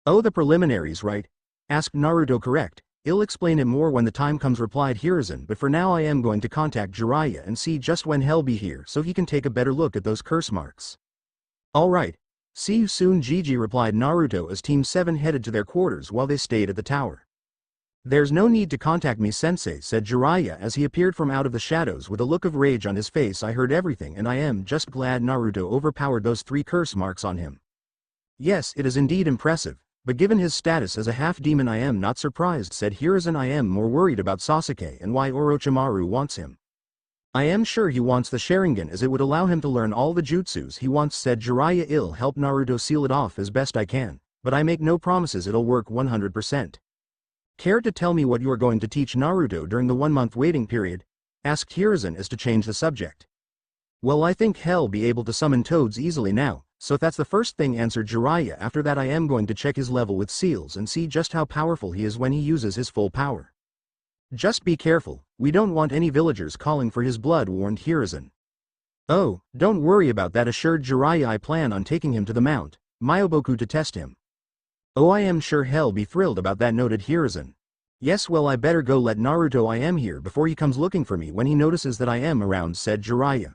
"Oh, the preliminaries, right?" asked Naruto. "Correct. I'll explain it more when the time comes," replied Hiruzen. "But for now I am going to contact Jiraiya and see just when he'll be here so he can take a better look at those curse marks." "Alright. See you soon, Gigi," replied Naruto as Team 7 headed to their quarters while they stayed at the tower. "There's no need to contact me, Sensei," said Jiraiya as he appeared from out of the shadows with a look of rage on his face. "I heard everything and I am just glad Naruto overpowered those 3 curse marks on him. Yes, it is indeed impressive, but given his status as a half-demon I am not surprised," said Hiruzen. "I am more worried about Sasuke and why Orochimaru wants him. I am sure he wants the Sharingan as it would allow him to learn all the jutsus he wants," said Jiraiya. "I'll help Naruto seal it off as best I can, but I make no promises it'll work 100%. "Care to tell me what you are going to teach Naruto during the 1-month waiting period?" asked Hiruzen as to change the subject. "Well, I think he'll be able to summon toads easily now, so that's the first thing," answered Jiraiya. "After that I am going to check his level with seals and see just how powerful he is when he uses his full power. Just be careful, we don't want any villagers calling for his blood," warned Hiruzen. "Oh, don't worry about that," assured Jiraiya. "I plan on taking him to the Mount Myoboku to test him." "Oh, I am sure he'll be thrilled about that," noted Hiruzen. "Yes, well, I better go let Naruto I am here before he comes looking for me when he notices that I am around," said Jiraiya.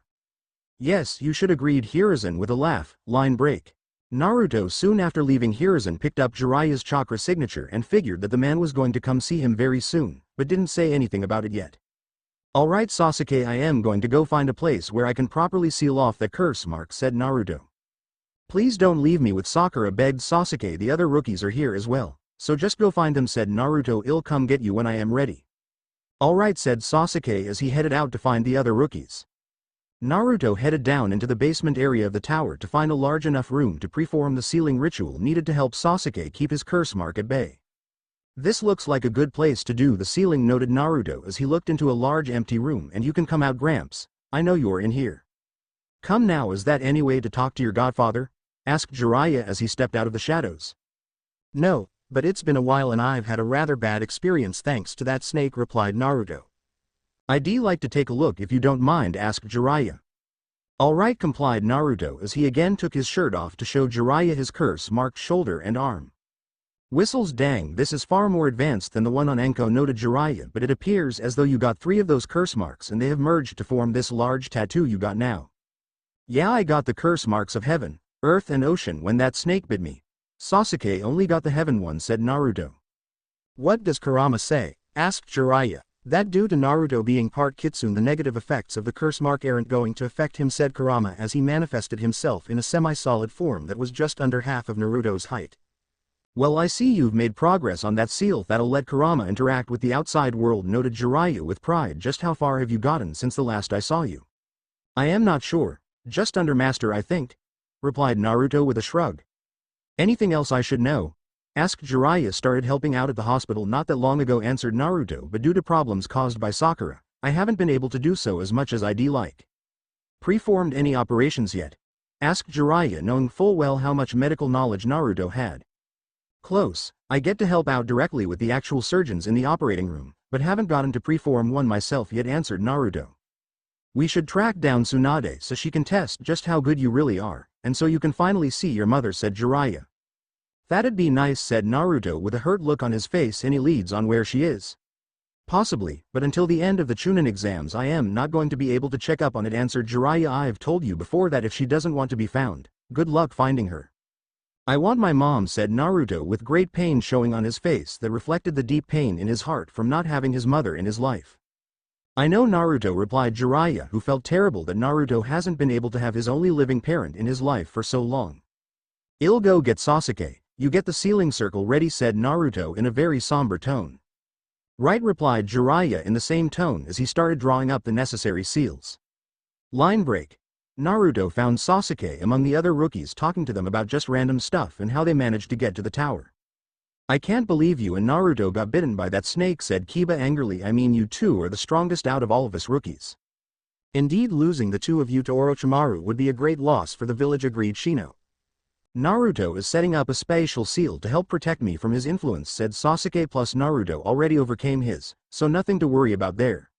Yes, you should, agreed Hiruzen with a laugh. Line break. Naruto soon after leaving Hiruzen picked up Jiraiya's chakra signature and figured that the man was going to come see him very soon, but didn't say anything about it yet. Alright Sasuke, I am going to go find a place where I can properly seal off that curse mark, said Naruto. Please don't leave me with Sakura, begged Sasuke. The other rookies are here as well, so just go find them, said Naruto. I'll come get you when I am ready. Alright, said Sasuke as he headed out to find the other rookies. Naruto headed down into the basement area of the tower to find a large enough room to perform the sealing ritual needed to help Sasuke keep his curse mark at bay. This looks like a good place to do the sealing, noted Naruto as he looked into a large empty room. And you can come out, Gramps. I know you're in here. Come now, is that any way to talk to your godfather? Asked Jiraiya as he stepped out of the shadows. No, but it's been a while and I've had a rather bad experience thanks to that snake, replied Naruto. I'd like to take a look if you don't mind, asked Jiraiya. Alright, complied Naruto as he again took his shirt off to show Jiraiya his curse-marked shoulder and arm. Whistles, dang, this is far more advanced than the one on Enko, noted Jiraiya, but it appears as though you got 3 of those curse marks and they have merged to form this large tattoo you got now. Yeah, I got the curse marks of heaven, earth and ocean when that snake bit me. Sasuke only got the heaven one, said Naruto. What does Kurama say? Asked Jiraiya. That due to Naruto being part kitsune, the negative effects of the curse mark aren't going to affect him, said Kurama as he manifested himself in a semi-solid form that was just under half of Naruto's height. Well, I see you've made progress on that seal that'll let Kurama interact with the outside world, noted Jiraiya with pride. Just how far have you gotten since the last I saw you? I am not sure, just under master I think, replied Naruto with a shrug. Anything else I should know? Asked Jiraiya. Started helping out at the hospital not that long ago, answered Naruto, but due to problems caused by Sakura, I haven't been able to do so as much as I'd like. Performed any operations yet? Asked Jiraiya, knowing full well how much medical knowledge Naruto had. Close, I get to help out directly with the actual surgeons in the operating room, but haven't gotten to perform one myself yet, answered Naruto. We should track down Tsunade so she can test just how good you really are, and so you can finally see your mother, said Jiraiya. That'd be nice, said Naruto with a hurt look on his face. Any leads on where she is? Possibly, but until the end of the Chunin exams I am not going to be able to check up on it, answered Jiraiya. I've told you before that if she doesn't want to be found, good luck finding her. I want my mom, said Naruto with great pain showing on his face that reflected the deep pain in his heart from not having his mother in his life. I know, Naruto, replied Jiraiya, who felt terrible that Naruto hasn't been able to have his only living parent in his life for so long. I'll go get Sasuke. You get the sealing circle ready, said Naruto in a very somber tone. Right, replied Jiraiya in the same tone as he started drawing up the necessary seals. Line break. Naruto found Sasuke among the other rookies talking to them about just random stuff and how they managed to get to the tower. I can't believe you and Naruto got bitten by that snake, said Kiba angrily. I mean, you two are the strongest out of all of us rookies. Indeed, losing the 2 of you to Orochimaru would be a great loss for the village, agreed Shino. Naruto is setting up a spatial seal to help protect me from his influence, said Sasuke, plus Naruto already overcame his, so nothing to worry about there.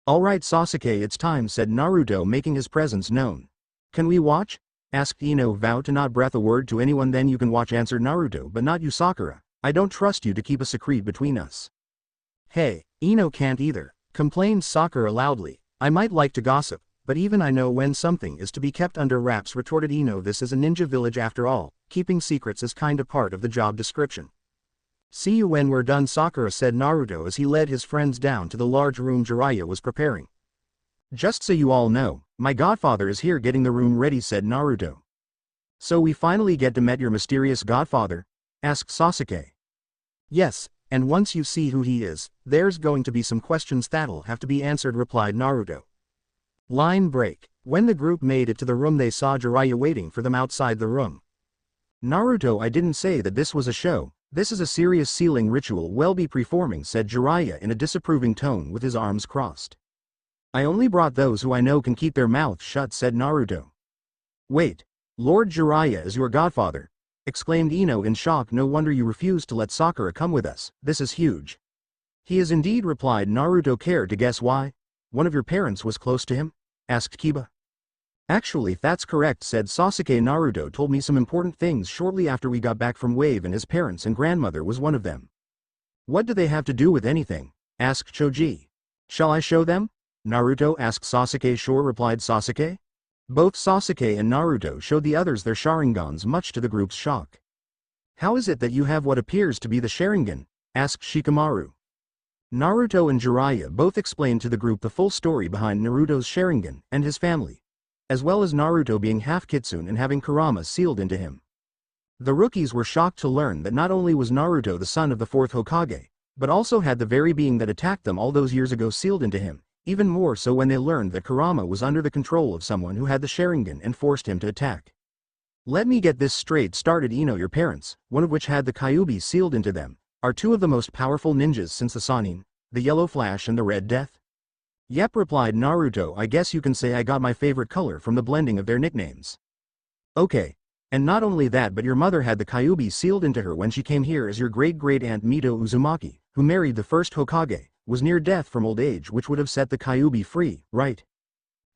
Alright Sasuke, it's time, said Naruto, making his presence known. Can we watch? Asked Ino. Vow to not breath a word to anyone, then you can watch, answered Naruto, but not you, Sakura. I don't trust you to keep a secret between us. Hey, Ino can't either, complained Sakura loudly. I might like to gossip, but even I know when something is to be kept under wraps, retorted Ino. This is a ninja village after all, keeping secrets is kinda part of the job description. See you when we're done, Sakura, said Naruto as he led his friends down to the large room Jiraiya was preparing. Just so you all know, my godfather is here getting the room ready, said Naruto. So we finally get to meet your mysterious godfather? Asked Sasuke. Yes, and once you see who he is, there's going to be some questions that'll have to be answered, replied Naruto. Line break. When the group made it to the room they saw Jiraiya waiting for them outside the room. Naruto, I didn't say that this was a show, this is a serious sealing ritual we'll be performing, said Jiraiya in a disapproving tone with his arms crossed. I only brought those who I know can keep their mouths shut, said Naruto. Wait, Lord Jiraiya is your godfather? Exclaimed Ino in shock. No wonder you refused to let Sakura come with us, this is huge. He is indeed, replied Naruto. Care to guess why? One of your parents was close to him? Asked Kiba. Actually, that's correct, said Sasuke. Naruto told me some important things shortly after we got back from Wave, and his parents and grandmother was one of them. What do they have to do with anything? Asked Choji. Shall I show them? Naruto asked Sasuke. Sure, replied Sasuke. Both Sasuke and Naruto showed the others their Sharingans, much to the group's shock. "How is it that you have what appears to be the Sharingan?" asked Shikamaru. Naruto and Jiraiya both explained to the group the full story behind Naruto's Sharingan and his family, as well as Naruto being half Kitsune and having Kurama sealed into him. The rookies were shocked to learn that not only was Naruto the son of the fourth Hokage, but also had the very being that attacked them all those years ago sealed into him, even more so when they learned that Kurama was under the control of someone who had the Sharingan and forced him to attack. "Let me get this straight," started Ino. "Your parents, one of which had the kyuubi sealed into them, are two of the most powerful ninjas since the Sannin, the Yellow Flash and the Red Death?" "Yep," replied Naruto. "I guess you can say I got my favorite color from the blending of their nicknames." "Okay. And not only that, but your mother had the kyuubi sealed into her when she came here, as your great-great-aunt Mito Uzumaki, who married the first Hokage, was near death from old age, which would have set the kyuubi free, right?"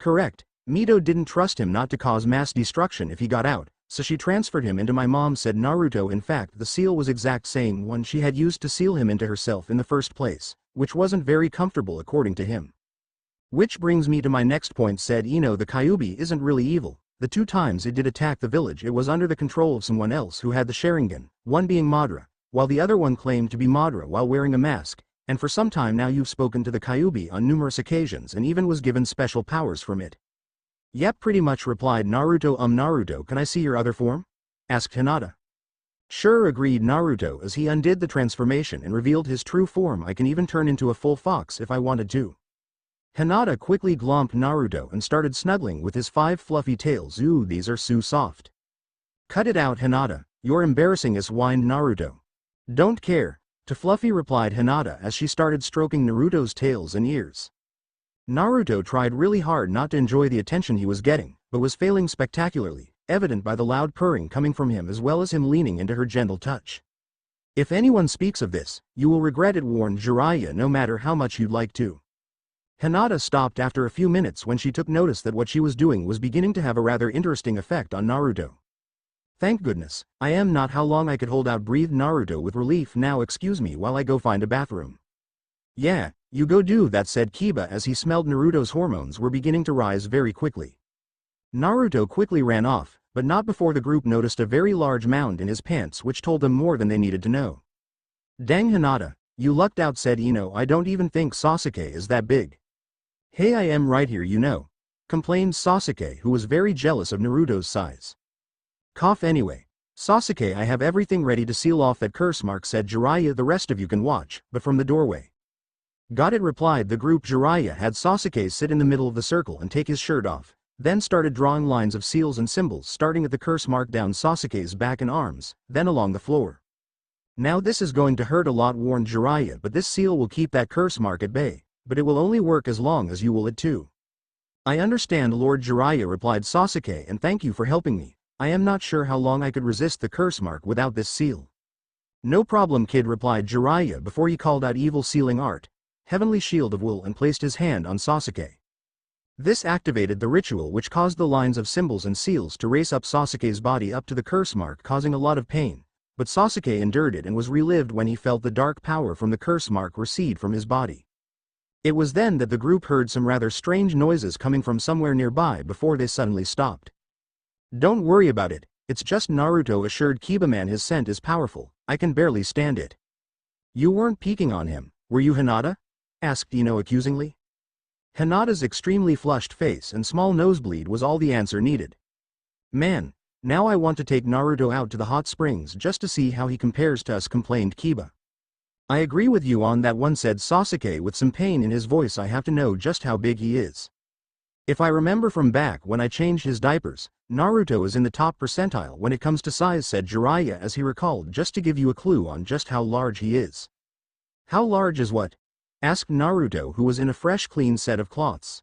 "Correct. Mito didn't trust him not to cause mass destruction if he got out, so she transferred him into my mom," said Naruto. "In fact, the seal was exact same one she had used to seal him into herself in the first place, which wasn't very comfortable according to him." "Which brings me to my next point," said Ino. "The kyuubi isn't really evil. The two times it did attack the village, it was under the control of someone else who had the Sharingan, one being Madara, while the other one claimed to be Madara while wearing a mask, and for some time now you've spoken to the kyuubi on numerous occasions and even was given special powers from it." "Yep, pretty much," replied Naruto. Naruto, can I see your other form?" asked Hinata. "Sure," agreed Naruto as he undid the transformation and revealed his true form. "I can even turn into a full fox if I wanted to." Hinata quickly glomped Naruto and started snuggling with his 5 fluffy tails. "Ooh, these are so soft." "Cut it out, Hinata, you're embarrassing us," whined Naruto. "Don't care," to Fluffy replied Hinata as she started stroking Naruto's tails and ears. Naruto tried really hard not to enjoy the attention he was getting, but was failing spectacularly, evident by the loud purring coming from him as well as him leaning into her gentle touch. "If anyone speaks of this, you will regret it," warned Jiraiya, "no matter how much you'd like to." Hinata stopped after a few minutes when she took notice that what she was doing was beginning to have a rather interesting effect on Naruto. "Thank goodness, I am not how long I could hold out," breathed Naruto with relief. "Now excuse me while I go find a bathroom." "Yeah, you go do that," said Kiba as he smelled Naruto's hormones were beginning to rise very quickly. Naruto quickly ran off, but not before the group noticed a very large mound in his pants, which told them more than they needed to know. "Dang, Hinata, you lucked out," said Ino. "I don't even think Sasuke is that big." "Hey, I am right here, you know," complained Sasuke, who was very jealous of Naruto's size. "Cough anyway. Sasuke, I have everything ready to seal off that curse mark," said Jiraiya. "The rest of you can watch, but from the doorway." "Got it," replied the group. Jiraiya had Sasuke sit in the middle of the circle and take his shirt off, then started drawing lines of seals and symbols starting at the curse mark down Sasuke's back and arms, then along the floor. "Now this is going to hurt a lot," warned Jiraiya, "but this seal will keep that curse mark at bay, but it will only work as long as you will it too." "I understand, Lord Jiraiya," replied Sasuke, "and thank you for helping me. I am not sure how long I could resist the curse mark without this seal." "No problem, kid," replied Jiraiya before he called out evil sealing art, Heavenly Shield of Will, and placed his hand on Sasuke. This activated the ritual which caused the lines of symbols and seals to race up Sasuke's body up to the curse mark, causing a lot of pain, but Sasuke endured it and was relived when he felt the dark power from the curse mark recede from his body. It was then that the group heard some rather strange noises coming from somewhere nearby before they suddenly stopped. "Don't worry about it, it's just Naruto," assured Kiba. "His scent is powerful, I can barely stand it." "You weren't peeking on him, were you, Hinata?" asked Ino accusingly. Hinata's extremely flushed face and small nosebleed was all the answer needed. "Man, now I want to take Naruto out to the hot springs just to see how he compares to us," complained Kiba. "I agree with you on that one," said Sasuke with some pain in his voice. "I have to know just how big he is. If I remember from back when I changed his diapers, Naruto is in the top percentile when it comes to size," said Jiraiya as he recalled. "Just to give you a clue on just how large he is." "How large is what?" asked Naruto, who was in a fresh clean set of cloths.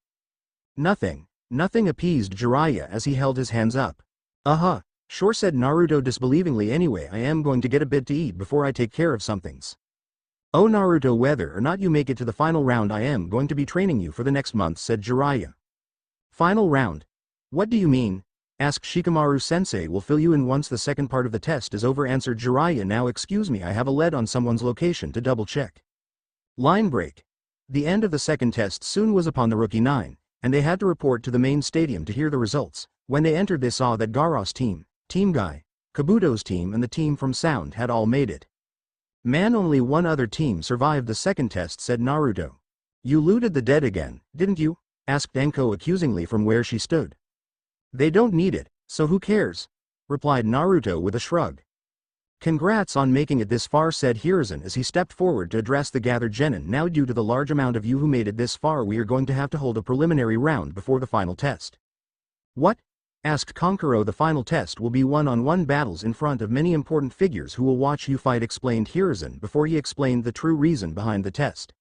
Nothing, appeased Jiraiya as he held his hands up. Sure," said Naruto disbelievingly. "Anyway, I am going to get a bit to eat before I take care of some things." "Oh Naruto, whether or not you make it to the final round, I am going to be training you for the next month," said Jiraiya. "Final round? What do you mean?" asked Shikamaru-sensei. "Will fill you in once the second part of the test is over," answered Jiraiya. "Now excuse me, I have a lead on someone's location to double check." Line break. The end of the second test soon was upon the rookie 9, and they had to report to the main stadium to hear the results. When they entered they saw that Gaara's team, Team Guy, Kabuto's team and the team from Sound had all made it. Man, only one other team survived the second test, said Naruto. You looted the dead again, didn't you? Asked Enko accusingly from where she stood. They don't need it, so who cares? Replied Naruto with a shrug. Congrats on making it this far, said Hiruzen as he stepped forward to address the gathered genin. Now due to the large amount of you who made it this far, we are going to have to hold a preliminary round before the final test. What? Asked Konkuro. The final test will be one-on-one battles in front of many important figures who will watch you fight, explained Hiruzen before he explained the true reason behind the test.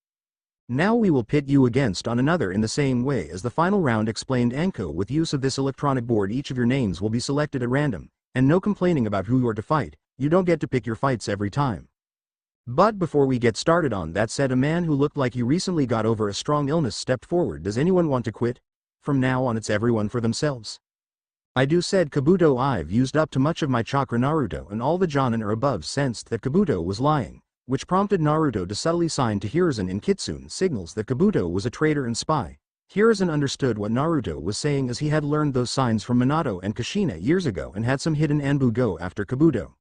Now we will pit you against on another in the same way as the final round, explained Enko. With use of this electronic board, each of your names will be selected at random, and no complaining about who you are to fight. You don't get to pick your fights every time. But before we get started on that, said a man who looked like he recently got over a strong illness, stepped forward. Does anyone want to quit? From now on it's everyone for themselves. I do, said Kabuto. I've used up too much of my chakra. Naruto and all the Jonin or above sensed that Kabuto was lying, which prompted Naruto to subtly sign to Hiruzen in Kitsune, signals that Kabuto was a traitor and spy. Hiruzen understood what Naruto was saying as he had learned those signs from Minato and Kushina years ago and had some hidden Anbu go after Kabuto.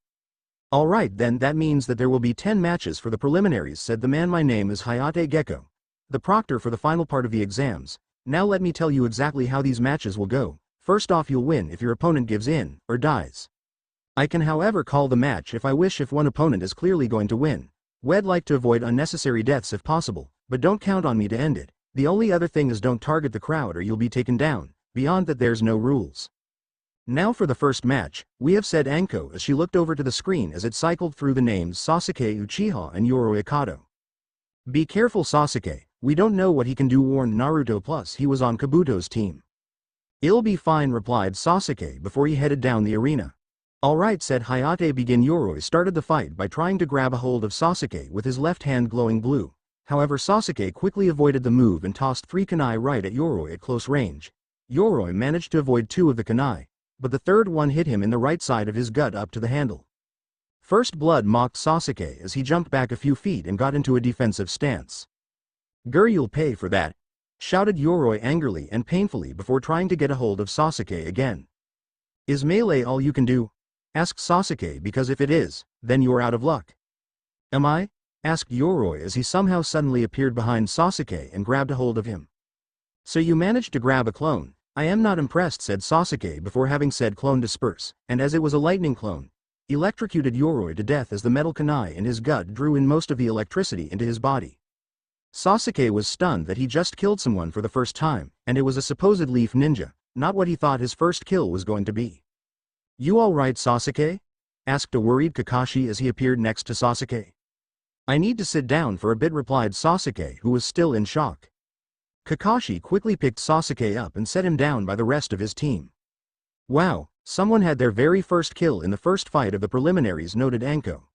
Alright then, that means that there will be 10 matches for the preliminaries, said the man. My name is Hayate Gecko, the proctor for the final part of the exams. Now let me tell you exactly how these matches will go. First off, you'll win if your opponent gives in, or dies. I can however call the match if I wish if one opponent is clearly going to win. We'd like to avoid unnecessary deaths if possible, but don't count on me to end it. The only other thing is don't target the crowd or you'll be taken down. Beyond that there's no rules. Now for the first match, we have, said Anko as she looked over to the screen as it cycled through the names Sasuke, Uchiha and Yoro Ikado. Be careful Sasuke, we don't know what he can do, warned Naruto, plus he was on Kabuto's team. It'll be fine, replied Sasuke before he headed down the arena. Alright, said Hayate. Begin. Yoroi started the fight by trying to grab a hold of Sasuke with his left hand glowing blue. However, Sasuke quickly avoided the move and tossed 3 kunai right at Yoroi at close range. Yoroi managed to avoid 2 of the kunai, but the third one hit him in the right side of his gut up to the handle. First blood, mocked Sasuke as he jumped back a few feet and got into a defensive stance. Grr, you'll pay for that, shouted Yoroi angrily and painfully before trying to get a hold of Sasuke again. Is melee all you can do? Asked Sasuke, because if it is, then you're out of luck. Am I? Asked Yoroi as he somehow suddenly appeared behind Sasuke and grabbed a hold of him. So you managed to grab a clone? I am not impressed, said Sasuke before having said clone disperse, and as it was a lightning clone, electrocuted Yoroi to death as the metal kunai in his gut drew in most of the electricity into his body. Sasuke was stunned that he just killed someone for the first time, and it was a supposed leaf ninja, not what he thought his first kill was going to be. You alright, Sasuke? Asked a worried Kakashi as he appeared next to Sasuke. I need to sit down for a bit, replied Sasuke, who was still in shock. Kakashi quickly picked Sasuke up and set him down by the rest of his team. Wow, someone had their very first kill in the first fight of the preliminaries, noted Anko.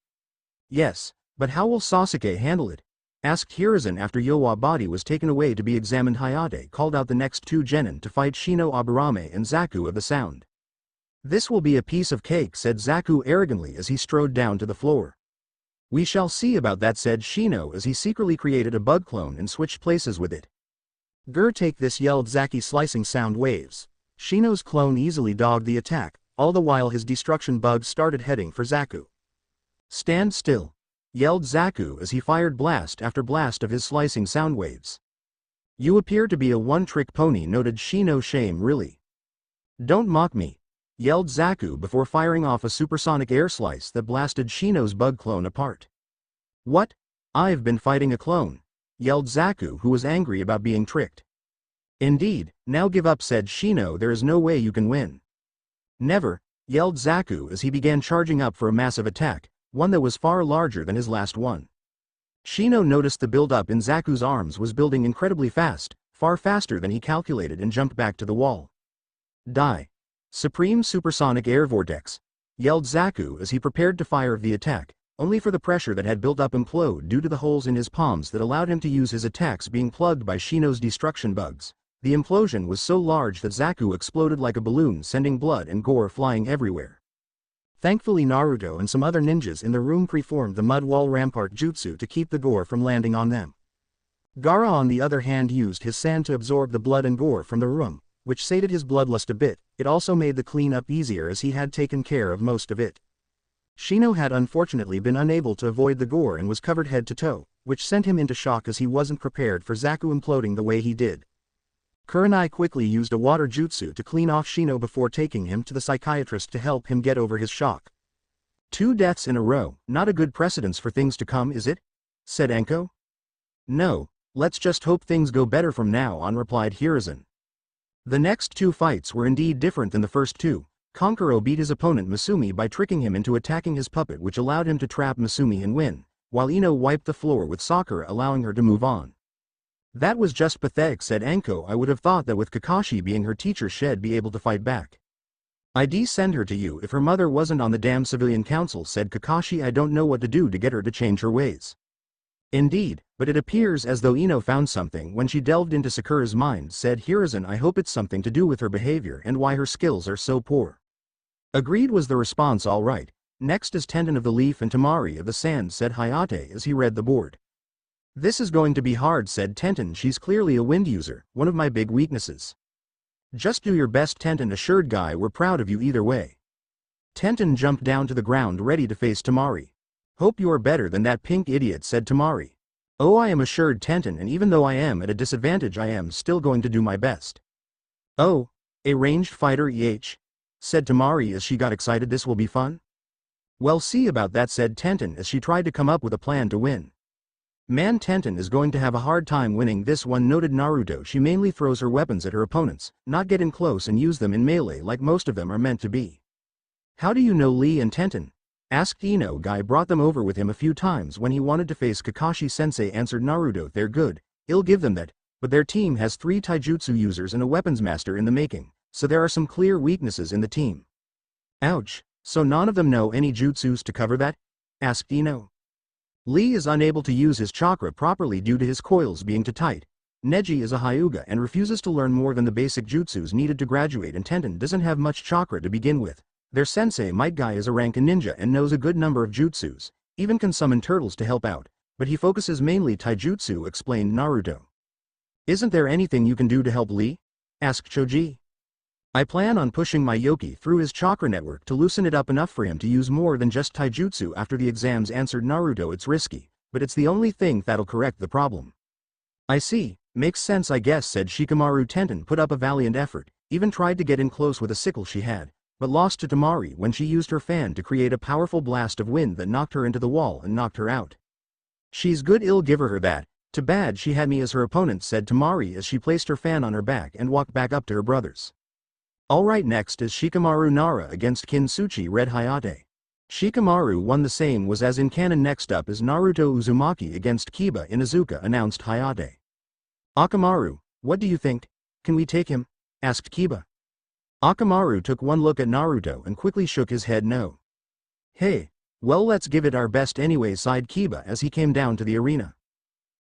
Yes, but how will Sasuke handle it? Asked Hiruzen after Yowa body was taken away to be examined. Hayate called out the next 2 genin to fight Shino Aburame and Zaku of the Sound. This will be a piece of cake, said Zaku arrogantly as he strode down to the floor. We shall see about that, said Shino as he secretly created a bug clone and switched places with it. Grr, take this, yelled Zaki, slicing sound waves. Shino's clone easily dogged the attack, all the while his destruction bugs started heading for Zaku. Stand still, yelled Zaku as he fired blast after blast of his slicing sound waves. You appear to be a one-trick pony, noted Shino. Shame, really. Don't mock me, yelled Zaku before firing off a supersonic air slice that blasted Shino's bug clone apart. What? I've been fighting a clone, yelled Zaku, who was angry about being tricked. Indeed, now give up, said Shino. There is no way you can win. Never, yelled Zaku as he began charging up for a massive attack, one that was far larger than his last one. Shino noticed the build-up in Zaku's arms was building incredibly fast, far faster than he calculated, and jumped back to the wall. Die. Supreme Supersonic Air Vortex, yelled Zaku as he prepared to fire the attack, only for the pressure that had built up implode due to the holes in his palms that allowed him to use his attacks being plugged by Shino's destruction bugs. The implosion was so large that Zaku exploded like a balloon, sending blood and gore flying everywhere. Thankfully, Naruto and some other ninjas in the room preformed the mud wall rampart jutsu to keep the gore from landing on them. Gaara on the other hand used his sand to absorb the blood and gore from the room, which sated his bloodlust a bit. It also made the cleanup easier as he had taken care of most of it. Shino had unfortunately been unable to avoid the gore and was covered head to toe, which sent him into shock as he wasn't prepared for Zaku imploding the way he did. Kurenai quickly used a water jutsu to clean off Shino before taking him to the psychiatrist to help him get over his shock. 2 deaths in a row, not a good precedence for things to come, is it? Said Enko. No, let's just hope things go better from now on, replied Hiruzen. The next 2 fights were indeed different than the first 2. Kankuro beat his opponent Masumi by tricking him into attacking his puppet, which allowed him to trap Masumi and win, while Ino wiped the floor with Sakura, allowing her to move on. That was just pathetic, said Enko. I would have thought that with Kakashi being her teacher she'd be able to fight back. I'd send her to you if her mother wasn't on the damn civilian council, said Kakashi. I don't know what to do to get her to change her ways. Indeed, but it appears as though Ino found something when she delved into Sakura's mind, said Hiruzen. I hope it's something to do with her behavior and why her skills are so poor. Agreed was the response. All right. Next is Tenten of the Leaf and Temari of the Sand, said Hayate as he read the board. This is going to be hard, said Tenten. She's clearly a wind user, one of my big weaknesses. Just do your best, Tenten assured Guy. We're proud of you either way. Tenten jumped down to the ground ready to face Temari. Hope you are better than that pink idiot, said Temari. Oh, I am, assured Tenten, and even though I am at a disadvantage I am still going to do my best. Oh, a ranged fighter, said Temari as she got excited. This will be fun. Well, see about that, said Tenten as she tried to come up with a plan to win. Man, Tenten is going to have a hard time winning this one, noted Naruto. She mainly throws her weapons at her opponents, not get in close and use them in melee like most of them are meant to be. How do you know Lee and Tenten? Asked Ino. Guy brought them over with him a few times when he wanted to face Kakashi-sensei, answered Naruto. They're good, he'll give them that, but their team has 3 taijutsu users and a weapons master in the making, so there are some clear weaknesses in the team. Ouch, so none of them know any jutsus to cover that? Asked Ino. Lee is unable to use his chakra properly due to his coils being too tight. Neji is a Hyuga and refuses to learn more than the basic jutsus needed to graduate, and Tenten doesn't have much chakra to begin with. Their sensei Might Guy is a rank ninja and knows a good number of jutsus, even can summon turtles to help out, but he focuses mainly taijutsu, explained Naruto. Isn't there anything you can do to help Lee? Asked Choji. I plan on pushing my Yoki through his chakra network to loosen it up enough for him to use more than just taijutsu after the exams, answered Naruto. It's risky, but it's the only thing that'll correct the problem. I see, makes sense I guess, said Shikamaru. Tenten put up a valiant effort, even tried to get in close with a sickle she had, but lost to Temari when she used her fan to create a powerful blast of wind that knocked her into the wall and knocked her out. She's good, I'll give her that. Too bad she had me as her opponent, said Temari as she placed her fan on her back and walked back up to her brothers. Alright, next is Shikamaru Nara against Kintsuchi, read Hayate. Shikamaru won, the same was as in canon. Next up is Naruto Uzumaki against Kiba Inuzuka, announced Hayate. Akamaru, what do you think? Can we take him? Asked Kiba. Akamaru took one look at Naruto and quickly shook his head no. Hey, well let's give it our best anyway, sighed Kiba as he came down to the arena.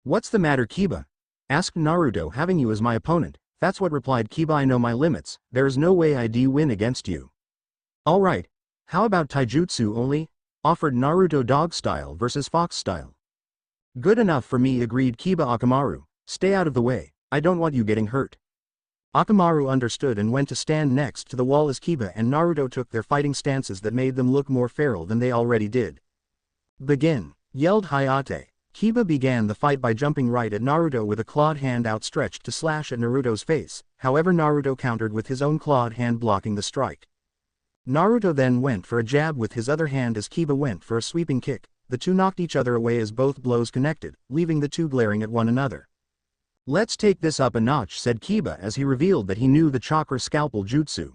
What's the matter, Kiba? Asked Naruto. Having you as my opponent, that's what, replied Kiba. I know my limits, there's no way I'd win against you. Alright, how about taijutsu only? Offered Naruto. Dog style versus fox style. Good enough for me, agreed Kiba. Akamaru, stay out of the way, I don't want you getting hurt. Akamaru understood and went to stand next to the wall as Kiba and Naruto took their fighting stances that made them look more feral than they already did. Begin, yelled Hayate. Kiba began the fight by jumping right at Naruto with a clawed hand outstretched to slash at Naruto's face, however Naruto countered with his own clawed hand blocking the strike. Naruto then went for a jab with his other hand as Kiba went for a sweeping kick. The two knocked each other away as both blows connected, leaving the two glaring at one another. Let's take this up a notch, said Kiba as he revealed that he knew the chakra scalpel jutsu.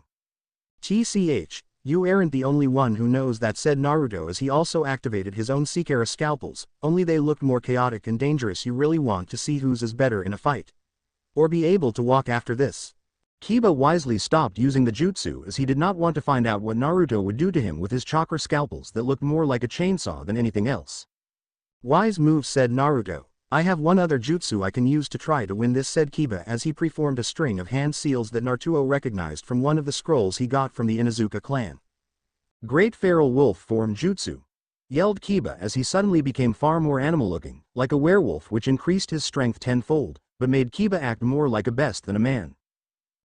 TCH, you aren't the only one who knows that, said Naruto as he also activated his own Sekira scalpels, only they looked more chaotic and dangerous. You really want to see whose is better in a fight. Or be able to walk after this. Kiba wisely stopped using the jutsu as he did not want to find out what Naruto would do to him with his chakra scalpels that looked more like a chainsaw than anything else. Wise move, said Naruto. I have one other jutsu I can use to try to win this, said Kiba as he preformed a string of hand seals that Naruto recognized from one of the scrolls he got from the Inuzuka clan. Great Feral Wolf Form Jutsu. yelled Kiba as he suddenly became far more animal-looking, like a werewolf, which increased his strength tenfold, but made Kiba act more like a beast than a man.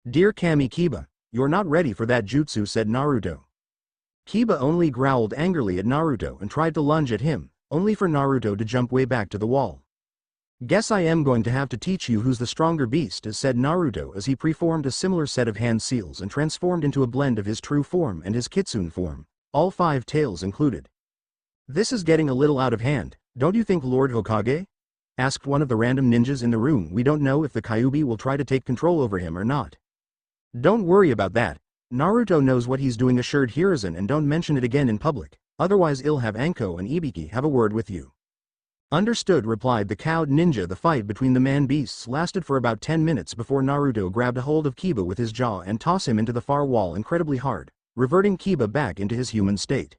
"Dear Kami Kiba, you're not ready for that jutsu," said Naruto. Kiba only growled angrily at Naruto and tried to lunge at him, only for Naruto to jump way back to the wall. "Guess I am going to have to teach you who's the stronger beast," said Naruto as he preformed a similar set of hand seals and transformed into a blend of his true form and his kitsune form, all 5 tails included. "This is getting a little out of hand, don't you think, Lord Hokage?" asked one of the random ninjas in the room. "We don't know if the kyuubi will try to take control over him or not." "Don't worry about that. Naruto knows what he's doing," assured Hiruzen, "and don't mention it again in public, otherwise I'll have Anko and Ibiki have a word with you." "Understood," replied the cowed ninja. The fight between the man-beasts lasted for about 10 minutes before Naruto grabbed a hold of Kiba with his jaw and tossed him into the far wall incredibly hard, reverting Kiba back into his human state.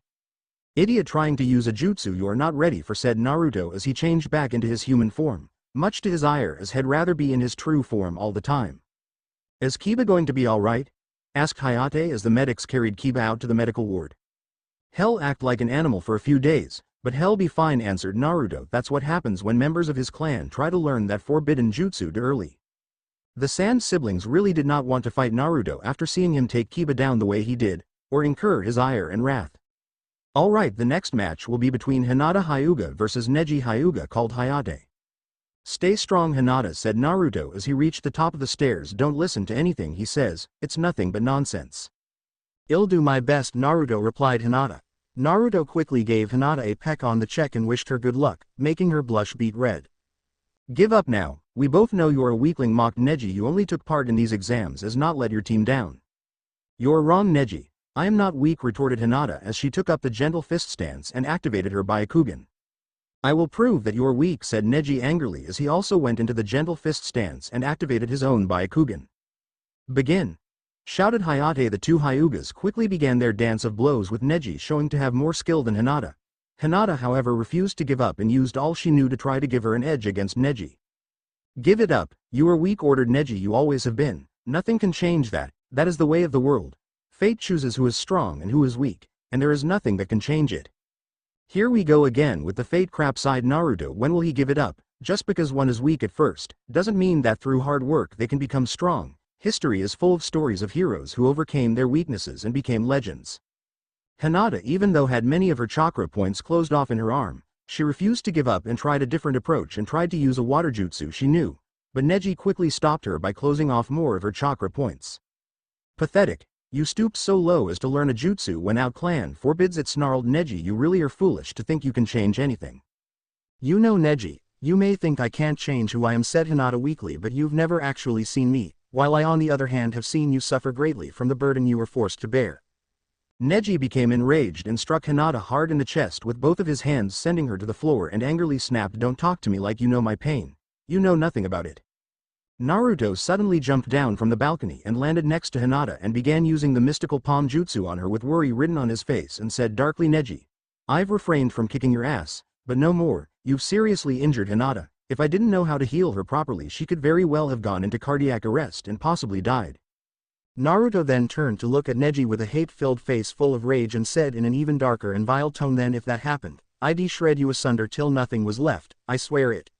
"Idiot, trying to use a jutsu you're not ready for," said Naruto as he changed back into his human form, much to his ire, as he'd rather be in his true form all the time. "Is Kiba going to be alright?" asked Hayate as the medics carried Kiba out to the medical ward. "He'll act like an animal for a few days, but he'll be fine," answered Naruto. "That's what happens when members of his clan try to learn that forbidden jutsu too early." The Sand siblings really did not want to fight Naruto after seeing him take Kiba down the way he did, or incur his ire and wrath. "Alright, the next match will be between Hinata Hyuga versus Neji Hyuga," called Hayate. "Stay strong, Hinata," said Naruto as he reached the top of the stairs. "Don't listen to anything he says, it's nothing but nonsense." "I'll do my best," Naruto replied. Naruto quickly gave Hinata a peck on the cheek and wished her good luck, making her blush beet red. "Give up now, we both know you're a weakling," mocked Neji. "You only took part in these exams as not let your team down." "You're wrong, Neji. I am not weak," retorted Hinata as she took up the gentle fist stance and activated her Byakugan. "I will prove that you're weak," said Neji angrily as he also went into the gentle fist stance and activated his own Byakugan. "Begin!" shouted Hayate. The two Hyugas quickly began their dance of blows, with Neji showing to have more skill than Hinata. Hinata, however, refused to give up and used all she knew to try to give her an edge against Neji. "Give it up, you are weak," ordered Neji. "You always have been. Nothing can change that, that is the way of the world. Fate chooses who is strong and who is weak, and there is nothing that can change it." "Here we go again with the fate crap," sighed Naruto. "When will he give it up? Just because one is weak at first, doesn't mean that through hard work they can become strong. History is full of stories of heroes who overcame their weaknesses and became legends." Hinata, even though had many of her chakra points closed off in her arm, she refused to give up and tried a different approach and tried to use a water jutsu she knew, but Neji quickly stopped her by closing off more of her chakra points. "Pathetic. You stooped so low as to learn a jutsu when our clan forbids it," snarled Neji. "You really are foolish to think you can change anything." "You know, Neji, you may think I can't change who I am," said Hinata weakly, "but you've never actually seen me, while I on the other hand have seen you suffer greatly from the burden you were forced to bear." Neji became enraged and struck Hinata hard in the chest with both of his hands, sending her to the floor, and angrily snapped, "Don't talk to me like you know my pain. You know nothing about it." Naruto suddenly jumped down from the balcony and landed next to Hinata and began using the mystical palm jutsu on her with worry written on his face, and said darkly, "Neji, I've refrained from kicking your ass, but no more. You've seriously injured Hinata. If I didn't know how to heal her properly, she could very well have gone into cardiac arrest and possibly died." Naruto then turned to look at Neji with a hate-filled face full of rage and said in an even darker and vile tone, "Then if that happened, I'd shred you asunder till nothing was left, I swear it."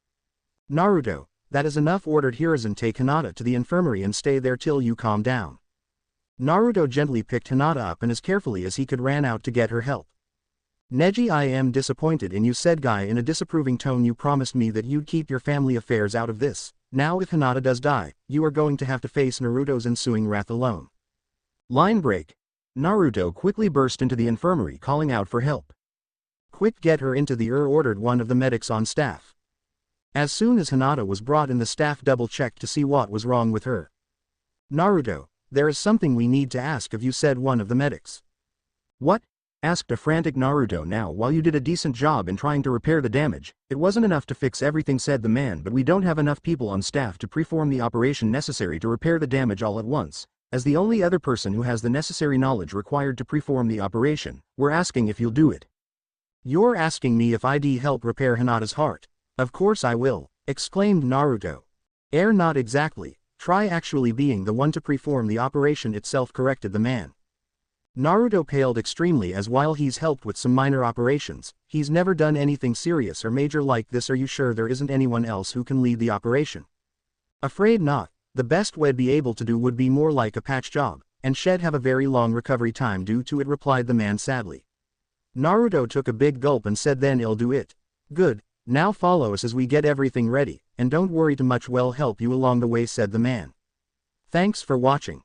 "Naruto, that is enough," ordered Hiruzen. "Take Hinata to the infirmary and stay there till you calm down." Naruto gently picked Hinata up and as carefully as he could ran out to get her help. "Neji, I am disappointed in you," said Guy in a disapproving tone. "You promised me that you'd keep your family affairs out of this. Now if Hinata does die, you are going to have to face Naruto's ensuing wrath alone." Line break. Naruto quickly burst into the infirmary calling out for help. "Quick, get her into the ordered one of the medics on staff. As soon as Hinata was brought in, the staff double-checked to see what was wrong with her. "Naruto, there is something we need to ask of you," said one of the medics. "What?" asked a frantic Naruto. "Now, while you did a decent job in trying to repair the damage, it wasn't enough to fix everything," said the man. "But we don't have enough people on staff to perform the operation necessary to repair the damage all at once. As the only other person who has the necessary knowledge required to perform the operation, we're asking if you'll do it." "You're asking me if I'd help repair Hinata's heart? Of course I will," exclaimed Naruto. Not exactly. Try actually being the one to perform the operation itself," corrected the man. Naruto paled extremely as while he's helped with some minor operations, he's never done anything serious or major like this. Are you sure there isn't anyone else who can lead the operation? Afraid not. The best we'd be able to do would be more like a patch job, and shed have a very long recovery time due to it, replied the man sadly. Naruto took a big gulp and said, then I'll do it. Good, now follow us as we get everything ready, and don't worry too much, we'll help you along the way, said the man. Thanks for watching.